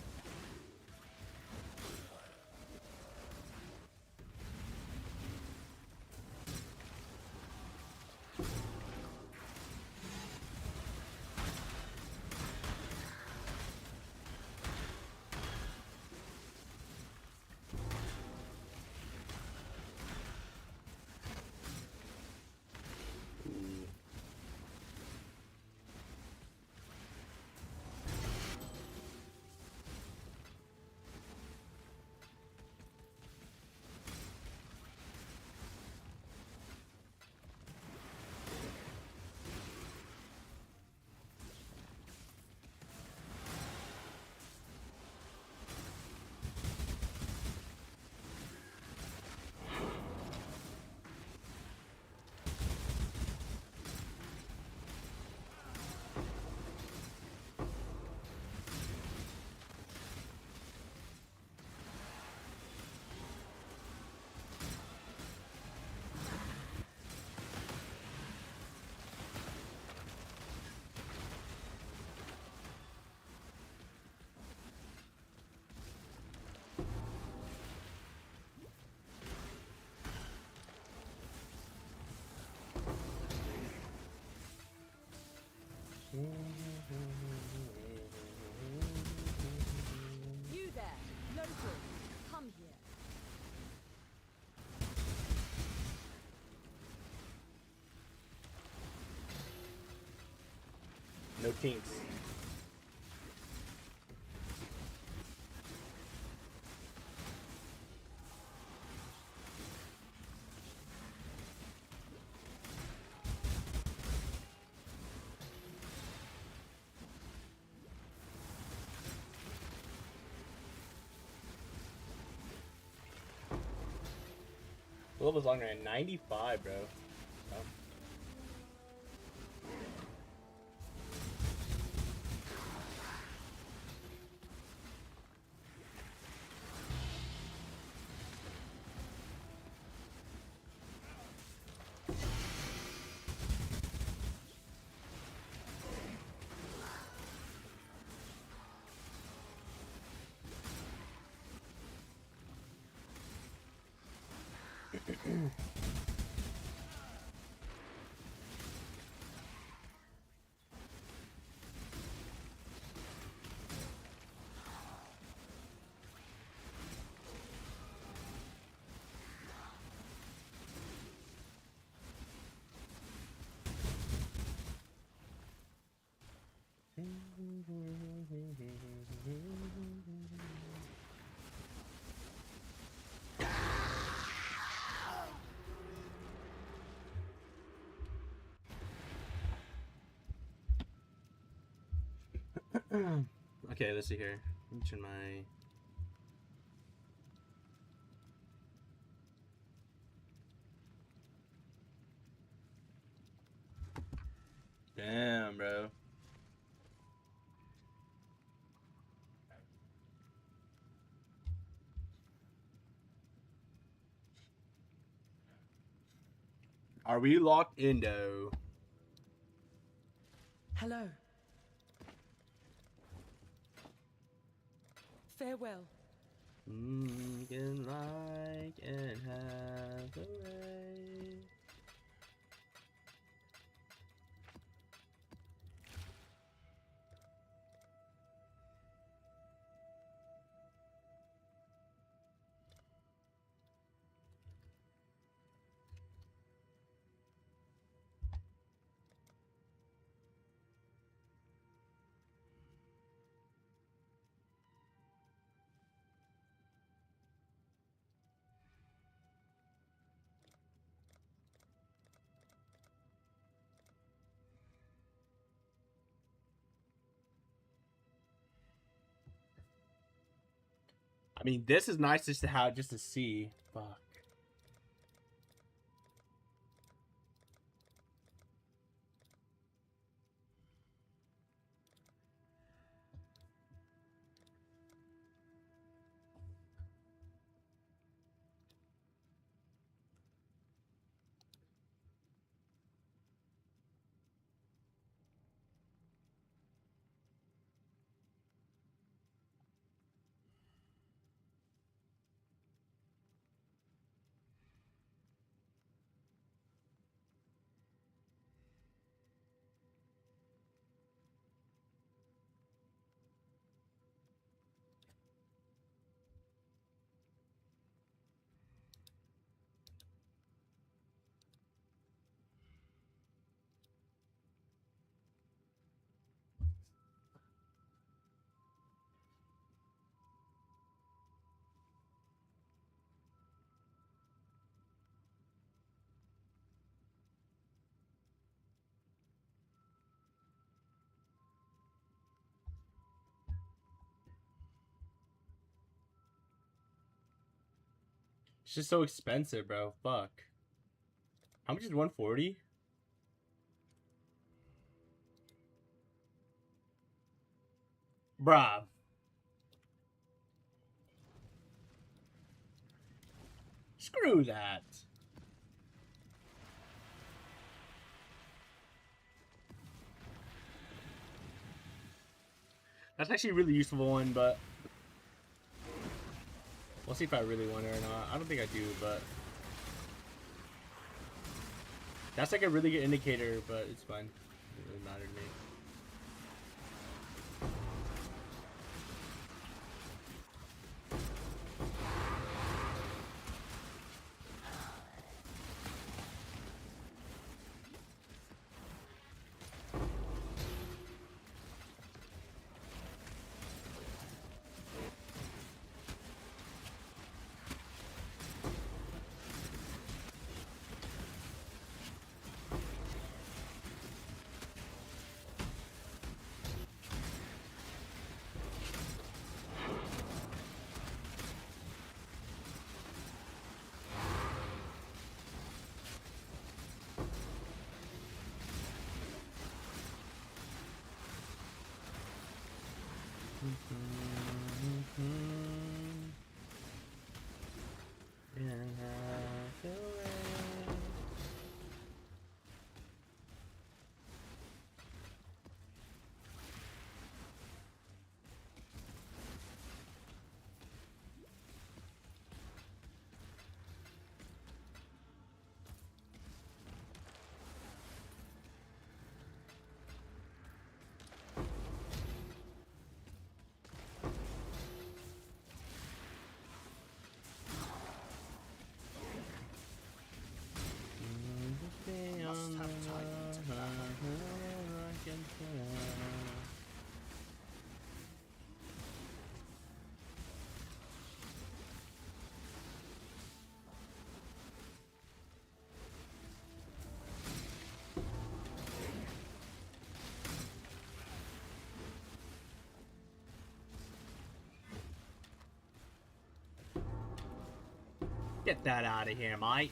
You there, local, come here. No teams. What was longer at 95, bro. Oh. Okay, let's see here. Let me turn my... Damn, bro. Are we locked in, though? Hello. Farewell. Can like and have a way. I mean, this is nice just to have, just to see. Fuck. It's just so expensive, bro. Fuck. How much is 140? Bruh. Screw that. That's actually a really useful one, but we'll see if I really want it or not. I don't think I do, but that's like a really good indicator, but it's fine. It doesn't really matter to me. Get that out of here, mate.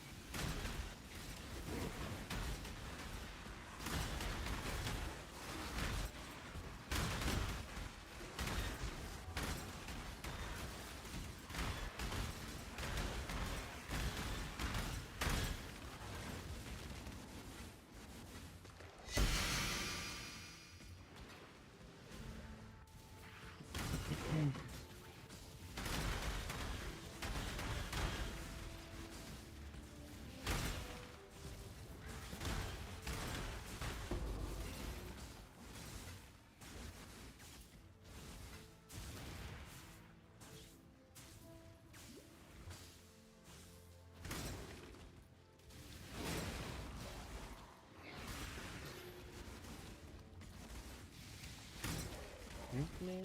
Take me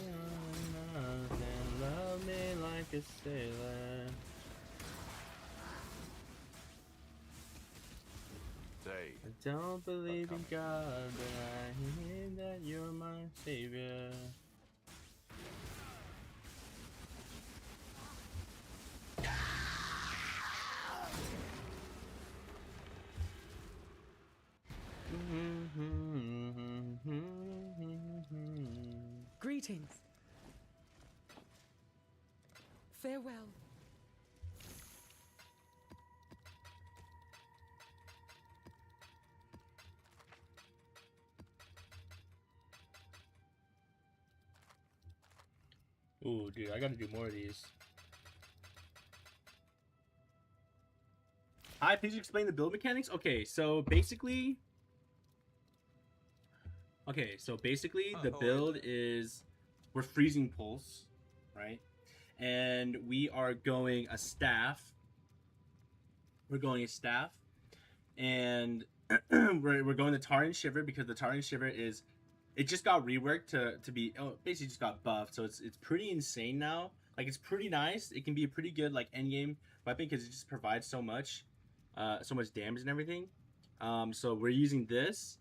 on and love me like a sailor. Say, I don't believe in God, but I hear that you're my savior. Greetings. Farewell. Ooh, dude, I gotta do more of these. Hi, please explain the build mechanics. Okay, so basically the build is we're freezing pulse, right? And we are going a staff. We're going a staff, and we're going to Tar and Shiver because the Tar and Shiver is it just got reworked to be basically just got buffed, so it's pretty insane now. Like it's pretty nice. It can be a pretty good like end game weapon because it just provides so much damage and everything. So we're using this.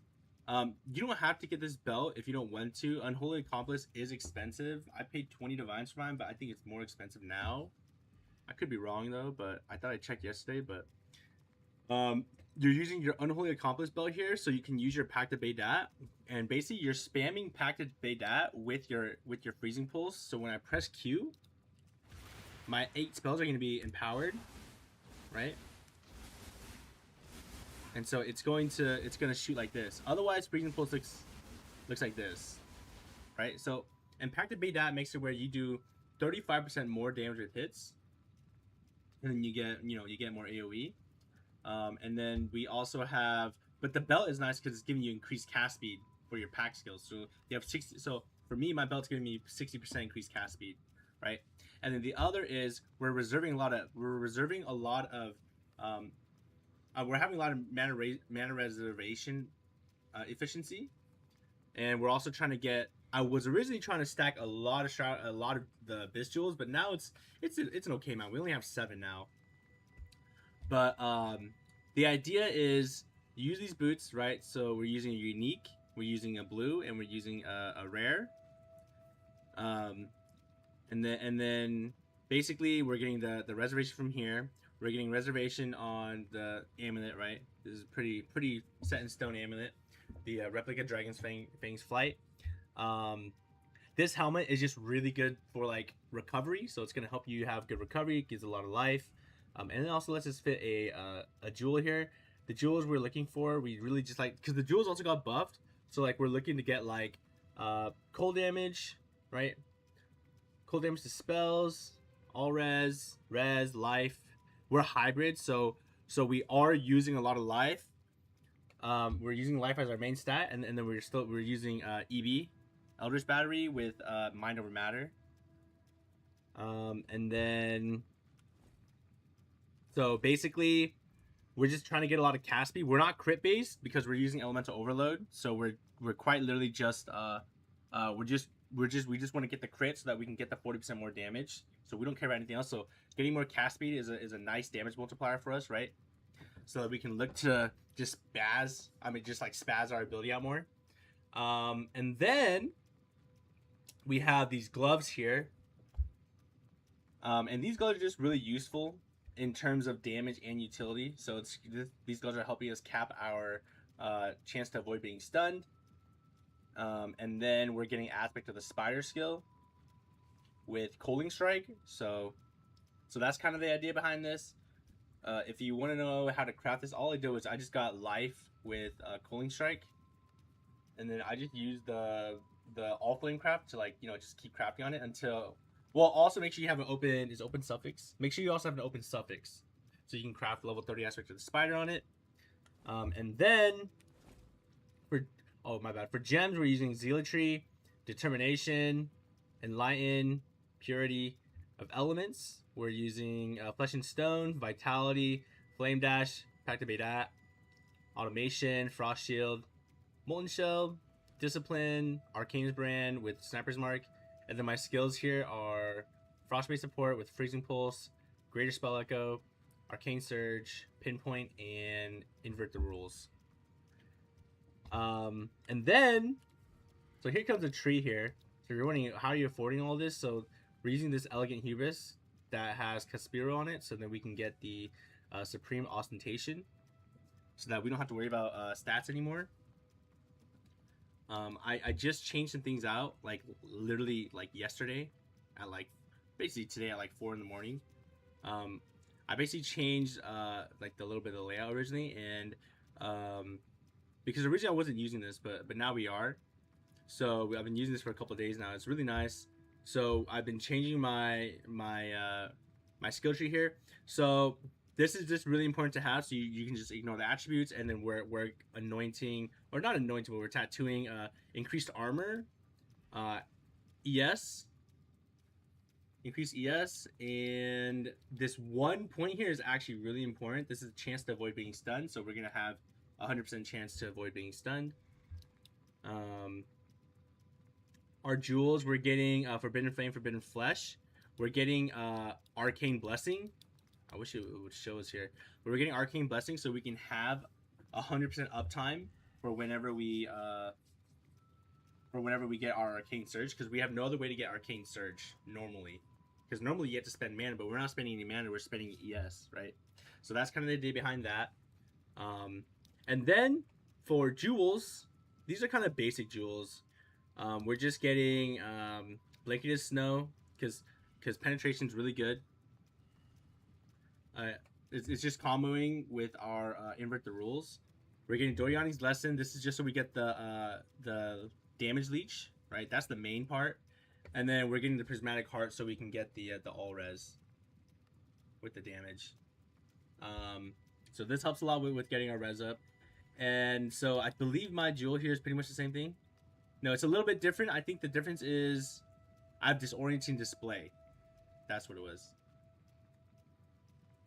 You don't have to get this belt if you don't want to. Unholy Accomplice is expensive. I paid 20 divines for mine, but I think it's more expensive now. I could be wrong though, but I thought I checked yesterday. But you're using your Unholy Accomplice belt here, so you can use your Pact of Baydat, and basically you're spamming Pact of Baydat with your freezing pulse. So when I press Q, my 8 spells are going to be empowered, right? And so it's going to shoot like this. Otherwise, freezing pulse looks like this, right? So and Pact of Baydat makes it where you do 35% more damage with hits, and then you get more AOE. And then we also have, but the belt is nice because it's giving you increased cast speed for your pack skills. So you have 60. So for me, my belt's giving me 60% increased cast speed, right? And then the other is we're reserving a lot of we're having a lot of mana reservation efficiency, and we're also trying to get. I was originally trying to stack a lot of the Abyss Jewels, but now it's an okay amount. We only have 7 now. But the idea is you use these boots, right? So we're using a unique, we're using a blue, and we're using a rare. And then basically we're getting the reservation from here. We're getting reservation on the amulet, right? This is pretty set in stone amulet. The replica Dragon's Fang's Flight. This helmet is just really good for like recovery, so it's gonna help you have good recovery. It gives a lot of life. And it also lets us fit a jewel here. The jewels we're looking for, we really just like, because the jewels also got buffed. So like we're looking to get like cold damage, right? Cold damage to spells, all res, life. We're hybrid, so we are using a lot of life. We're using life as our main stat, and then we're using EB, Eldritch Battery with Mind Over Matter. And then. So basically, we're just trying to get a lot of cast speed. We're not crit based because we're using Elemental Overload. So we're quite literally just we just want to get the crit so that we can get the 40% more damage. So we don't care about anything else. So getting more cast speed is a nice damage multiplier for us, right? So that we can look to just spaz our ability out more. And then we have these gloves here. And these gloves are just really useful. in terms of damage and utility. So these skills are helping us cap our chance to avoid being stunned. And then we're getting aspect of the spider skill with Coaling Strike. So that's kind of the idea behind this. If you want to know how to craft this, all I do is I just got life with Coaling Strike, and then I just use the all flame craft to, like, you know, just keep crafting on it until. Well, also make sure you have an open suffix. Make sure you also have an open suffix, so you can craft level 30 aspect of the spider on it. And then for gems, we're using Zealotry, Determination, Enlighten, Purity of Elements. We're using Flesh and Stone, Vitality, Flame Dash, Pact of Beta, Automation, Frost Shield, Molten Shell, Discipline, Arcane's Brand with Sniper's Mark. And then my skills here are Frostbite Support with Freezing Pulse, Greater Spell Echo, Arcane Surge, Pinpoint, and Invert the Rules. And then, so here comes a tree here. So you're wondering, how are you affording all this? So we're using this Elegant Hubris that has Caspiro on it, so that we can get the Supreme Ostentation, so that we don't have to worry about stats anymore. I just changed some things out, like literally like yesterday, at like basically today at like 4 in the morning. I basically changed like the little bit of the layout originally, and because originally I wasn't using this, but now we are. So I've been using this for a couple of days now. It's really nice. So I've been changing my skill tree here. So this is just really important to have, so you can just ignore the attributes, and then we're anointing, or not anointing, but we're tattooing increased armor, ES, increased ES, and this one point here is actually really important. This is a chance to avoid being stunned, so we're gonna have 100% chance to avoid being stunned. Our jewels, we're getting Forbidden Flame, Forbidden Flesh. We're getting Arcane Blessing. I wish it would show us here. But we're getting Arcane Blessing, so we can have 100% uptime for whenever we get our Arcane Surge, because we have no other way to get Arcane Surge normally. Because normally you have to spend mana, but we're not spending any mana, we're spending ES, right? So that's kind of the idea behind that. And then for jewels, these are kind of basic jewels. We're just getting Blanketed Snow, because penetration is really good. It's just comboing with our Invert the Rules. We're getting Doriani's Lesson. This is just so we get the damage leech, right? That's the main part. And then we're getting the Prismatic Heart so we can get the all res with the damage. So this helps a lot with getting our res up. And so I believe my jewel here is pretty much the same thing. No, it's a little bit different. I think the difference is I have Disorienting Display. That's what it was.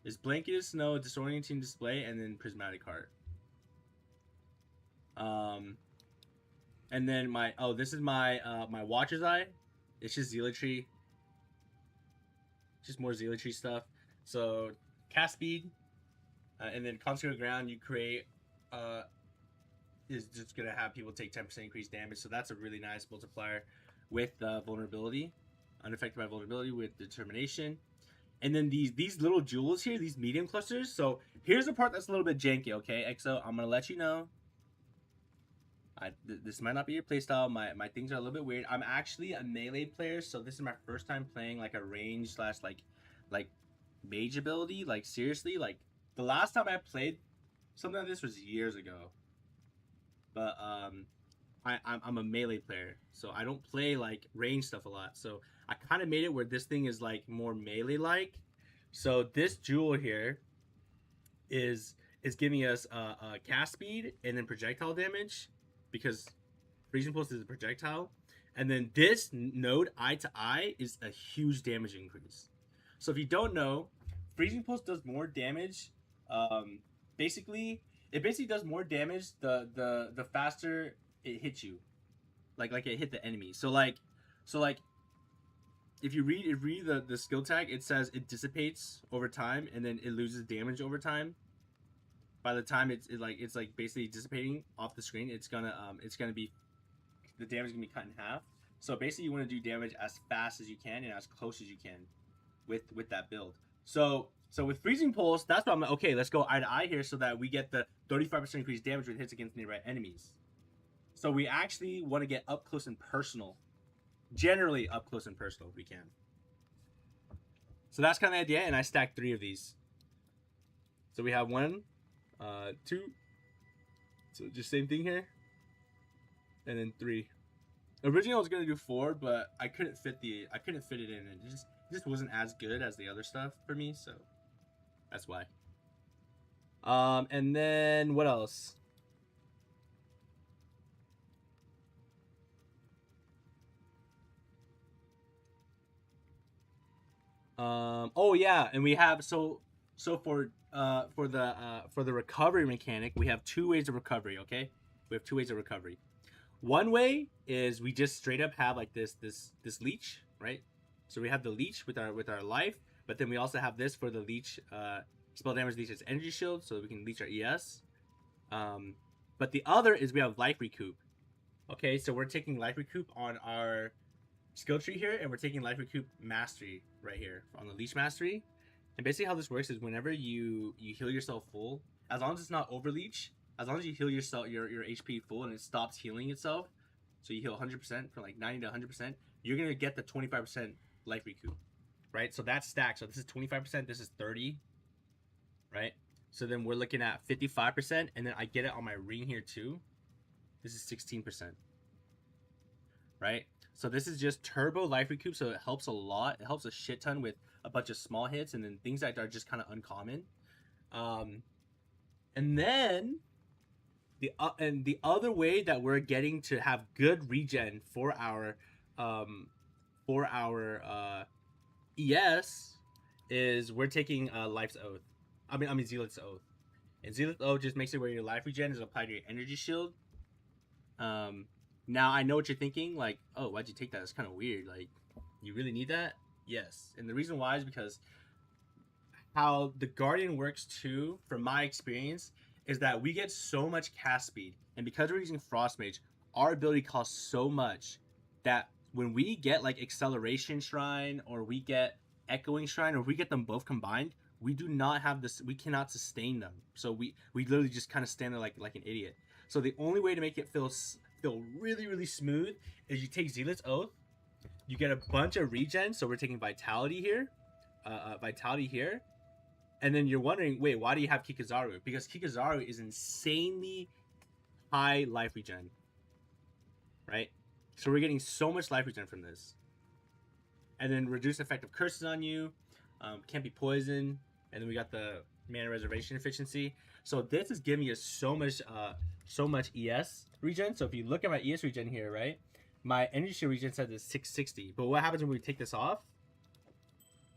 It's Blanketed Snow, Disorienting Display, and then Prismatic Heart. And then this is my my Watcher's Eye. It's just Zealotry. Just more Zealotry stuff. So cast speed, and then Consecrated Ground you create is just gonna have people take 10% increased damage. So that's a really nice multiplier with vulnerability, unaffected by vulnerability with Determination. And then these little jewels here, these medium clusters. So here's the part that's a little bit janky, okay, EXO? I'm going to let you know. This might not be your playstyle. My things are a little bit weird. I'm actually a melee player, so this is my first time playing like a range / like mage ability. Like seriously, like the last time I played something like this was years ago. But I'm a melee player, so I don't play like range stuff a lot. So I kind of made it where this thing is like more melee like. So this jewel here is giving us cast speed and then projectile damage, because Freezing Pulse is a projectile. And then this node eye to eye is a huge damage increase. So if you don't know, Freezing Pulse does more damage. Basically it does more damage the faster it hits you, like it hit the enemy. So like if you read the skill tag, it says it dissipates over time and then it loses damage over time. By the time it's basically dissipating off the screen, it's gonna be, the damage is gonna be cut in half. So basically you want to do damage as fast as you can and as close as you can with that build. So So with Freezing Pulse, that's why I'm like, okay, let's go eye to eye here so that we get the 35% increased damage with hits against nearby enemies. So we actually want to get up close and personal. Generally up close and personal if we can. So that's kind of the idea, and I stacked 3 of these. So we have 1, 2. So just same thing here. And then 3. Originally I was gonna do 4, but I couldn't fit it in, and it just wasn't as good as the other stuff for me, so that's why. And then what else? Oh yeah, and we have so for the recovery mechanic, we have 2 ways of recovery. Okay, we have 2 ways of recovery. One way is we just straight up have like this leech, right? So we have the leech with our life, but then we also have this for the leech spell damage leech's energy shield, so that we can leech our ES. But the other is we have life recoup. Okay, so we're taking life recoup on our skill tree here, and we're taking life recoup mastery right here on the leech mastery. And basically how this works is whenever you heal yourself full, as long as it's not over leech, as long as you heal yourself your HP full and it stops healing itself, so you heal 100% from like 90 to 100%, you're gonna get the 25% life recoup, right? So that's stacked. So this is 25%, this is 30, right? So then we're looking at 55%, and then I get it on my ring here too. This is 16%, right? So this is just turbo life recoup, so it helps a lot. It helps a shit ton with a bunch of small hits and then things that are just kind of uncommon. And then the other way that we're getting to have good regen for our ES is we're taking Life's Oath. I mean Zealot's Oath. And Zealot's Oath just makes it where your life regen is applied to your energy shield. Now I know what you're thinking, like, oh, why'd you take that? It's kind of weird. Like, you really need that? Yes. And the reason why is because how the Guardian works too, from my experience, is that we get so much cast speed, and because we're using Frost Mage, our ability costs so much that when we get like Acceleration Shrine or we get Echoing Shrine, or if we get them both combined, we do not have this. We cannot sustain them. So we literally just kind of stand there like an idiot. So the only way to make it feel really, really smooth is you take Zealot's Oath, you get a bunch of regen, so we're taking Vitality here, and then you're wondering, wait, why do you have Kikazaru? Because Kikazaru is insanely high life regen, right? So we're getting so much life regen from this. And then reduce effect of curses on you, can't be poisoned, and then we got the mana reservation efficiency. So this is giving us so much ES regen. So if you look at my ES regen here, right, my energy shield regen says is 660, but what happens when we take this off?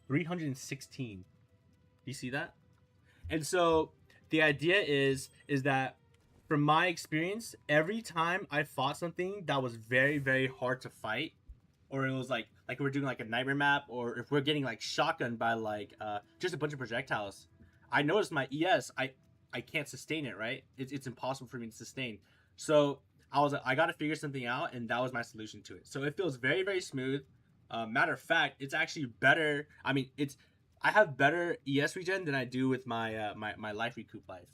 316. You see that? And so the idea is that from my experience, every time I fought something that was very, very hard to fight, or it was like we're doing like a nightmare map, or if we're getting like shotgunned by like just a bunch of projectiles, I noticed my ES, I can't sustain it, right? It's impossible for me to sustain. So I was like, I got to figure something out, and that was my solution to it. So it feels very, very smooth. Matter of fact, it's actually better. I mean, I have better ES regen than I do with my my life recoup life,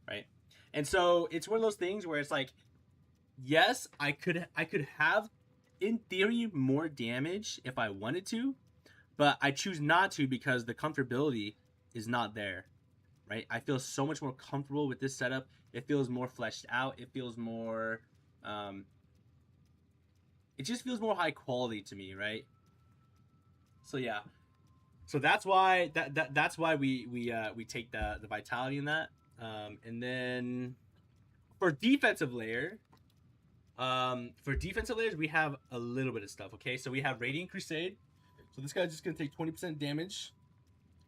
right? And so it's one of those things where it's like, yes, I could have, in theory, more damage if I wanted to, but I choose not to because the comfortability is not there, right? I feel so much more comfortable with this setup. It feels more fleshed out. It feels more, it just feels more high quality to me, right? So yeah, so that's why that's why we take the vitality in that, and then for defensive layer. For defensive layers, we have a little bit of stuff, okay? So we have Radiant Crusade. So this guy's just going to take 20% damage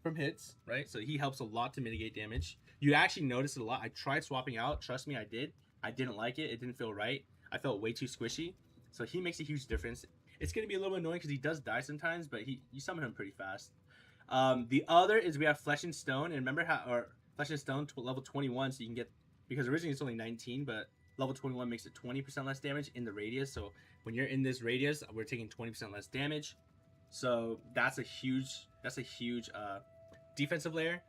from hits, right? So he helps a lot to mitigate damage. You actually notice it a lot. I tried swapping out. Trust me, I did. I didn't like it. It didn't feel right. I felt way too squishy. So he makes a huge difference. It's going to be a little bit annoying because he does die sometimes, but you summon him pretty fast. The other is we have Flesh and Stone. And remember how, or Flesh and Stone level 21, so you can get, because originally it's only 19, but level 21 makes it 20% less damage in the radius. So when you're in this radius, we're taking 20% less damage. So that's a huge defensive layer.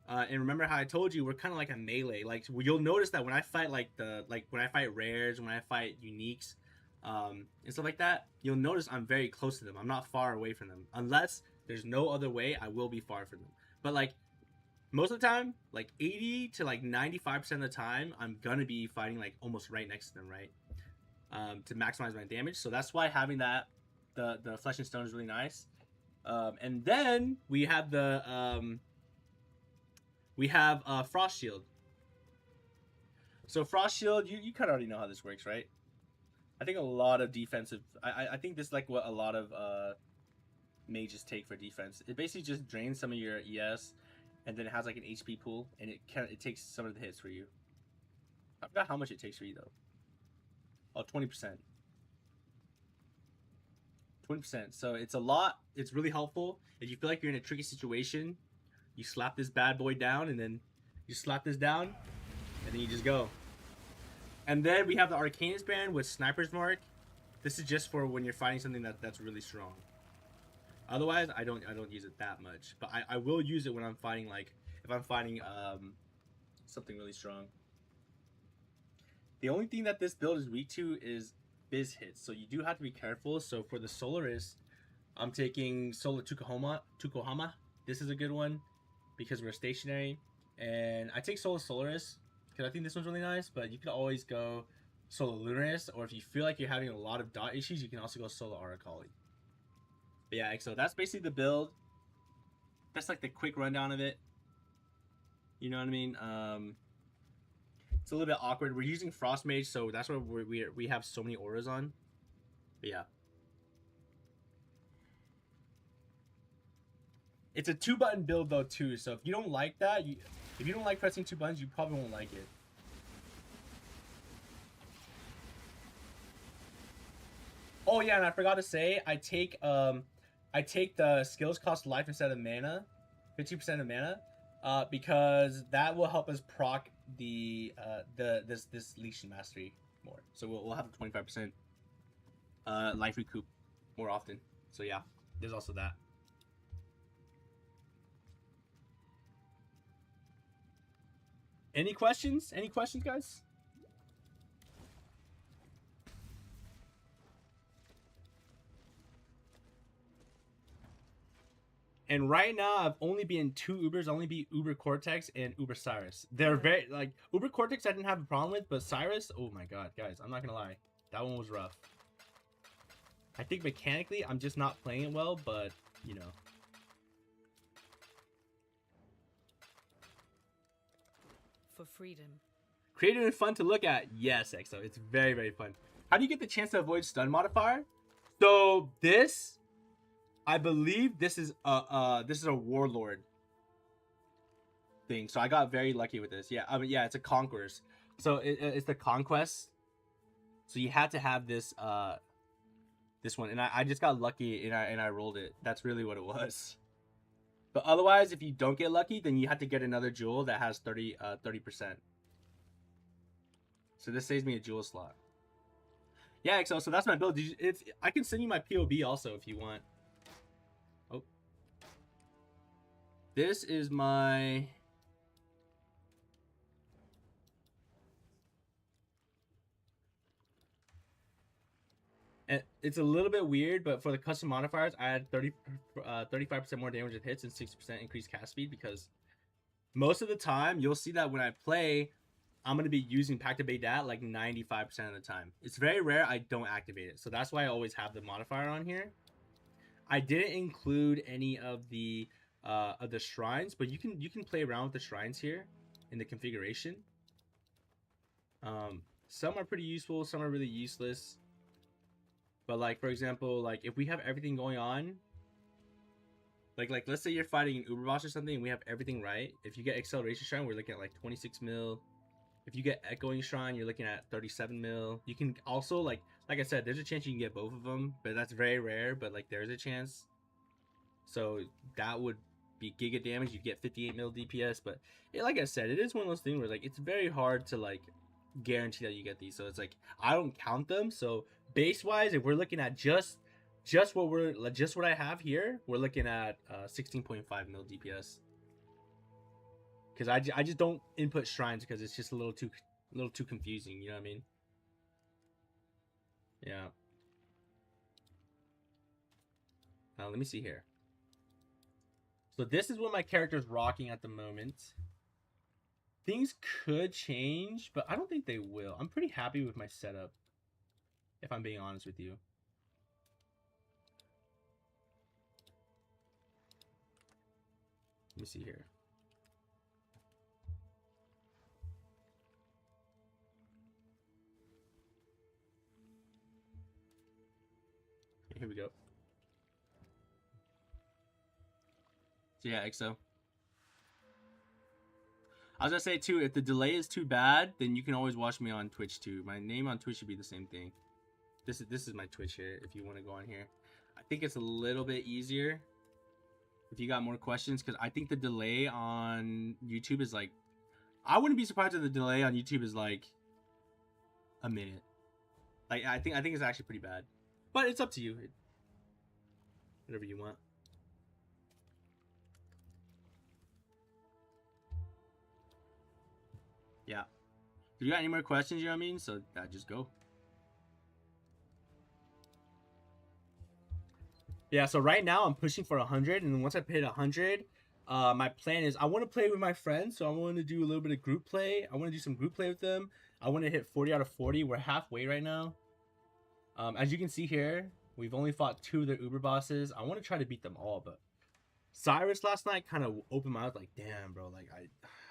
And remember how I told you we're kind of like a melee. Like you'll notice that when I fight when I fight rares, when I fight uniques, and stuff like that, you'll notice I'm very close to them. I'm not far away from them. Unless there's no other way, I will be far from them. But like most of the time, like 80 to like 95% of the time, I'm gonna be fighting like almost right next to them, right? To maximize my damage. So that's why having that the flesh and stone is really nice. And then we have the Frost Shield. So Frost Shield, you kind of already know how this works, right? I think a lot of defensive... I think this is like what a lot of mages take for defense. It basically just drains some of your ES, and then it has like an HP pool, and it takes some of the hits for you. I forgot how much it takes for you, though. Oh, 20%. 20%. So it's a lot. It's really helpful. If you feel like you're in a tricky situation, you slap this bad boy down, and then you slap this down, and then you just go. And then we have the Arcanist Band with Sniper's Mark. This is just for when you're fighting something that's really strong. Otherwise, I don't use it that much. But I will use it when I'm fighting, like, if I'm fighting something really strong. The only thing that this build is weak to is biz hits. So you do have to be careful. So for the Solaris, I'm taking Solar Tukohama. This is a good one because we're stationary. And I take Solar Solaris because I think this one's really nice. But you can always go Solar Lunaris. Or if you feel like you're having a lot of dot issues, you can also go Solar Aracali. But yeah, so that's basically the build. That's like the quick rundown of it. You know what I mean? It's a little bit awkward. We're using Frost Mage, so that's why we have so many auras on. But yeah. It's a 2-button build though too, so if you don't like that, if you don't like pressing 2 buttons, you probably won't like it. Oh yeah, and I forgot to say, I take the skills cost life instead of mana, 50% of mana, because that will help us proc this Legion Mastery more. So we'll have a 25% life recoup more often. So yeah, there's also that. Any questions? Any questions, guys? And right now, I've only been in 2 Ubers. I've only beat Uber Cortex and Uber Cyrus. They're very, like, Uber Cortex I didn't have a problem with, but Cyrus, oh my god, guys, I'm not gonna lie. That one was rough. I think mechanically, I'm just not playing it well, but, you know. For freedom. Creative and fun to look at. Yes, EXO. It's very, very fun. How do you get the chance to avoid stun modifier? So, this... I believe this is a warlord thing. So I got very lucky with this. Yeah, I mean, yeah, it's a conquerors. So it's the conquest. So you had to have this this one, and I just got lucky and I rolled it. That's really what it was. But otherwise, if you don't get lucky, then you have to get another jewel that has 30%. So this saves me a jewel slot. Yeah, so that's my build. I can send you my POB also if you want. Oh, this is my... And it's a little bit weird, but for the custom modifiers, I had 35% more damage with hits and 60% increased cast speed, because most of the time, you'll see that when I play, I'm going to be using Pact of Baydat like 95% of the time. It's very rare I don't activate it, so that's why I always have the modifier on here. I didn't include any of the shrines, but you can play around with the shrines here in the configuration. Some are pretty useful, some are really useless. But like, for example, like if we have everything going on, like let's say you're fighting an Uber boss or something and we have everything right. If you get Acceleration Shrine, we're looking at like 26 mil. If you get Echoing Shrine, you're looking at 37 mil. You can also, like I said, there's a chance you can get both of them, but that's very rare, but like there's a chance. So that would be giga damage. You get 58 mil DPS, but yeah, like I said, it is one of those things where like it's very hard to like guarantee that you get these. So it's like I don't count them. So base wise, if we're looking at just what I have here, we're looking at 16.5 mil DPS. because I just don't input shrines because it's just a little too confusing. You know what I mean? Yeah. Let me see here. So this is what my character is rocking at the moment. Things could change, but I don't think they will. I'm pretty happy with my setup, if I'm being honest with you. Let me see here. Here we go. So yeah, XO. I was gonna say too, if the delay is too bad, then you can always watch me on Twitch too. My name on Twitch should be the same thing. This is my Twitch here. If you want to go on here, I think it's a little bit easier if you got more questions, because I think the delay on YouTube is like, I wouldn't be surprised if the delay on YouTube is like a minute. Like I think it's actually pretty bad, but it's up to you. Whatever you want. Yeah. If you got any more questions, you know what I mean? So just go. Yeah, so right now I'm pushing for 100, and then once I hit 100, my plan is I want to play with my friends, so I want to do a little bit of group play. I want to do some group play with them. I want to hit 40 out of 40. We're halfway right now. As you can see here, we've only fought 2 of the Uber bosses. I want to try to beat them all, but Cyrus last night kind of opened my eyes like, damn, bro, like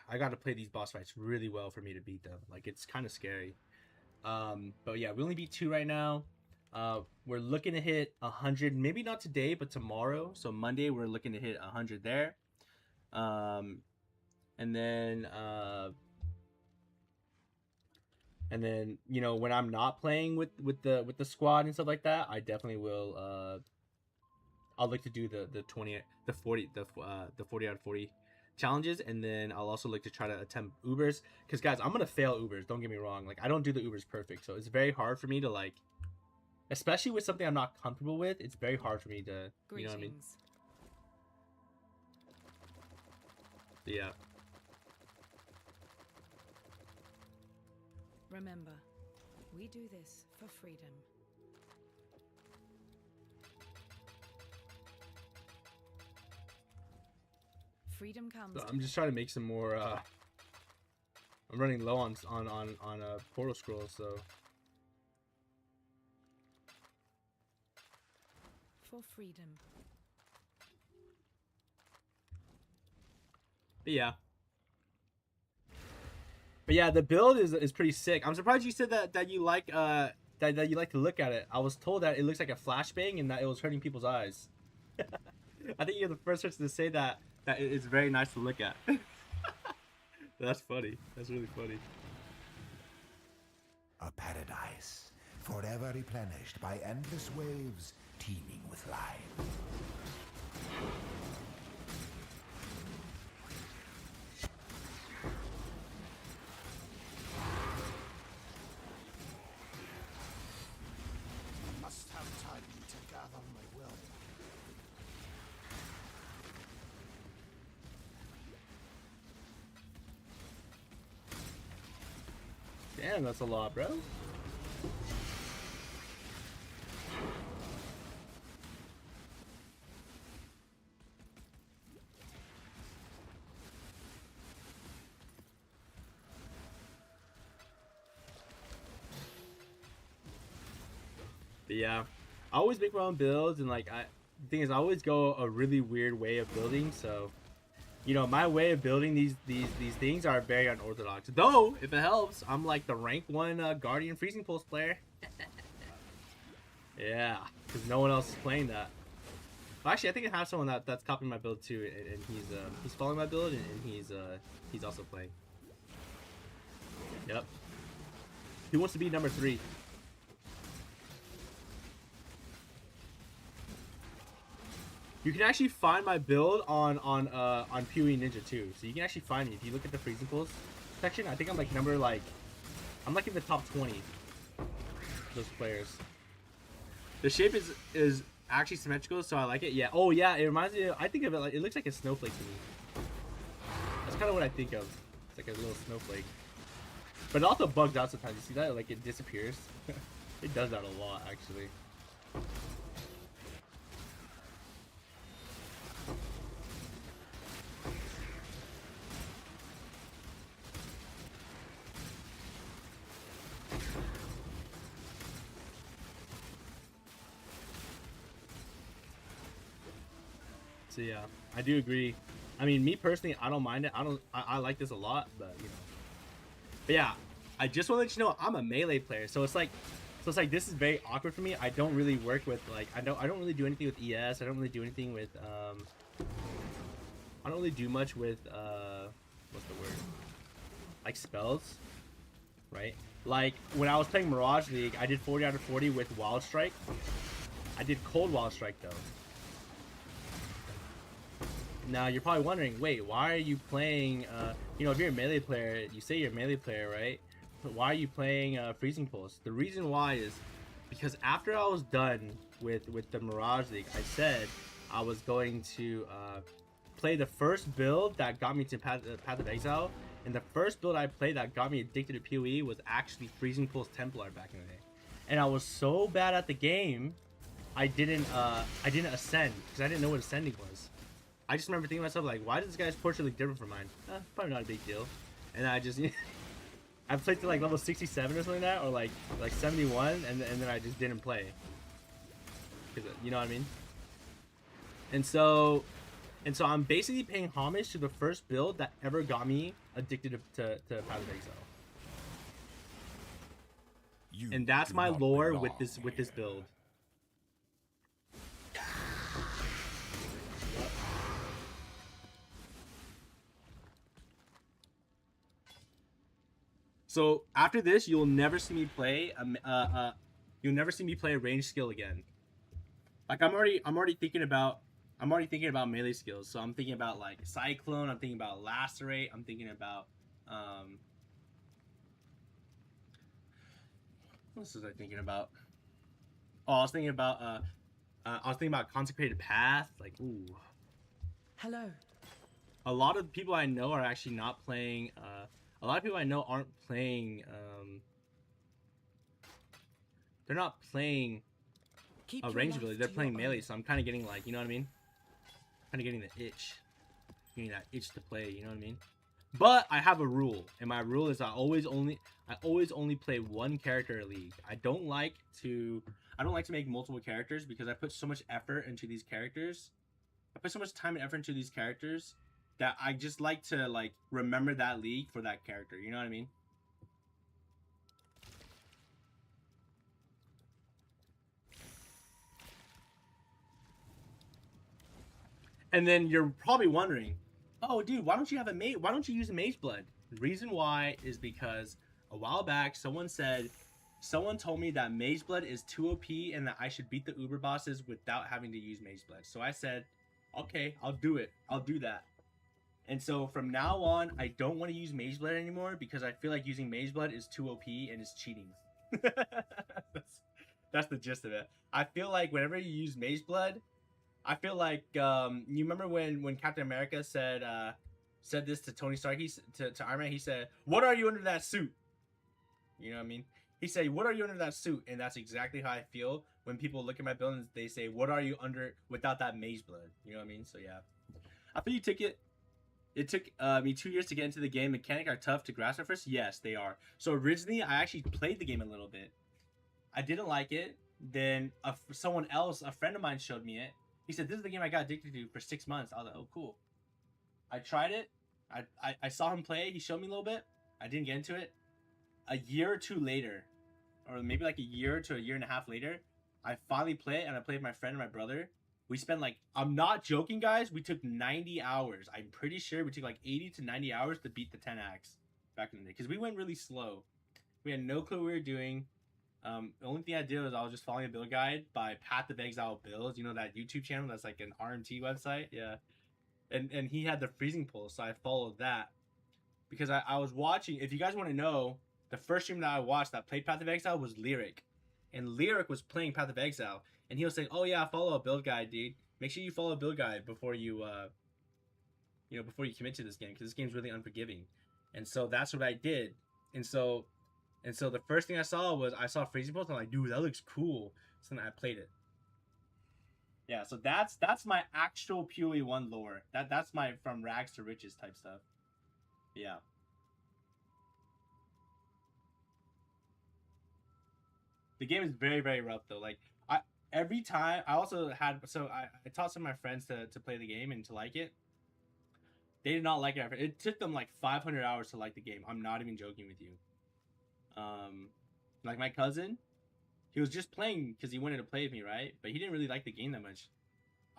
I got to play these boss fights really well for me to beat them. Like, it's kind of scary. But yeah, we only beat 2 right now. We're looking to hit 100, maybe not today, but tomorrow. So Monday, we're looking to hit 100 there. And then, you know, when I'm not playing with the squad and stuff like that, I definitely will, I'll look to do the 40 out of 40 challenges, and then I'll also like to try to attempt Ubers, because guys, I'm gonna fail Ubers, don't get me wrong. Like, I don't do the Ubers perfect, so it's very hard for me to, like, especially with something I'm not comfortable with, it's very hard for me to, you know what I mean? Yeah. Remember, we do this for freedom. Freedom comes. So I'm just trying to make some more. I'm running low on portal scrolls, so. For freedom. But yeah. But yeah, the build is pretty sick. I'm surprised you said that you like that you like to look at it. I was told that it looks like a flashbang and that it was hurting people's eyes. I think you're the first person to say that it's very nice to look at. That's funny. That's really funny. A paradise, forever replenished by endless waves, teeming with life. I must have time to gather my will. Damn, that's a lot, bro. But yeah, I always make my own builds, and like the thing is, I always go a really weird way of building. So, you know, my way of building these things are very unorthodox. Though, if it helps, I'm like the rank 1 Guardian Freezing Pulse player. Yeah, because no one else is playing that. Well, actually, I think I have someone that's copying my build too, and he's following my build, and he's also playing. Yep. He wants to be number 3. You can actually find my build on POE Ninja too. So you can actually find me if you look at the Freezing Pulse section. I think I'm like I'm like in the top 20. Those players. The shape is actually symmetrical, so I like it. Yeah. Oh yeah, it reminds me. I think of it like it looks like a snowflake to me. That's kind of what I think of. It's like a little snowflake. But it also bugs out sometimes. You see that? Like, it disappears. It does that a lot, actually. So yeah, I do agree. I mean, me personally, I don't mind it. I like this a lot, but you know. But yeah, I just want to let you know I'm a melee player, so it's like this is very awkward for me. I don't really work with like I don't really do anything with ES. I don't really do anything with I don't really do much with what's the word? Like spells, right? Like when I was playing Mirage League, I did 40 out of 40 with Wild Strike. I did Cold Wild Strike though. Now you're probably wondering, wait, why are you playing? You know, if you're a melee player, you say you're a melee player, right? But why are you playing Freezing Pulse? The reason why is because after I was done with the Mirage League, I said I was going to play the first build that got me to Path of Exile, and the first build I played that got me addicted to POE was actually Freezing Pulse Templar back in the day. And I was so bad at the game, I didn't ascend because I didn't know what ascending was. I just remember thinking to myself, like, why does this guy's portrait look different from mine? Probably not a big deal. And I just, I played to like level 67 or something like that, or like 71, and then I just didn't play. Cause, you know what I mean? And so I'm basically paying homage to the first build that ever got me addicted to Path of Exile. And that's my lore with this build. So after this, you'll never see me play a ranged skill again. Like I'm already thinking about melee skills. So I'm thinking about like Cyclone. I'm thinking about Lacerate. I'm thinking about what else was I thinking about? Oh, I was thinking about Consecrated Path. Like, ooh. Hello. A lot of people I know are actually not playing. A lot of people I know aren't playing. They're not playing a range ability. They're playing melee. So I'm kind of getting like, you know what I mean? Kind of getting the itch, getting that itch to play. You know what I mean? But I have a rule, and my rule is I always only play one character a league. I don't like to make multiple characters because I put so much effort into these characters. I put so much time and effort into these characters that I just like to like remember that league for that character. You know what I mean? And then you're probably wondering, oh, dude, why don't you have a mage? Why don't you use a mage blood? The reason why is because a while back someone told me that mage blood is too OP and that I should beat the Uber bosses without having to use mage blood. So I said, okay, I'll do it. I'll do that. And so from now on, I don't want to use Mage Blood anymore because I feel like using Mage Blood is too OP and it's cheating. that's the gist of it. I feel like whenever you use Mage Blood, I feel like you remember when Captain America said this to Tony Stark, to Iron Man, he said, "What are you under that suit?" You know what I mean? He said, "What are you under that suit?" And that's exactly how I feel when people look at my buildings. They say, "What are you under without that Mage Blood?" You know what I mean? So yeah, I think you took it. It took me 2 years to get into the game. Mechanics are tough to grasp at first. Yes, they are. So originally, I actually played the game a little bit. I didn't like it. Then someone else, a friend of mine, showed me it. He said, "This is the game I got addicted to for 6 months." I was like, "Oh, cool." I tried it. I saw him play. He showed me a little bit. I didn't get into it. A year or two later, or maybe like a year to a year and a half later, I finally played it, and I played with my friend and my brother. We spent like, I'm not joking, guys, we took 90 hours. I'm pretty sure we took like 80 to 90 hours to beat the 10 acts back in the day. Because we went really slow. We had no clue what we were doing. The only thing I did was I was just following a build guide by Path of Exile Builds. You know that YouTube channel that's like an RMT website? Yeah. And he had the freezing pulse, so I followed that. Because I was watching, if you guys want to know, the first stream that I watched that played Path of Exile was Lyric. And Lyric was playing Path of Exile. And he was saying, "Oh yeah, follow a build guide, dude. Make sure you follow a build guide before you you know, before you commit to this game, because this game's really unforgiving. And so that's what I did. And so the first thing I saw freezing post. I'm like, dude, that looks cool. So then I played it. Yeah, so that's my actual POE1 lore. That's my from rags to riches type stuff. Yeah. The game is very, very rough though. Like every time I also had I taught some of my friends to play the game and to like it. They did not like it. It took them like 500 hours to like the game. I'm not even joking with you. Like my cousin, he was just playing because he wanted to play with me, right? But he didn't really like the game that much.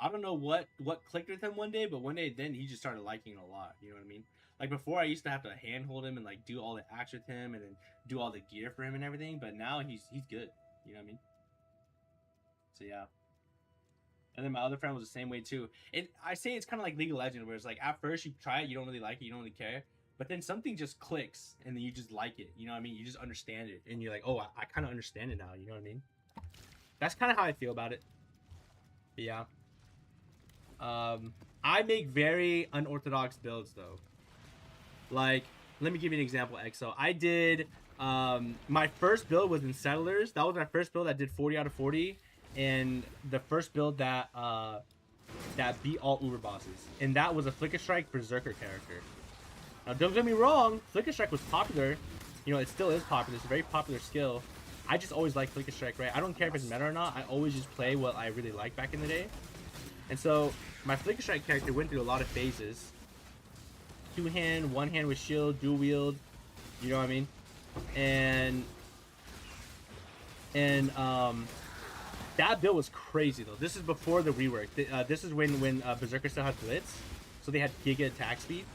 I don't know what clicked with him one day, but one day then he just started liking it a lot. You know what I mean? Like before, I used to have to handhold him and like do all the acts with him and then do all the gear for him and everything. But now he's good. You know what I mean? So yeah. And then my other friend was the same way too. I say it's kind of like League of Legends, where it's like at first you try it, you don't really like it, you don't really care, but then something just clicks and then you just like it. You know what I mean? You just understand it, and you're like, oh, I kind of understand it now. You know what I mean? That's kind of how I feel about it. But yeah. I make very unorthodox builds though. Like, let me give you an example. EXO. I did my first build was in Settlers. That was my first build that did 40 out of 40. And the first build that that beat all Uber bosses, and that was a Flicker Strike Berserker character. Now, don't get me wrong, Flicker Strike was popular. You know, it still is popular. It's a very popular skill. I just always like Flicker Strike, right? I don't care if it's meta or not. I always just play what I really like back in the day. And so my Flicker Strike character went through a lot of phases. 2-hand, 1-hand with shield, dual wield. You know what I mean? And that build was crazy though. This is before the rework. This is when Berserker still had Blitz, so they had Giga attack speed,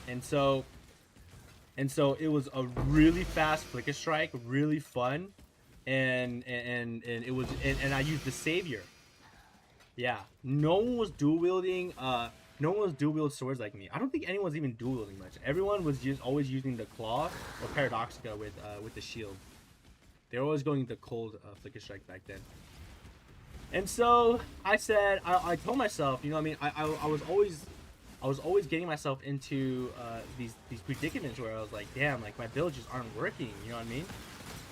and so it was a really fast Flicker Strike, really fun, and it was and I used the Savior. Yeah, no one was dual wielding. No one was dual wield swords like me. I don't think anyone's even dual wielding much. Everyone was always using the claw or Paradoxica with the shield. They were always going the cold Flicker Strike back then. And so I said, I told myself, you know what I mean? I was always getting myself into these predicaments where I was like, damn, like my builds just aren't working. You know what I mean?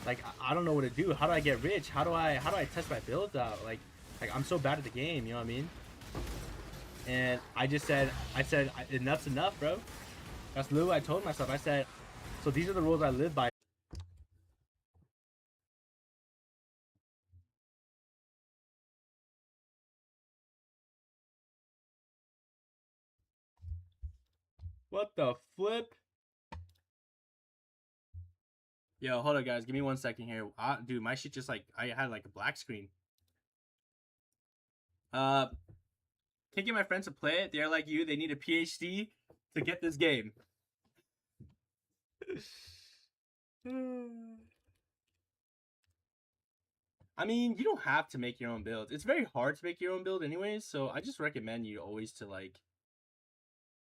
Like I don't know what to do. How do I get rich? How do I test my builds out? Like I'm so bad at the game. You know what I mean? And I said, enough's enough, bro. That's literally what I told myself. I said, so these are the rules I live by. What the flip? Yo, hold up, guys. Give me 1 second here. Dude, my shit just like, I had like a black screen. Can't get my friends to play it. They're like you. They need a PhD to get this game. I mean, you don't have to make your own builds. It's very hard to make your own build anyways, so I just recommend you always to like,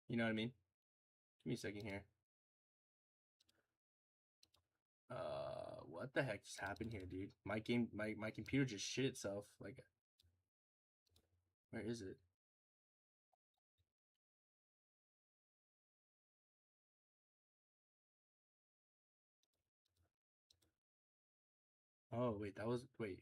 you know what I mean? Give me a second here. What the heck just happened here, dude? My computer just shit itself. Like, where is it? Oh, wait, that was, wait.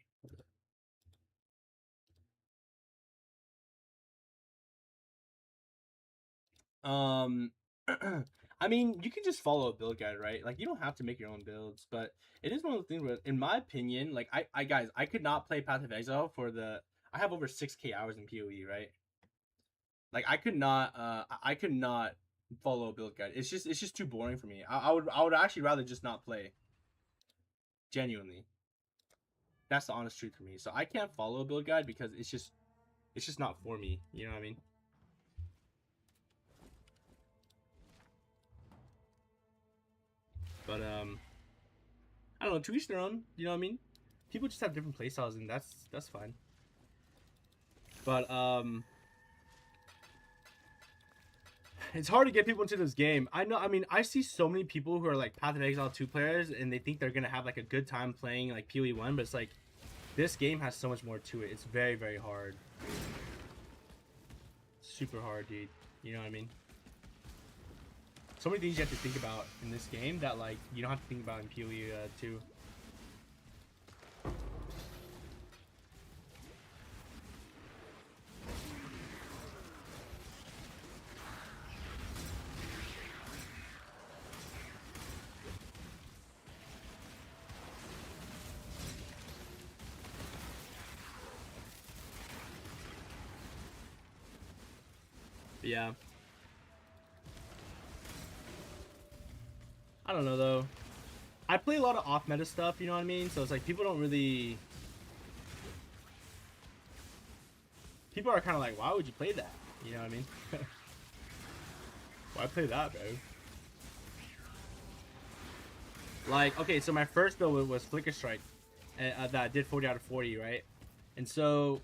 I mean, you can just follow a build guide, right? Like, you don't have to make your own builds, but it is one of the things where, in my opinion, like, guys, I could not play Path of Exile I have over 6K hours in PoE, right? Like, I could not follow a build guide. It's just too boring for me. I would actually rather just not play. Genuinely. That's the honest truth for me. So I can't follow a build guide because it's just not for me. You know what I mean? But I don't know, to each their own, you know what I mean? People just have different playstyles and that's fine. But it's hard to get people into this game. I mean, I see so many people who are like Path of Exile 2 players and they think they're gonna have like a good time playing like POE1, but it's like this game has so much more to it. It's very, very hard. Super hard, dude. You know what I mean? So many things you have to think about in this game that like you don't have to think about in POE 2. But yeah. I don't know though. I play a lot of off meta stuff, you know what I mean? So it's like people don't really. People are kind of like, why would you play that? You know what I mean? Why play that, bro? Like, okay, so my first build was Flicker Strike, that did 40 out of 40, right? And so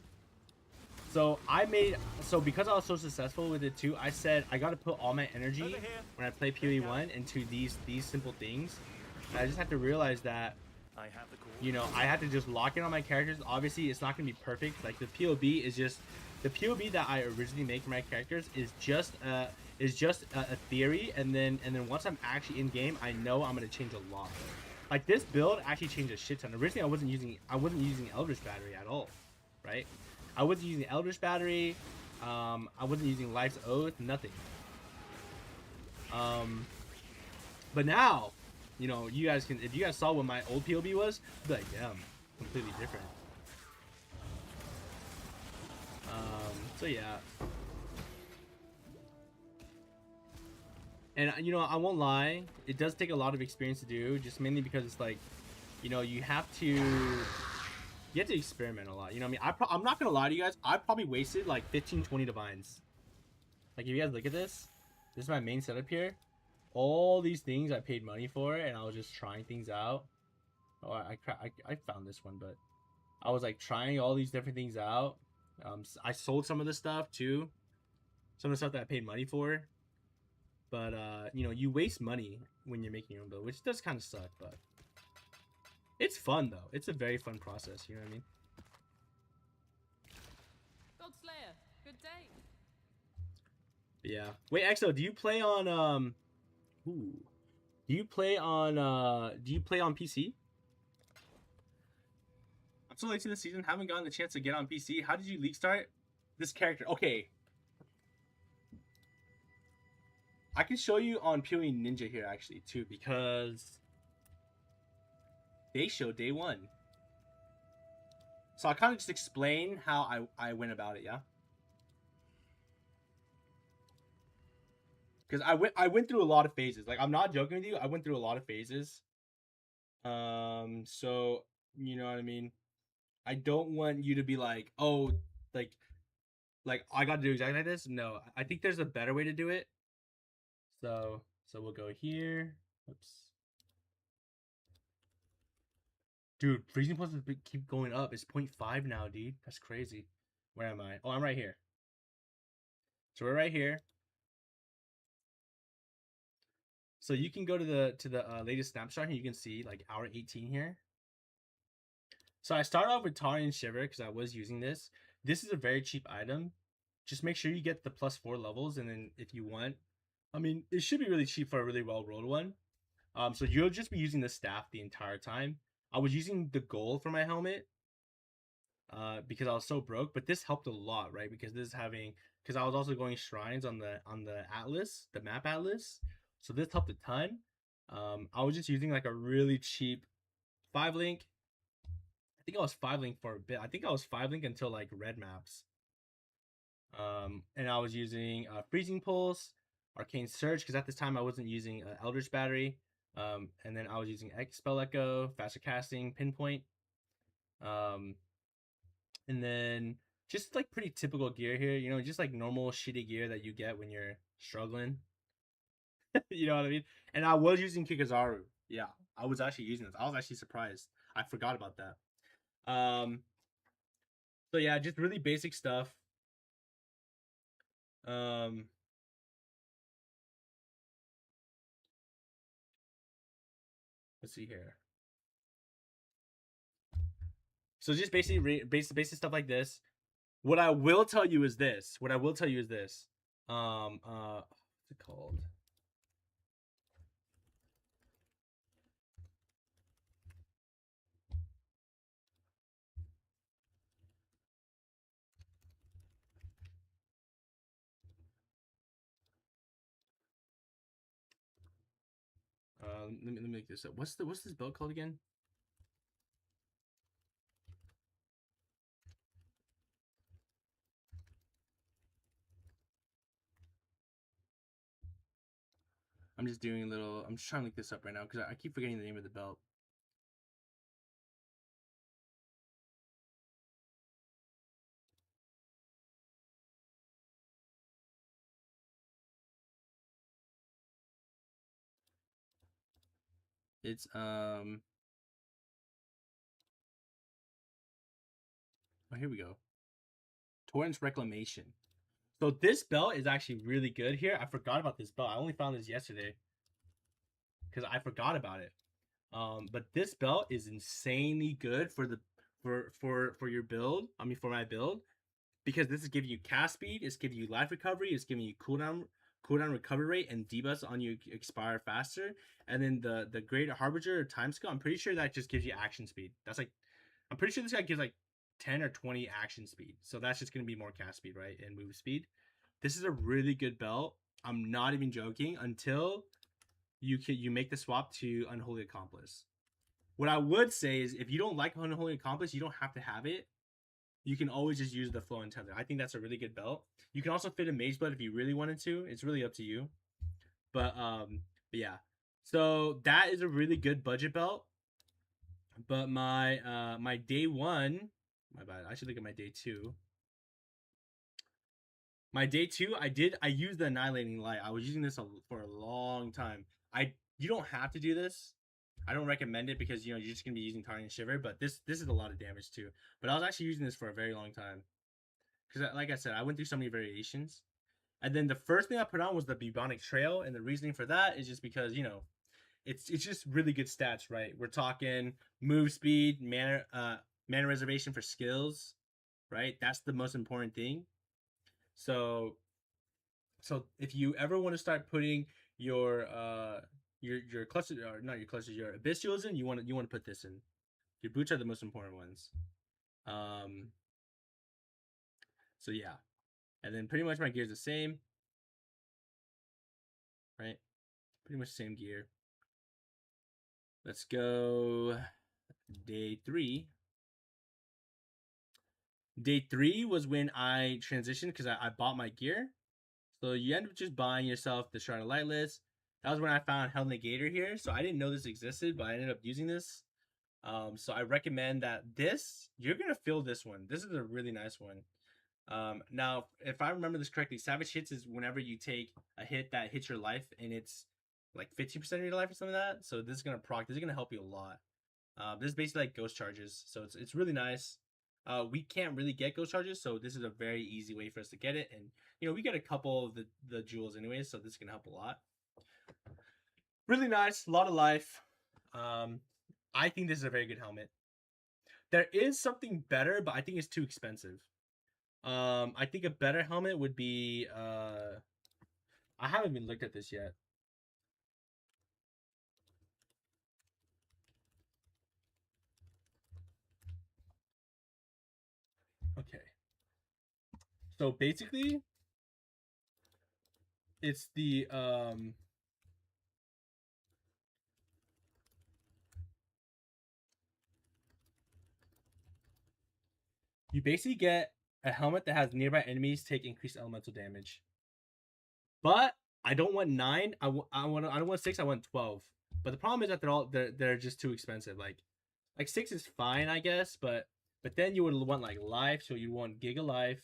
I made, so because I was so successful with it too, I said I got to put all my energy when I play POE1 into these simple things. And I just have to realize that, you know, I have to just lock in on my characters. Obviously, it's not gonna be perfect. Like the POB is just the POB that I originally make for my characters is just a theory, and then once I'm actually in game, I know I'm gonna change a lot. Like this build actually changed a shit ton. Originally, I wasn't using Eldritch Battery at all, right? I wasn't using Eldritch Battery. I wasn't using Life's Oath. Nothing. But now, you know, you guys can, if you guys saw what my old POB was, you'd be like, damn, completely different. So yeah. And you know, I won't lie, it does take a lot of experience to do, just mainly because it's like, you know, you have to experiment a lot. You know what I mean? I'm not gonna lie to you guys, I probably wasted like 15-20 divines. Like if you guys look at this is my main setup here. All these things I paid money for, and I was just trying things out. Oh, I found this one, but I was like trying all these different things out. I sold some of the stuff too, some of the stuff that I paid money for. But you know, you waste money when you're making your own build, which does kind of suck, but it's fun though. It's a very fun process. You know what I mean? Godslayer, good day. Yeah. Wait, EXO, do you play on do you play on PC? I'm so late in the season, haven't gotten the chance to get on PC. How did you league start this character? Okay. I can show you on POE Ninja here actually too, because they show day one. So I'll kind of just explain how I went about it, yeah? Because I went through a lot of phases. Like, I'm not joking with you. I went through a lot of phases. So, you know what I mean? I don't want you to be like, oh, like I got to do exactly like this. No, I think there's a better way to do it. So we'll go here. Oops. Dude, freezing points keep going up. It's 0.5 now, dude. That's crazy. Where am I? Oh, I'm right here. So we're right here. So you can go to the latest snapshot here. You can see like hour 18 here. So I started off with Tari and Shiver because I was using this. This is a very cheap item. Just make sure you get the +4 levels, and then if you want, I mean, it should be really cheap for a really well-rolled one. So you'll just be using the staff the entire time. I was using the gold for my helmet because I was so broke, but this helped a lot, right? Because this is because I was also going shrines on the atlas, the map atlas. So this helped a ton. I was just using like a really cheap 5-link. I think I was 5-link for a bit. I think I was 5-link until like red maps. And I was using Freezing Pulse, Arcane Surge, because at this time I wasn't using Eldritch Battery. And then I was using Spell Echo, Faster Casting, Pinpoint. And then just like pretty typical gear here, you know, just like normal shitty gear that you get when you're struggling. You know what I mean? And I was using Kikazaru. Yeah, I was actually using this. I was actually surprised. I forgot about that. So yeah, just really basic stuff. Let's see here. So just basically basic stuff like this. What I will tell you is this. What's it called? Let me make this up. What's this belt called again? I'm just doing a little. I'm just trying to look this up right now because I keep forgetting the name of the belt. It's Oh, here we go. Torrance Reclamation. So this belt is actually really good here. I forgot about this belt. I only found this yesterday because I forgot about it. But this belt is insanely good for the for your build. I mean, for my build, because this is giving you cast speed, it's giving you life recovery, it's giving you cooldown recovery rate, and debuffs on you expire faster. And then the Great Harbinger time skill, I'm pretty sure that just gives you action speed. That's like, I'm pretty sure this guy gives like 10 or 20 action speed. So that's just gonna be more cast speed, right? And move speed. This is a really good belt. I'm not even joking. Until you make the swap to Unholy Accomplice. What I would say is, if you don't like Unholy Accomplice, you don't have to have it. You can always just use the Flow and Tether. I think that's a really good belt. You can also fit a Mage Blood if you really wanted to. It's really up to you. But yeah. So that is a really good budget belt. But my my day one, my bad. I should look at my day two. My day two, I used the Annihilating Light. I was using this for a long time. You don't have to do this. I don't recommend it because you're just gonna be using Targeting Shiver, but this is a lot of damage too. But I was actually using this for a very long time because, like I said, I went through so many variations. And then the first thing I put on was the Bubonic Trail, and the reasoning for that is just because it's just really good stats, right? We're talking move speed, mana reservation for skills, right? That's the most important thing. So if you ever want to start putting your cluster, or not your clusters, your abyssals in, you want to put this in. Your boots are the most important ones. So yeah, and then pretty much my gear is the same, right? Pretty much the same gear. Let's go day 3. Day 3 was when I transitioned because I bought my gear. So you end up just buying yourself the Shard of Lightless. That was when I found Hell Negator here. So I didn't know this existed, but I ended up using this. So I recommend that you're going to feel this one. This is a really nice one. Now, if I remember this correctly, Savage Hits is whenever you take a hit that hits your life and it's like 50% of your life or something like that. So this is going to proc. This is going to help you a lot. This is basically like ghost charges. So it's really nice. We can't really get ghost charges, so this is a very easy way for us to get it. And we get a couple of the jewels anyways, so this is gonna help a lot. Really nice, a lot of life. I think this is a very good helmet. There is something better, but I think it's too expensive. I think a better helmet would be I haven't even looked at this yet. Okay. So basically, it's the you basically get a helmet that has nearby enemies take increased elemental damage. But I don't want 9. I don't want 6. I want 12. But the problem is that they're just too expensive. Like 6 is fine, I guess, but then you would want like life, so you want Giga Life.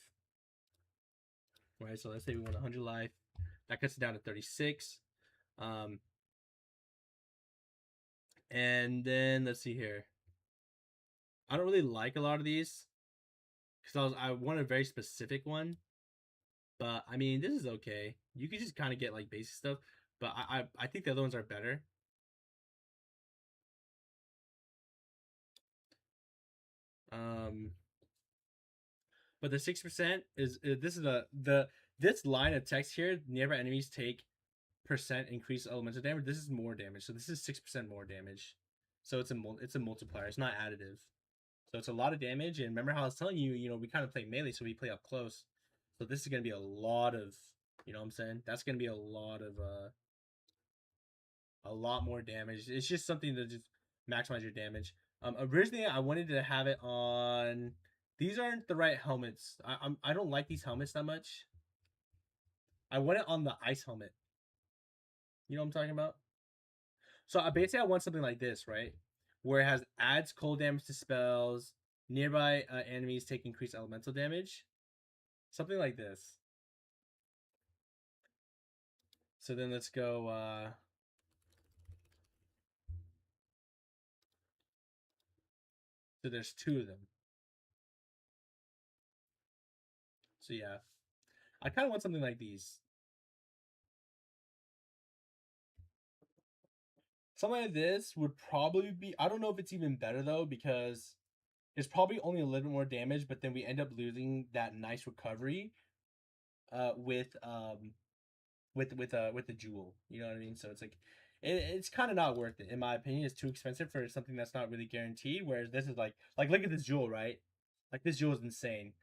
Right, so let's say we want 100 life. That cuts it down to 36. And then let's see here. I don't really like a lot of these because I want a very specific one. But I mean, this is okay. You can just kind of get like basic stuff, but I think the other ones are better. But the 6% is this is the this line of text here, nearby enemies take percent increased elemental damage. This is more damage, so this is 6% more damage. So it's a multiplier. It's not additive. So it's a lot of damage. And remember how I was telling you, you know, we kind of play melee, so we play up close. So this is gonna be a lot of, you know what I'm saying? That's gonna be a lot more damage. It's just something to just maximize your damage. Originally I wanted to have it on. These aren't the right helmets. I don't like these helmets that much. I want it on the ice helmet. You know what I'm talking about? So basically I want something like this, right? Where it has adds cold damage to spells. Nearby enemies take increased elemental damage. Something like this. So then let's go. So there's 2 of them. So yeah, I kind of want something like these. Something like this would probably be. I don't know if it's even better though, because it's probably only a little bit more damage, but then we end up losing that nice recovery with the jewel. You know what I mean? So it's like it's kind of not worth it in my opinion. It's too expensive for something that's not really guaranteed. Whereas this is like look at this jewel, right? Like this jewel is insane.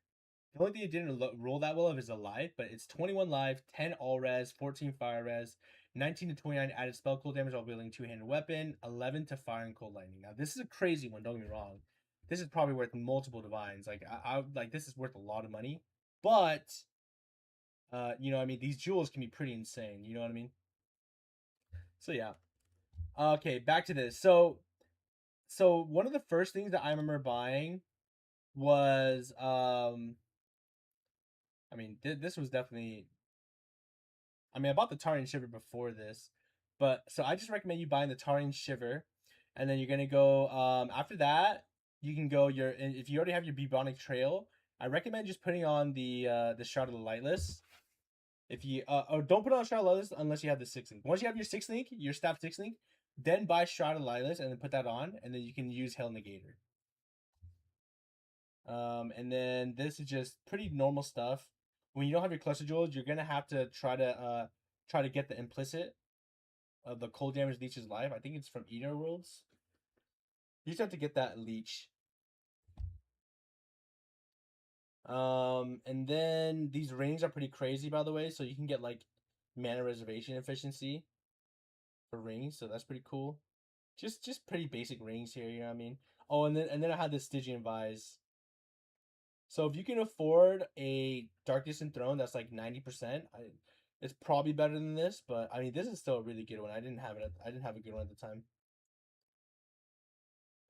The only thing it didn't roll that well of is a life, but it's 21 life, 10 all res, 14 fire res, 19 to 29 added spell cool damage while wielding 2-handed weapon, 11 to fire and cold lightning. Now this is a crazy one. Don't get me wrong. This is probably worth multiple divines. Like I like this is worth a lot of money, but you know what I mean, these jewels can be pretty insane. You know what I mean? So yeah. Okay, back to this. So one of the first things that I remember buying was I mean, this was definitely. I mean, I bought the Tarian Shiver before this, but so I just recommend you buying the Tarian Shiver, and then you're gonna go. After that, you can go your. If you already have your Bubonic Trail, I recommend just putting on the Shroud of the Lightless. If you or don't put on Shroud of the Lightless unless you have the 6 link. Once you have your 6 link, your staff 6 link, then buy Shroud of the Lightless and then put that on, and then you can use Hail Negator. And then this is just pretty normal stuff. When you don't have your cluster jewels, you're gonna have to try to get the implicit of the cold damage leech's life. I think it's from Eater Worlds. You just have to get that leech. And then these rings are pretty crazy, by the way. So you can get like mana reservation efficiency for rings, so that's pretty cool. Just pretty basic rings here, you know what I mean? Oh, and then I had the Stygian Vise. So if you can afford a Darkness Enthroned that's like 90%, it's probably better than this, but I mean this is still a really good one. I didn't have a good one at the time.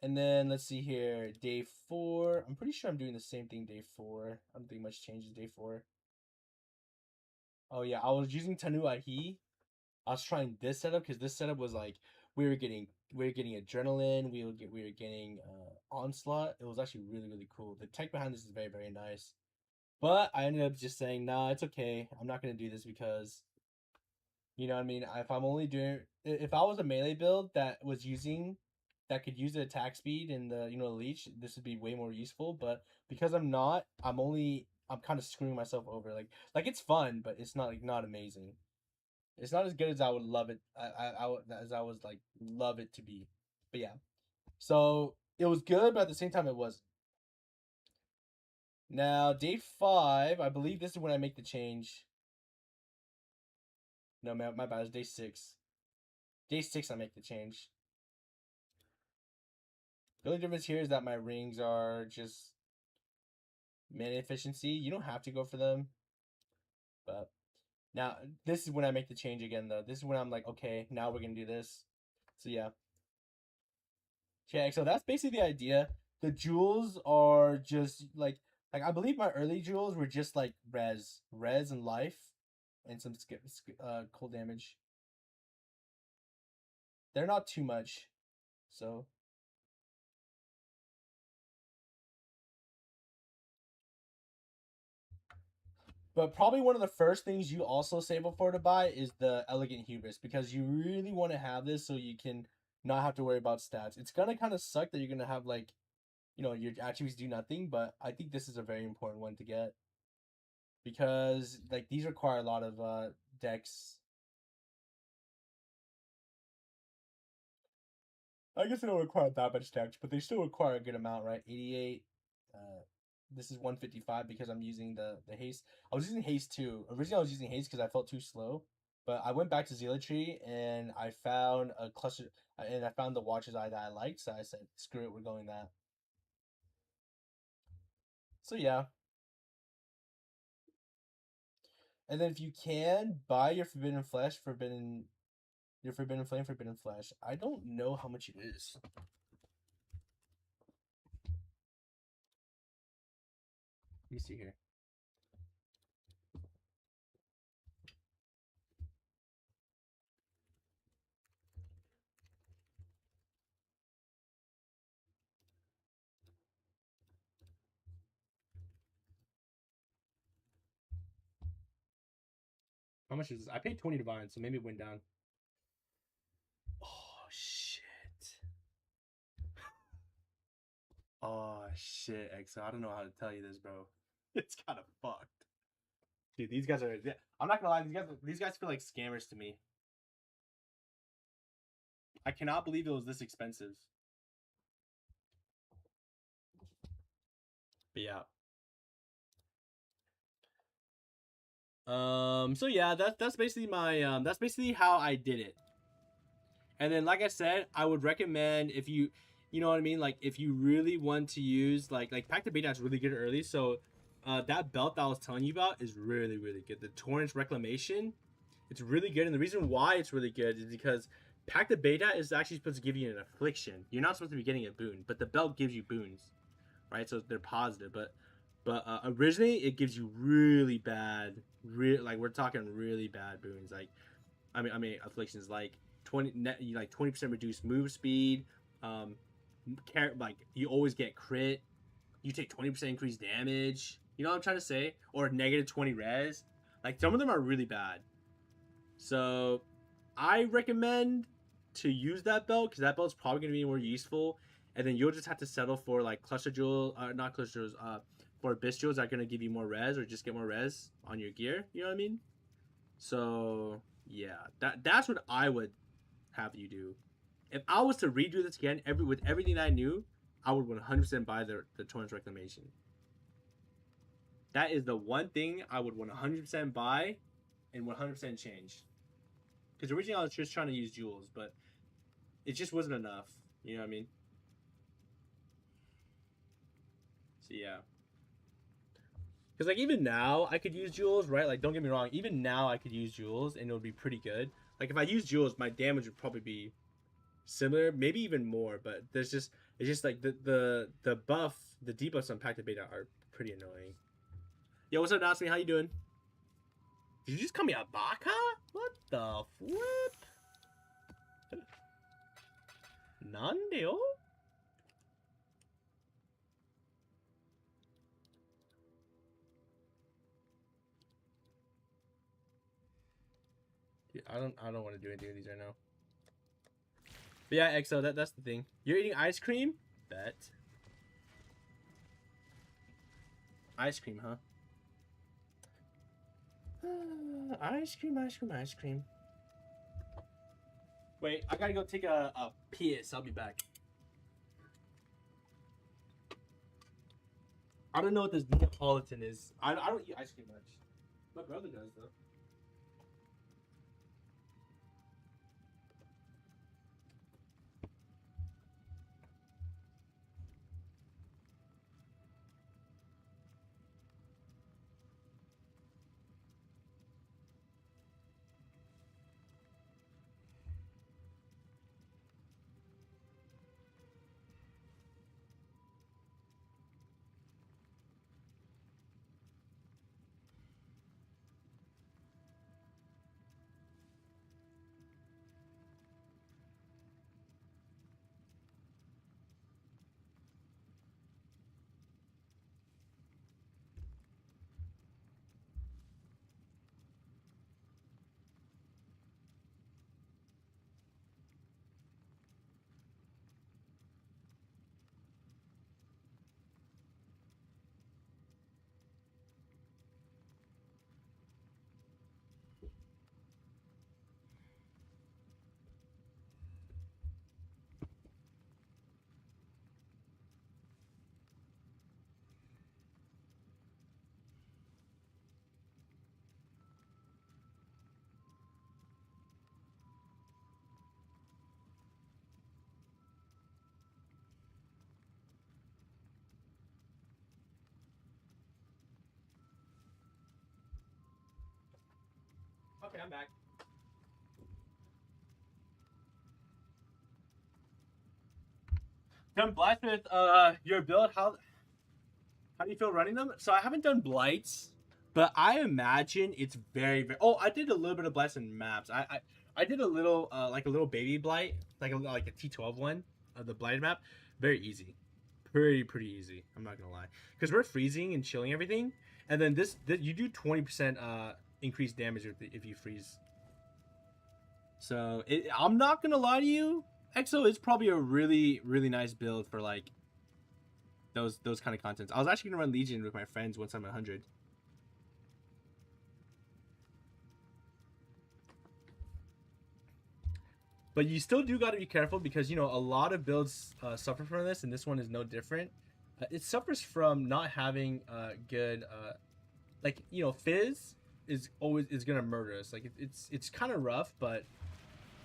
And then let's see here, day 4. I'm pretty sure I'm doing the same thing day 4. I don't think much changes day 4. Oh yeah, I was using Tanu Ahi. I was trying this setup because this setup was like we were getting adrenaline, we were getting onslaught. It was actually really cool. The tech behind this is very nice. But I ended up just saying, nah, it's okay. I'm not gonna do this because you know what I mean? If I'm only doing if I was a melee build that could use the attack speed and the leech, this would be way more useful. But because I'm not, I'm kind of screwing myself over. Like it's fun, but it's not amazing. It's not as good as I would love it. As I was like love it to be. But yeah, so it was good, but at the same time it wasn't. Now day 5, I believe this is when I make the change. No, my bad. It's day 6. Day 6, I make the change. The only difference here is that my rings are just mana efficiency. You don't have to go for them. But now, this is when I make the change again, though. This is when I'm like, okay, now we're going to do this. So, yeah. Okay, so that's basically the idea. The jewels are just, like I believe my early jewels were just, like, res and life. And some cold damage. They're not too much. So... But probably one of the first things you also save up for to buy is the Elegant Hubris, because you really want to have this so you can not have to worry about stats. It's gonna kind of suck that you're gonna have like, your attributes do nothing, but I think this is a very important one to get. because like these require a lot of dex. I guess they don't require that much dex, but they still require a good amount, right? 88. This is 155 because I'm using the haste. I was using haste too. Originally, I was using haste because I felt too slow. But I went back to Zealotry and I found a cluster, and I found the Watcher's Eye that I liked. So I said, screw it, we're going that. So yeah. And then if you can buy your Forbidden Flesh, your Forbidden Flame, Forbidden Flesh. I don't know how much it is. Let me see here. How much is this? I paid 20 divine, so maybe it went down. Oh shit. Oh shit, Exo. I don't know how to tell you this, bro. It's kind of fucked. Dude, these guys are. I'm not gonna lie. These guys feel like scammers to me. I cannot believe it was this expensive. But yeah. So yeah, that's basically my that's basically how I did it. And then like I said, I would recommend if you know what I mean, like if you really want to use like Pact of Beta is really good early, so that belt that I was telling you about is really good. The Torrent Reclamation, it's really good, and the reason why it's really good is because Pact of Beta is actually supposed to give you an affliction. You're not supposed to be getting a boon, but the belt gives you boons, right? So they're positive, but originally it gives you really bad, like we're talking really bad boons. Like I mean afflictions like 20% reduced move speed. Like you always get crit. You take 20% increased damage. You know what I'm trying to say? Or negative 20 res. Like some of them are really bad. So I recommend to use that belt because that belt's probably gonna be more useful. And then you'll just have to settle for like cluster jewel, not cluster jewels, for abyss jewels that are gonna give you more res or just get more res on your gear. You know what I mean? So yeah, that's what I would have you do. If I was to redo this again, with everything that I knew, I would 100% buy the Torrent Reclamation. That is the one thing I would 100% buy and 100% change. Because originally I was just trying to use jewels, but it just wasn't enough. You know what I mean? So yeah. Because like even now I could use jewels, right? Like don't get me wrong, even now I could use jewels and it would be pretty good. Like if I use jewels, my damage would probably be similar, maybe even more. But it's just like the buff, the debuffs on Pact of Beta are pretty annoying. Yo, what's up, Natsumi? How you doing? Did you just call me a baka? What the flip? Nandeo? I don't want to do anything with these right now. But yeah, EXO, that's the thing. You're eating ice cream? Bet. Ice cream, huh? Ice cream. Wait, I gotta go take a piss. I'll be back. I don't know what this Neapolitan is. I don't eat ice cream much. My brother does, though. Okay, I'm back. Done blights with your build. How do you feel running them? So I haven't done blights, but I imagine it's very. Oh, I did a little bit of blights in maps. I did a little like a little baby blight, like a T12 one, the blighted map. Very easy, pretty easy. I'm not gonna lie, because we're freezing and chilling everything, and then this you do 20% increased damage if you freeze. So I'm not gonna lie to you, EXO is probably a really nice build for like those kind of contents. I was actually gonna run Legion with my friends once I'm 100. But you still do got to be careful because, you know, a lot of builds suffer from this, and this one is no different. It suffers from not having good, like, you know, Fizz is gonna murder us. Like it's kind of rough, but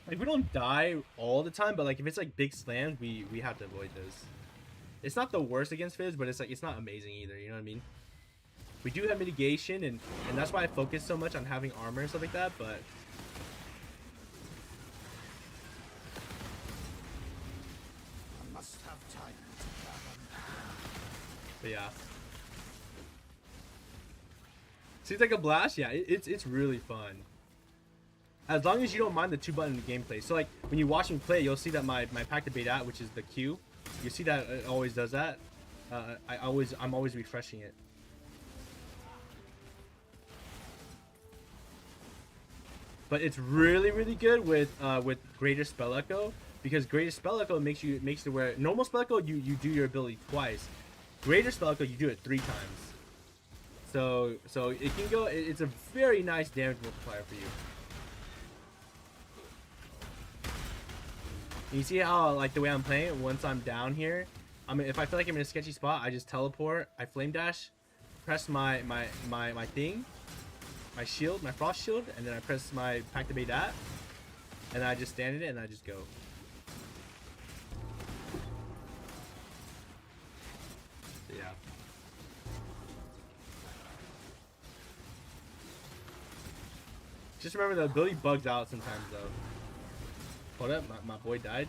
like we don't die all the time. But like if it's like big slams, we have to avoid those. It's not the worst against Fizz, but it's like it's not amazing either. You know what I mean? We do have mitigation, and that's why I focus so much on having armor and stuff like that. But yeah, seems like a blast. Yeah, it's really fun. As long as you don't mind the 2-button gameplay. So like when you watch me play, you'll see that my pack to bait out, which is the Q, you see that it always does that. I'm always refreshing it. But it's really good with Greater Spell Echo, because Greater Spell Echo makes it where normal Spell Echo you do your ability twice. Greater Spell Echo you do it 3 times. So it can go. It's a very nice damage multiplier for you. You see how like the way I'm playing it, once I'm down here, if I feel like I'm in a sketchy spot, I just teleport, I flame dash, press my thing, my shield, my frost shield, and then I press my pack to bait that, and then I just stand in it and I just go. So yeah. Just remember the ability bugs out sometimes though. Hold up, my boy died.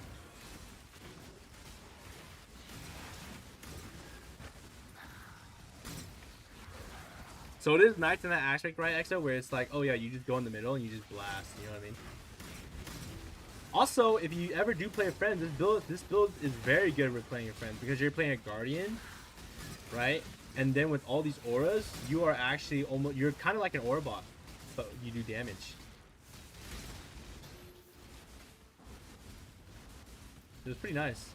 So it is nice in that aspect, right, EXO, where it's like, oh yeah, you just go in the middle and you just blast, you know what I mean? Also, if you ever do play with friends, this build is very good with playing with friends, because you're playing a Guardian, right? And then with all these auras, you are actually you're kind of like an aura bot, but you do damage. It was pretty nice.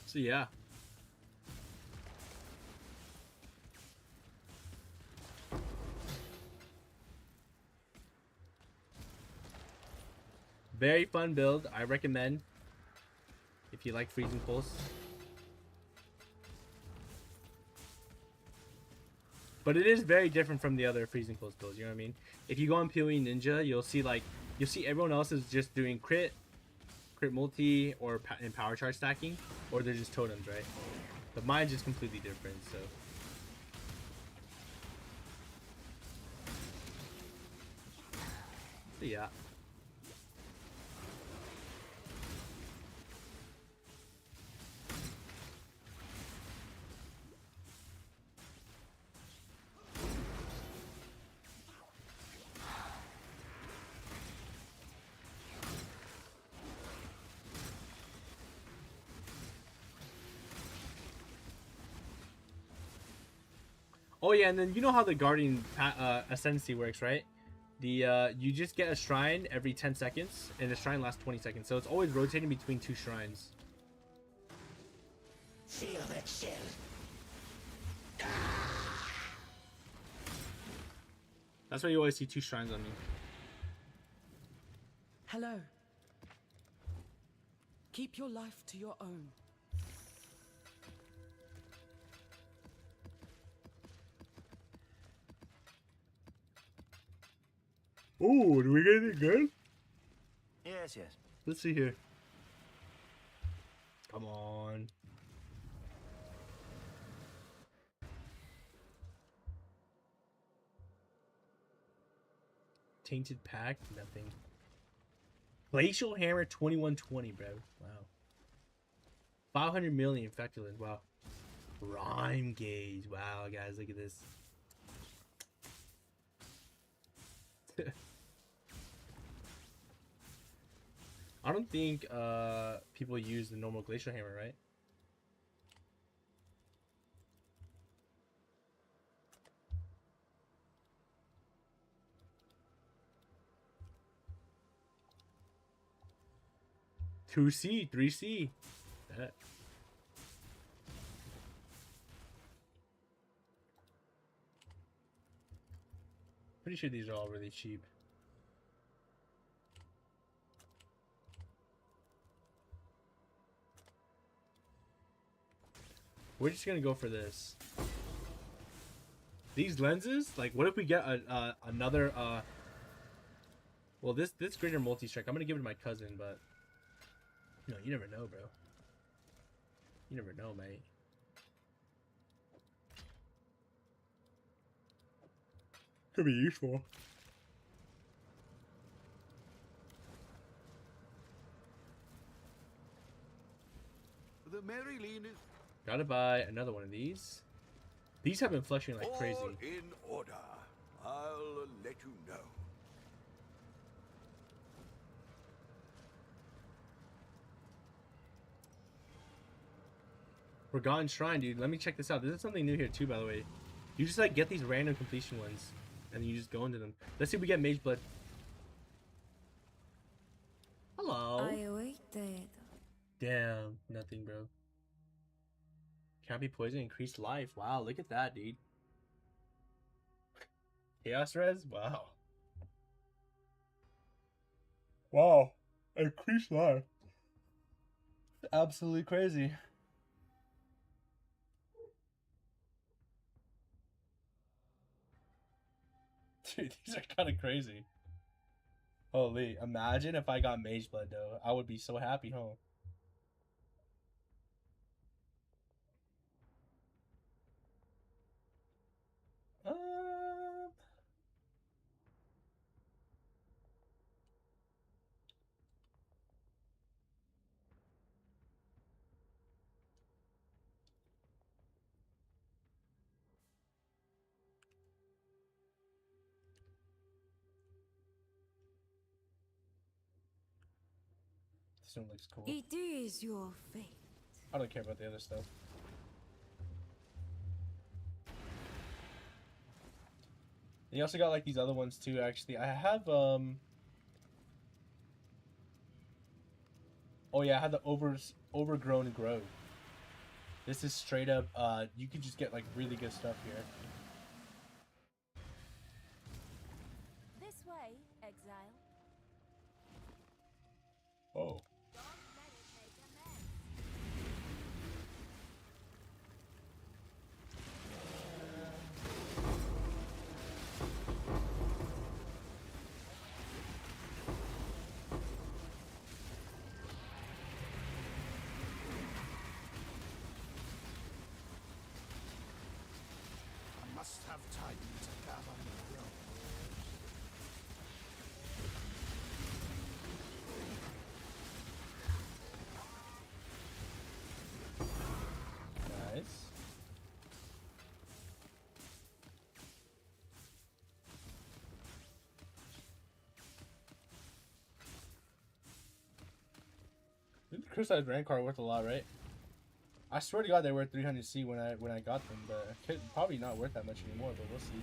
So yeah. Very fun build. I recommend if you like Freezing Pulse. But it is very different from the other Freezing Pulse builds, you know what I mean? If you go on POE Ninja, you'll see everyone else is just doing crit multi, or in power charge stacking, or they're just totems, right? But mine's just completely different, so. So yeah. Oh yeah, and then you know how the Guardian Ascendancy works, right? You just get a shrine every 10 seconds, and the shrine lasts 20 seconds. So it's always rotating between 2 shrines. Feel that chill. That's why you always see 2 shrines on me. Hello. Keep your life to your own. Oh, do we get anything good? Yes, yes. Let's see here. Come on. Tainted pack, nothing. Glacial hammer 2120, bro. Wow. 500 million infected. Wow. Rhyme gauge. Wow, guys, look at this. I don't think people use the normal glacial hammer, right? Two C, 3C. Bet. Pretty sure these are all really cheap. We're just gonna go for this. These lenses, like, what if we get another well, this greater multi-strike, I'm gonna give it to my cousin, but no, you never know, bro. You never know, mate. Could be useful. The Mary Lean is Gotta buy another one of these. These have been flushing like crazy. all in order. I'll let you know. Forgotten Shrine, dude. Let me check this out. This is something new here too, by the way. You just like get these random completion ones, and you just go into them. Let's see if we get Mage Blood. Hello. I waited. Damn, nothing, bro. Can't be poison, increased life. Wow, look at that, dude. Chaos Res? Wow. Wow, increased life. Absolutely crazy. Dude, these are kind of crazy. Holy, imagine if I got Mage Blood, though. I would be so happy, huh? This one looks cool. It is your fate. I don't care about the other stuff. And you also got like these other ones too, actually. I have oh yeah, I had the overgrown grove. This is straight up you can just get like really good stuff here. This way, exile. Oh. I must have time to gather the rope. Nice. The Crystallized Rancor are worth a lot, right? I swear to God, they were 300C when I got them, but probably not worth that much anymore. But we'll see.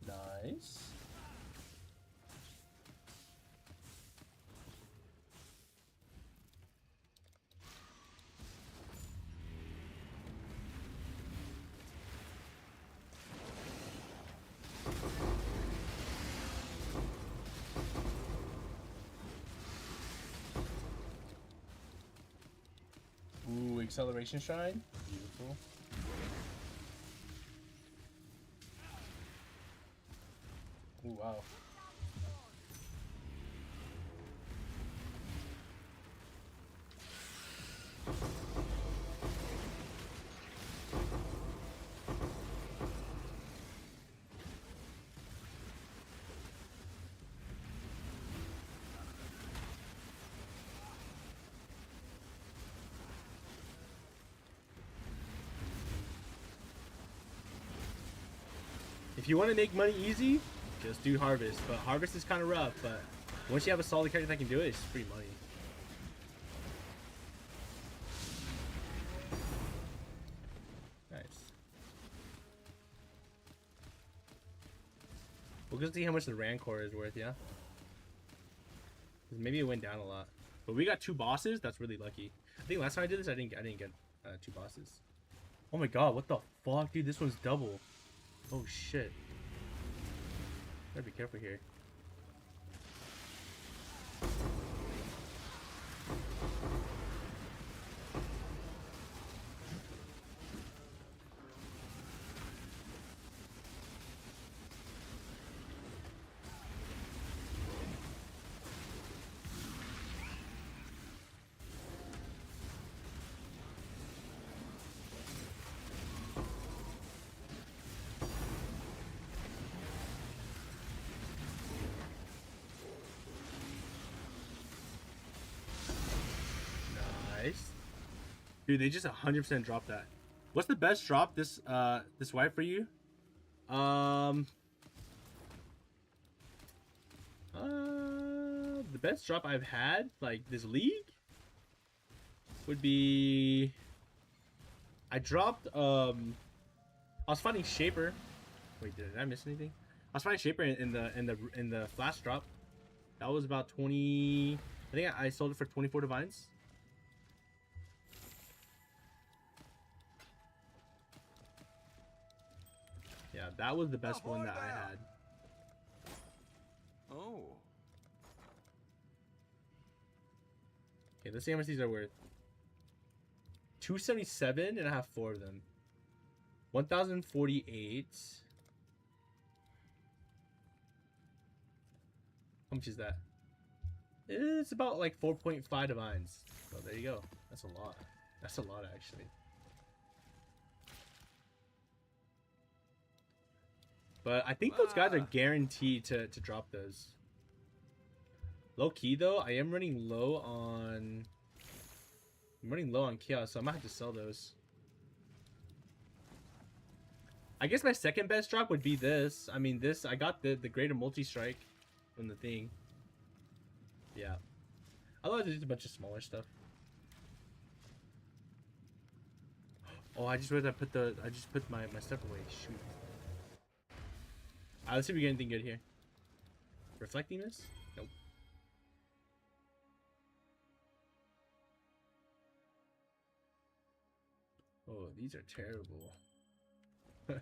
Nice. acceleration shrine. Beautiful. Ooh, wow. If you want to make money easy, just do Harvest. But Harvest is kind of rough, but once you have a solid character that can do it, it's free money. Nice. We'll just see how much the Rancor is worth, yeah? 'Cause maybe it went down a lot. But we got 2 bosses, that's really lucky. I think last time I did this, I didn't get 2 bosses. Oh my god, what the fuck, dude? This one's double. Oh shit. Gotta be careful here. Nice. Dude, they just 100% dropped that. What's the best drop this wipe for you? The best drop I've had, like this league, would be I dropped I was fighting Shaper. Wait, did I miss anything? I was fighting Shaper in the flash drop. That was about 20. I think I sold it for 24 divines. Yeah, that was the best one that I had. Oh. Okay, let's see how much these are worth. 277, and I have 4 of them. 1,048. How much is that? It's about like 4.5 divines. So there you go. That's a lot. That's a lot, actually. But I think those guys are guaranteed to drop those. Low key though, I am running low on... I'm running low on chaos, so I might have to sell those. I guess my second best drop would be this. I mean, this, I got the greater multi-strike from the thing. Yeah. Otherwise, it's just a bunch of smaller stuff. Oh, I just realized I just put my stuff away. Shoot. Let's see if we get anything good here. Reflecting this? Nope. Oh, these are terrible. The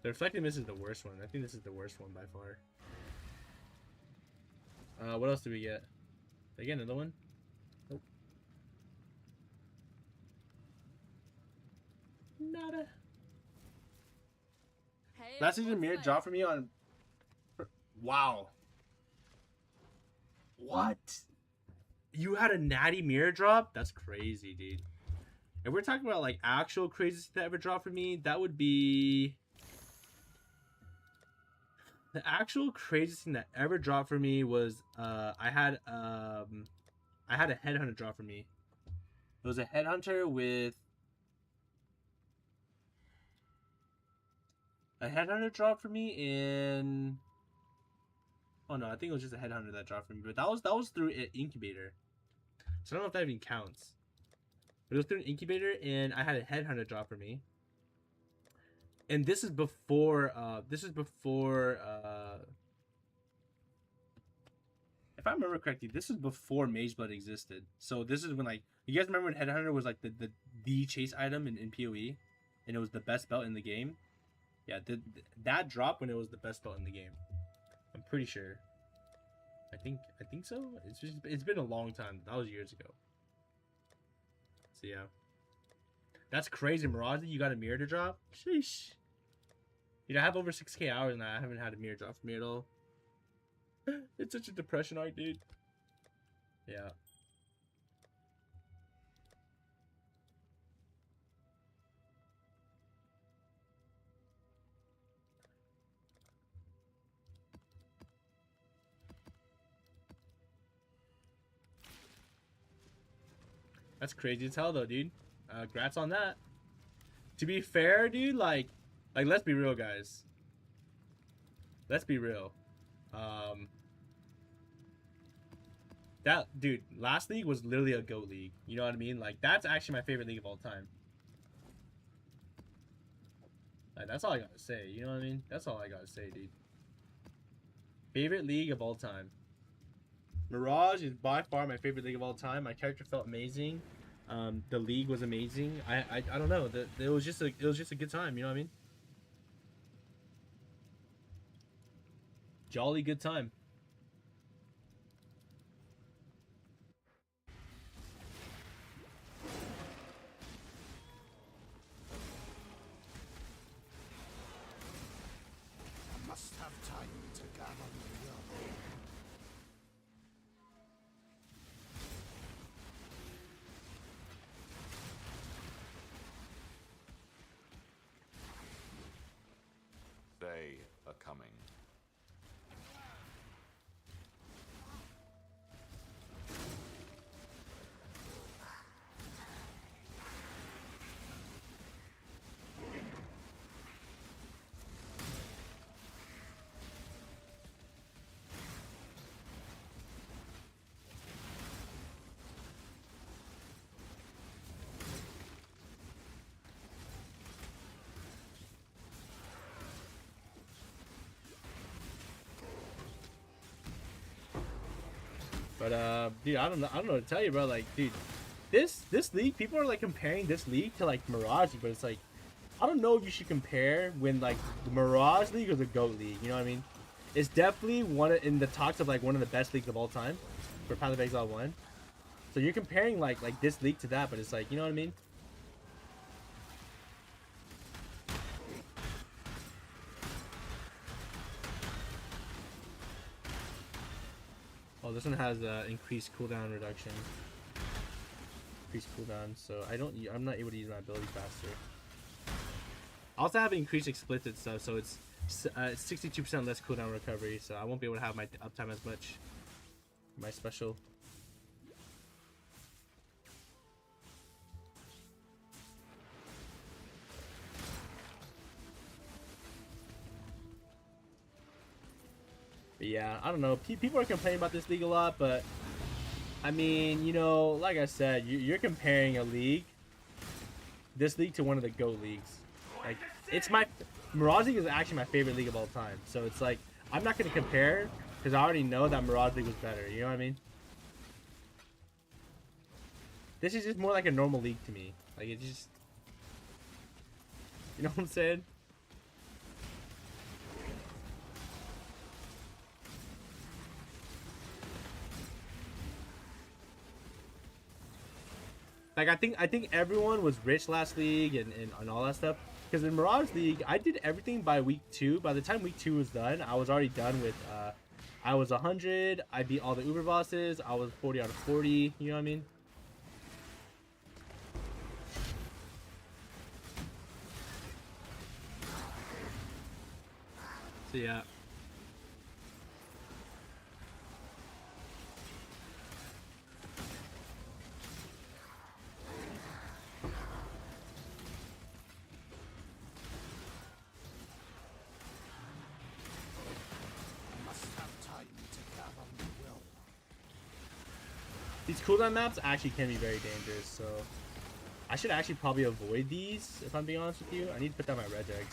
reflecting this is the worst one. I think this is the worst one by far. What else do we get? Did I get another one? Nope. Nada. Last season mirror drop for me on... Wow. What? You had a natty mirror drop? That's crazy, dude. If we're talking about like actual craziest that ever dropped for me, that would be... The actual craziest thing that ever dropped for me was I had a headhunter drop for me. It was a headhunter with a headhunter drop for me in... Oh no, I think it was just a headhunter that dropped for me, but that was through an incubator. So I don't know if that even counts. But it was through an incubator, and I had a headhunter drop for me. And this is before if I remember correctly, this is before Mage Blood existed. So this is when, like, you guys remember when Headhunter was like the chase item in POE, and it was the best belt in the game. Yeah, that dropped when it was the best belt in the game. I'm pretty sure. I think so. It's been a long time. That was years ago. So yeah. That's crazy, Mirage. You got a mirror to drop? Sheesh. Dude, I have over 6K hours and I haven't had a mirror drop for me at all. It's such a depression arc, dude. Yeah. That's crazy as hell, though, dude. Congrats on that. To be fair, dude, like, let's be real, guys. Let's be real. That, dude, last league was literally a GOAT league. You know what I mean? Like, that's actually my favorite league of all time. Like, that's all I gotta say. You know what I mean? That's all I gotta say, dude. Favorite league of all time. Mirage is by far my favorite league of all time. My character felt amazing. The league was amazing. I don't know. It was just a good time. You know what I mean? Jolly good time. I must have time to gather the will. They are coming. But dude, I don't know what to tell you, bro. Like, dude, this league, people are like comparing this league to like Mirage, but it's like, I don't know if you should compare when like the Mirage League or the GOAT League. You know what I mean? It's definitely in the talks of like one of the best leagues of all time for Path of Exile 1. So you're comparing like this league to that, but it's like, you know what I mean? Oh, this one has increased cooldown reduction. Increased cooldown, so I'm not able to use my ability faster. I also have increased explicit stuff, so it's 62% less cooldown recovery, so I won't be able to have my uptime as much. My special. But yeah, I don't know. People are complaining about this league a lot, but I mean, you know, like I said, you're comparing a league, this league, to one of the GOAT leagues. Like, it's Mirage League is actually my favorite league of all time. So it's like, I'm not going to compare because I already know that Mirage League was better. You know what I mean? This is just more like a normal league to me. Like, it's just, you know what I'm saying? Like, I think everyone was rich last league and all that stuff. Because in Mirage League, I did everything by week 2. By the time week 2 was done, I was already done with, I was 100. I beat all the Uber bosses. I was 40 out of 40. You know what I mean? So yeah. These cooldown maps actually can be very dangerous, so I should actually probably avoid these, if I'm being honest with you. I need to put down my regex.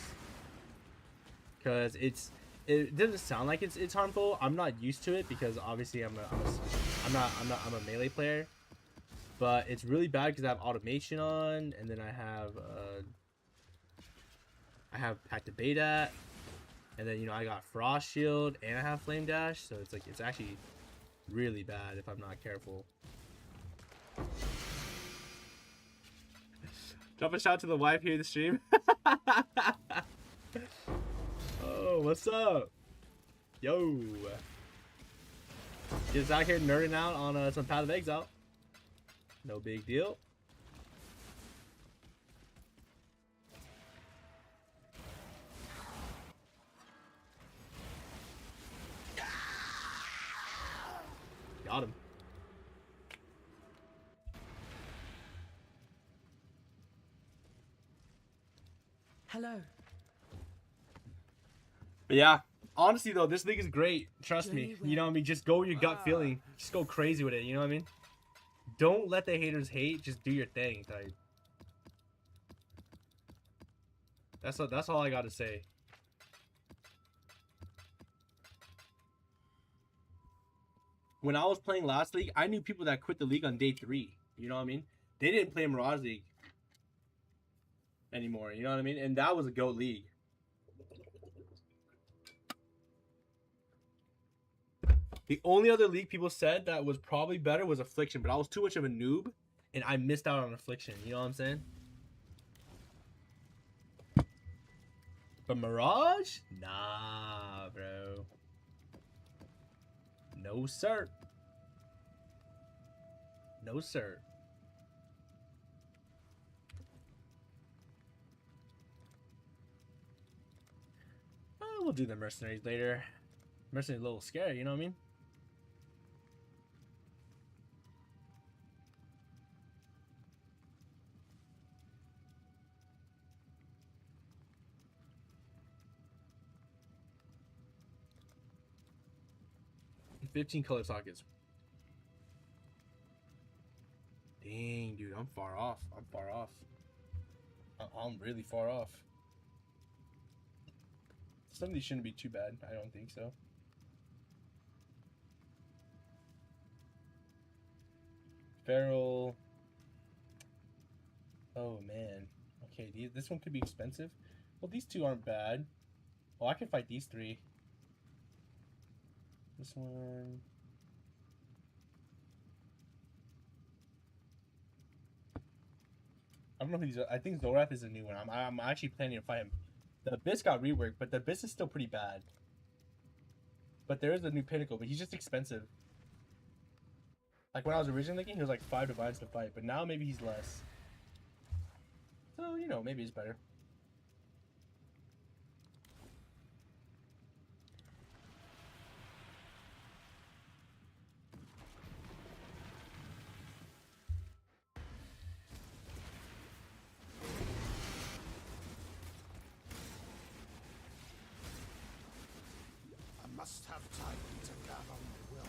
Because it doesn't sound like it's harmful. I'm not used to it because obviously I'm a melee player. But it's really bad because I have automation on, and then I have Pact to Beta, and then, you know, I got Frost Shield and I have Flame Dash, so it's like, it's actually really bad if I'm not careful. Drop a shout to the wife here in the stream. Oh, what's up? Yo. Just out here nerding out on some Path of Exile. No big deal. Got him. Hello. But yeah, honestly though, this league is great. Trust me. You know what I mean? Just go with your gut feeling. Just go crazy with it. You know what I mean? Don't let the haters hate. Just do your thing. Type. That's all I gotta say. When I was playing last league, I knew people that quit the league on day 3. You know what I mean? They didn't play Mirage League anymore. You know what I mean? And that was a GOAT league. The only other league people said that was probably better was Affliction, but I was too much of a noob, and I missed out on Affliction. You know what I'm saying? But Mirage? Nah, bro. No, sir. No, sir. Oh, we'll do the Mercenaries later. Mercenaries a little scary, you know what I mean? And 15 color sockets. Dang, dude, I'm far off. I'm far off. I'm really far off. Some of these shouldn't be too bad. I don't think so. Feral. Oh, man. Okay, this one could be expensive. Well, these two aren't bad. Oh, I can fight these 3. This one. I don't know who these are. I think Zorath is a new one. I'm actually planning to fight him. The Abyss got reworked, but the Abyss is still pretty bad. But there is a new Pinnacle, but he's just expensive. Like when I was originally thinking, he was like 5 divines to fight, but now maybe he's less. So, you know, maybe it's better. I must have time to gather my will.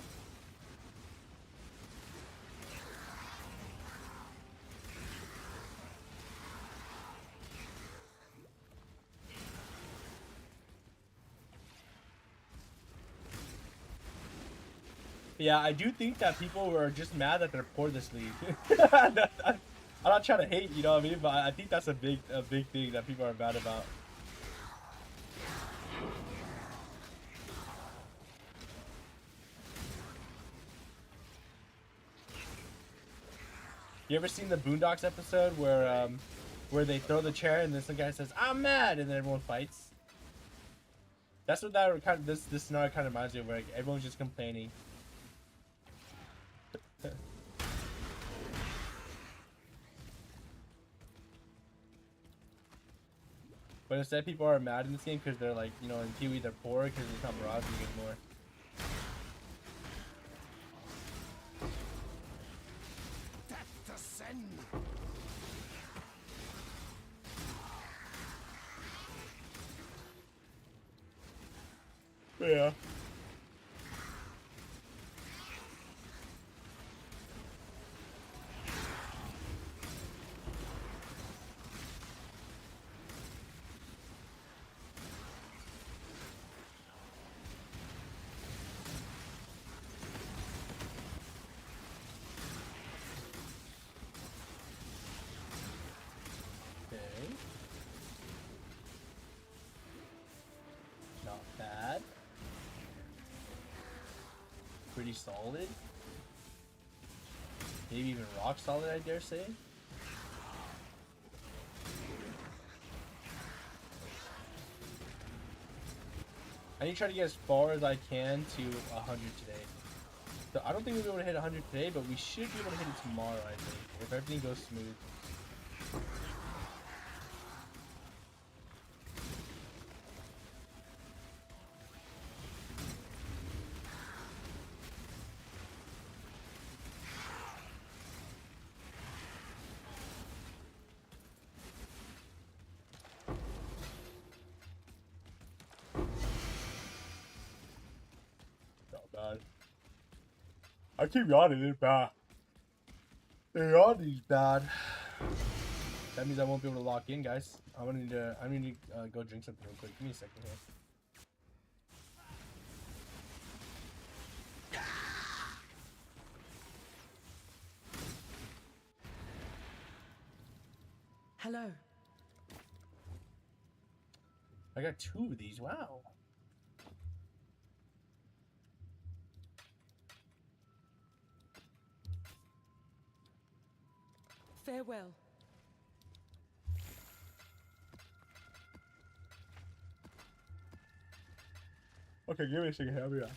Yeah, I do think that people were just mad that they're poor this league. I'm not trying to hate, you know what I mean? But I think that's a big thing that people are mad about. You ever seen the Boondocks episode where they throw the chair and then some guy says, "I'm mad," and then everyone fights? That's what that kind of this scenario kind of reminds me of, where like, everyone's just complaining. But instead, people are mad in this game because they're like, you know, in POE they're poor because it's not Mirage League anymore. Death to sin! Yeah. Not bad. Pretty solid. Maybe even rock solid, I dare say. I need to try to get as far as I can to 100 today. So I don't think we'll be able to hit 100 today, but we should be able to hit it tomorrow, I think, if everything goes smooth. Not bad. I keep yawning, it's bad. The yawning's bad. That means I won't be able to lock in, guys. I need to go drink something real quick. Give me a second here. Hello. I got 2 of these. Wow. Farewell. Okay, give me a second. I'll be back.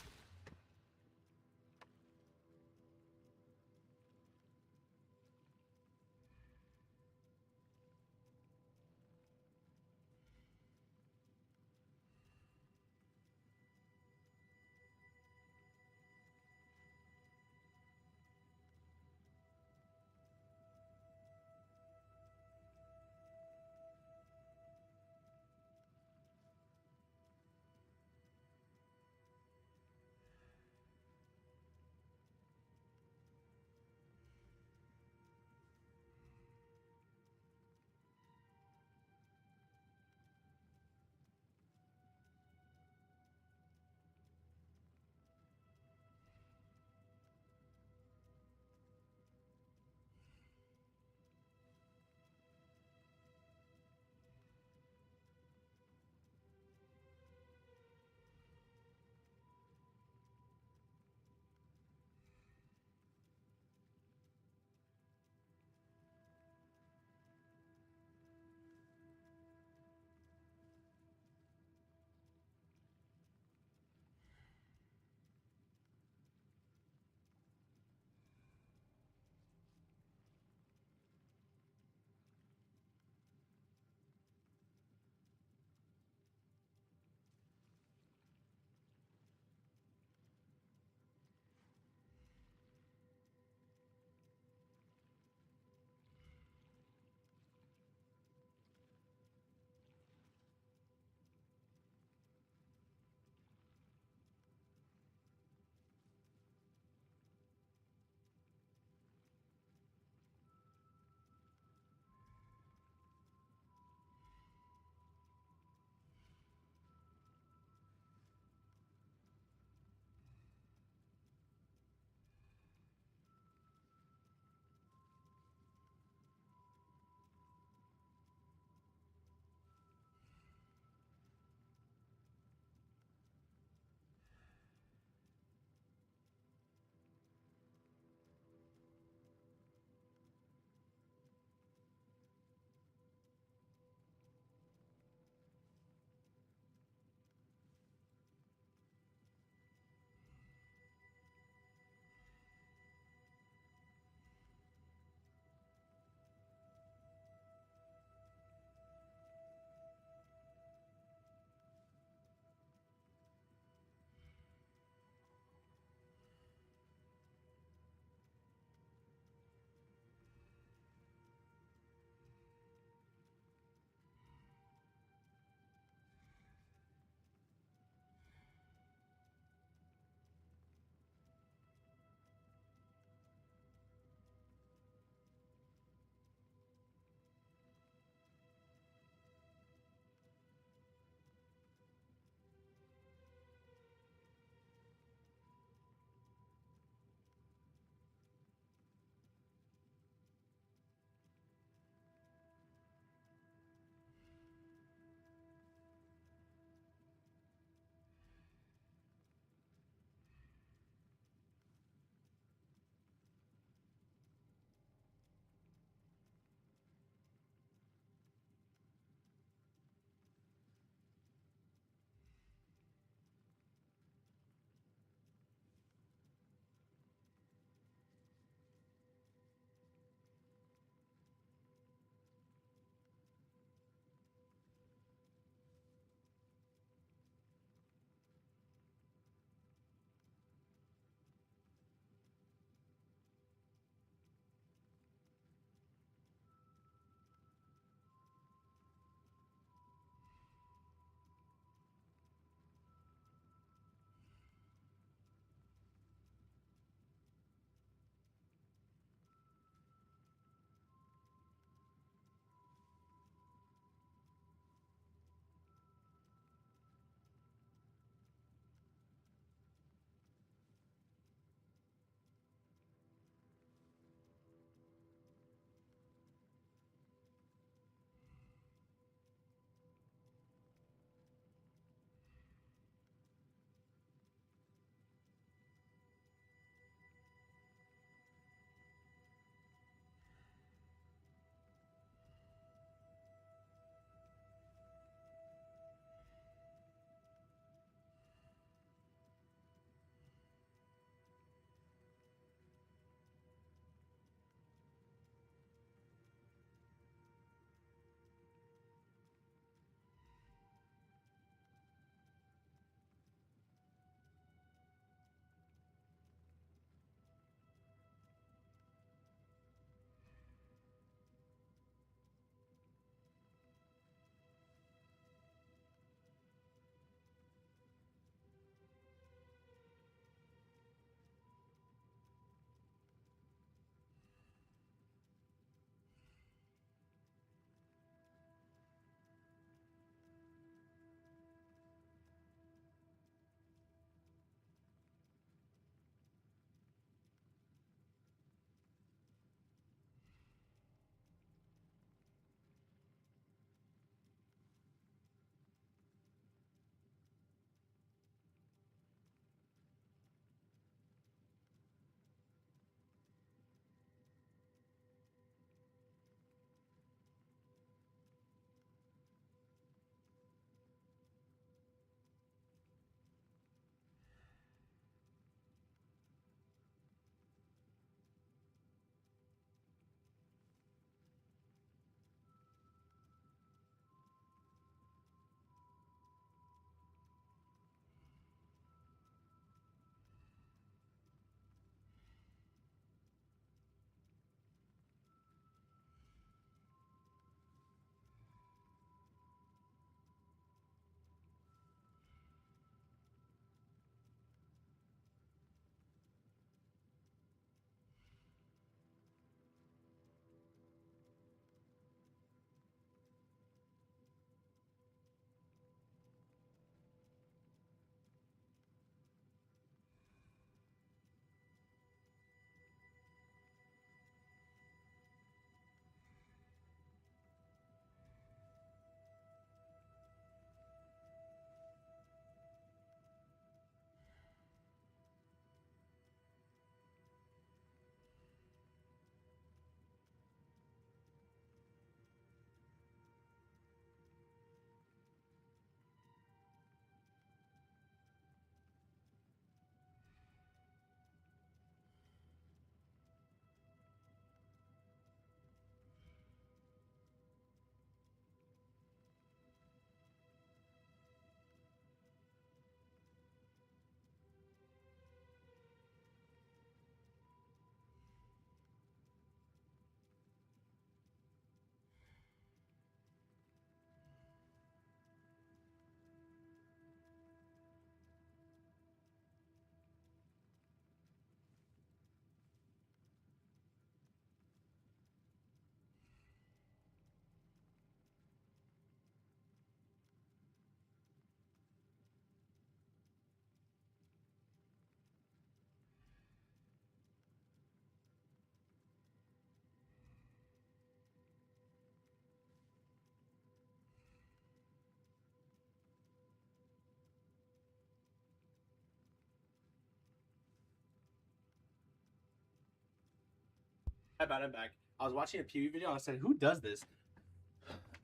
Hi, bad, I'm back. I was watching a POE video and I said, who does this?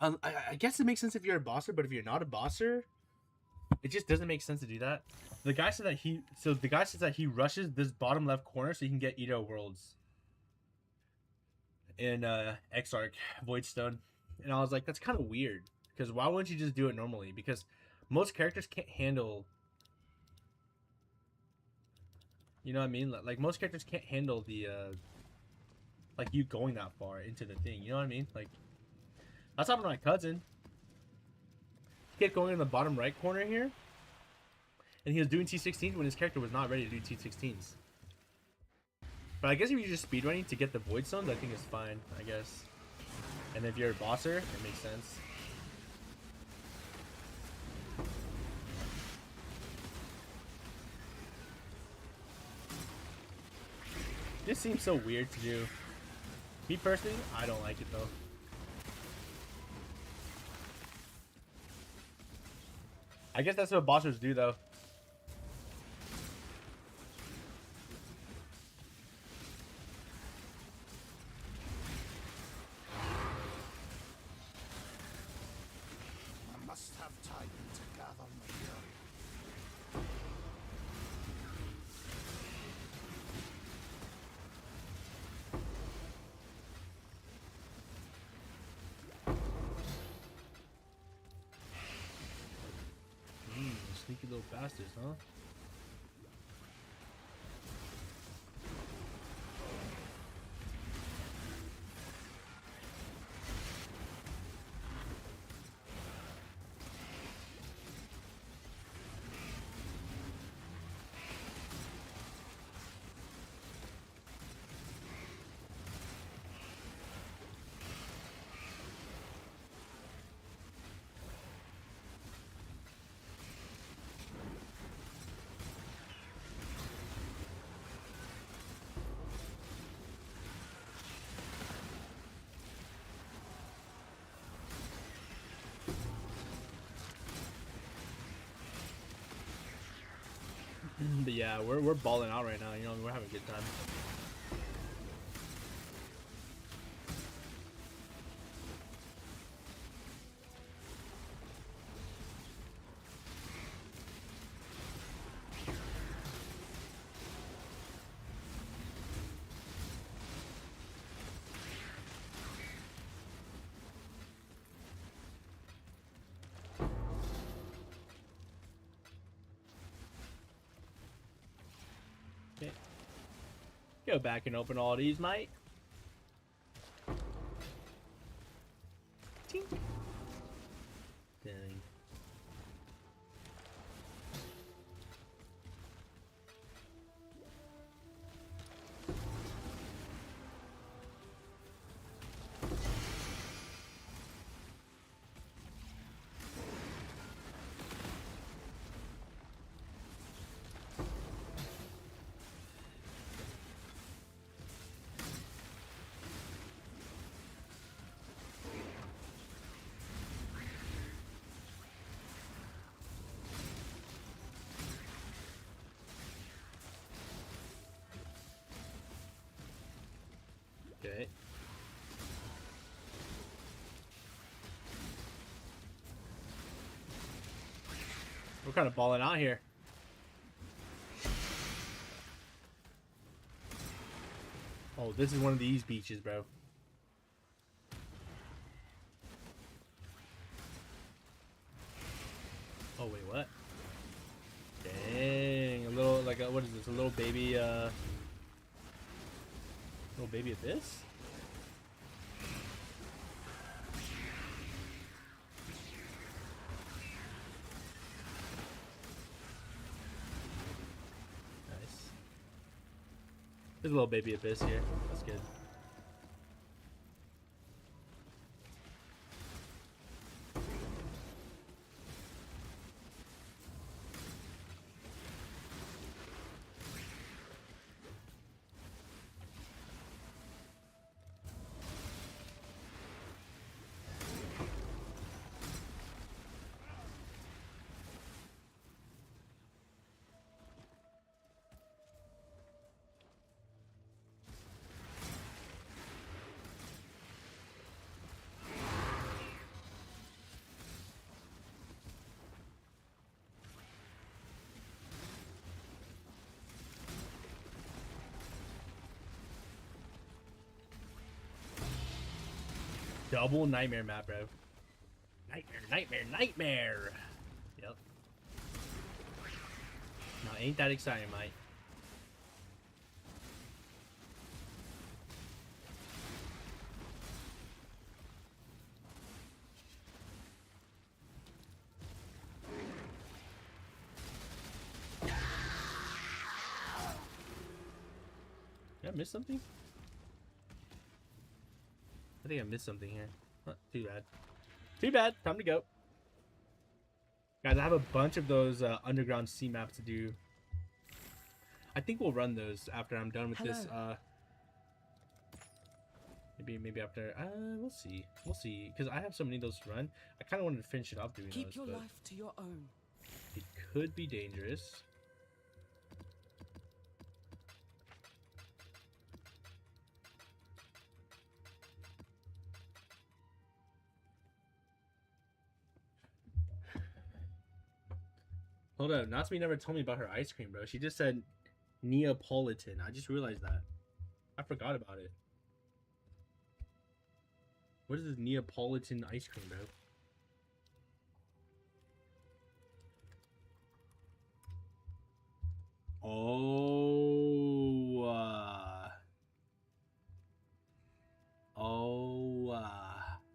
I guess it makes sense if you're a bosser, but if you're not a bosser, it just doesn't make sense to do that. The guy said that he rushes this bottom left corner so he can get Edo Worlds in Exarch Voidstone. And I was like, that's kind of weird. Because why wouldn't you just do it normally? Because most characters can't handle... You know what I mean? Like most characters can't handle the... like you going that far into the thing. You know what I mean? Like, that's happened to my cousin. He kept going in the bottom right corner here. And he was doing T16s when his character was not ready to do T16s. But I guess if you're just speedrunning to get the Void Stones, I think it's fine, I guess. And if you're a bosser, it makes sense. This seems so weird to do. Me personally, I don't like it though. I guess that's what bossers do though. I must have time to gather my fury. Sneaky little bastards, huh? But yeah, we're balling out right now. You know, we're having a good time. Okay. Go back and open all these, mate. Tink. Dang. Okay. We're kind of balling out here. Oh, this is one of these beaches, bro. Oh, wait, what? Dang, a little, like, what is this? A little baby, little baby abyss? Nice. There's a little baby abyss here. That's good. Double nightmare map, bro. Nightmare, nightmare, nightmare. Yep. Now, ain't that exciting, mate? Did I miss something? I think I missed something here. Too bad. Too bad. Time to go. Guys, I have a bunch of those underground sea maps to do. I think we'll run those after I'm done with this. Maybe after. We'll see. We'll see. Because I have so many of those to run. I kind of wanted to finish it off doing Keep those. your But life to your own. it could be dangerous. Hold up, Natsumi never told me about her ice cream, bro. She just said Neapolitan. I just realized that. I forgot about it. What is this Neapolitan ice cream, bro?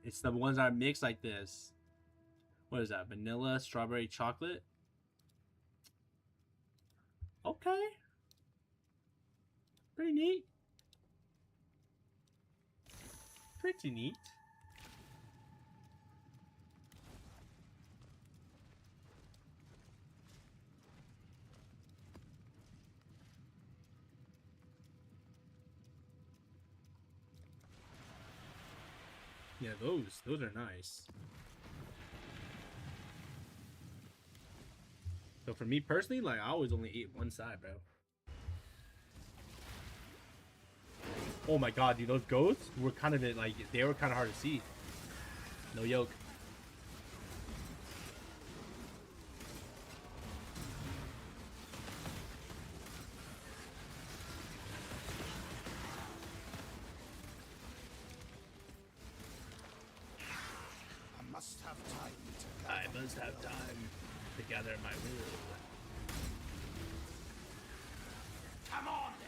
It's the ones that are mixed like this. What is that? Vanilla, strawberry, chocolate? Okay. Pretty neat. Pretty neat. Yeah, those are nice. So for me personally, like I always only ate one side, bro. Oh my god, dude, those goats were kind of like they were kind of hard to see. No yolk. I must have time to I must have time to gather my will. Come on then.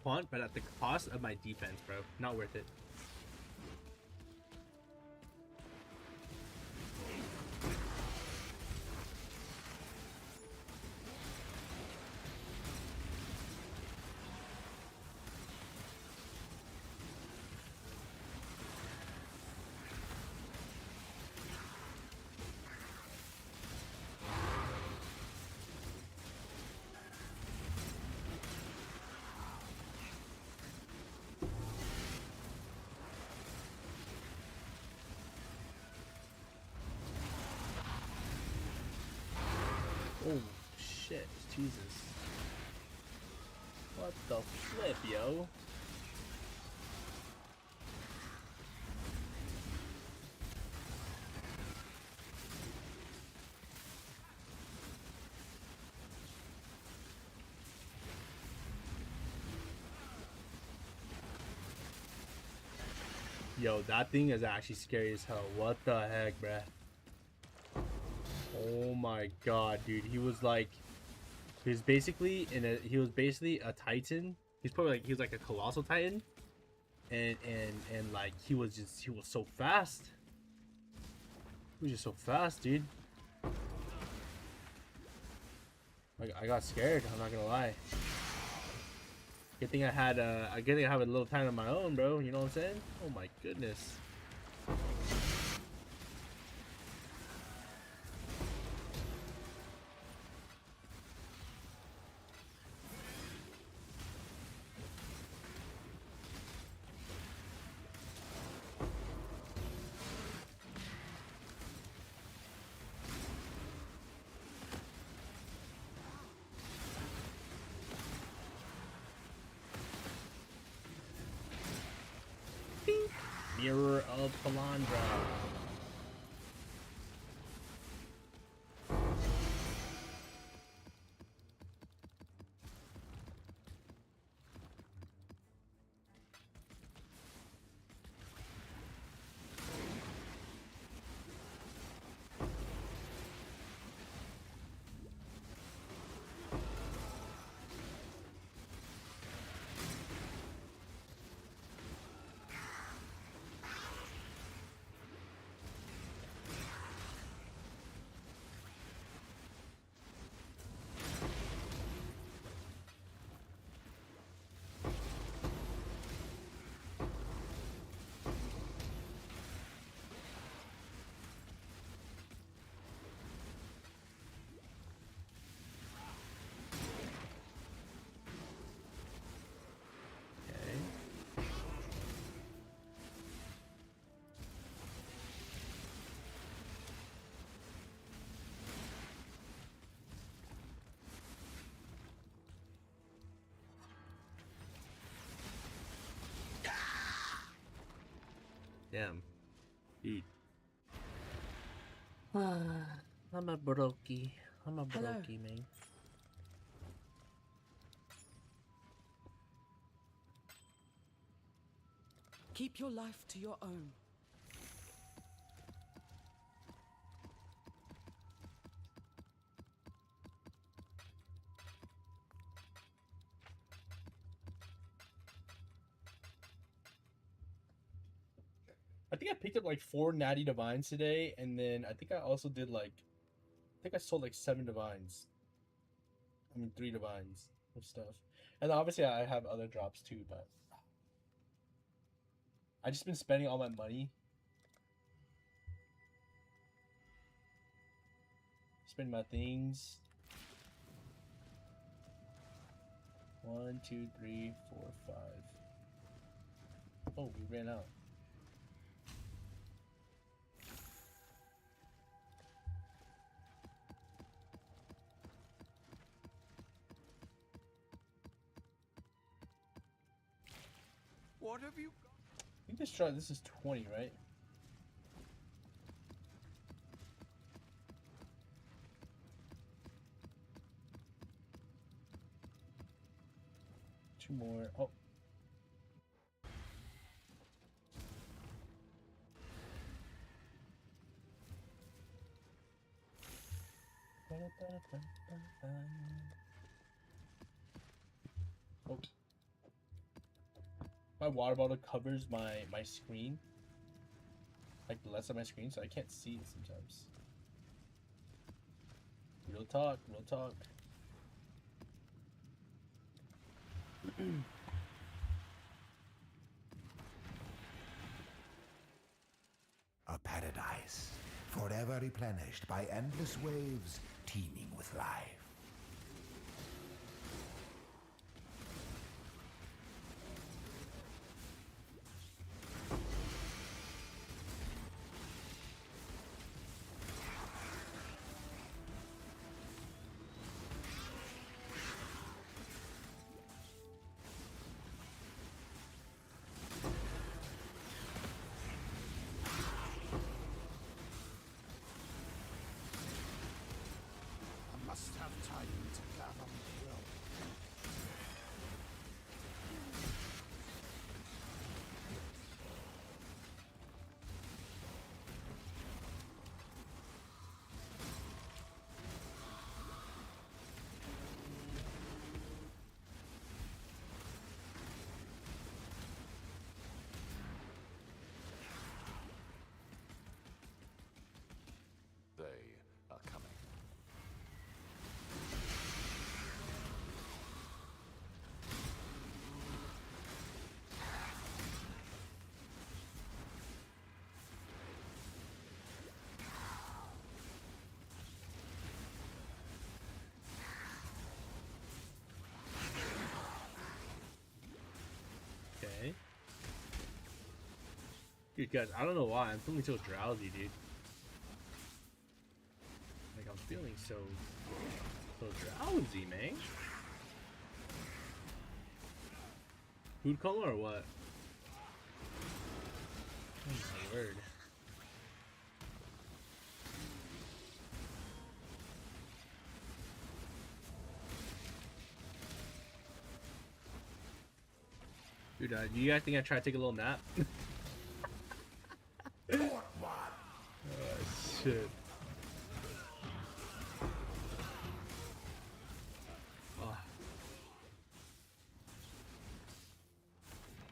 Quant, but at the cost of my defense, bro. Not worth it. Oh shit, Jesus. What the flip, yo? Yo, that thing is actually scary as hell. What the heck, bruh? Oh my god, dude. He was basically a titan. He was like a colossal titan. And like he was so fast. He was just so fast, dude. Like I got scared, I'm not gonna lie. Good thing I had a little time of my own, bro. You know what I'm saying? Oh my goodness. Mirror of Palandra. Damn. Dude. I'm a brokey. I'm a Hello. brokey, man. Keep your life to your own. I think I picked up like 4 natty divines today, and then I think I also did like, I think I sold like 7 divines. I mean 3 divines of stuff. And obviously I have other drops too, but I just been spending all my money. Spending my things. 1, 2, 3, 4, 5. Oh, we ran out. What have you got? I think this is 20, right? Two more. Oh. Oh. My water bottle covers my screen, like the left of my screen, so I can't see it sometimes. Real talk, real talk. A paradise, forever replenished by endless waves teeming with life. I must have time to gather my will. They are coming. Okay. Dude, guys, I don't know why I'm feeling so drowsy, dude. Like I'm feeling so drowsy, man. Food coma or what? word. Dude, do you guys think I try to take a little nap? Oh, shit. Oh.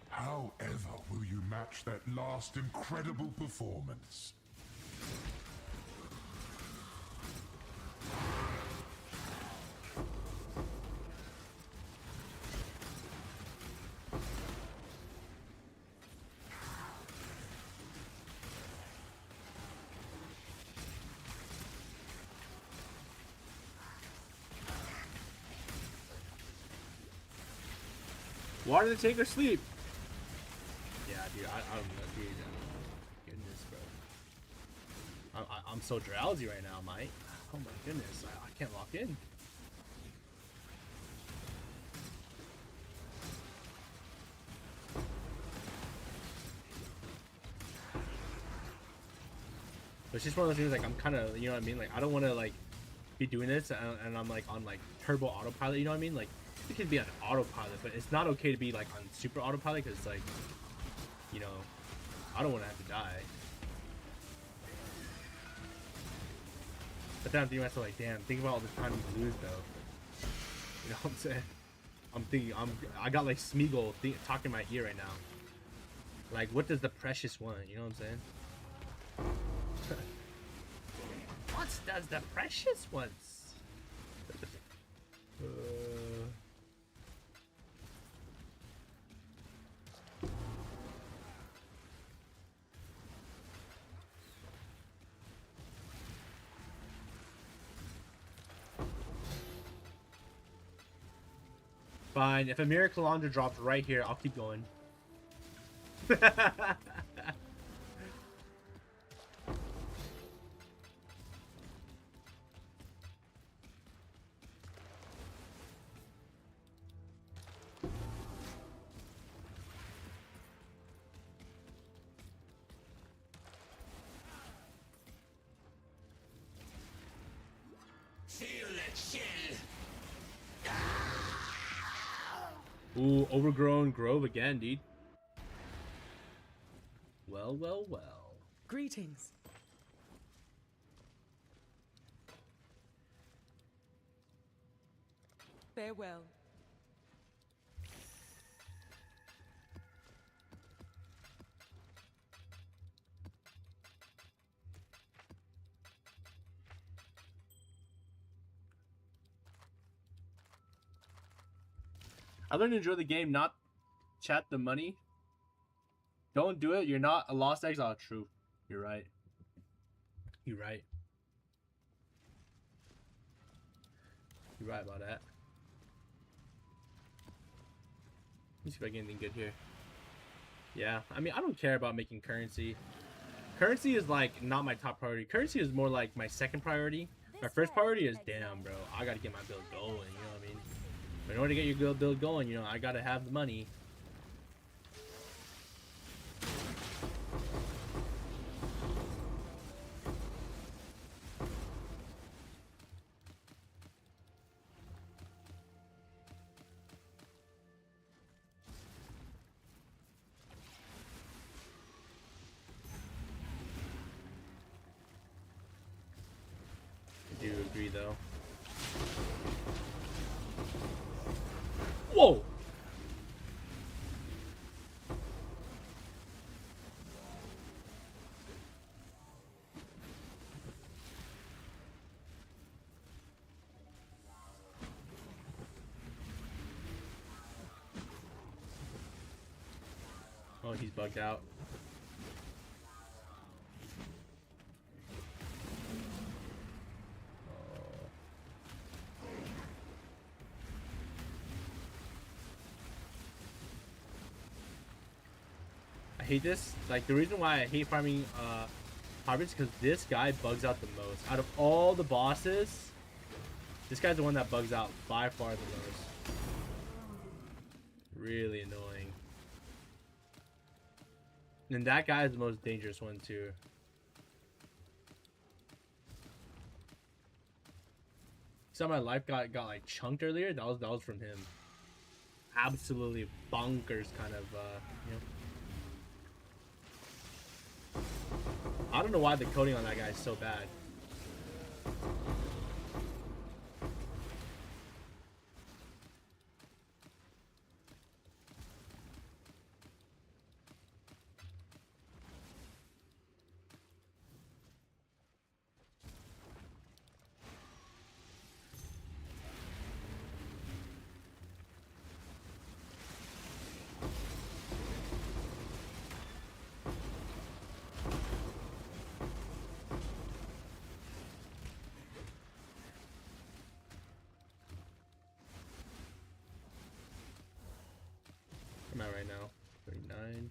However will you match that last incredible performance? Water to take her sleep. Yeah, dude, I don't know, dude. Goodness, bro. I'm so drowsy right now, mate. Oh my goodness, I can't lock in. It's just one of those things, like, I'm kind of, you know what I mean? Like, I don't want to, like, be doing this and I'm, like, on, like, turbo autopilot, you know what I mean? Like, it can be on autopilot, but it's not okay to be, like, on super autopilot because, like, you know, I don't want to have to die. But then I'm thinking to myself, like, damn, think about all the time you lose, though. You know what I'm saying? I'm thinking, I got, like, Smeagol talking in my ear right now. Like, what does the precious want? You know what I'm saying? What does the precious want? Fine, if a Miracle Laundry dropped right here, I'll keep going. Feel that chill. Ooh, overgrown grove again, dude. Well, well, well. Greetings. Farewell. I learned to enjoy the game, not chat the money. Don't do it. You're not a lost exile. True. You're right. You're right. You're right about that. Let me see if I get anything good here. Yeah, I mean, I don't care about making currency. Currency is like not my top priority. Currency is more like my second priority. My first priority is, damn, bro, I gotta get my build going. You know what I mean? But in order to get your build going, you know, I gotta have the money. I do agree, though. Whoa! Oh, he's bugged out. I hate this. Like, the reason why I hate farming Harvest is because this guy bugs out the most. Out of all the bosses, this guy's the one that bugs out by far the most. Really annoying. And that guy is the most dangerous one too. Saw my life got like chunked earlier. That was from him. Absolutely bonkers kind of you know. I don't know why the coding on that guy is so bad. I'm at right now. 39.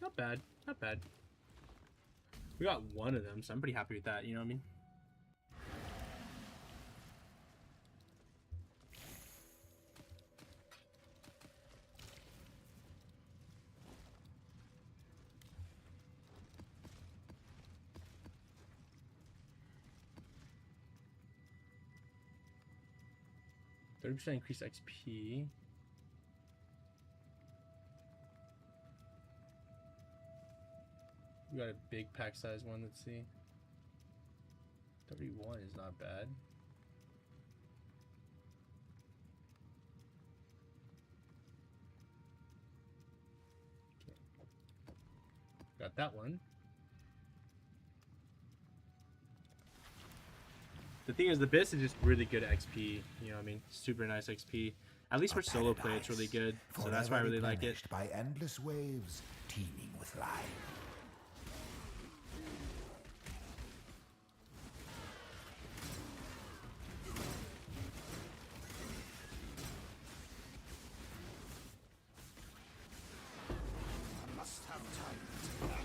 Not bad. Not bad. We got one of them, so I'm pretty happy with that, you know what I mean? %30 increase XP. We got a big pack size one, let's see. 31 is not bad. Okay. Got that one. The thing is, the Abyss is just really good XP, you know what I mean? Super nice XP. At least for solo play, it's really good. So that's why I really like it. By endless waves teeming with life. I must have time to gather.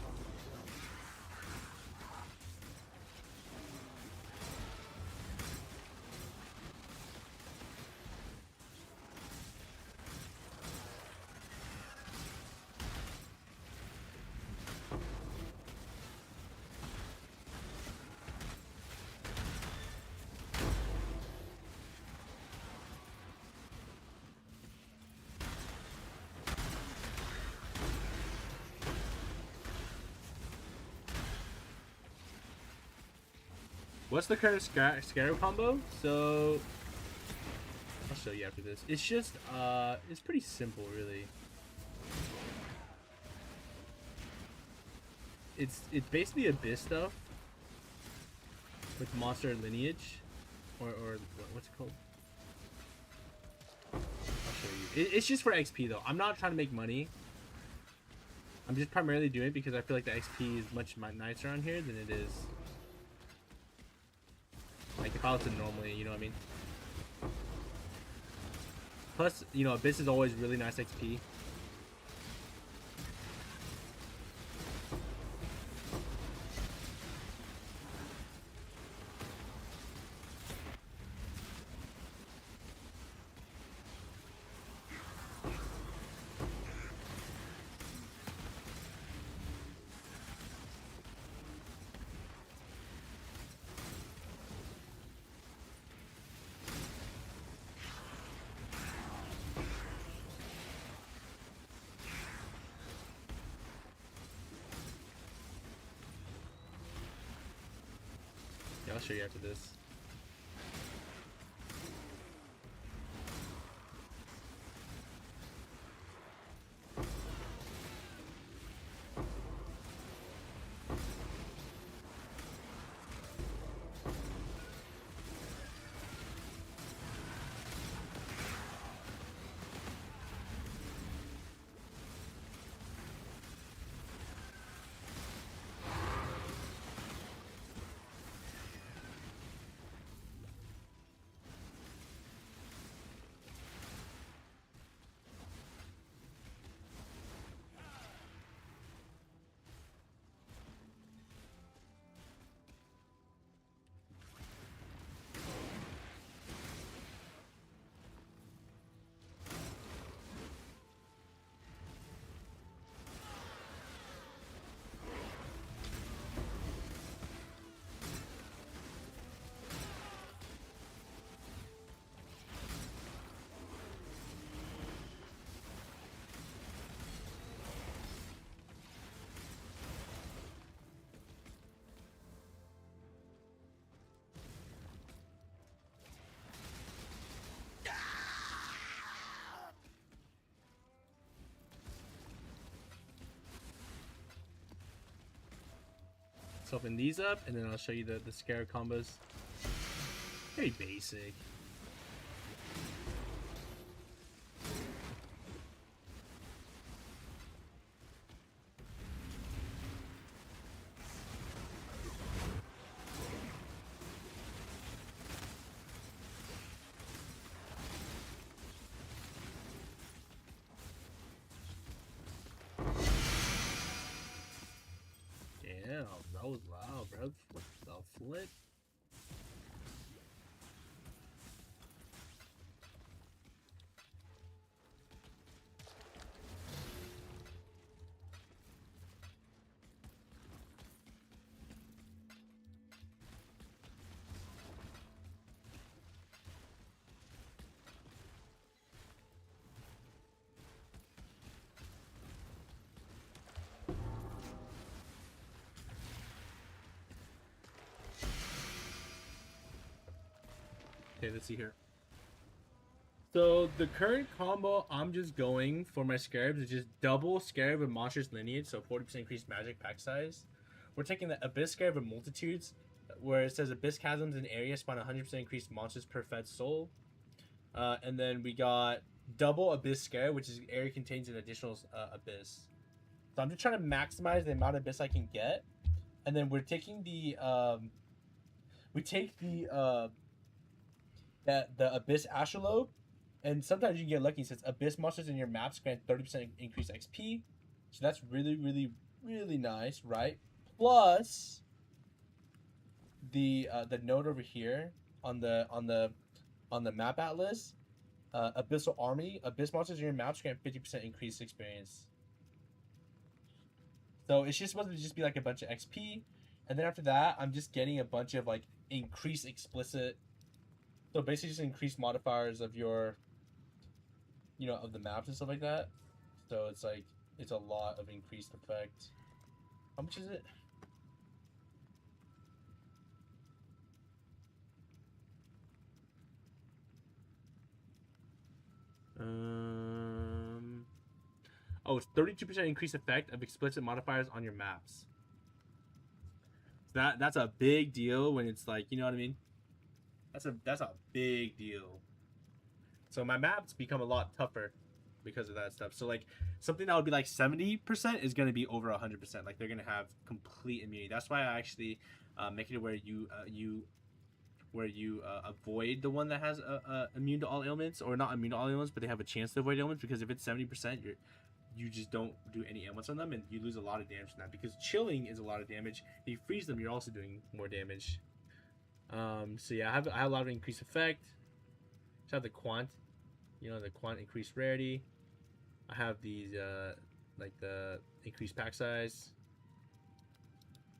What's the current Scarab combo? So I'll show you after this. It's just it's pretty simple, really. It's basically Abyss stuff with monster lineage, or what's it called? I'll show you. It's just for XP though. I'm not trying to make money. I'm just primarily doing it because I feel like the XP is much nicer on here than it is like if I was to normally, you know what I mean? Plus, you know, Abyss is always really nice XP. Yeah, I'll show you after this. So open these up, and then I'll show you the scarab combos. Very basic. Damn, that was loud, bro. What the flip? Okay, let's see here. So the current combo I'm just going for my scarabs is just double scarab of monstrous lineage, so 40% increased magic pack size. We're taking the abyss scarab of multitudes, where it says abyss chasms in area spawn 100% increased monsters per fed soul. And then we got double abyss scarab, which is area contains an additional abyss. So I'm just trying to maximize the amount of abyss I can get. And then we're taking the the abyss astrolabe, and sometimes you can get lucky since abyss monsters in your maps grant 30% increased XP. So that's really, really, really nice, right? Plus the note over here on the map atlas, abyssal army, abyss monsters in your maps grant 50% increased experience. So it's just supposed to just be like a bunch of XP, and then after that, I'm just getting a bunch of like increased explicit. So basically, just increased modifiers of your, of the maps and stuff like that. So it's like it's a lot of increased effect. How much is it? Oh, it's 32% increased effect of explicit modifiers on your maps. That's a big deal when it's like, you know what I mean? That's a big deal. So my maps become a lot tougher because of that stuff. So like something that would be like 70% is going to be over 100%. Like they're going to have complete immunity. That's why I actually make it where you avoid the one that has immune to all ailments, or not immune to all ailments, but they have a chance to avoid ailments, because if it's 70%, you just don't do any ailments on them, and you lose a lot of damage from that, because chilling is a lot of damage. If you freeze them, you're also doing more damage. So yeah, I have a lot of increased effect. So I have the quant, the quant increased rarity. I have these like the increased pack size.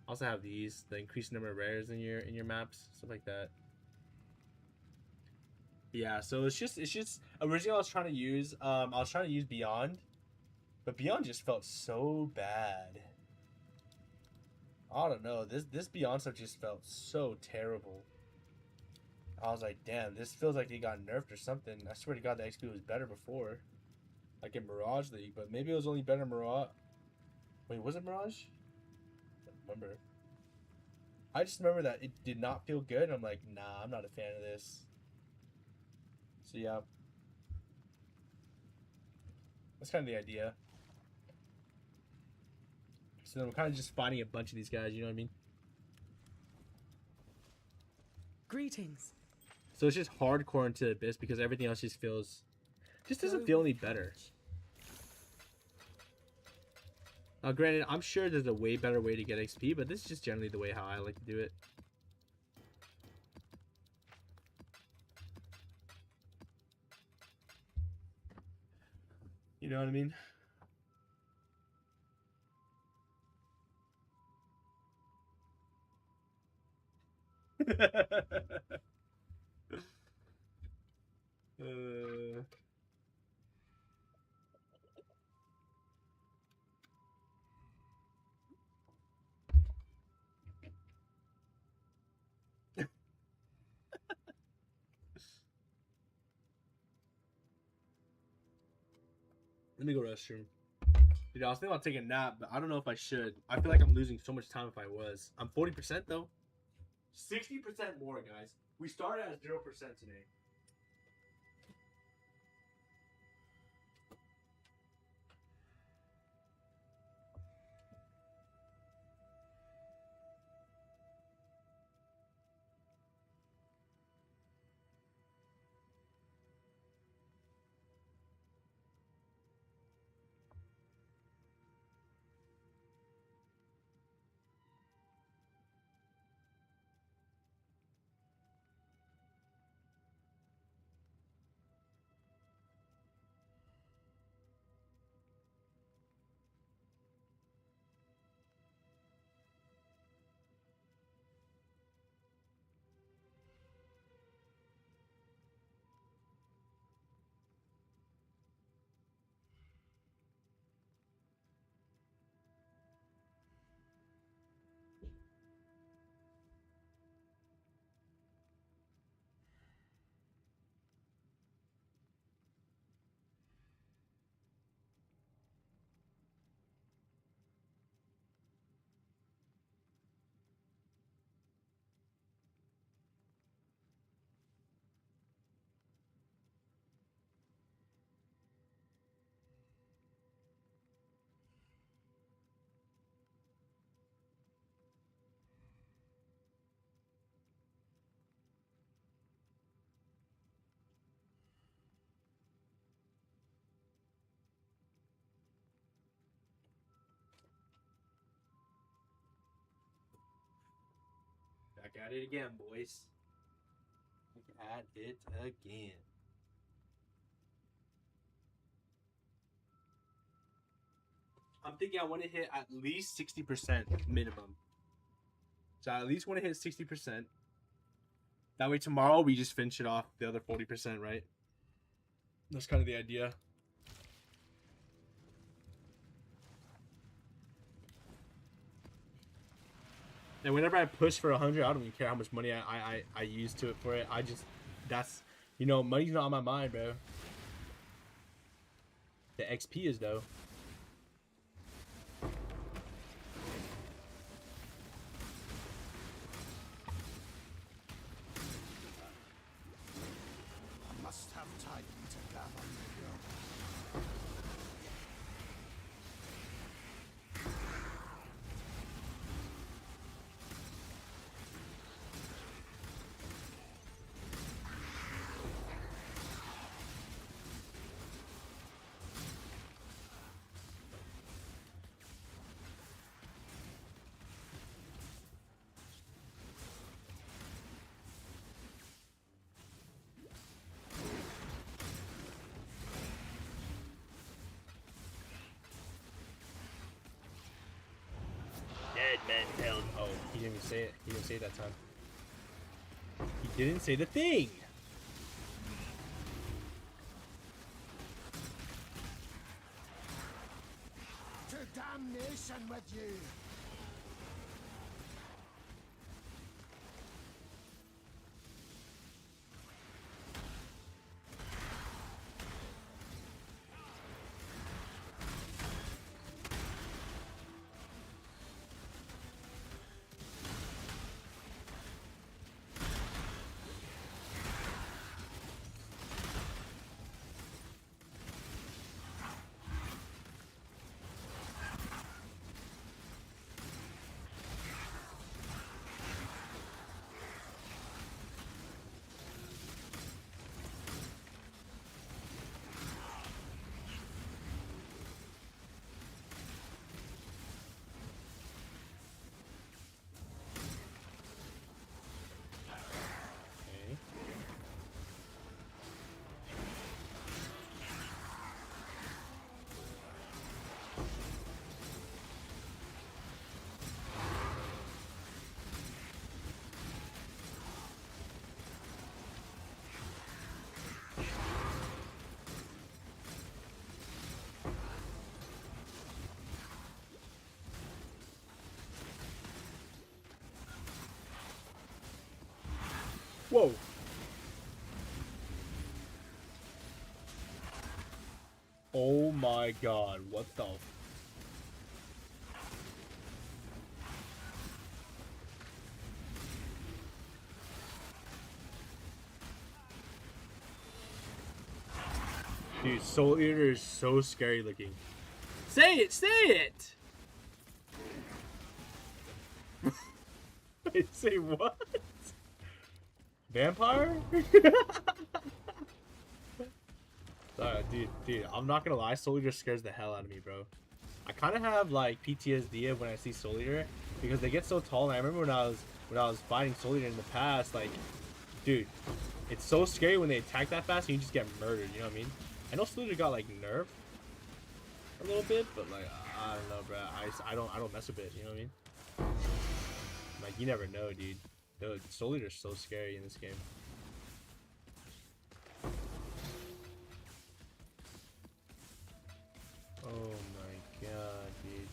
I also have these, the increased number of rares in your maps, stuff like that. Yeah, so it's just originally I was trying to use Beyond, but Beyond just felt so bad. I don't know, this Beyond stuff just felt so terrible. I was like, damn, this feels like it got nerfed or something. I swear to God, the XP was better before, like in Mirage League, but maybe it was only better in Mirage. Wait, was it Mirage? I don't remember. I just remember that it did not feel good. I'm like, nah, I'm not a fan of this. So yeah, that's kind of the idea. So then we're kind of just fighting a bunch of these guys, you know what I mean? Greetings. So it's just hardcore into Abyss because everything else just doesn't feel any better. Now, granted, I'm sure there's a way better way to get XP, but this is just generally the way how I like to do it. You know what I mean? Let me go restroom. Dude, I was thinking about taking a nap, but I don't know if I should. I feel like I'm losing so much time if I was. I'm 40% though. 60% more, guys. We started at 0% today. Back at it again, boys. Back at it again. I'm thinking I want to hit at least 60% minimum. So I at least want to hit 60%. That way tomorrow we just finish it off the other 40%, right? That's kind of the idea. And whenever I push for 100, I don't even care how much money I use to it for it. I just, that's, you know, money's not on my mind, bro. The XP is, though. I must have time to gather the Dead men held. Oh, he didn't even say it. He didn't say it that time. He didn't say the thing. To damnation with you! Whoa. Oh my god, what the Dude, Soul Eater is so scary looking. Say it! Say it! I say what? Vampire? Dude, I'm not gonna lie, Soul Eater scares the hell out of me, bro. I kind of have like PTSD of when I see Soul Eater because they get so tall. And I remember when I was fighting Soul Eater in the past, like, dude, it's so scary when they attack that fast and you just get murdered. You know what I mean? I know Soul Eater got like nerfed a little bit, but like I don't know, bro. I don't mess with it. You know what I mean? Like you never know, dude. Dude, Soul Eater's so scary in this game. Oh my god, dude.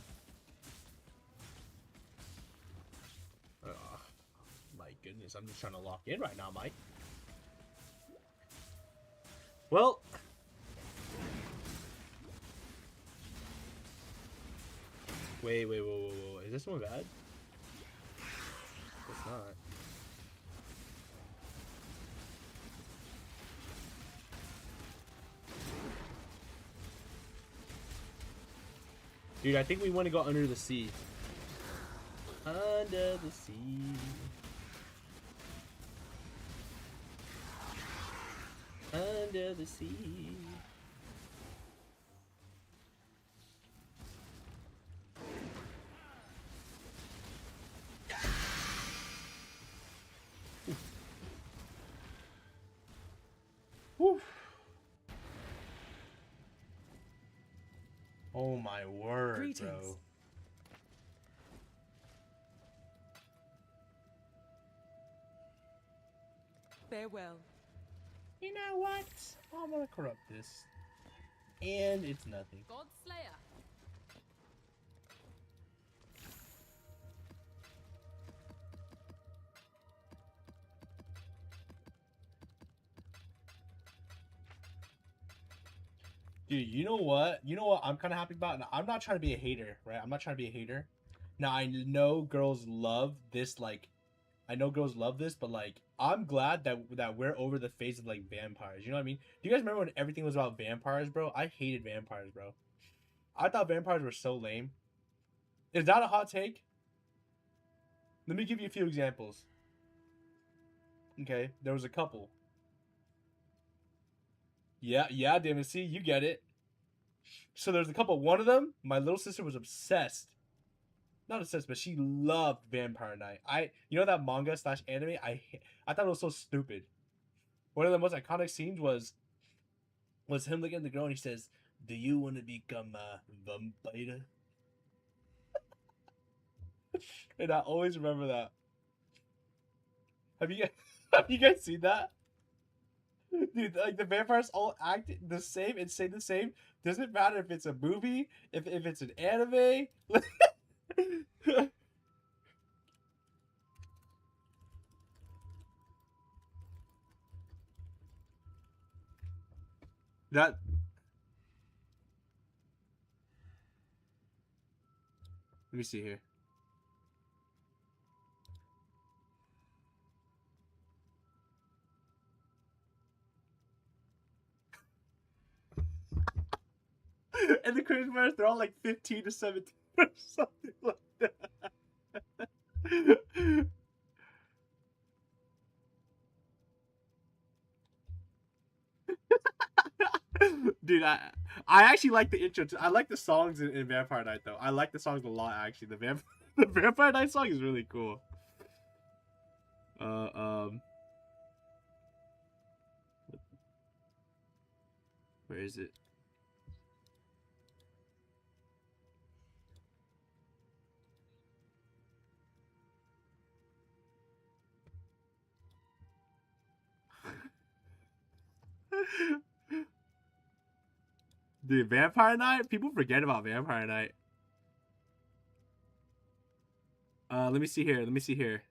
My goodness, I'm just trying to lock in right now, Mike. Well, wait, whoa. Is this one bad? It's not. Dude, I think we want to go under the sea. Under the sea. Under the sea. Whew. Oh my word, Greetings. bro. Farewell. You know what? I'm gonna corrupt this. And it's nothing. God Slayer. Dude, you know what? You know what I'm kind of happy about? Now, I'm not trying to be a hater, right? I'm not trying to be a hater. Now, I know girls love this, like, I know girls love this, but, like, I'm glad that we're over the phase of, like, vampires. You know what I mean? Do you guys remember when everything was about vampires, bro? I hated vampires, bro. I thought vampires were so lame. Is that a hot take? Let me give you a few examples. Okay, there was a couple. Yeah, Damon, see, you get it. So there's a couple. One of them, my little sister was obsessed. Not obsessed, but she loved Vampire Knight. You know that manga / anime? I thought it was so stupid. One of the most iconic scenes was him looking at the girl and he says, "Do you want to become a vampire?" And I always remember that. Have you guys seen that? Dude, like the vampires all act the same and say the same. Doesn't matter if it's a movie, if it's an anime. That. Let me see here. And the Christmas bars, they're all like 15 to 17 or something like that. Dude, I actually like the intro. I like the songs in Vampire Night though. I like the songs a lot actually. The Vampire Night song is really cool. Where is it? Dude, Vampire Night? People forget about Vampire Night. Let me see here.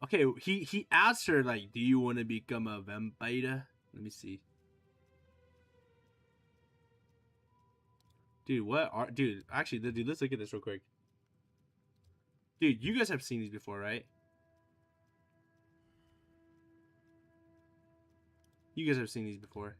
Okay, he asked her, like, do you want to become a vampire? Let me see. Dude, dude, actually, dude, let's look at this real quick. Dude, you guys have seen these before, right? You guys have seen these before.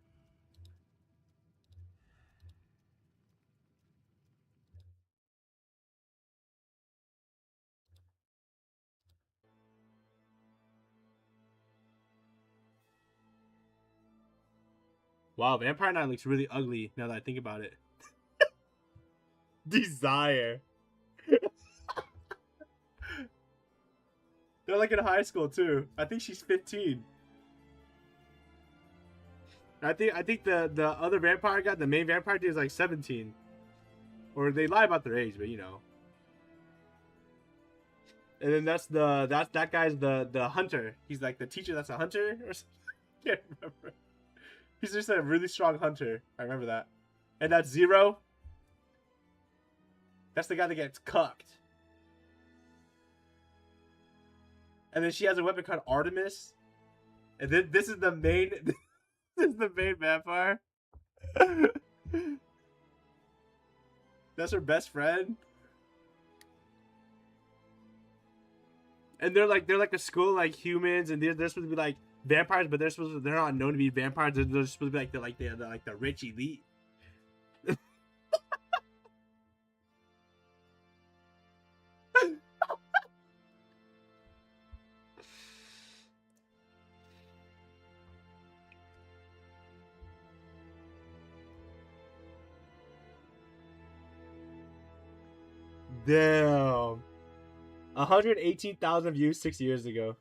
Wow, Vampire Knight looks really ugly now that I think about it. Desire. They're like in high school too. I think she's 15. I think the other vampire guy, the main vampire dude, is like 17. Or they lie about their age, but you know. And then that guy's the hunter. He's like the teacher that's a hunter or something. I can't remember. He's just a really strong hunter. I remember that. And that's Zero. That's the guy that gets cucked. And then she has a weapon called Artemis. And then this is the main this is the main vampire. That's her best friend. And they're like a school like humans, and they're supposed to be like vampires, but they're not known to be vampires. They're supposed to be like the rich elite. Damn. 118,000 views 6 years ago.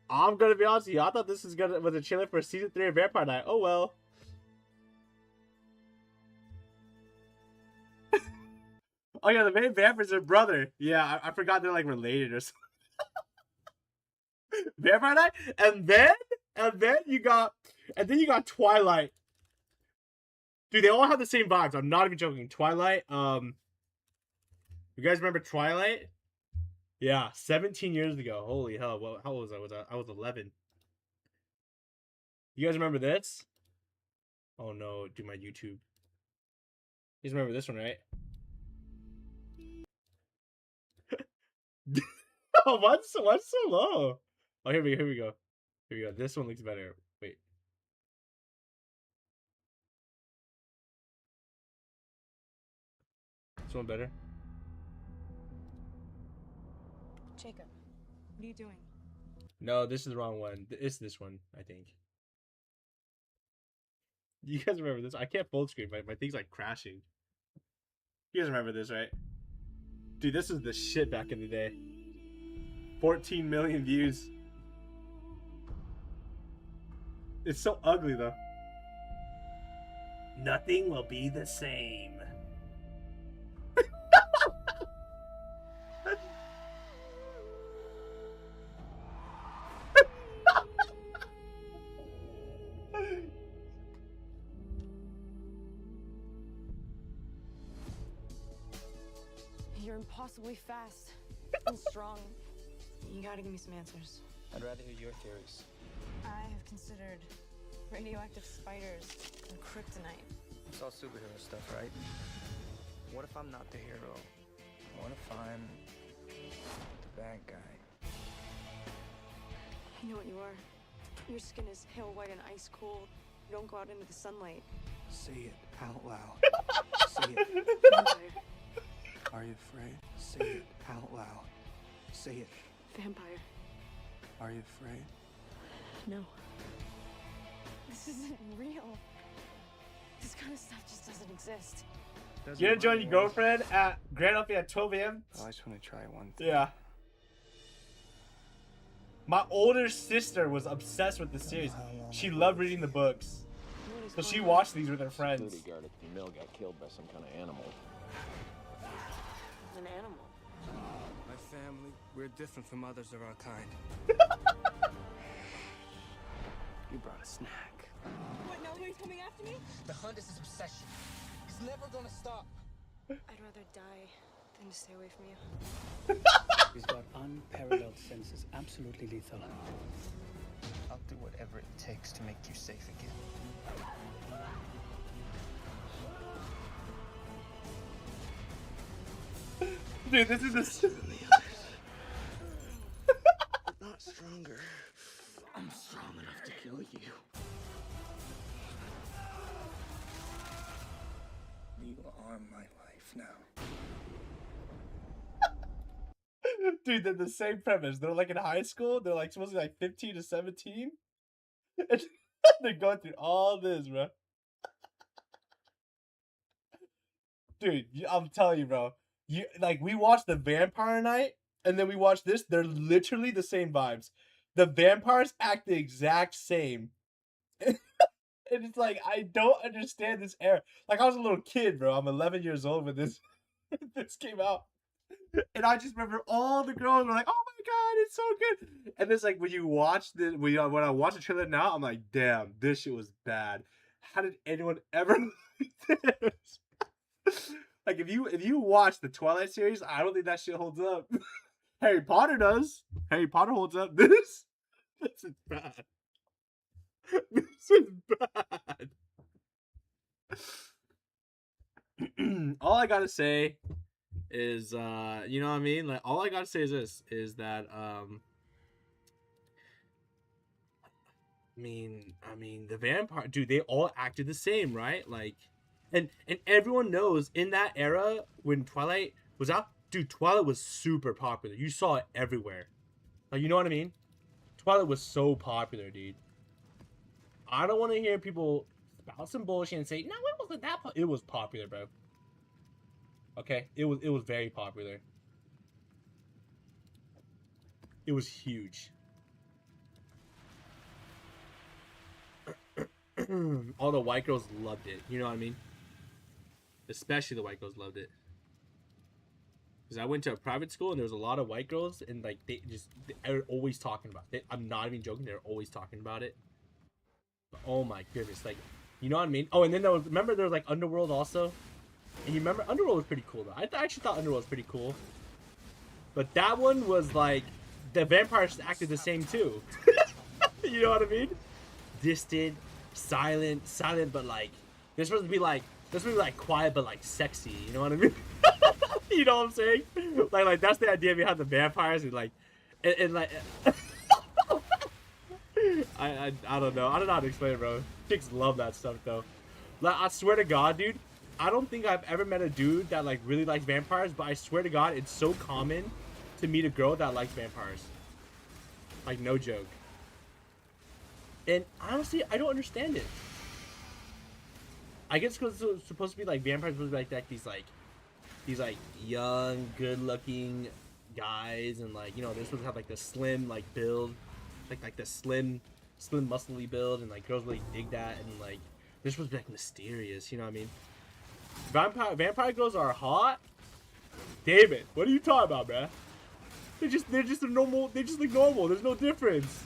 I'm gonna be honest with you. I thought this was a trailer for season 3 of Vampire Knight. Oh well. Oh yeah, the main vampire's her brother. Yeah, I forgot they're like related or something. Vampire Knight, and then you got Twilight. Dude, they all have the same vibes. I'm not even joking. Twilight. You guys remember Twilight? Yeah, 17 years ago. Holy hell! Well, how old was I? I was 11. You guys remember this? Oh no, do my YouTube. You guys remember this one, right? Oh, what's so low? Oh, here we go. This one looks better. Wait. This one better? Jacob, what are you doing? No, this is the wrong one. It's this one, I think. You guys remember this? I can't full screen. My thing's like crashing. You guys remember this, right? Dude, this was the shit back in the day. 14 million views. It's so ugly, though. Nothing will be the same. You're impossibly fast and strong. You gotta give me some answers. I'd rather hear your theories. I have considered radioactive spiders and kryptonite. It's all superhero stuff, right? What if I'm not the hero? What if I'm the bad guy? I know what you are. Your skin is pale white and ice cold. You don't go out into the sunlight. Say it out loud. Say it. Vampire. Are you afraid? Say it out loud. Say it. Vampire. Are you afraid? No. This isn't real. This kind of stuff just doesn't exist. You gonna join your girlfriend at Grand Opry at 12 a.m.? Oh, I just want to try one thing. Yeah. My older sister was obsessed with the series. She loved reading the books. So she watched these with her friends. Security guard at the mill got killed by some kind of animal. An animal. My family, we're different from others of our kind. You brought a snack. What, now he's coming after me? The hunt is his obsession. He's never gonna stop. I'd rather die than to stay away from you. He's got unparalleled senses, absolutely lethal. I'll do whatever it takes to make you safe again. Dude, this is Not stronger. I'm strong enough to kill you. You are my life now. Dude, they're the same premise. They're like in high school. They're like supposed to be like 15 to 17. They're going through all this, bro. Dude, I'm telling you, bro. We watched the Vampire Night, and then we watched this. They're literally the same vibes. The vampires act the exact same. And it's like, I don't understand this era. Like, I was a little kid, bro. I'm 11 years old when this came out. And I just remember all the girls were like, "Oh my god, it's so good!" And it's like when you watch when I watch the trailer now, I'm like, "Damn, this shit was bad. How did anyone ever like this?" Like if you watch the Twilight series, I don't think that shit holds up. Harry Potter does. Harry Potter holds up. This is bad. This is bad. All I gotta say is you know what I mean? Like all I gotta say is this is that I mean the vampire dude, they all acted the same, right? Like and everyone knows in that era when Twilight was out, dude, Twilight was super popular. You saw it everywhere. Like you know what I mean? Twilight was so popular, dude. I don't want to hear people spout some bullshit and say, no, it wasn't that it was popular, bro. Okay? It was very popular. It was huge. All the white girls loved it. You know what I mean? Especially the white girls loved it. Because I went to a private school and there was a lot of white girls and like they were always talking about it. I'm not even joking. They're always talking about it. But, oh my goodness. Like, you know what I mean? Oh, and then remember there was like Underworld also? And you remember Underworld was pretty cool though. I actually thought Underworld was pretty cool. But that one was like the vampires acted the same too. You know what I mean? Distant, silent, but like this was be like quiet but like sexy. You know what I mean? You know what I'm saying? Like that's the idea behind the vampires and like and like I don't know. I don't know how to explain it, bro. Chicks love that stuff though. Like I swear to God, dude. I don't think I've ever met a dude that like really likes vampires, but I swear to God, it's so common to meet a girl that likes vampires. Like no joke. And honestly, I don't understand it. I guess because it's supposed to be like vampires supposed to be like these young, good-looking guys, and like you know they're supposed to have like the slim like build, like the slim, muscly build, and like girls really dig that, and like they're supposed to be like mysterious. You know what I mean? Vampire girls are hot. David, what are you talking about, bruh? They're just a normal. They just look normal. There's no difference.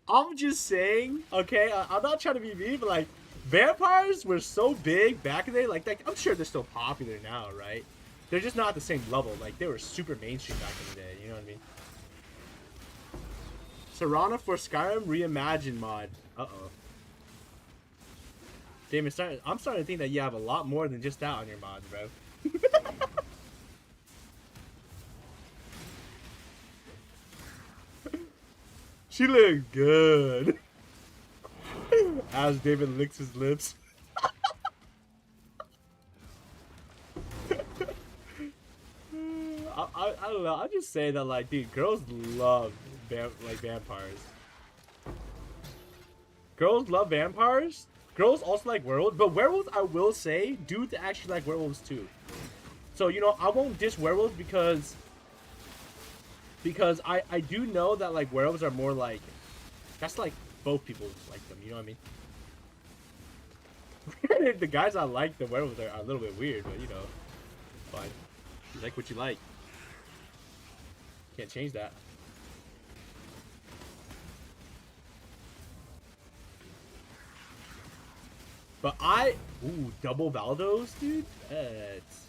I'm just saying, okay? I'm not trying to be mean, but like, vampires were so big back in the day. Like I'm sure they're still popular now, right? They're just not at the same level. Like, they were super mainstream back in the day. You know what I mean? Serana for Skyrim Reimagined mod. Uh-oh. Damon, I'm starting to think that you have a lot more than just that on your mods, bro. She looks good. As David licks his lips. I don't know. I just say that like, dude, girls love vampires. Girls love vampires. Girls also like werewolves, but werewolves, I will say, dudes actually like werewolves too. So you know, I won't diss werewolves because I do know that like werewolves are more like, that's like both people like them. You know what I mean? The guys I like the werewolves are a little bit weird, but you know, fine. You like what you like. Can't change that. But ooh, double Valdos, dude? That's...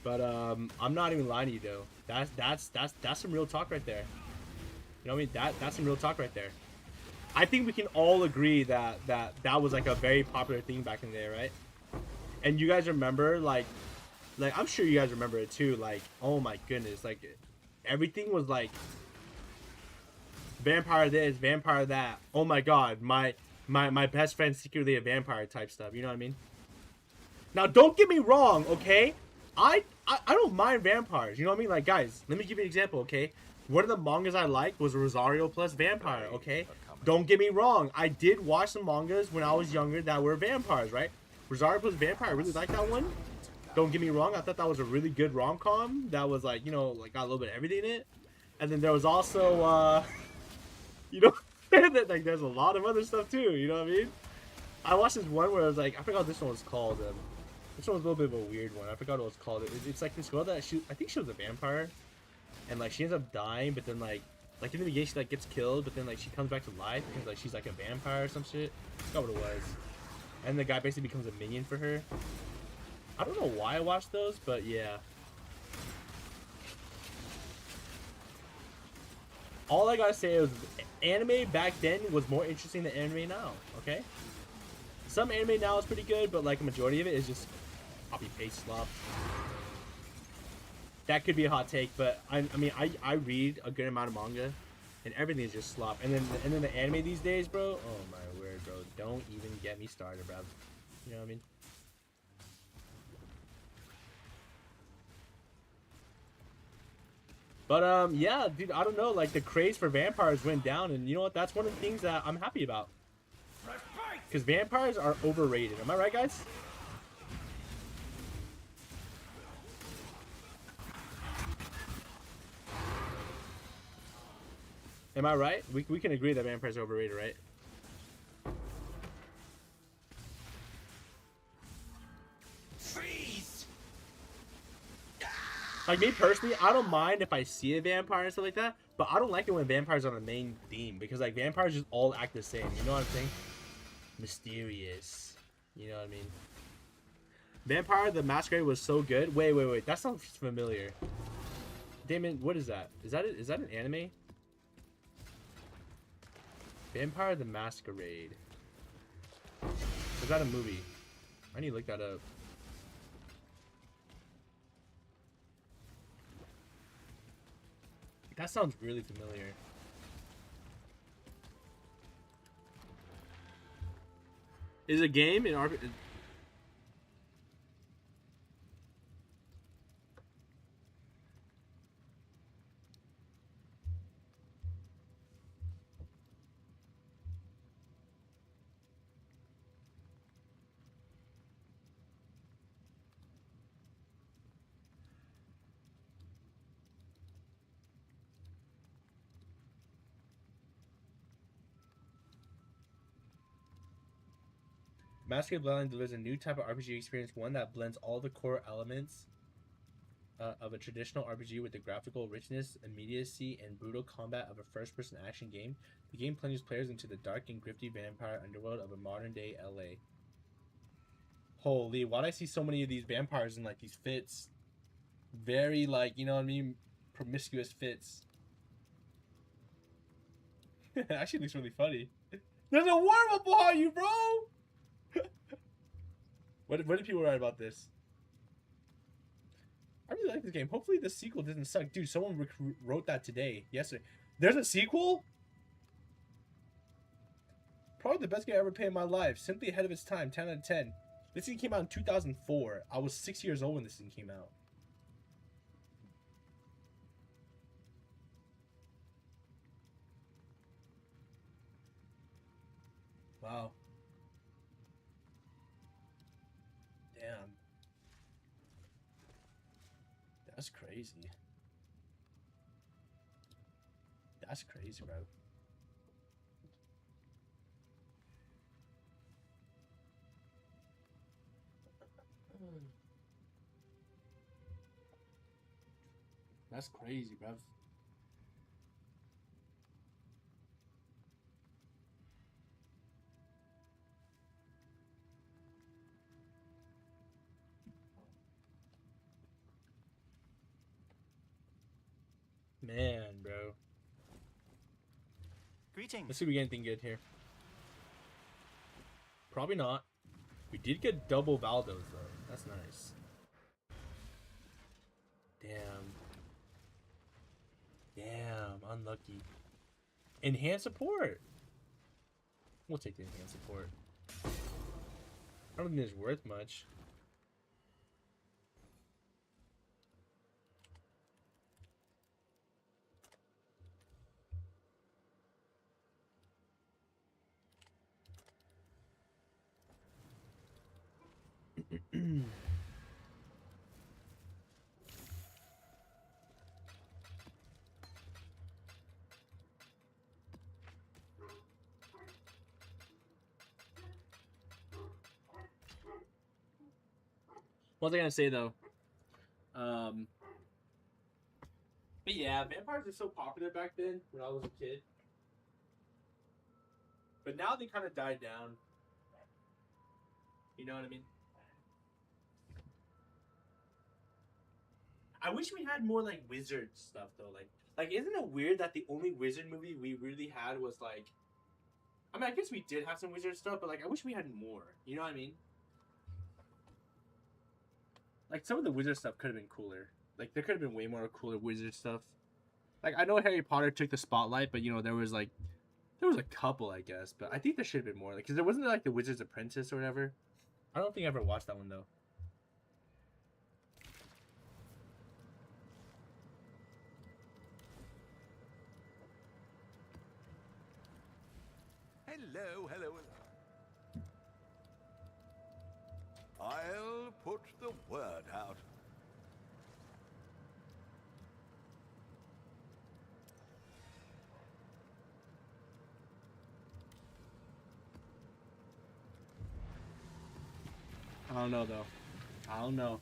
But, I'm not even lying to you, though. That's some real talk right there. You know what I mean? That's some real talk right there. I think we can all agree that was, like, a very popular thing back in the day, right? And you guys remember, like, I'm sure you guys remember it, too. Like, oh, my goodness. Like, everything was like vampire this, vampire that. Oh my god, my best friend's secretly a vampire type stuff. You know what I mean? Now, don't get me wrong, okay? I don't mind vampires. You know what I mean? Like, guys, let me give you an example, okay? One of the mangas I liked was Rosario plus Vampire, okay? Don't get me wrong. I did watch some mangas when I was younger that were vampires, right? Rosario plus Vampire, I really liked that one. Don't get me wrong. I thought that was a really good rom-com that was, like, you know, like, got a little bit of everything in it. And then there was also, you know, like, there's a lot of other stuff, too. You know what I mean? I watched this one where it was, like, I forgot what this one was called. This one was a little bit of a weird one. I forgot what it was called. It's like this girl that I think she was a vampire. And, like, she ends up dying, but then, like in the beginning, she, like, gets killed, but then, like, she comes back to life because, like, she's, like, a vampire or some shit. I forgot what it was. And the guy basically becomes a minion for her. I don't know why I watched those, but, yeah. All I gotta say is, anime back then was more interesting than anime now, okay? Some anime now is pretty good, but, like, a majority of it is just copy-paste slop. That could be a hot take, but I mean I read a good amount of manga, and everything is just slop. And then the anime these days, bro. Oh my word, bro! Don't even get me started, bro. You know what I mean? But yeah, dude, I don't know. Like the craze for vampires went down, and you know what? That's one of the things that I'm happy about. Because vampires are overrated. Am I right, guys? Am I right? We can agree that vampires are overrated, right? Freeze! Like me personally, I don't mind if I see a vampire and stuff like that, but I don't like it when vampires are the main theme because like vampires just all act the same. You know what I'm saying? Mysterious. You know what I mean? Vampire the Masquerade was so good. Wait. That sounds familiar. Damon, what is that? Is that an anime? Vampire the Masquerade. Is that a movie? I need to look that up. That sounds really familiar. Is it a game in RPG? Masquerade Bloodline delivers a new type of RPG experience, one that blends all the core elements of a traditional RPG with the graphical richness, immediacy, and brutal combat of a first-person action game. The game plunges players into the dark and gritty vampire underworld of a modern-day LA. Holy, why'd I see so many of these vampires in, like, these fits? Very, like, you know what I mean? Promiscuous fits. Actually looks really funny. There's a worm up behind you, bro! What did people write about this? I really like this game. Hopefully the sequel doesn't suck. Dude, someone wrote that today. Yesterday. There's a sequel? Probably the best game I ever played in my life. Simply ahead of its time. 10 out of 10. This game came out in 2004. I was 6 years old when this thing came out. Wow. Damn. That's crazy. That's crazy, bro. That's crazy, bro. Man, bro. Greetings. Let's see if we get anything good here. Probably not. We did get double Valdos, though. That's nice. Damn. Damn, unlucky. Enhanced support. We'll take the enhanced support. I don't think it's worth much. What was I gonna say though? But yeah, vampires were so popular back then when I was a kid. But now they kind of died down. You know what I mean? I wish we had more like wizard stuff though. Like isn't it weird that the only wizard movie we really had was like, I mean, I guess we did have some wizard stuff, but like I wish we had more. You know what I mean? Like some of the wizard stuff could have been cooler. Like there could have been way more cooler wizard stuff. Like I know Harry Potter took the spotlight, but you know there was a couple, I guess, but I think there should have been more. Like, cause there wasn't like the Wizard's Apprentice or whatever. I don't think I ever watched that one though. Hello, hello, hello. I'll put the word out. I don't know though. I don't know.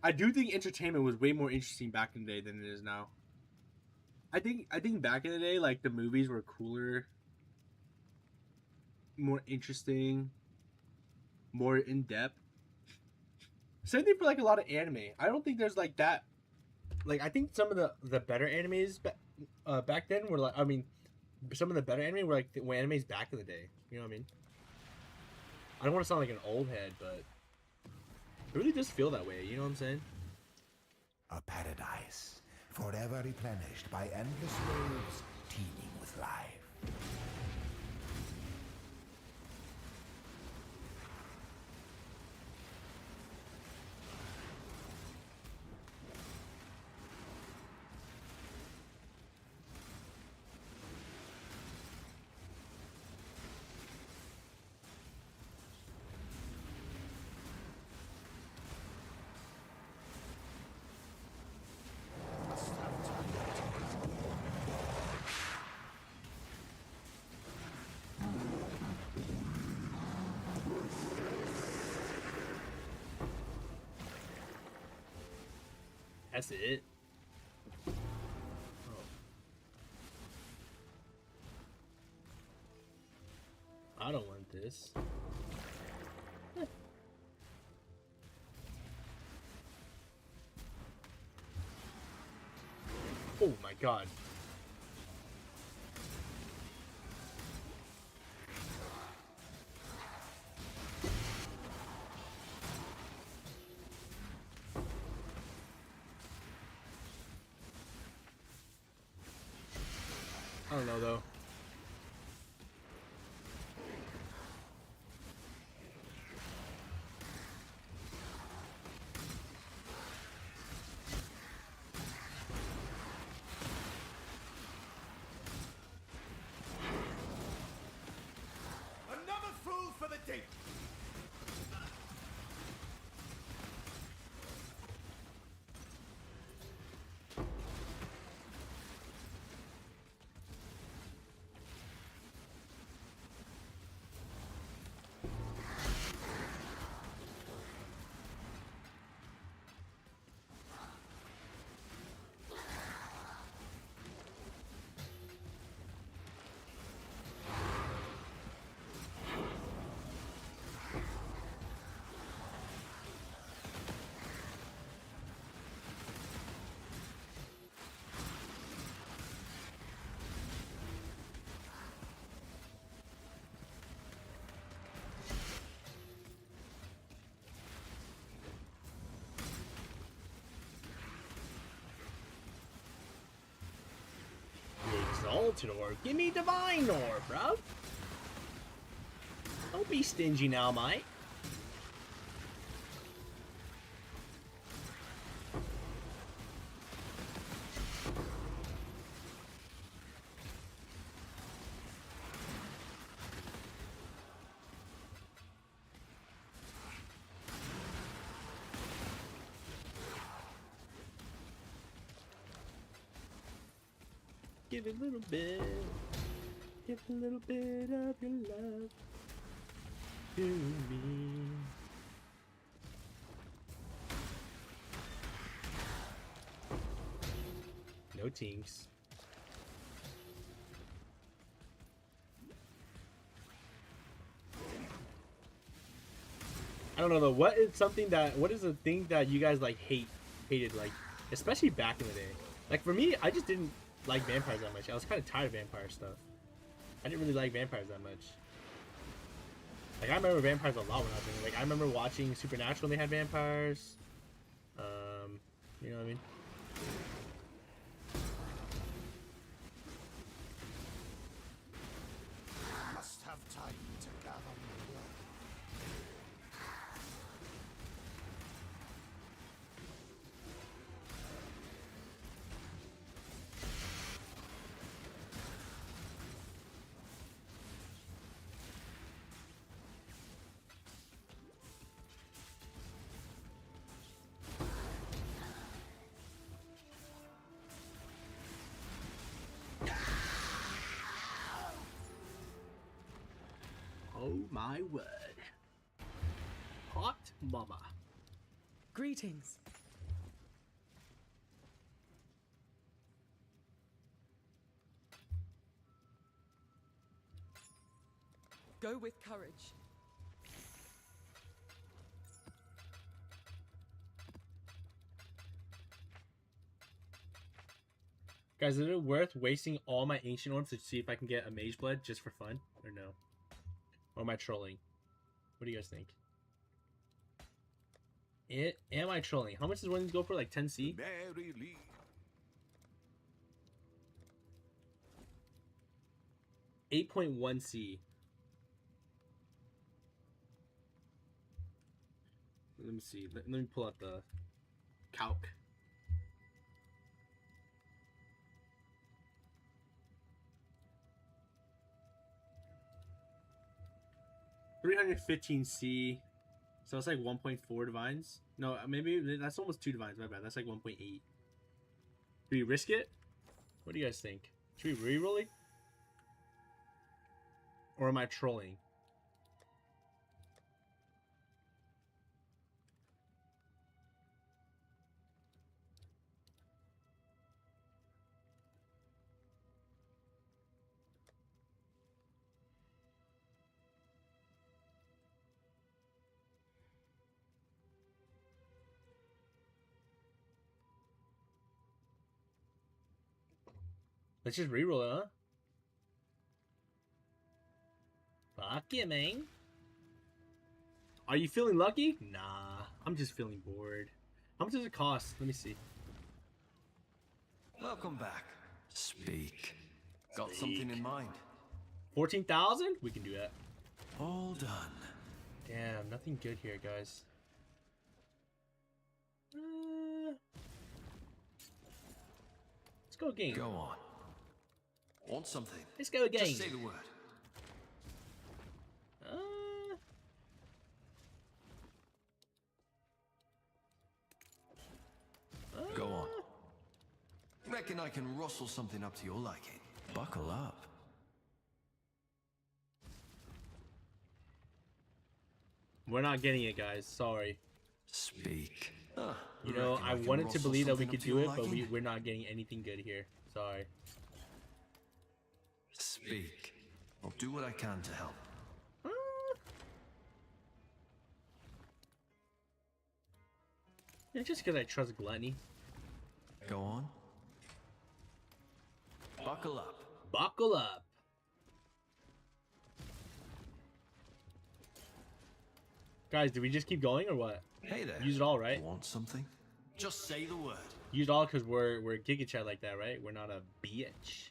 I do think entertainment was way more interesting back in the day than it is now. I think back in the day, like the movies were cooler, more interesting, more in depth. Same thing for like a lot of anime. I don't think there's like that. Like I think some of the better animes back then were like, I mean, some of the better anime were like the animes back in the day. You know what I mean? I don't want to sound like an old head, but it really does feel that way. You know what I'm saying? A paradise, forever replenished by endless waves, teeming with life. That's it. Oh. I don't want this. Oh my god. I don't know though. Another fool for the date. Exalted Orb? Give me Divine Orb, bro. Don't be stingy now, mate. Give it a little bit. Give a little bit of your love to me. No tinks. I don't know though. What is the thing that you guys like hated, like, especially back in the day? Like for me, I just didn't like vampires that much. I was kind of tired of vampire stuff. I didn't really like vampires that much. Like I remember vampires a lot when I was young. Like I remember watching Supernatural when they had vampires. You know what I mean? Must have time to gather more. Oh my word. Hot mama. Greetings. Go with courage. Guys, is it worth wasting all my ancient ones to see if I can get a mage blood just for fun? Or no? Or am I trolling? What do you guys think? Am I trolling? How much does one of these go for? Like 10C? Mary Lee. 8.1C. Let me see. Let me pull out the calc. $315C. So it's like 1.4 divines. No, maybe that's almost 2 divines. My bad. That's like 1.8. Do we risk it? What do you guys think? Should we reroll it? Or am I trolling? Let's just reroll it, huh? Fuck yeah, man. Are you feeling lucky? Nah, I'm just feeling bored. How much does it cost? Let me see. Welcome back. Speak. Got something in mind? 14,000? We can do that. All done. Damn, nothing good here, guys. Let's go game. Go on. Want something? Let's go again. Just say the word. Go on. Reckon I can rustle something up to your liking. Buckle up. We're not getting it, guys. Sorry. Speak. You know, I wanted to believe that we could do it, but we're not getting anything good here. Sorry. Speak. I'll do what I can to help. Yeah, just because I trust Gluttony. Go on. Buckle up. Buckle up. Guys, do we just keep going or what? Hey there. Use it all, right? Want something? Just say the word. Use it all because we're Giga Chat like that, right? We're not a bitch.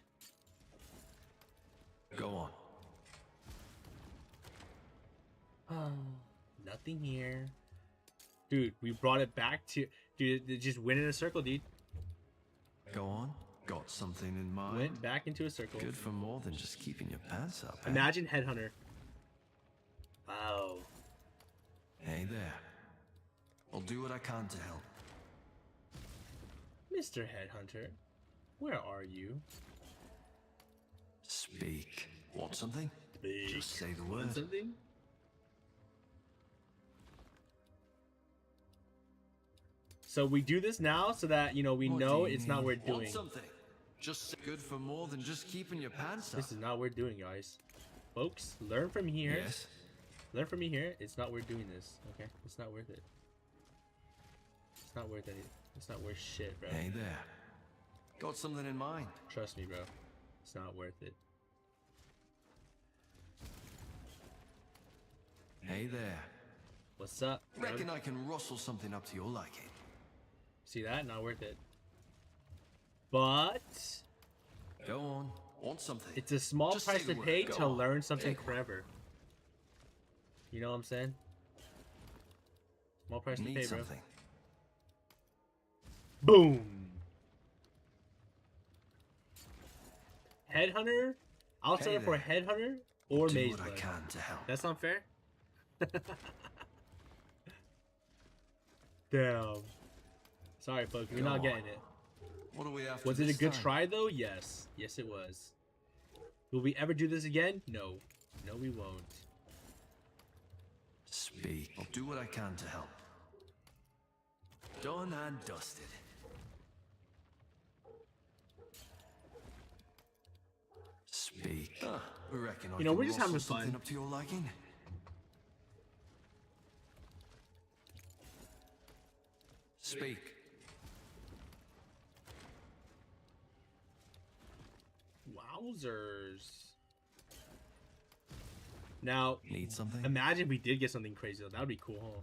Go on. Oh, nothing here. Dude, we brought it back to... Dude, just went in a circle, dude. Go on. Got something in mind? Went back into a circle. Good for more than just keeping your pants up. Imagine Headhunter. Wow. Hey there. I'll do what I can to help. Mr. Headhunter, where are you? Speak. Want something? Just say the word. Want something? So we do this now so that, you know, we What know do you it's not mean? worth Want doing. something? Just good for more than just keeping your pants up. This is not worth doing, guys. Folks, learn from here. Yes. Learn from me here. It's not worth doing this. Okay? It's not worth it. It's not worth it. It's not worth shit, bro. Hey there. Got something in mind? Trust me, bro. It's not worth it. Hey there. What's up? Reckon I can rustle something up to your liking. See that? Not worth it. But Go on. Want something? it's a small Just price say to the word. pay Go to on. learn something Pick one. forever. You know what I'm saying? Small price to Need pay, bro. something. Boom. Headhunter? I'll Hey settle for there. Headhunter or Do Maze what I Blood. can to help. That's not fair. Damn. Sorry, folks. We're Go not on. getting it. What do we have? Was it a good try, though? Yes. Yes, it was. Will we ever do this again? No. No, we won't. Speak. I'll do what I can to help. Done and dusted. Speak. We reckon I You know, can we're just having rustle something fun. up to your liking. Speak. Wowzers. Now, Need something? imagine if we did get something crazy, though. That would be cool, huh?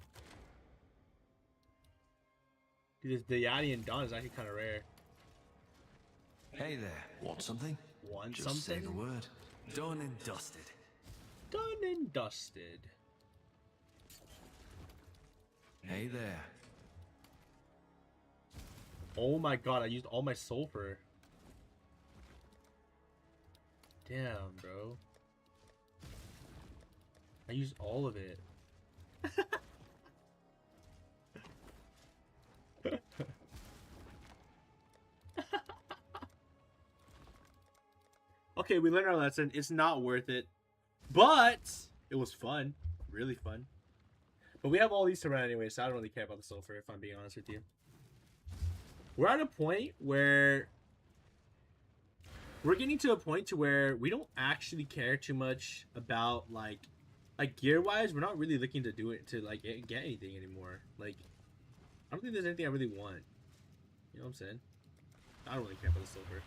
Dude, this Yadi and Dawn is actually kind of rare. Hey there. Want something? Want Just say something? the word. Done and dusted. Done and dusted. Hey there. Oh my god, I used all my sulfur. Damn, bro. I used all of it. Okay, we learned our lesson. It's not worth it. But it was fun. Really fun. But we have all these to run anyway, so I don't really care about the sulfur, if I'm being honest with you. We're at a point where we're getting to a point to where we don't actually care too much about like gear wise. We're not really looking to do it to like get anything anymore. Like, I don't think there's anything I really want. You know what I'm saying? I don't really care about the silver.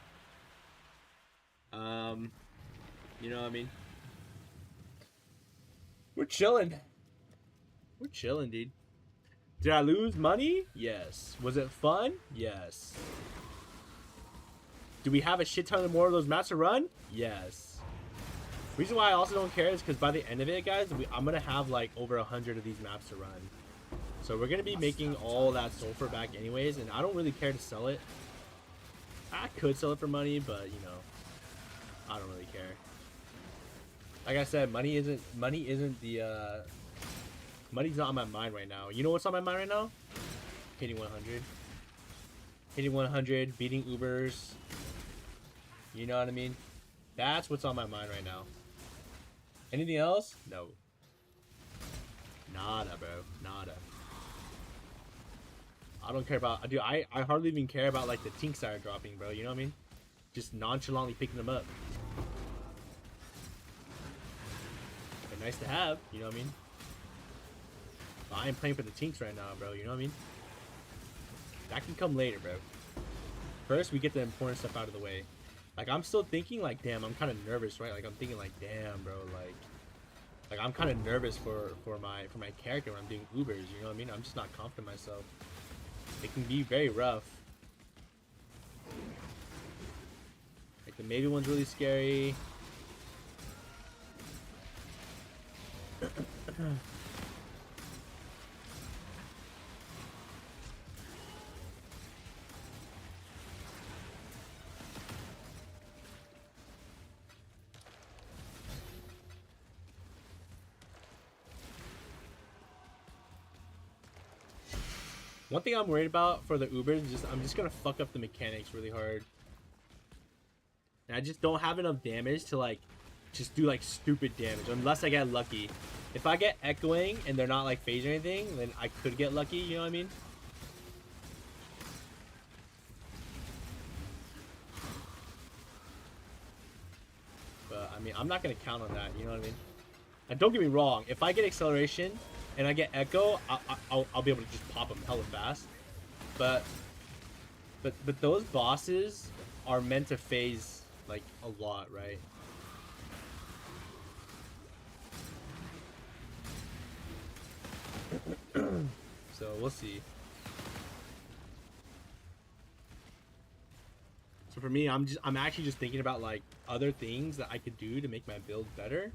You know what I mean? We're chilling. We're chilling, dude. Did I lose money? Yes. Was it fun? Yes. Do we have a shit ton of more of those maps to run? Yes. Reason why I also don't care is because by the end of it, guys, I'm going to have like over 100 of these maps to run. So we're going to be making all that sulfur back anyways, and I don't really care to sell it. I could sell it for money, but, you know, I don't really care. Like I said, money's not on my mind right now. You know what's on my mind right now? Hitting 100. Hitting 100, beating Ubers. You know what I mean? That's what's on my mind right now. Anything else? No. Nada, bro. Nada. I don't care about... Dude, I hardly even care about, like, the tinks that are dropping, bro. You know what I mean? Just nonchalantly picking them up. They're nice to have. You know what I mean? But I am playing for the tinks right now, bro. You know what I mean? That can come later, bro. First, we get the important stuff out of the way. Like, I'm still thinking, like, damn, I'm kind of nervous, right? Like, I'm thinking, like, damn, bro, like I'm kind of nervous for my character when I'm doing Ubers, you know what I mean? I'm just not confident in myself. It can be very rough. Like, the maybe one's really scary. One thing I'm worried about for the Ubers is I'm just gonna fuck up the mechanics really hard. And I just don't have enough damage to like just do like stupid damage unless I get lucky. If I get echoing and they're not like phase or anything, then I could get lucky, you know what I mean? But I mean, I'm not gonna count on that, you know what I mean? And don't get me wrong, if I get acceleration and I get echo, I'll be able to just pop them hella fast. But those bosses are meant to phase like a lot, right? So we'll see. So for me, I'm actually just thinking about like other things that I could do to make my build better.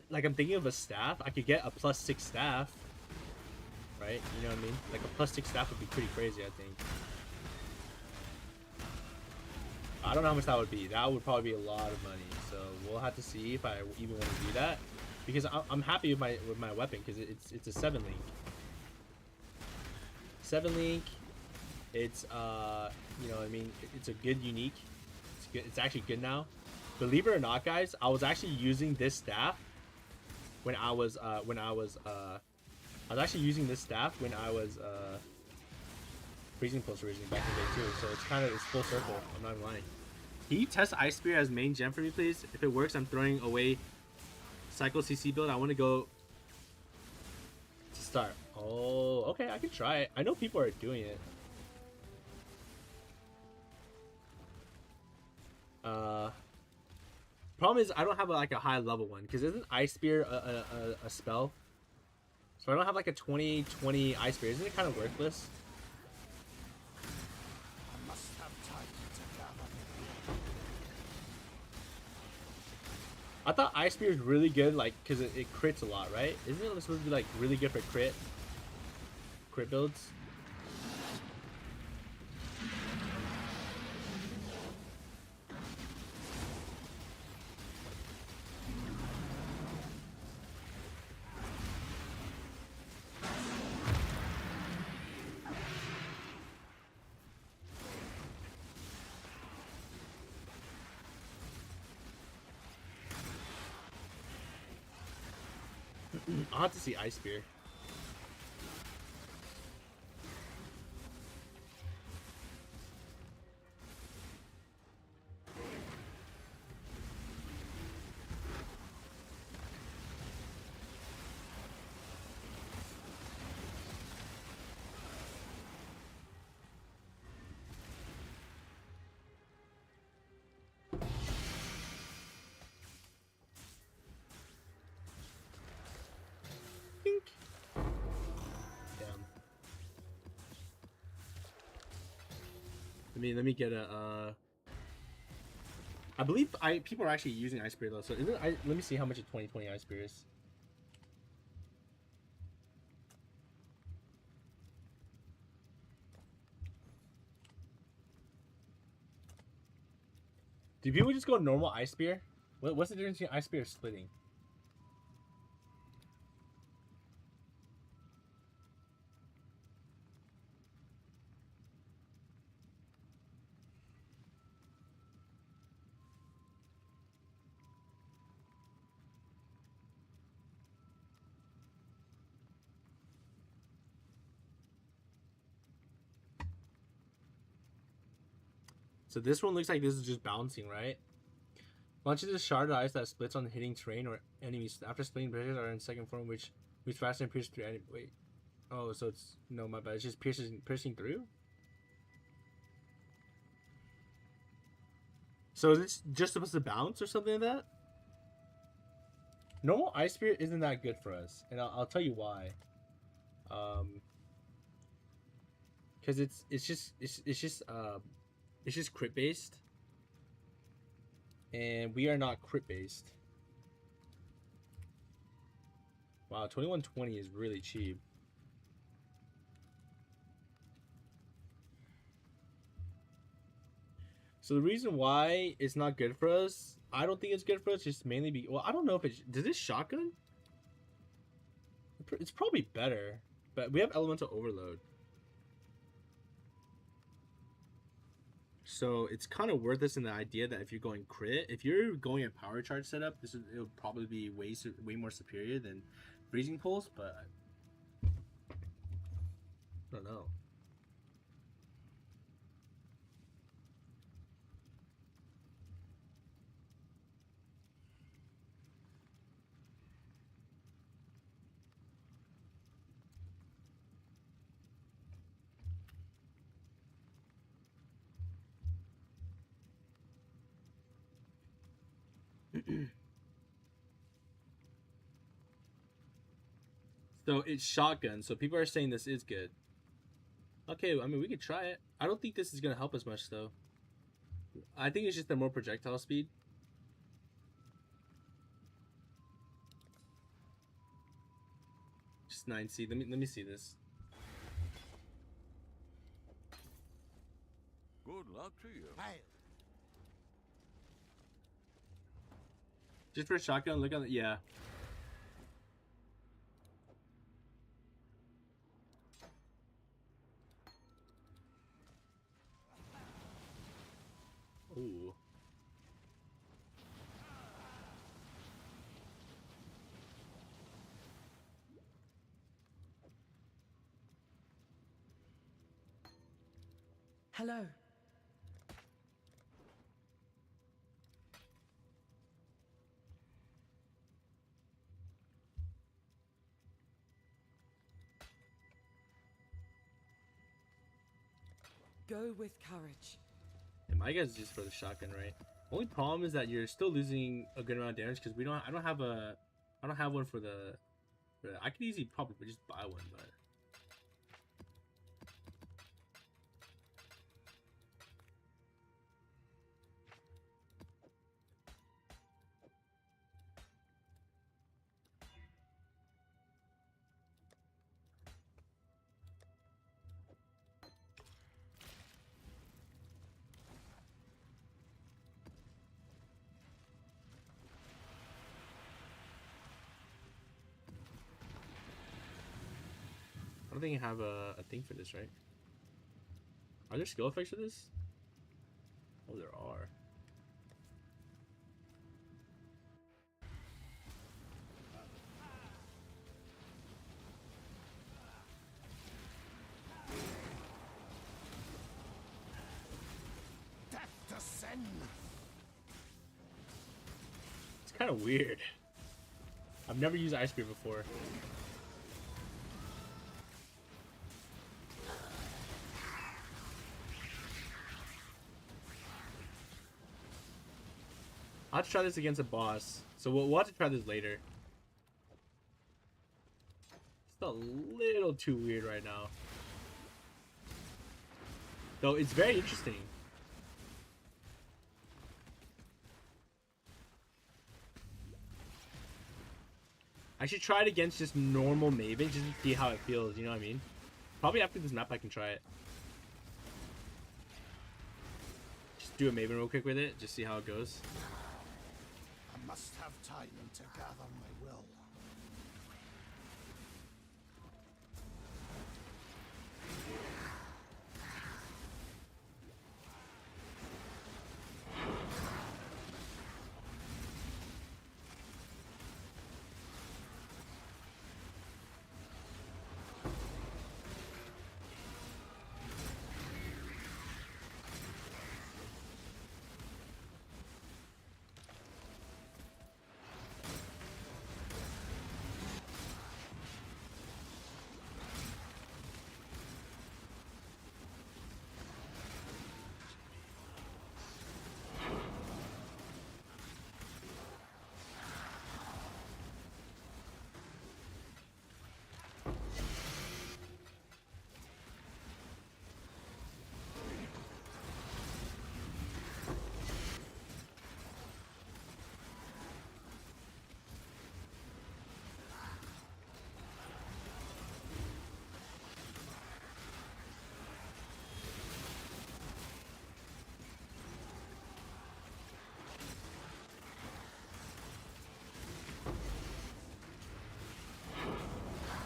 Like I'm thinking of a staff. I could get a +6 staff, right? You know what I mean? Like a +6 staff would be pretty crazy, I think. I don't know how much that would be. That would probably be a lot of money. So we'll have to see if I even want to do that, because I'm happy with my weapon because it's a 7-link. 7-link. It's you know what I mean, it's a good unique. It's good. It's actually good now. Believe it or not, guys, I was actually using this staff when I was actually using this staff when I was Freezing Pulse originally back in day 2. So it's full circle. I'm not even lying. Can you test Ice Spear as main gem for me, please? If it works, I'm throwing away Cycle CC build. I want to go to start. Oh, okay, I can try it. I know people are doing it. Problem is I don't have like a high level one, because isn't Ice Spear a spell? So I don't have like a 20/20 Ice Spear. Isn't it kind of worthless? I must have time to gather. I thought Ice Spear is really good, like, because it crits a lot, right? Isn't it supposed to be like really good for crit builds? I'll have to see Ice Spear. Let me get a I believe people are actually using Ice Spear though, so let me see how much a 20/20 Ice Spear is. Do people just go normal Ice Spear? What's the difference between Ice Spear and splitting? So this one looks like this is just bouncing, right? Launches a shard of ice that splits on hitting terrain or enemies. After splitting, barriers are in second form, which moves faster and pierces through enemies. Wait. Oh, so it's... No, my bad. It's just piercing through? So is it just supposed to bounce or something like that? Normal Ice Spear isn't that good for us. And I'll tell you why. Because it's just crit based, and we are not crit based. Wow, 21/20 is really cheap. So the reason why it's not good for us, I don't think it's good for us, just mainly well, I don't know if it's... Does this shotgun? It's probably better, but we have elemental overload. So it's kind of worth this in the idea that if you're going crit, if you're going a power charge setup, it'll probably be way more superior than freezing pulse. But I don't know. So it's shotgun. So people are saying this is good. Okay, I mean we could try it. I don't think this is gonna help us much though. I think it's just the more projectile speed. Just 9C. Let me see this. Good luck to you. Just for a shotgun, look on the yeah. Ooh. Hello. Go with courage. And my guess is just for the shotgun, right? Only problem is that you're still losing a good amount of damage because I don't have one for the I could easily probably just buy one, but I don't think you have a thing for this, right? Are there skill effects for this? Oh, there are. Death to sin. It's kind of weird. I've never used Ice Spear before. I'll have to try this against a boss. So we'll have to try this later. It's a little too weird right now. Though it's very interesting. I should try it against just normal Maven just to see how it feels, you know what I mean? Probably after this map I can try it. Just do a Maven real quick with it, just see how it goes. I must have time to gather my will.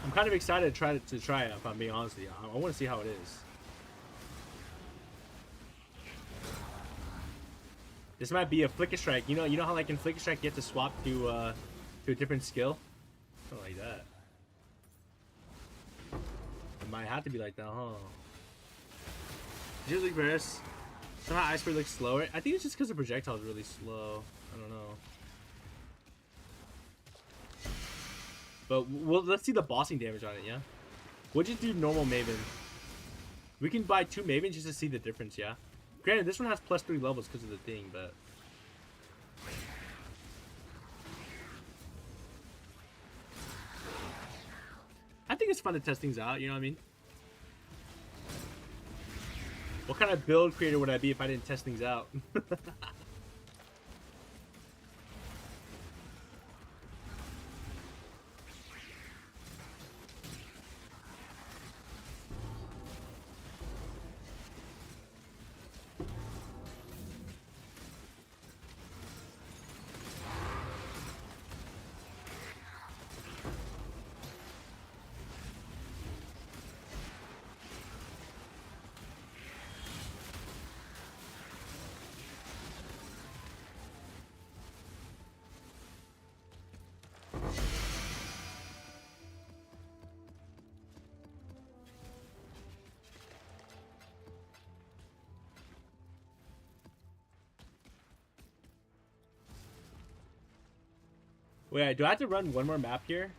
I'm kind of excited to try it, if I'm being honest with you. I want to see how it is. This might be a flicker strike. You know how like in flicker strike you have to swap to a different skill? Something like that. It might have to be like that, huh? Usually burst. Somehow Ice Spear looks slower. I think it's just because the projectile is really slow. I don't know. But let's see the bossing damage on it, yeah? We'll just do normal Maven. We can buy 2 Mavens just to see the difference, yeah? Granted, this one has +3 levels because of the thing, but... I think it's fun to test things out, you know what I mean? What kind of build creator would I be if I didn't test things out? Wait, do I have to run one more map here?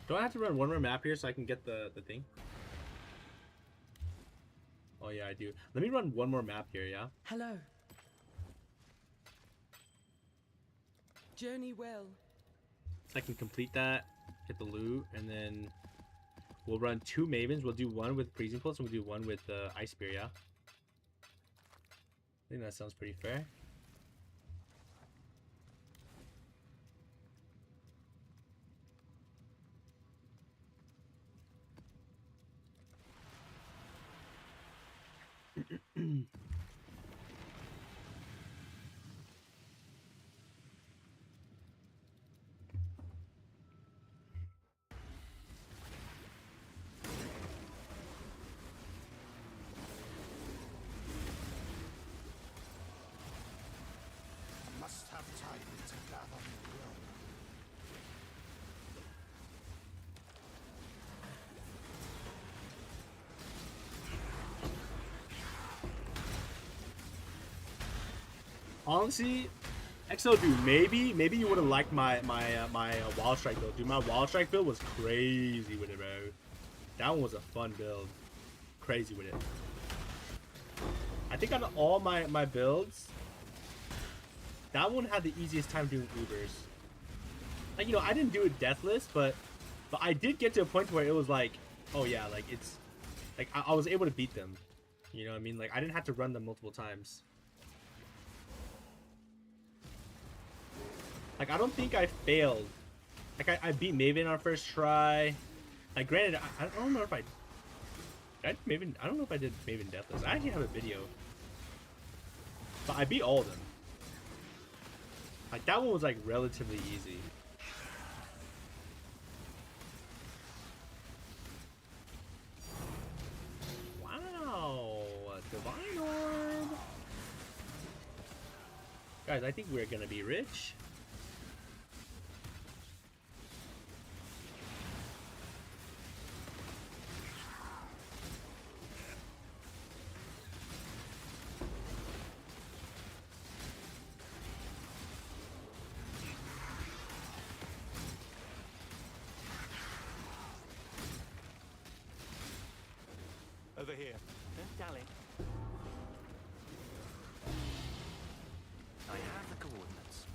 Do I have to run one more map here so I can get the thing? Oh yeah, I do. Let me run one more map here, yeah? Hello. Journey well. So I can complete that, get the loot, and then we'll run 2 Mavens. We'll do one with Freezing Pulse and we'll do one with Ice Spear, yeah? I think that sounds pretty fair. I must have time to gather my will. Honestly, XO dude, maybe you would have liked my Wild Strike build. Dude, my Wild Strike build was crazy with it, bro. That one was a fun build. Crazy with it. I think out of all my builds, that one had the easiest time doing Ubers. Like, you know, I didn't do it deathless, but I did get to a point where it was like, oh yeah, like it's like I was able to beat them. You know what I mean? Like I didn't have to run them multiple times. Like I don't think I failed. Like I beat Maven on first try. Like granted, I don't know if I Maven. I don't know if I did Maven deathless. I actually have a video, but I beat all of them. Like that one was like relatively easy. Wow, Divine Orb. Guys, I think we're gonna be rich. Over here. Don't dally. I have the coordinates.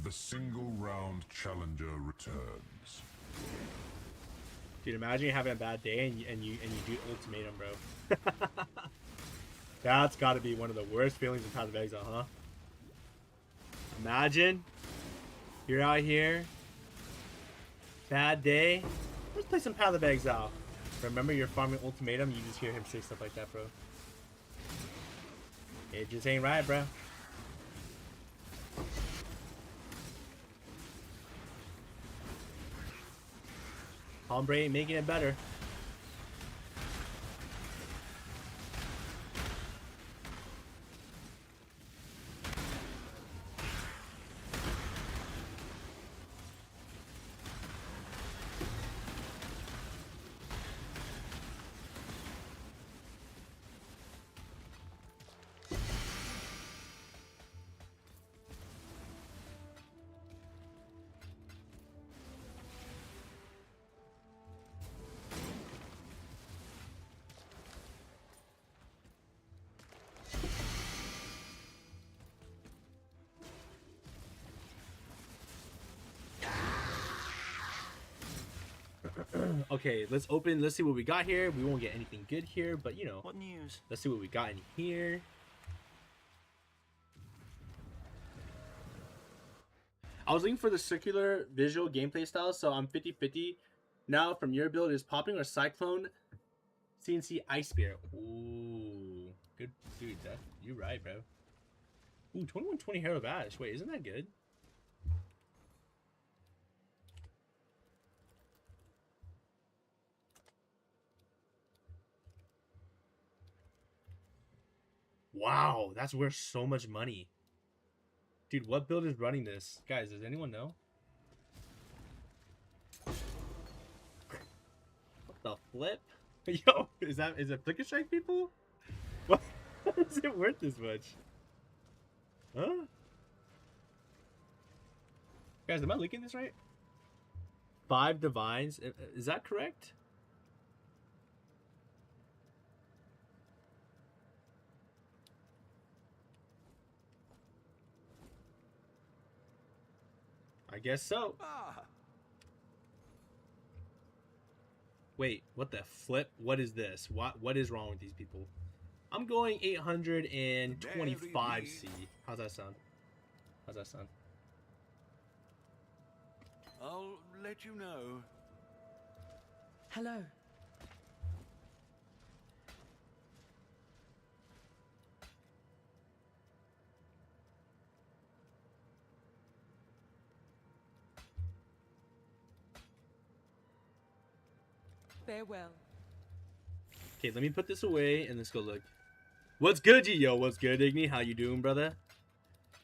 The single round challenger returns. Dude, imagine you having a bad day and you do ultimatum, bro. That's got to be one of the worst feelings in Path of Exile, huh? Imagine you're out here, bad day, Let's play some Pallet Bags out. Remember your farming ultimatum? You just hear him say stuff like that, bro. It just ain't right, bro. Hombre ain't making it better. Okay, let's open. Let's see what we got here. We won't get anything good here, but you know. What news? Let's see what we got in here. I was looking for the circular visual gameplay style, so I'm 50-50. Now, from your build, is Popping or Cyclone CNC Ice Spear? Ooh, good dude, Zeph. You're right, bro. Ooh, 2120 Hero Bash. Wait, isn't that good? Wow, that's worth so much money. Dude, what build is running this? Guys, does anyone know? What the flip? Yo, is it Flicker Strike, people? What is it worth this much? Huh? Guys, am I looking this right? 5 divines. Is that correct? I guess so. Wait, what the flip? What is this? What is wrong with these people? I'm going 825C. How's that sound? How's that sound? I'll let you know. Hello. Farewell. Okay, let me put this away and let's go look. What's good, yo? What's good, Igni? How you doing, brother?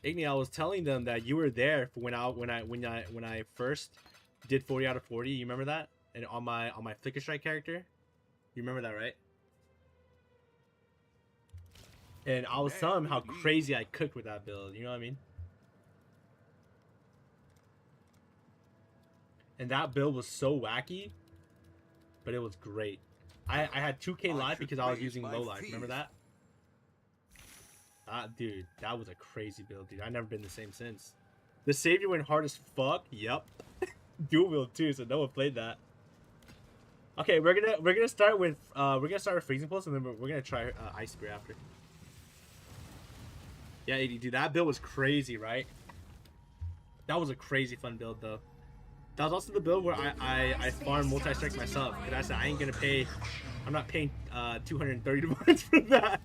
Igni, I was telling them that you were there for when I first did 40 out of 40. You remember that? And on my Flicker Strike character, you remember that, right? And I was telling them how crazy I cooked with that build. You know what I mean? And that build was so wacky, but it was great. I had 2K life because I was using low life. Remember that? Dude, that was a crazy build, dude. I've never been the same since. The Savior went hard as fuck. Yep. Dual wield too, so no one played that. Okay, we're gonna start with Freezing Pulse, and then we're gonna try Ice Spear after. Yeah, 80, dude, that build was crazy, right? That was a crazy fun build though. That was also the build where I farmed multi-strike myself. Because I said I ain't gonna pay. I'm not paying 230 divines for that.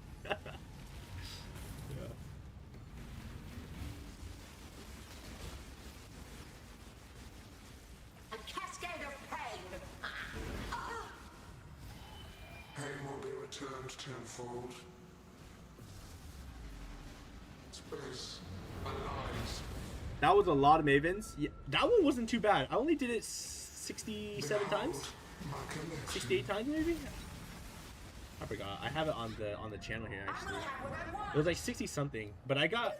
A cascade of pain. Pain will be returned tenfold. Space, lies. That was a lot of Mavens. Yeah, that one wasn't too bad. I only did it 67 times, 68 times maybe. I forgot. I have it on the channel here actually. It was like 60 something. But I got.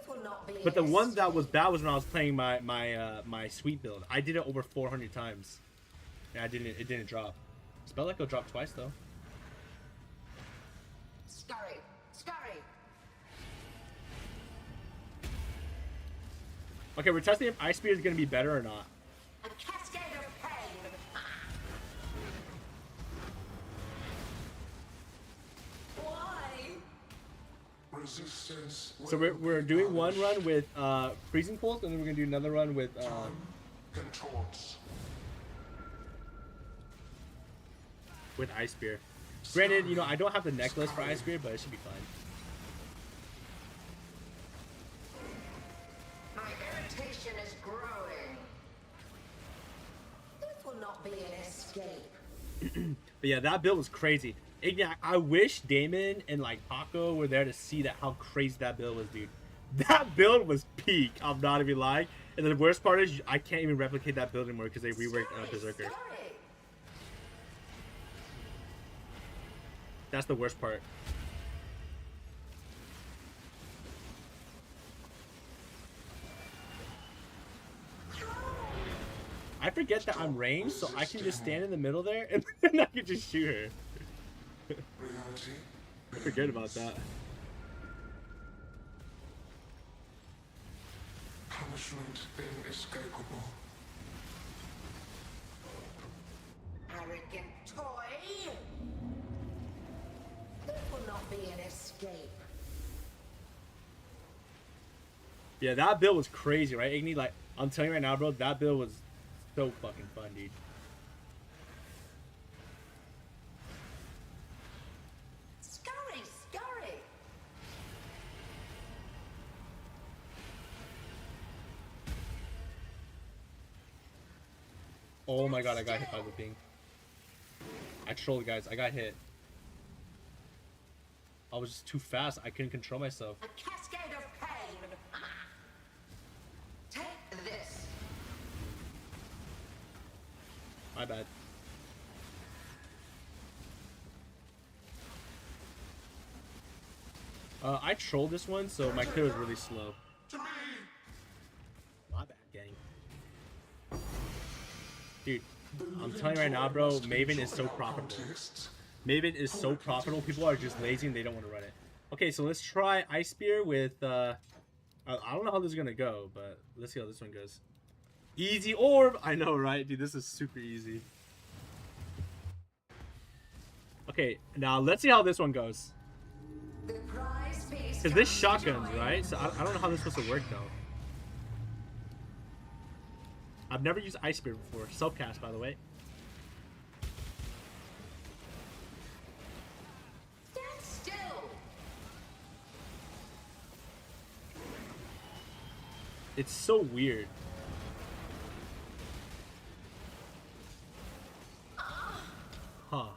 But the one that was bad was when I was playing my sweet build. I did it over 400 times. Yeah, I didn't. It didn't drop. Spell Echo dropped twice though. Scurry, scurry. Okay, we're testing if Ice Spear is gonna be better or not. A cascade of pain. Why? Resistance. So we're doing one run with Freezing Pulse, and then we're gonna do another run with Contorts. with Ice Spear. Granted, you know, I don't have the necklace for Ice Spear, but it should be fine. My irritation is growing. This will not be an escape. But yeah, that build was crazy. Iggy, I wish Damon and like Paco were there to see that how crazy that build was, dude. That build was peak. I'm not even lying. And the worst part is I can't even replicate that build anymore because they reworked Berserker. That's the worst part. I forget that I'm ranged, so I can just stand in the middle there and then I can just shoot her. I forget about that. Punishment inescapable. Arrogant toy. This will not be an escape. Yeah, that build was crazy, right, Iggy? Like, I'm telling you right now, bro, that build was so fucking fun, dude. Scurry, scurry. Oh my god, I got hit by the thing. I trolled, guys. I got hit. I was just too fast. I couldn't control myself. A cascade of pain. Take this. My bad. I trolled this one, so my clear was really slow. My bad, gang. Dude, I'm telling you right now, bro, Maven is so profitable. Maven is so profitable. People are just lazy and they don't want to run it. Okay, so let's try Ice Spear with, I don't know how this is going to go, but let's see how this one goes. Easy orb! I know, right? Dude, this is super easy. Okay, now let's see how this one goes. Because this shotguns, right? So I don't know how this is supposed to work, though. I've never used Ice Spear before. Self-cast, by the way. Stand still. It's so weird. Huh.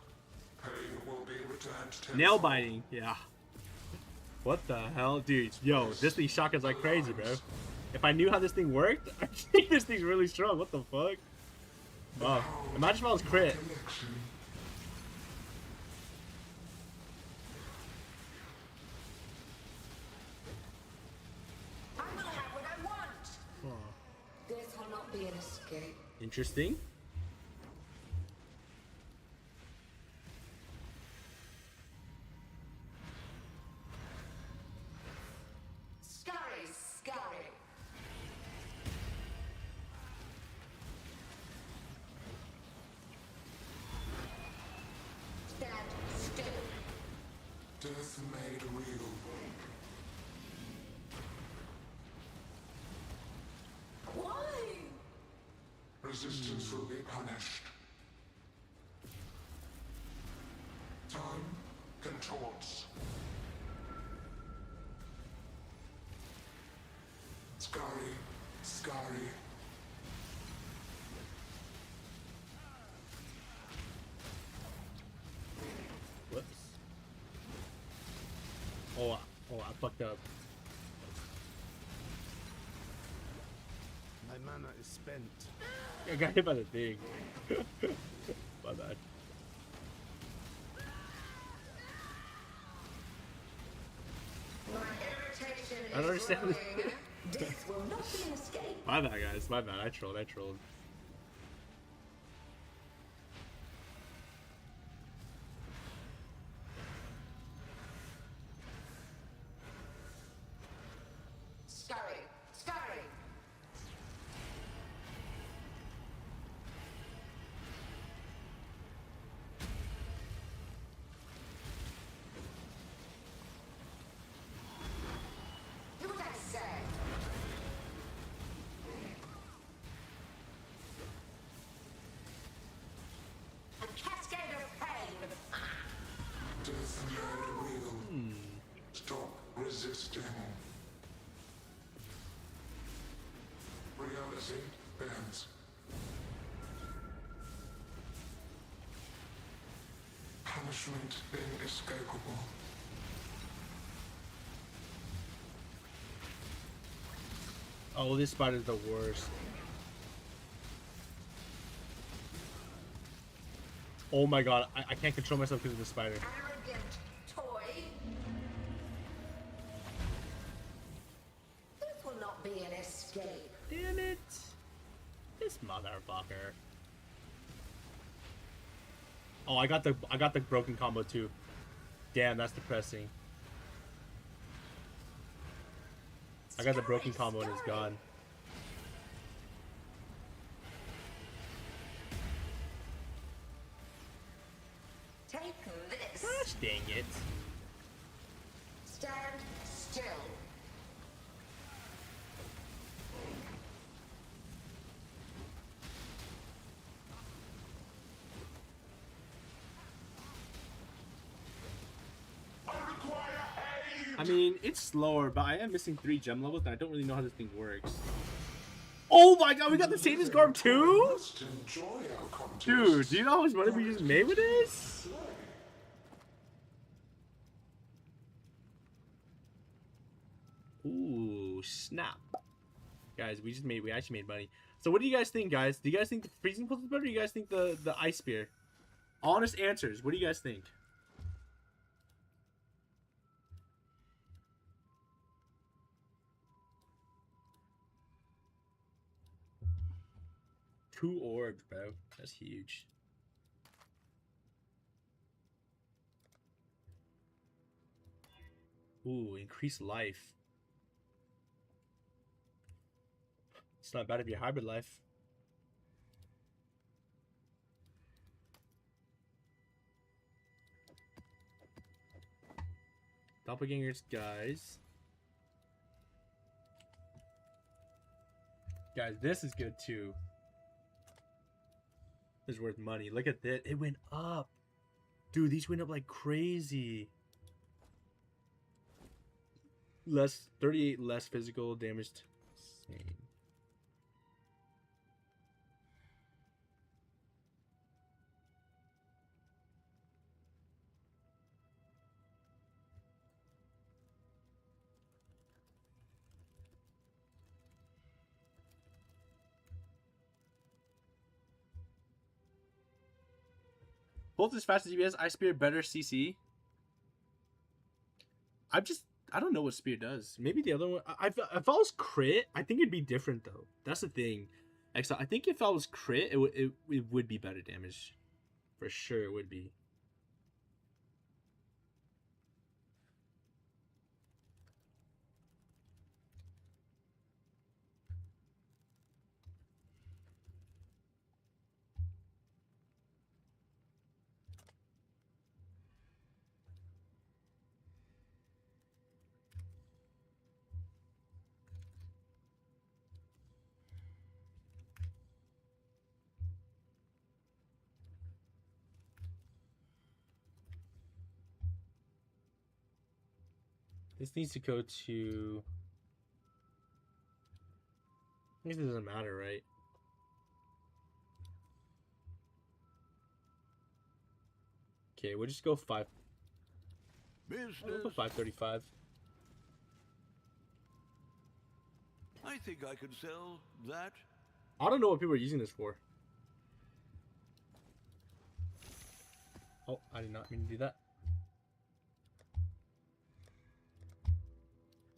Nail biting, yeah. What the hell? Dude, yo, this thing shotguns like crazy, bro. If I knew how this thing worked, I think this thing's really strong. What the fuck? Wow. Imagine if I was crit. I will have what I want. Oh. This will not be an escape. Interesting. Scurry, scurry. Stand still. Death made real. Why? Resistance will be punished. Time contorts. Scurry, scurry. Whoops. Oh, I fucked up. My mana is spent. I got hit by the thing. My bad. My irritation I don't understand this. growing. This will not be an escape. My bad, guys. My bad. I trolled. Scurry, scurry. Do what I say. third wheel. Stop resisting. Reality bends. Punishment inescapable. Oh, this spider's the worst. Oh my god, I can't control myself because of the spider. Arrogant toy. This will not be an escape. Damn it. This motherfucker. Oh, I got the broken combo too. Damn, that's depressing. I got the broken combo and it's gone. Take this. Gosh dang it. Stand still. I mean, it's slower, but I am missing 3 gem levels, and I don't really know how this thing works. Oh my god, we got the Satan's Garb too? Dude, do you know how much money we just made with this? Ooh, snap. Guys, we actually made money. So what do you guys think, guys? Do you guys think the freezing pulse is better, or do you guys think the ice spear? Honest answers. What do you guys think? Two orbs, bro. That's huge. Ooh, increased life. It's not bad if you hybrid life. Doppelgangers, guys. Guys, this is good too. This is worth money. Look at that. It went up. Dude, these went up like crazy. 38 less physical damage. Insane. Both as fast as EBS, Ice Spear better CC. I don't know what Spear does. Maybe the other one. If I was crit, I think it'd be different though. That's the thing. Exile. I think if I was crit, it would be better damage. For sure, it would be. This needs to go to... I guess it doesn't matter, right? Okay, we'll just go 5. We'll go 535. I think I could sell that. I don't know what people are using this for. Oh, I did not mean to do that.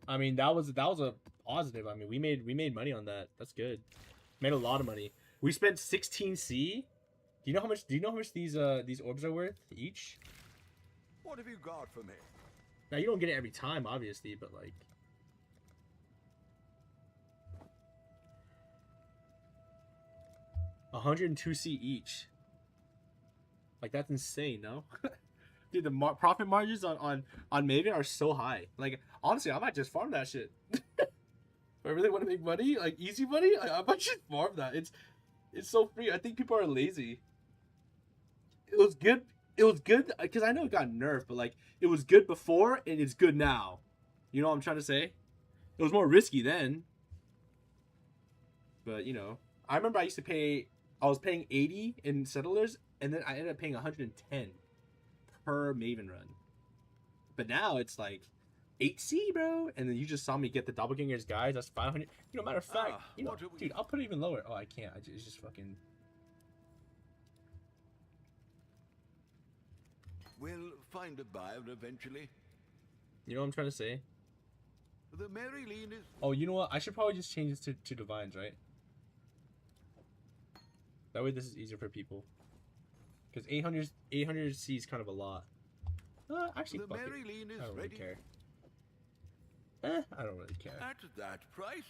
I mean, that was a positive. I mean, we made money on that. That's good. Made a lot of money. We spent 16C. Do you know how much these orbs are worth each? What have you got for me? Now you don't get it every time, obviously, but like 102C each. Like that's insane, no? Dude, the profit margins on Maven are so high. Like, honestly, I might just farm that shit. If I really want to make money, like easy money, I might just farm that. It's so free. I think people are lazy. It was good. it was good because I know it got nerfed, but like it was good before and it's good now. You know what I'm trying to say? It was more risky then. But you know, I remember I was paying 80 in settlers, and then I ended up paying 110 per Maven run. But now it's like 8C, bro, and then you just saw me get the Doppelganger's guys. That's 500. You know, matter of fact, you know, dude, I'll put it even lower. Oh, I can't. It's just fucking. We'll find a buyer eventually. You know what I'm trying to say? The Maryline is... Oh, you know what? I should probably just change this to Divines, right? That way this is easier for people. Because 800C is kind of a lot. Actually, the fuck it. Maryline is I don't really ready. care. I don't really care. At that price.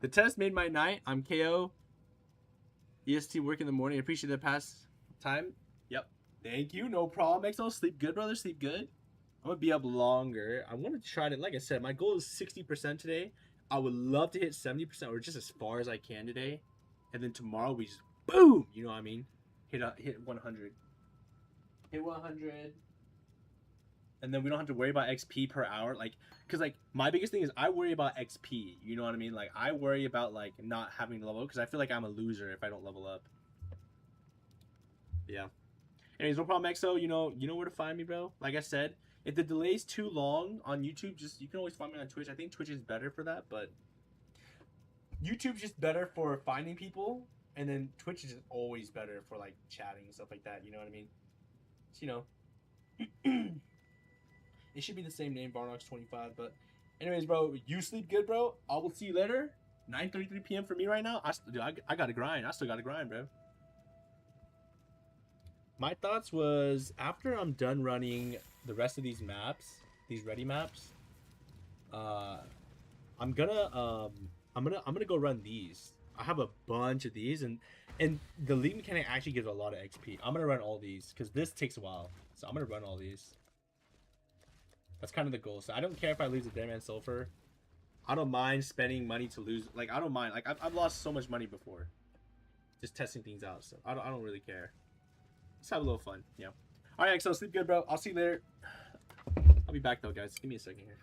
The test made my night. I'm KO. EST work in the morning. I appreciate the past time. Yep. Thank you. No problem. XO. Sleep good, brother. Sleep good. I'm going to be up longer. I want to try to, like I said, my goal is 60% today. I would love to hit 70% or just as far as I can today. And then tomorrow we just, boom! You know what I mean? Hit 100. Hit 100. And then we don't have to worry about XP per hour. Like, because, like, my biggest thing is I worry about XP. You know what I mean? Like, I worry about, like, not having to level up because I feel like I'm a loser if I don't level up. Yeah. Anyways, no problem, XO. You know where to find me, bro. Like I said, if the delay's too long on YouTube, you can always find me on Twitch. I think Twitch is better for that, but YouTube's just better for finding people, and then Twitch is just always better for, like, chatting and stuff like that. You know what I mean? So, you know. It should be the same name, Varnox25, but anyways, bro, you sleep good, bro. I will see you later. 9:33 p.m. for me right now. I gotta grind. I still gotta grind, bro. My thoughts was after I'm done running the rest of these maps, these ready maps, I'm gonna go run these. I have a bunch of these, and the league mechanic actually gives a lot of XP. I'm gonna run all these because this takes a while, so I'm gonna run all these. That's kind of the goal. So I don't care if I lose a Deadman Sulfur. I don't mind spending money to lose. Like, I don't mind. Like, I've lost so much money before. Just testing things out. So I don't really care. Let's have a little fun. Yeah. All right, XO, sleep good, bro. I'll see you later. I'll be back, though, guys. Give me a second here.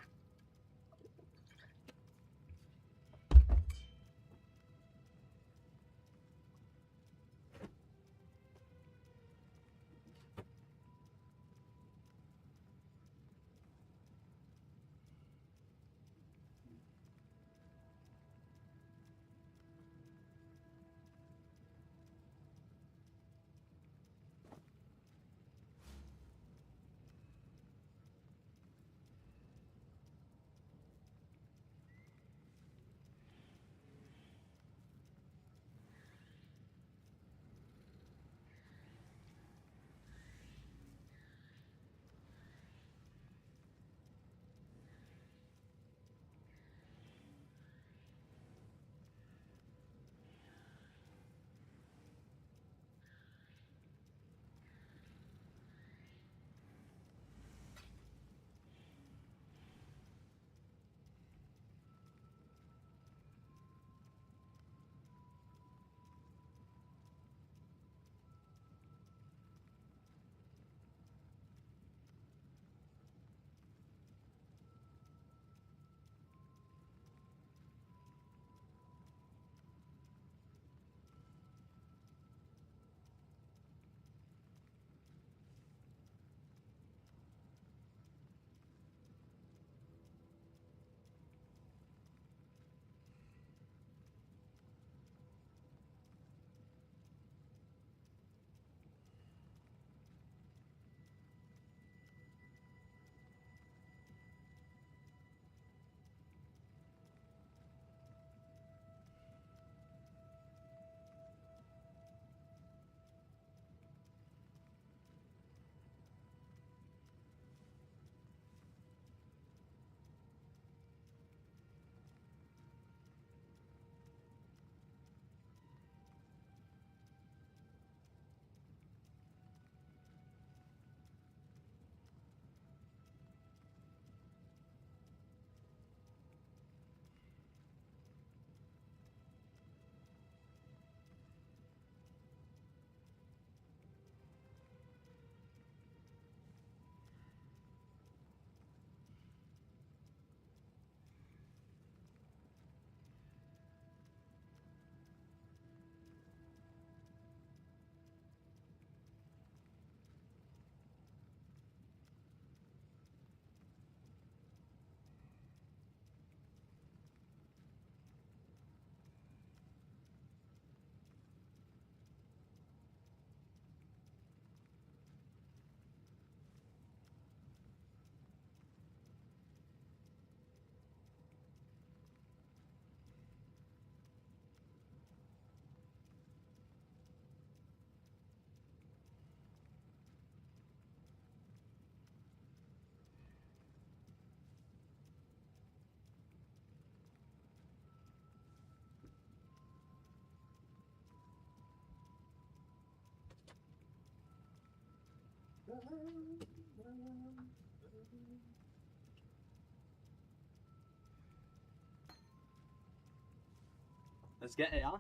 Let's get it, huh?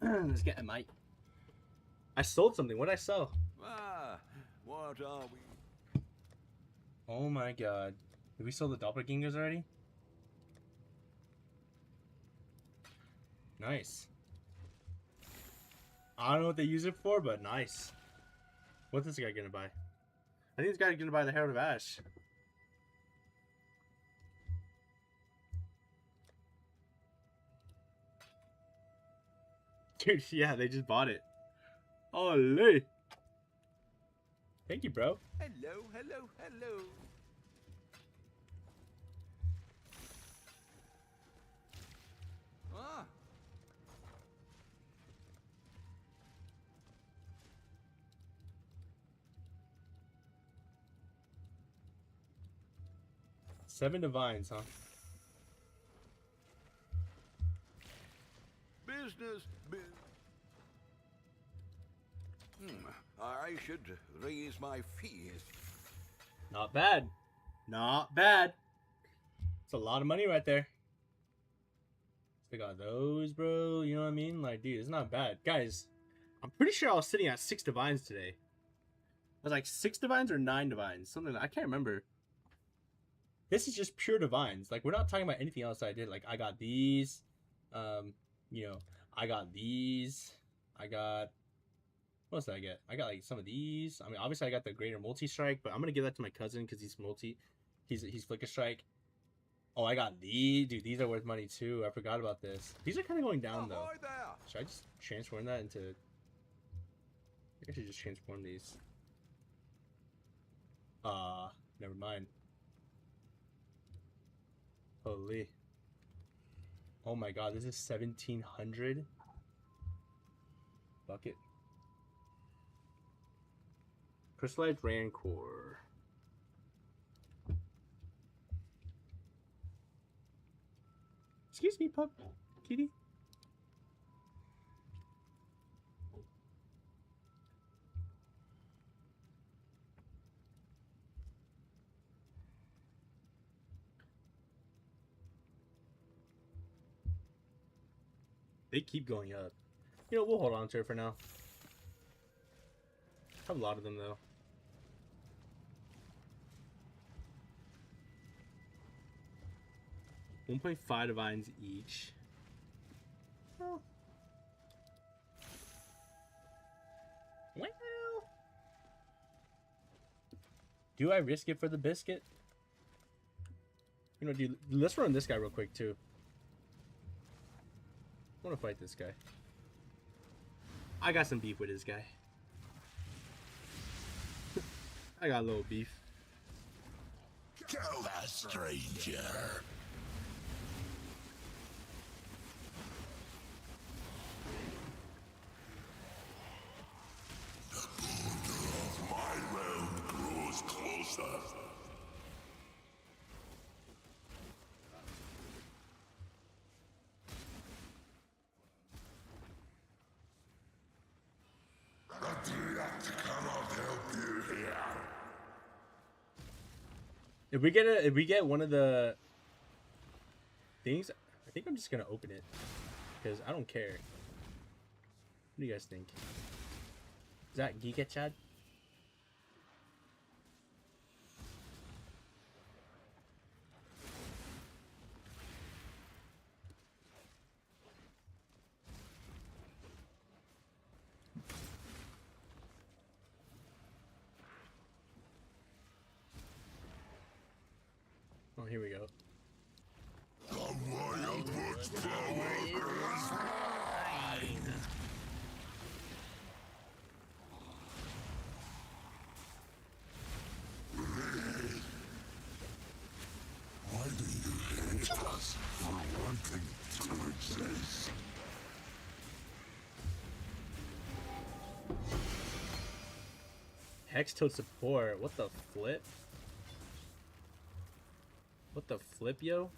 Let's get it, mate. I sold something. What did I sell? Ah, what are we? Oh my god. Did we sell the doppelgangers already? Nice. I don't know what they use it for, but nice. What's this guy gonna buy? I think this guy's gonna buy the Herald of Ash. Dude, yeah, they just bought it. Olé! Thank you, bro. Hello, hello, hello. Ah. Seven divines, huh? Business. I should raise my fees. Not bad. Not bad. It's a lot of money right there. So I got those, bro. You know what I mean? Like, dude, it's not bad. Guys, I'm pretty sure I was sitting at 6 divines today. I was like 6 divines or 9 divines. Something I can't remember. This is just pure divines. Like, we're not talking about anything else I did. Like, I got these. You know, I got these. I got... What else did I get? I got, like, some of these. I mean, obviously, I got the greater multi-strike, but I'm going to give that to my cousin because he's multi. He's Flicker Strike. Oh, I got these. Dude, these are worth money, too. I forgot about this. These are kind of going down, though. Should I just transform that into... I think I should just transform these. Never mind. Holy. Oh my god, this is 1700. Bucket. Crystallized Rancor. Excuse me, pup. Kitty. They keep going up. You know, we'll hold on to it for now. I have a lot of them, though. $1.5 divines each. Oh. Well. Do I risk it for the biscuit? You know, dude, let's run this guy real quick, too. I want to fight this guy. I got some beef with this guy. I got a little beef. Kill that stranger. The border of my realm grows closer. If we get one of the things, I think I'm just gonna open it because I don't care. What do you guys think? Is that Giga Chad? Oh, here we go. The Wildwood's power is mine. Why do you hate us for wanting to exist? Hex toad support. What the flip? What the flip, yo?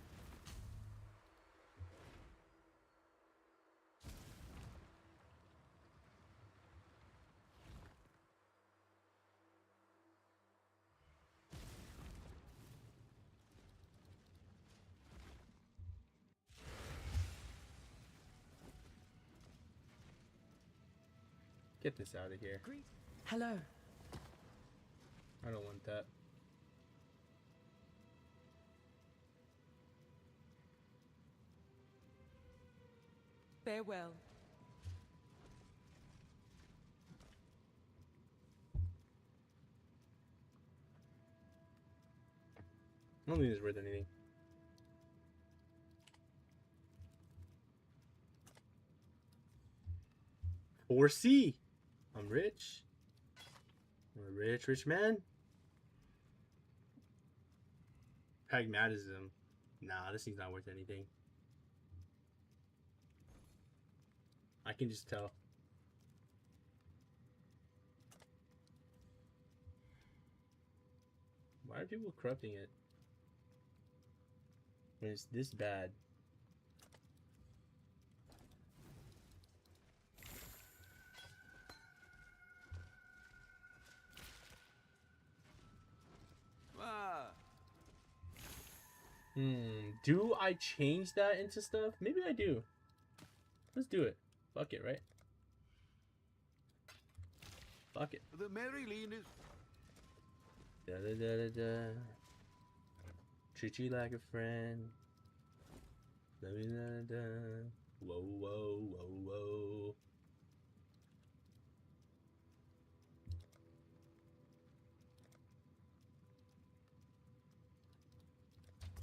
Get this out of here. Hello. I don't want that. Farewell. I don't think it's worth anything. Or C. I'm rich. I'm a rich man. Pragmatism. Nah, this thing's not worth anything. I can just tell. Why are people corrupting it? When it's this bad. Do I change that into stuff? Maybe I do. Let's do it. Fuck it, right? Fuck it. The Mary Lean is... Da da da da da. Treat you like a friend. Da da da da. Whoa, whoa, whoa, whoa.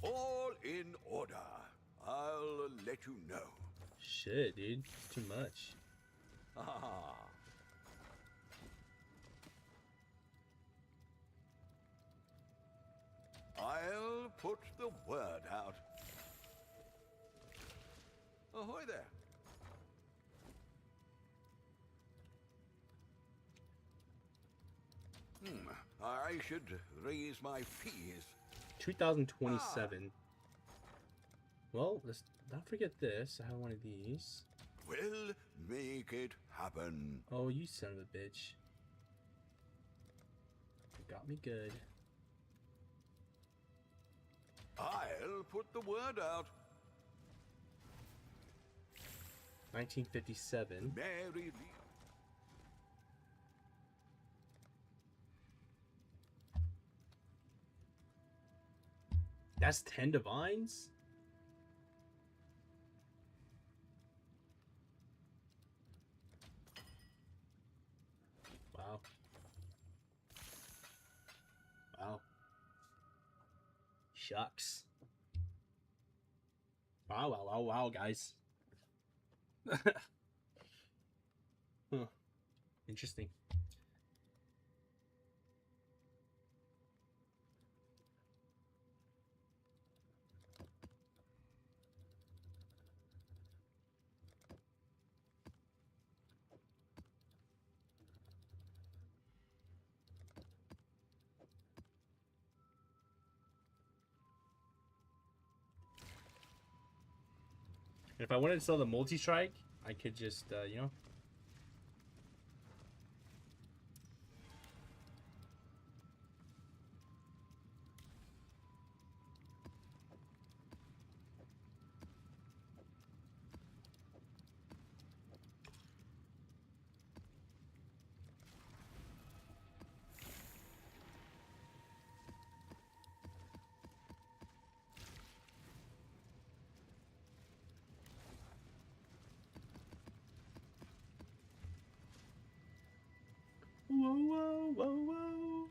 All in order. I'll let you know. Shit, dude. Too much. Ah. I'll put the word out. Ahoy there. I should raise my fees. 2027. Well, let's not forget this. I have one of these. We'll make it happen. Oh, you son of a bitch. You got me good. I'll put the word out. 1957. Mary Lee. That's 10 divines? Wow. Wow. Shucks. Wow, wow, wow, wow, guys. Huh. Interesting. If I wanted to sell the multi-strike, I could just, you know. Whoa, whoa, whoa, whoa.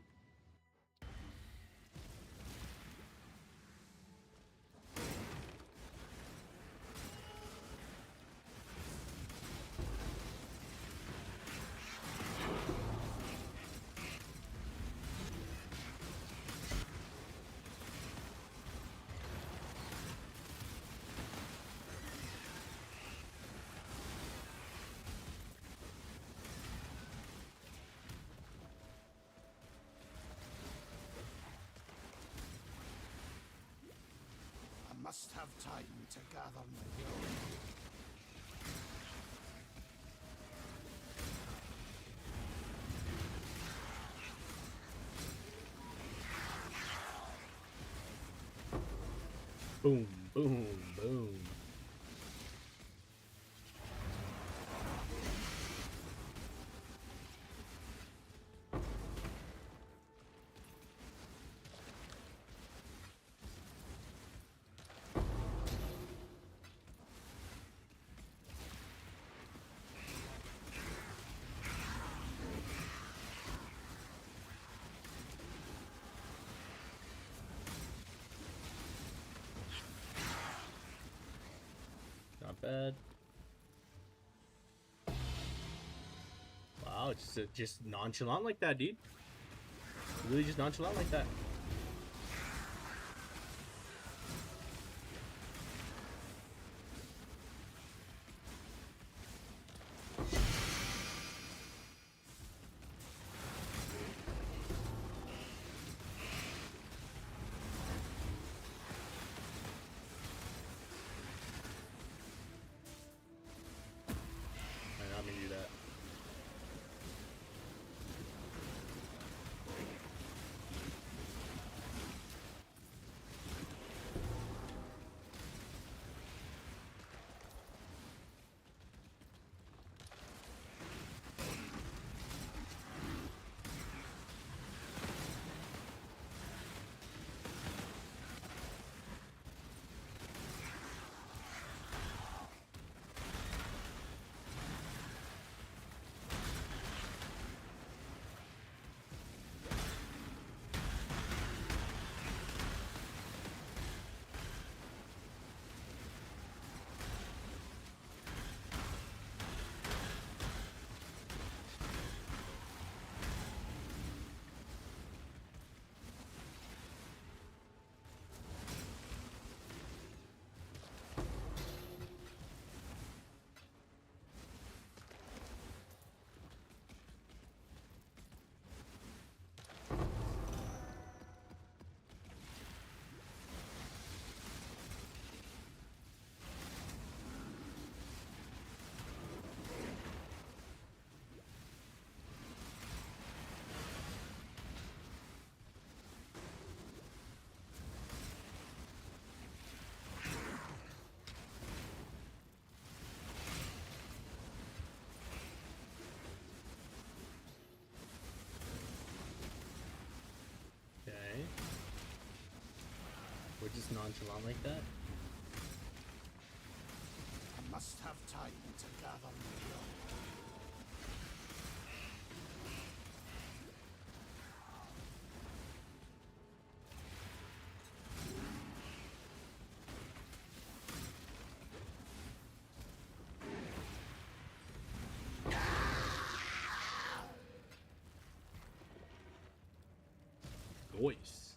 I must have time to gather my will. Boom, boom, boom. bad. Wow, it's just nonchalant like that, dude. Really just nonchalant like that. I'm not gonna do that. Okay. We're just nonchalant like that. I must have time to gather meal. Voice.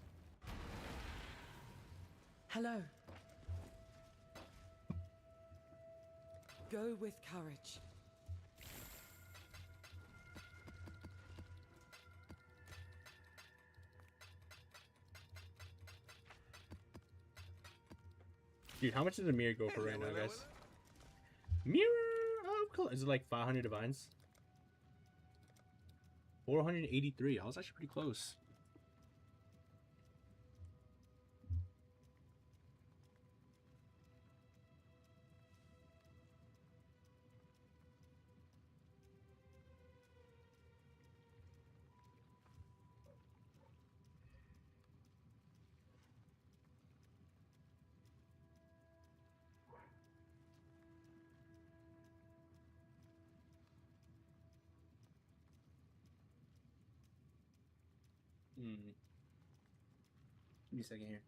Hello. Go with courage. Dude, how much does a mirror go for right now, guys? Mirror of color. Is it like 500 divines? 483. I was actually pretty close. Give me a second here.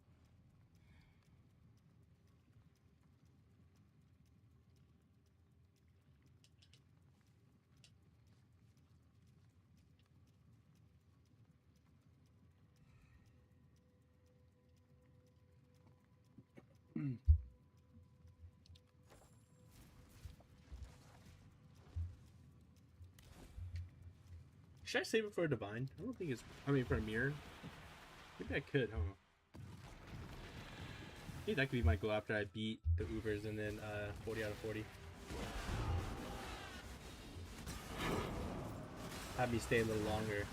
Should I save it for a divine? I don't think it's. I mean, for a mirror. Maybe I could. I don't know. Maybe that could be my goal after I beat the Ubers and then 40 out of 40. Have me stay a little longer.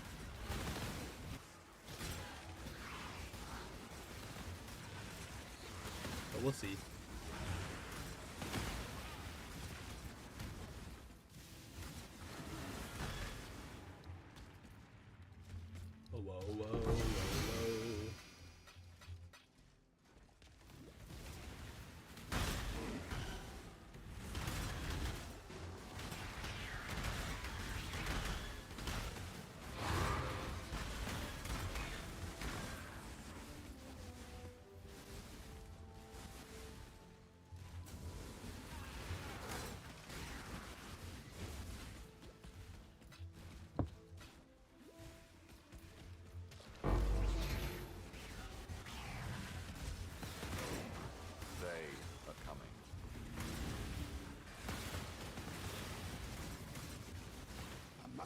But we'll see. Whoa, whoa, whoa, whoa, whoa.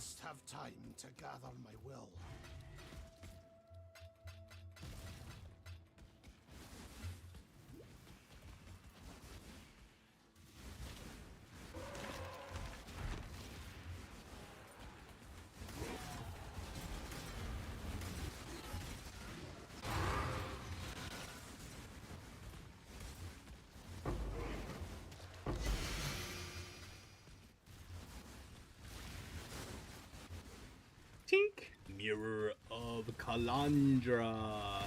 must have time to gather my will. Tink! Mirror of Kalandra.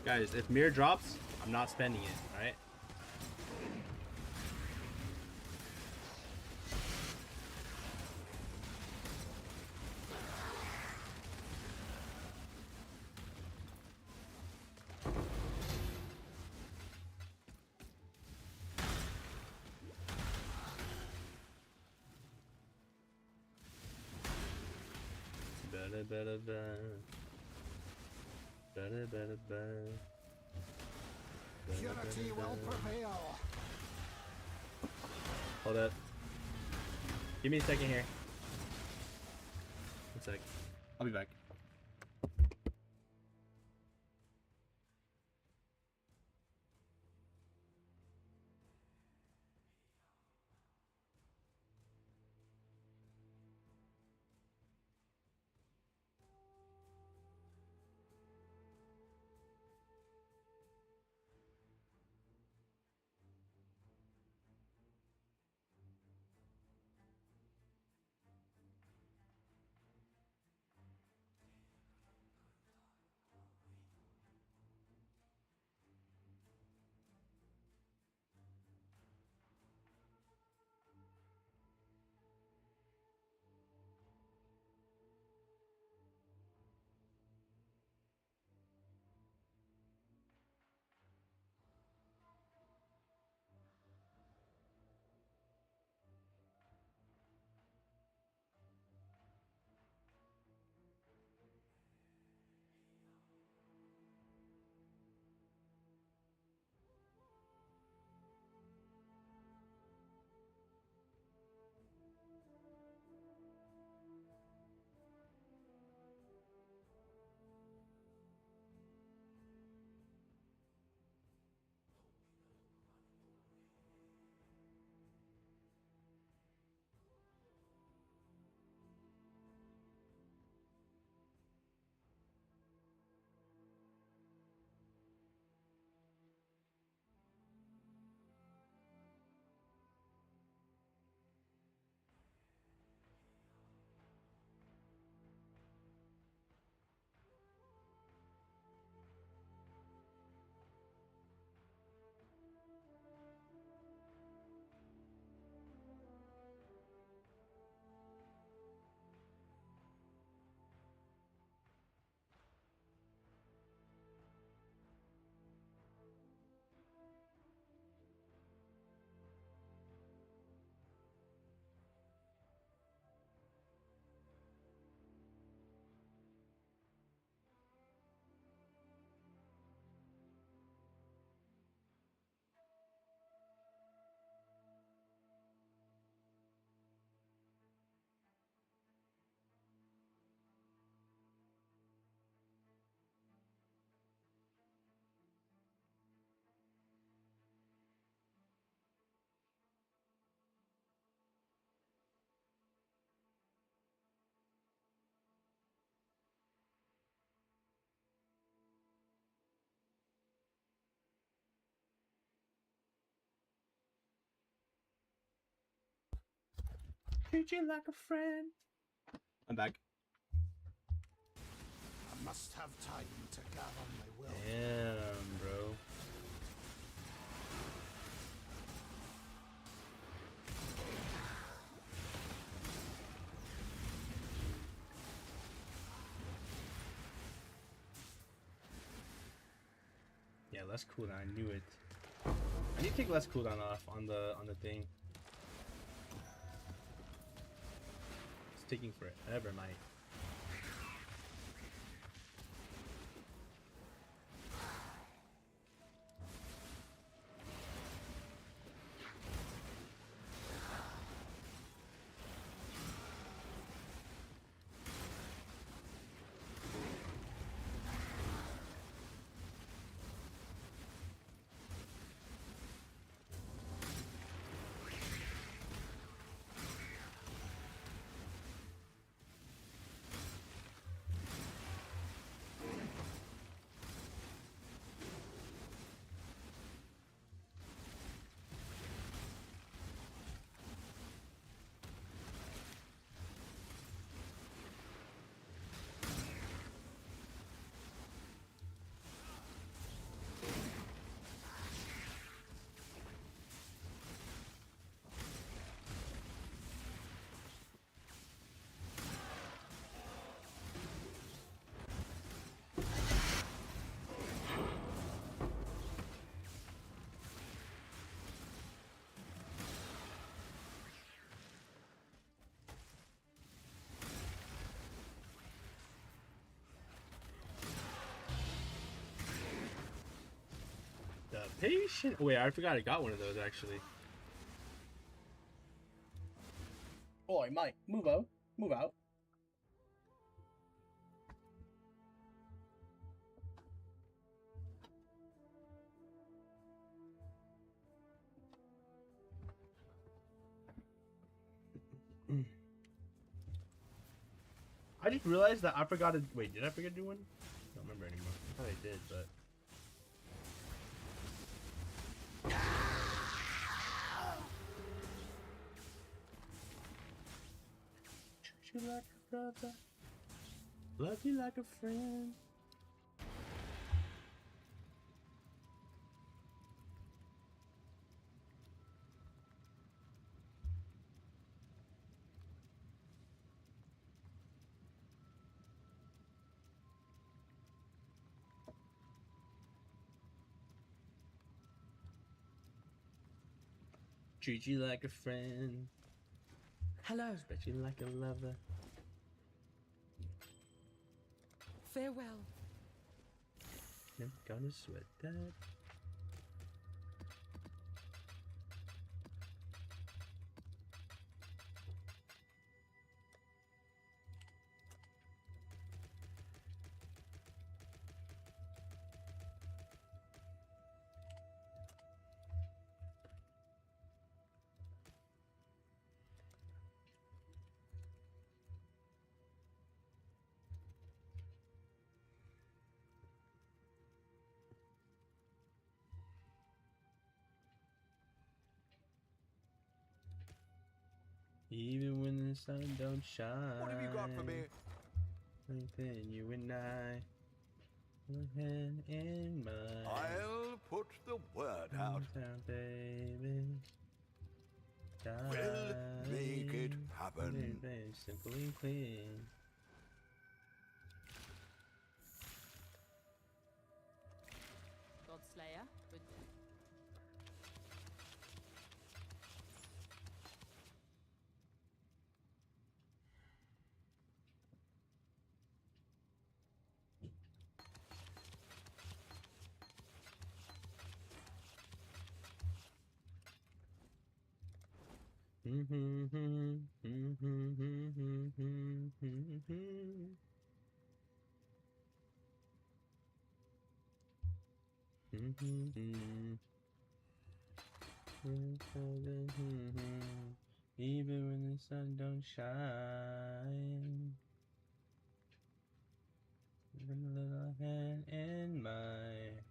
Guys, if mirror drops, I'm not spending it, alright? Purity will prevail. Hold up. Give me a second here. 1 sec. I'll be back. Treat you like a friend. I'm back. I must have time to gather my will. Damn, bro. Yeah, less cooldown. I knew it. I need to take less cooldown off on the thing. It's taking forever, Mike. Patient. Wait, I forgot I got one of those actually. Oi, Mike, move out. Move out. I just realized that I forgot to wait. Did I forget to do one? I don't remember anymore. I thought I did, but. Treat you like a brother, love you like a friend. Treat you like a friend. Hello. Respect you like a lover. Farewell. Never gonna sweat that. Even when the sun don't shine. What have you got for me? Then you and I, hand in mine. I'll put the word out. Down, baby. We'll make it happen. Baby, simple and clean. Godslayer, good day. Even when the sun don't shine, even a little hand in mine.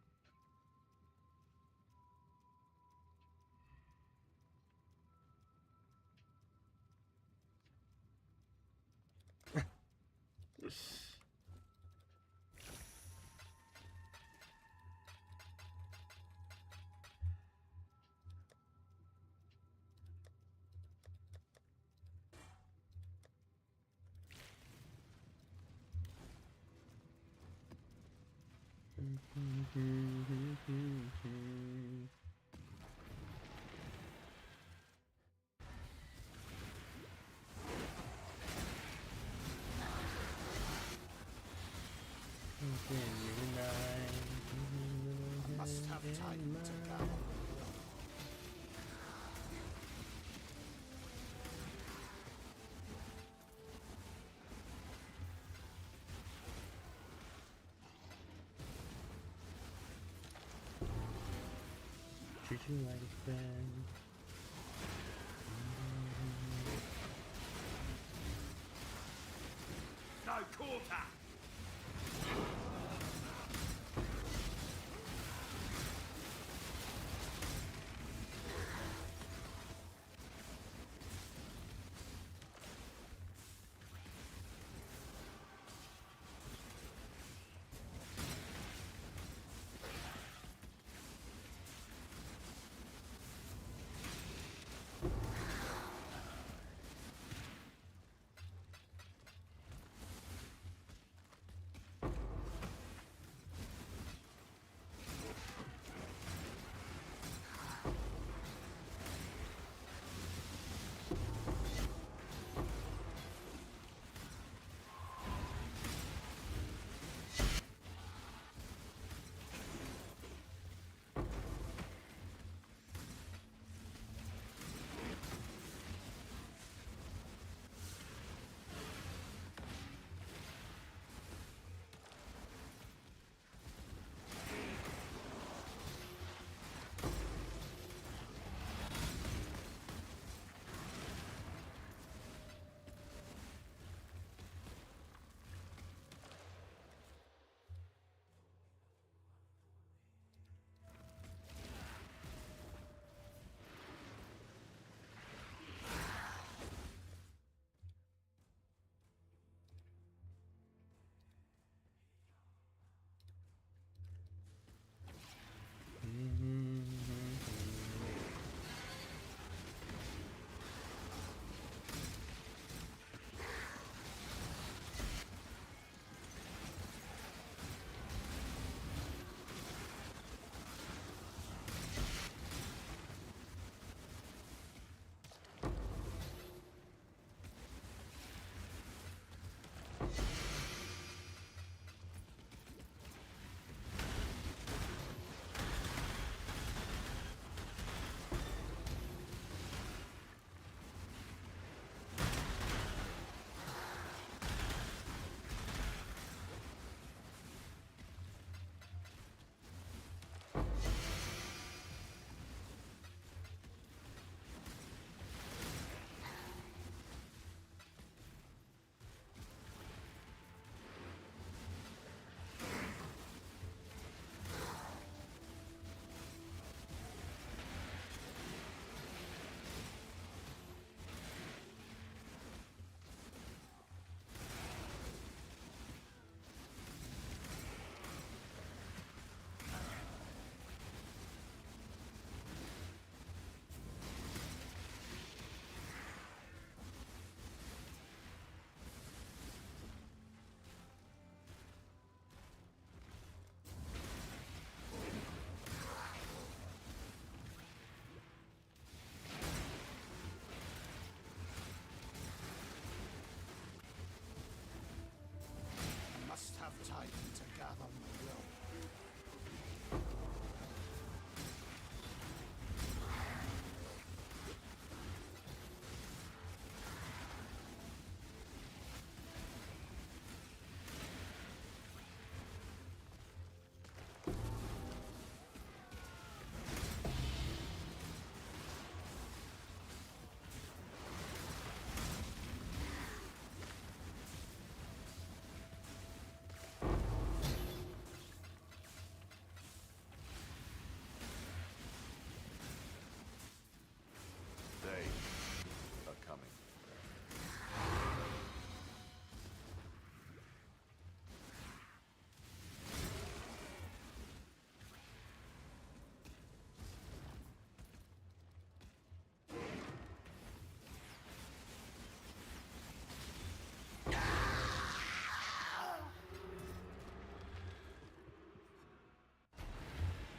I must have time to gather. Treat you like a friend. No quarter!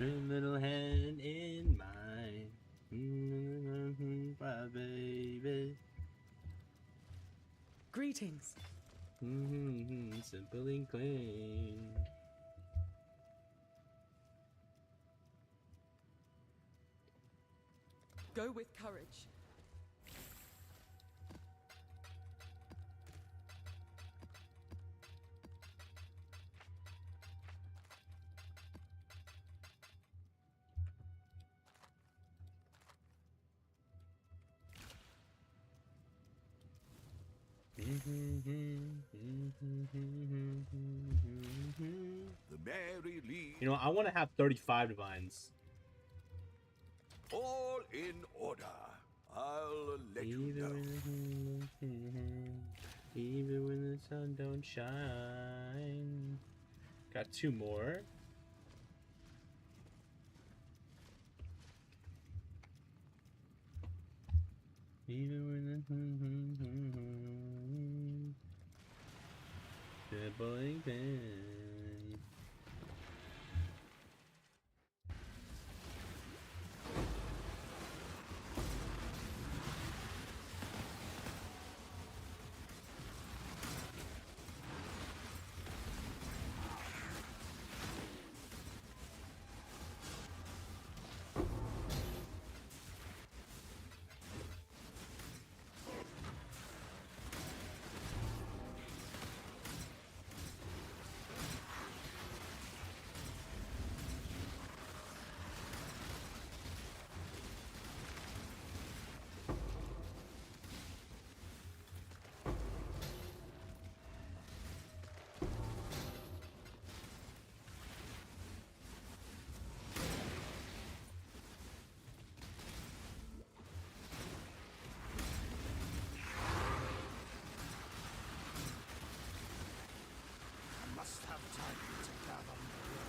A little hand in mine. Bye, baby. Greetings. Simple and clean. Go with courage. The Mary Lee. You know, I want to have 35 divines. All in order. I'll let you know. Even when the sun don't shine. Got 2 more. Even when the bowling pin. I must have time to gather my will.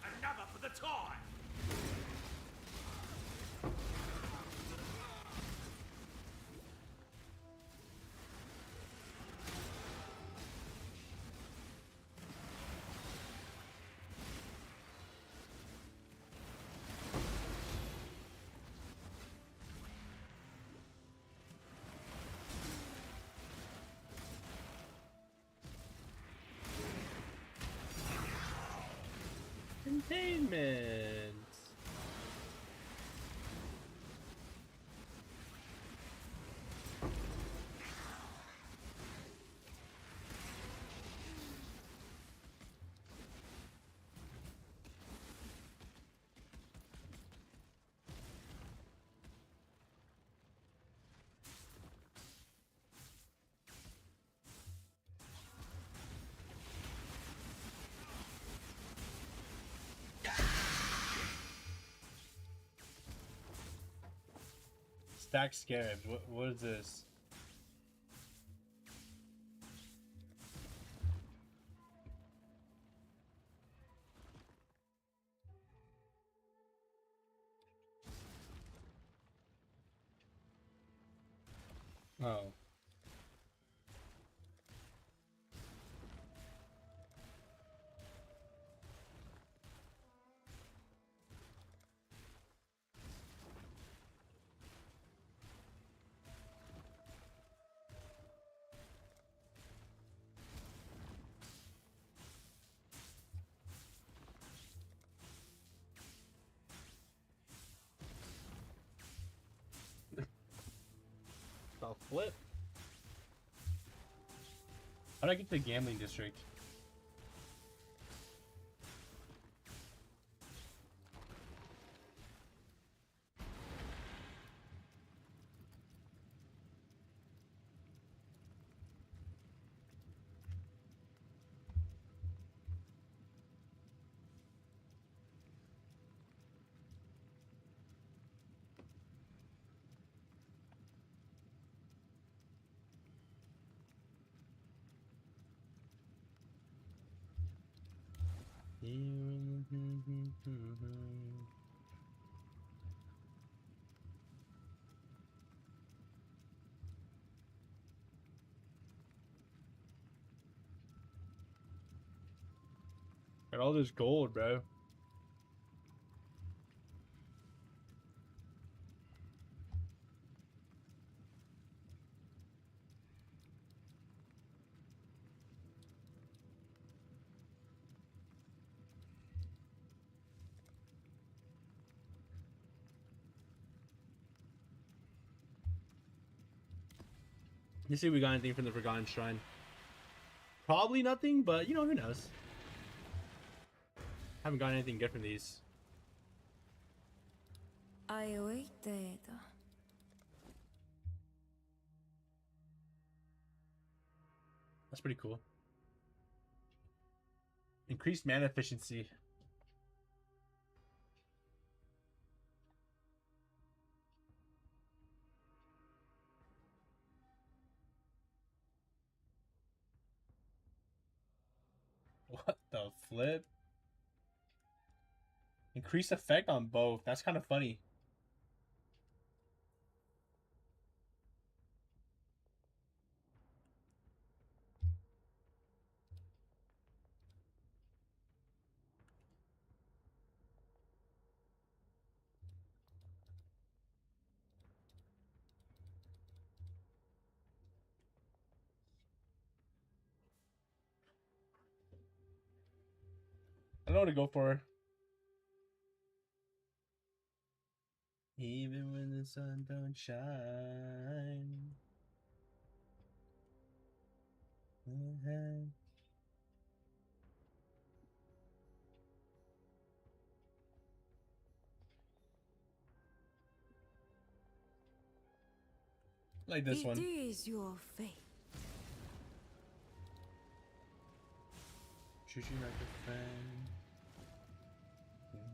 Another for the tie! Containment. Stack scarabs. What is this? Oh. I'll flip. How do I get to the gambling district? Got all this gold, bro. Let's see if we got anything from the Forgotten Shrine. Probably nothing, but you know, who knows? Haven't gotten anything good from these. I waited. That's pretty cool. Increased mana efficiency. What the flip? Increased effect on both. That's kind of funny. I don't know what to go for. Even when the sun don't shine. Like this one. It is your fate. Treat you like a friend.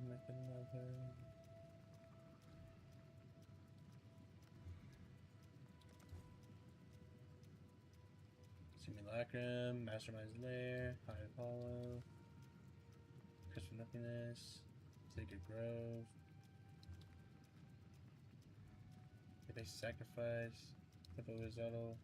Like a lover. Simulacrum, Mastermind's Lair, High Apollo, Crystal Nothingness, Sacred Grove, Base Sacrifice, Temple Risotto.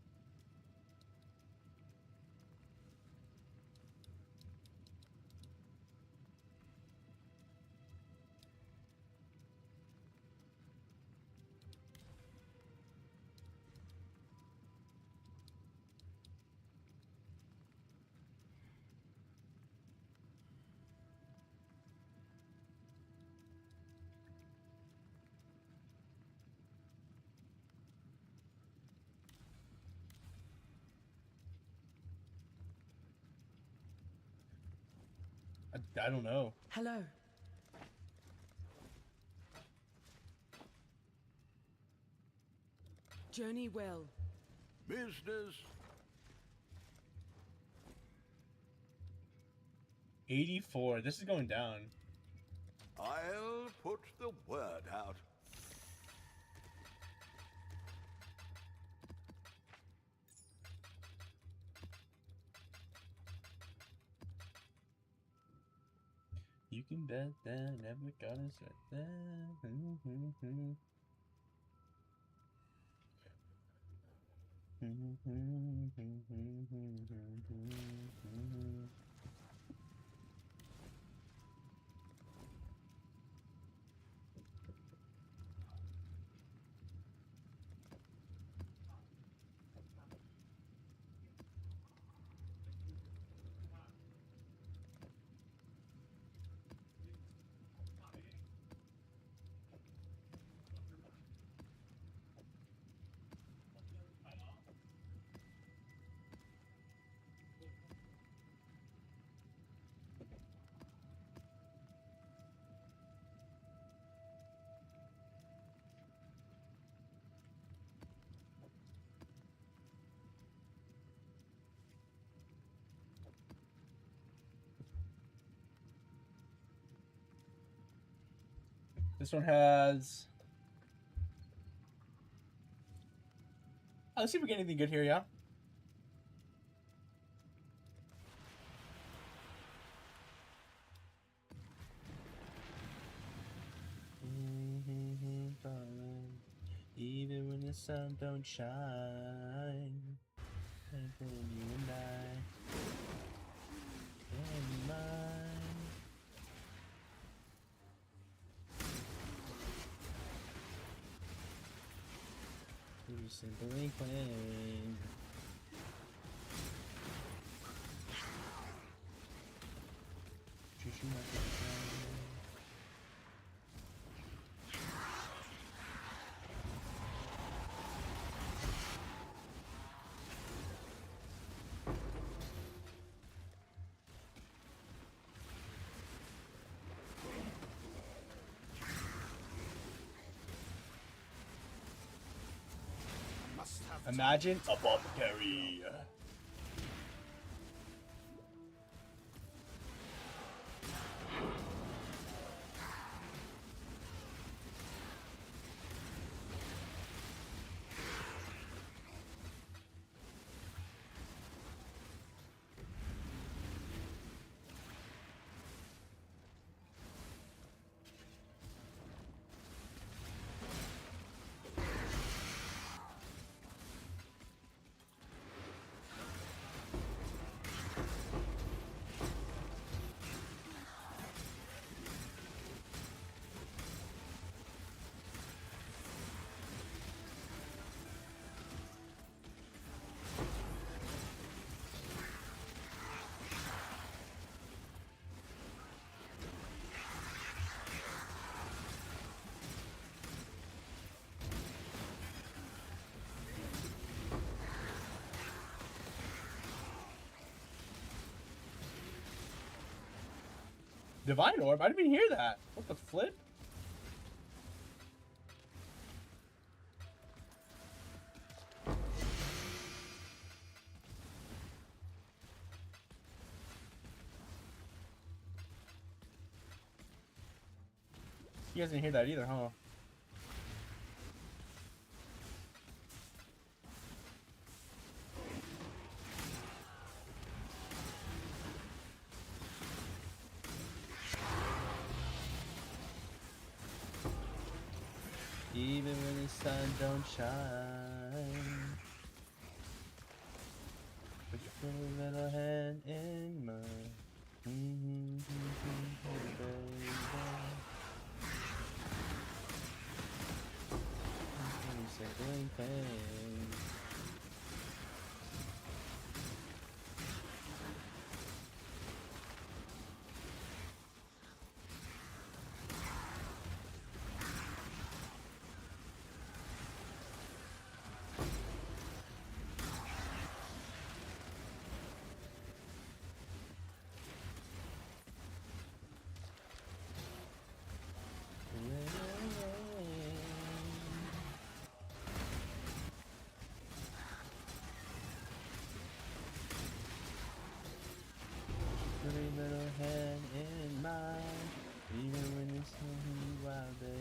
I don't know. Hello. Journey well. Business. 84. This is going down. I'll put the word out. You can bet that never got us right there. This one has. Oh, let's see if we get anything good here, yeah? Even when the sun don't shine, and then you and I can be mine. You simply claim. Treat you like a friend. Imagine apothecary. Divine Orb? I didn't even hear that. What the flip? You guys didn't hear that either, huh? Even when the sun don't shine, put your little hand in mine. Baby. Simply pain. Pretty little hand in mine, even when it's wild, baby.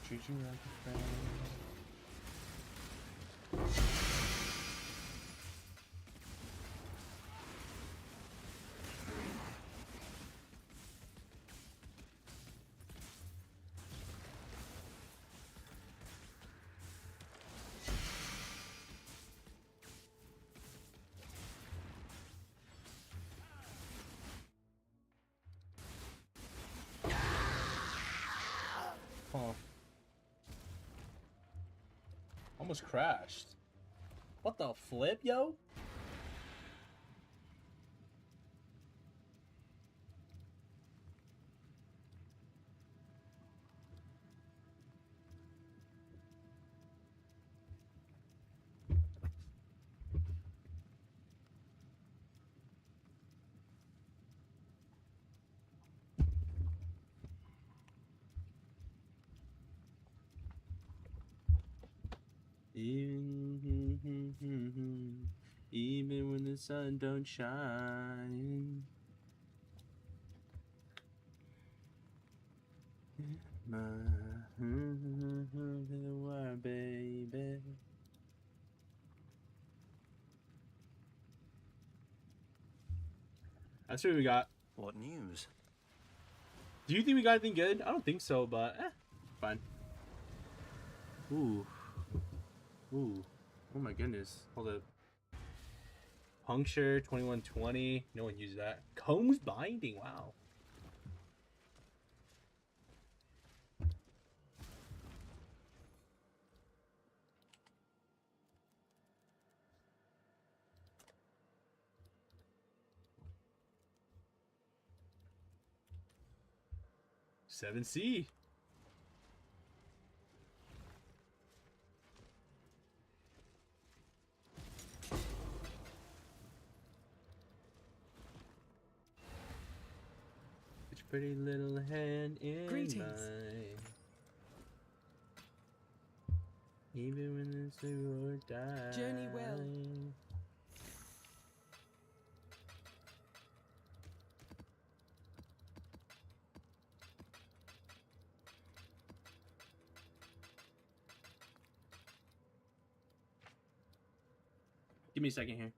treat you like a friend. Huh. Almost crashed. What the flip, yo? Even when the sun don't shine, my wire, baby. That's what we got. What news? Do you think we got anything good? I don't think so, but fine. Ooh. Ooh. Oh my goodness. Hold up. Puncture 2120. No one used that. Combs binding. Wow. Seven C. Pretty little hand in Greetings. mine. Even when it's a or die. Journey well. Give me a second here.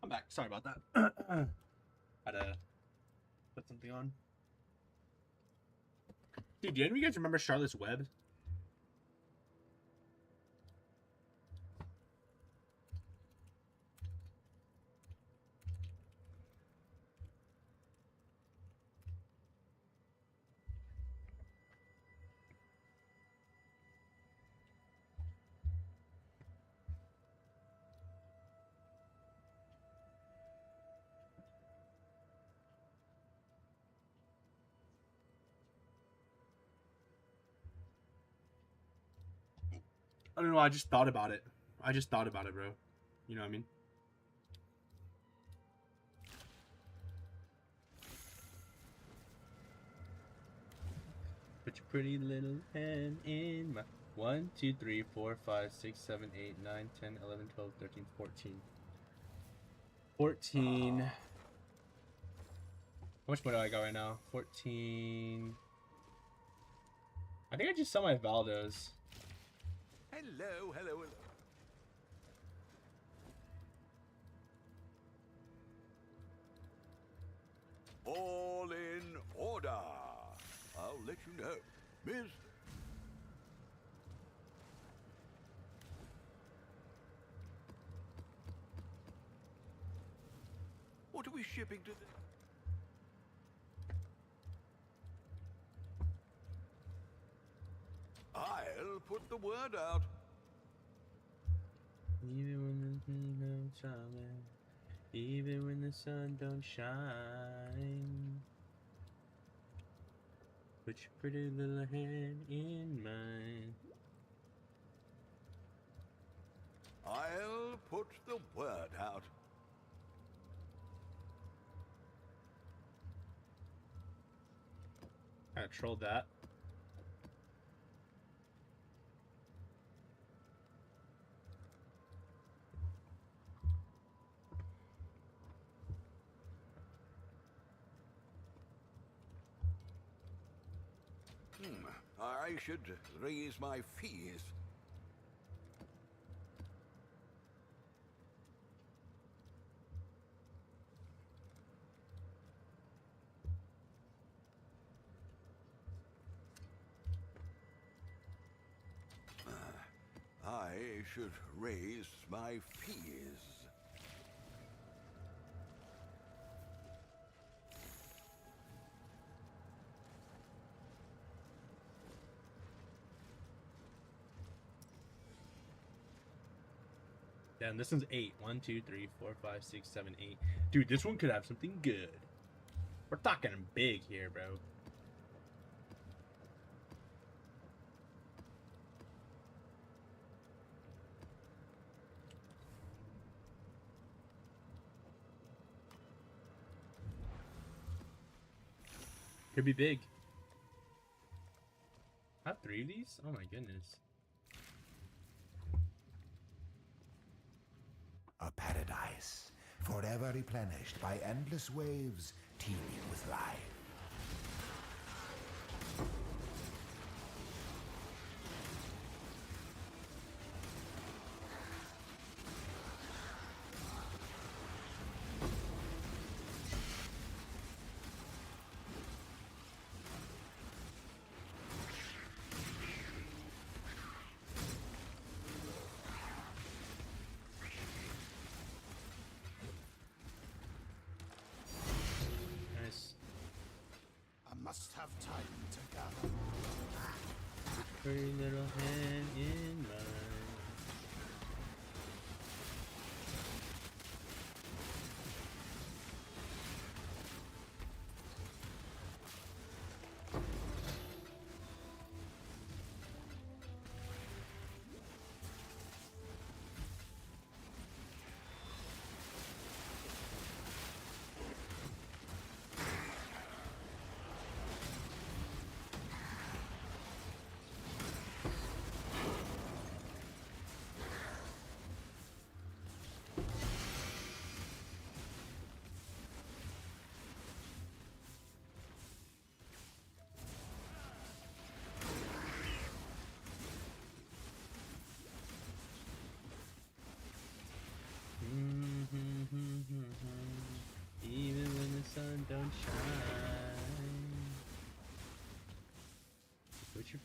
I'm back. Sorry about that. Had to put something on. Dude, do any of you guys remember Charlotte's Web? I don't know. I just thought about it. I just thought about it, bro. You know what I mean? Put your pretty little hand in my 1, 2, 3, 4, 5, 6, 7, 8, 9, 10, 11, 12, 13, 14. 14. How much money do I got right now? 14. I think I just saw my Valdos. Hello, hello, hello. All in order. I'll let you know. Miss. What are we shipping to the... I'll put the word out. Even when the sun don't shine, even when the sun don't shine, put your pretty little hand in mine. I'll put the word out. Kinda trolled that. I should raise my fees. I should raise my fees. Damn, this one's 8. 1, 2, 3, 4, 5, 6, 7, 8. Dude, this one could have something good. We're talking big here, bro. Could be big. I have 3 of these? Oh my goodness. A paradise, forever replenished by endless waves teeming with life. Must have time to gather. Pretty little hand in mine.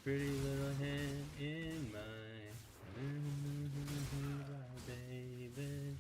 pretty little hand in mine. Baby.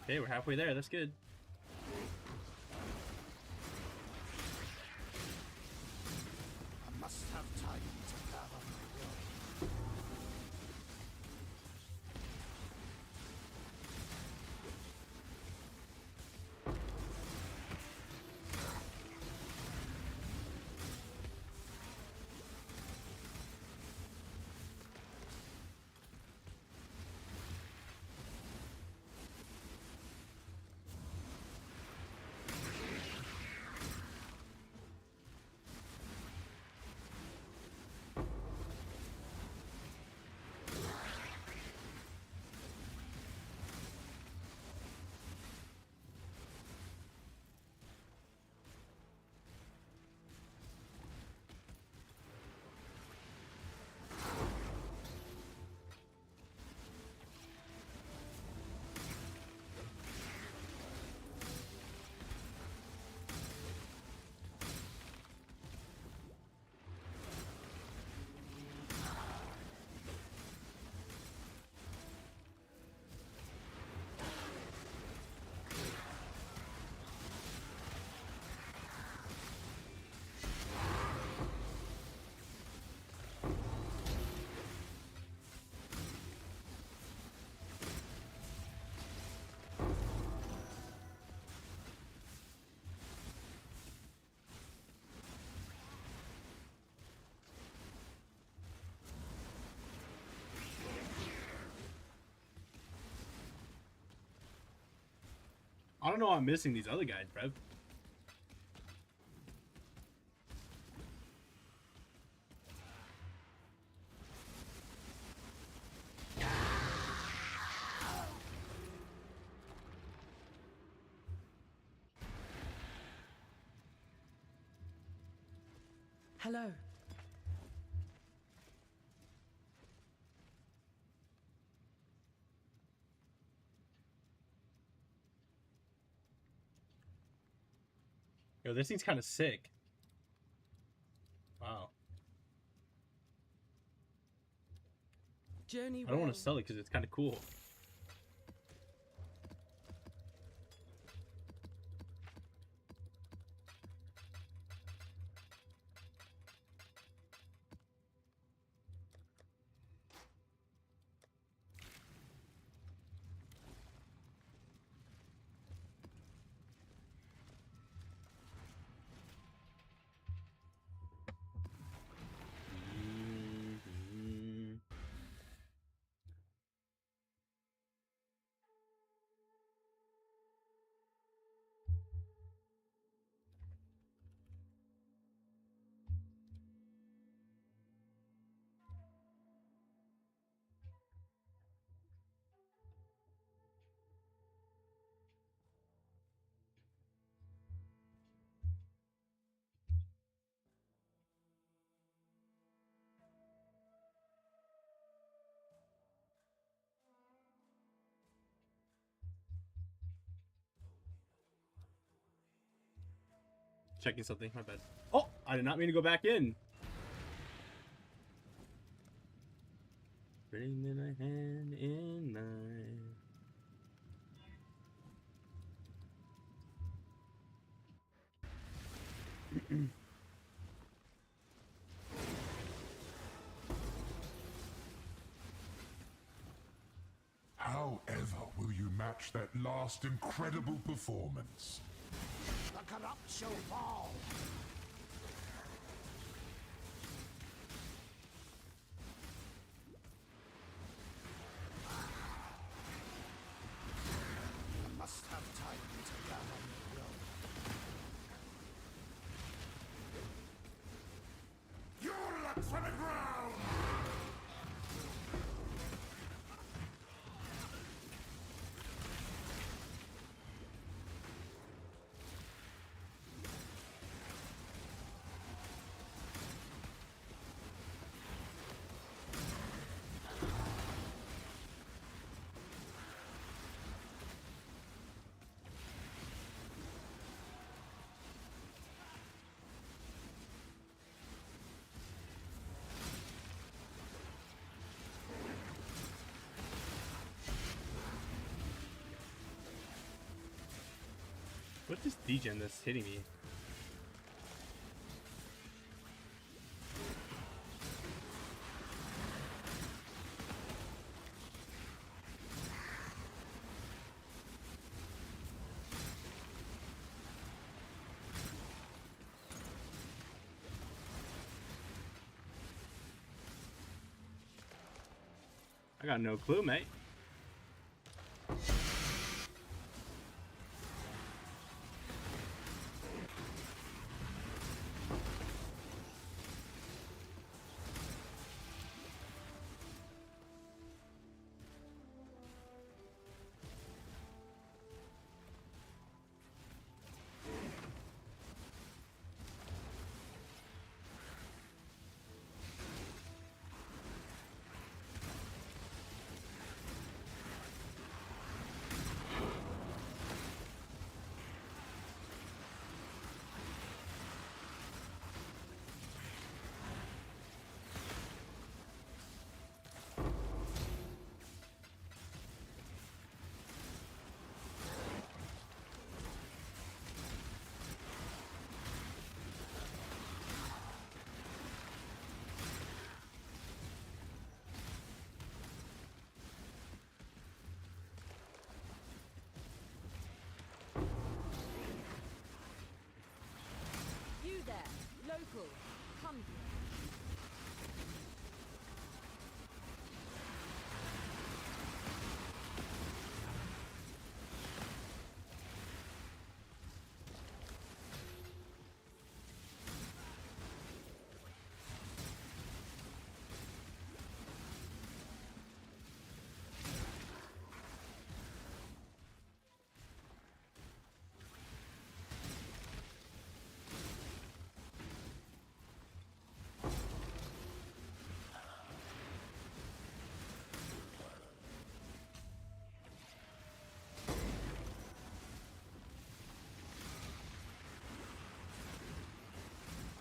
Okay, we're halfway there. That's good. I must have time to gather my will. I don't know why I'm missing these other guys, bro. Hello. Yo, this thing's kind of sick. Wow. Journey I don't want well. to sell it because it's kind of cool. Checking something. My bad. Oh, I did not mean to go back in. Bring me my hand in mine. However will you match that last incredible performance? The corrupt shall fall. I must have time to gather my will. Your luck for the ground! What's this degen that's hitting me? I got no clue, mate. You there, local, come here.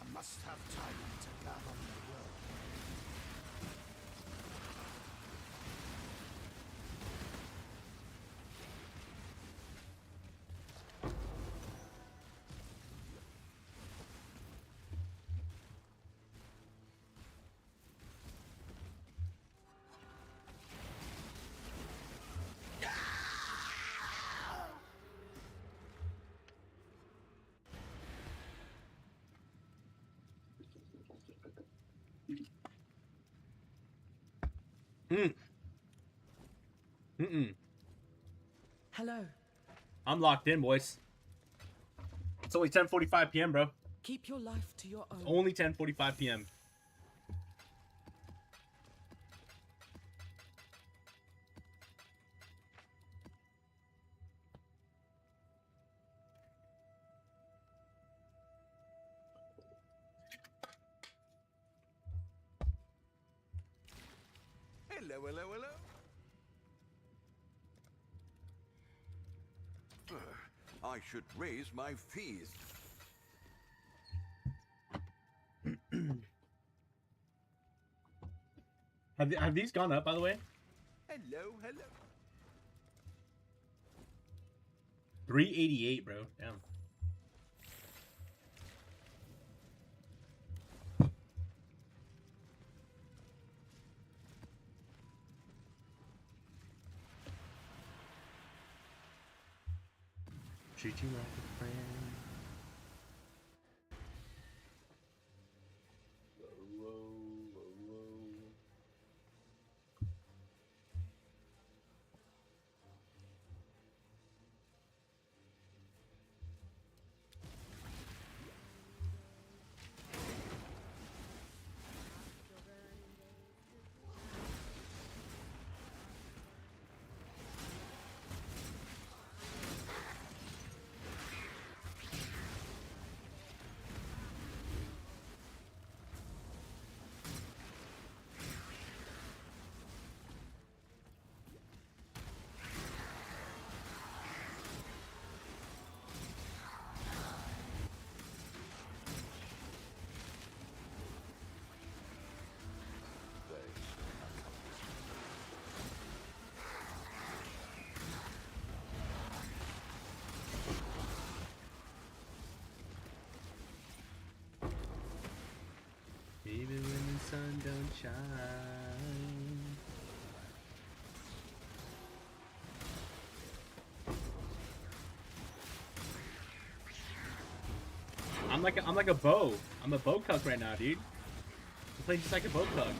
I must have time to gather my will. Hello. I'm locked in, boys. It's only 10:45 p.m., bro. Keep your life to your own. It's only 10:45 p.m. Hello, hello, hello. I should raise my fees. Have these gone up, by the way? Hello, hello. 388, bro. Damn. Treat you like a friend. Whoa, whoa, whoa, whoa. Even when the sun don't shine. I'm like a bow. I'm a bow cuck right now, dude. I'm playing just like a bow cuck.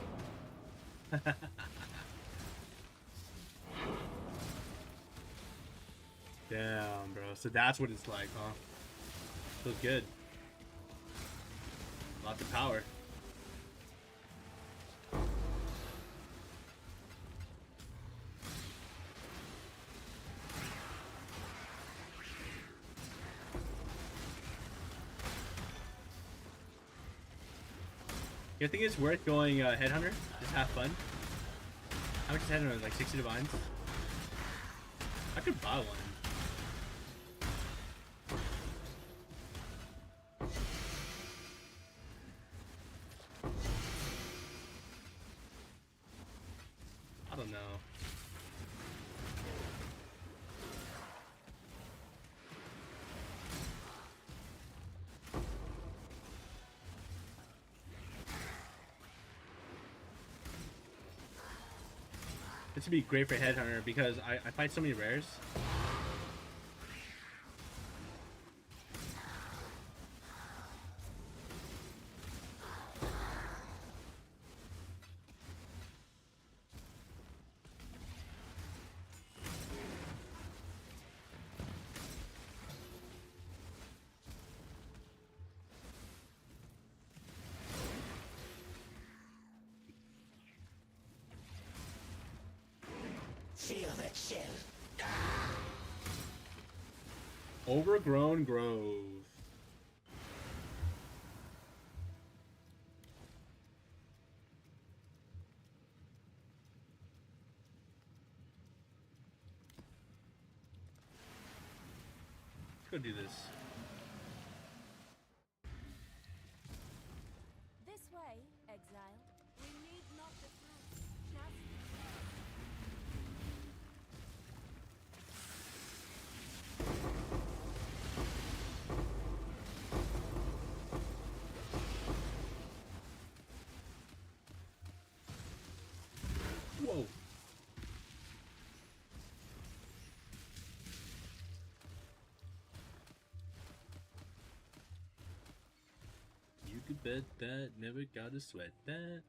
Damn, bro. So that's what it's like, huh? Feels good. Lots of power. You think it's worth going Headhunter? Just have fun? How much is Headhunter? Like 60 divines? I could buy one. I don't know. This would be great for Headhunter because I fight so many rares. Feel the chill. Overgrown Grove. Let's go do this. This way, exile. We need not the fruits, just Whoa. You could bet that, never gotta sweat that.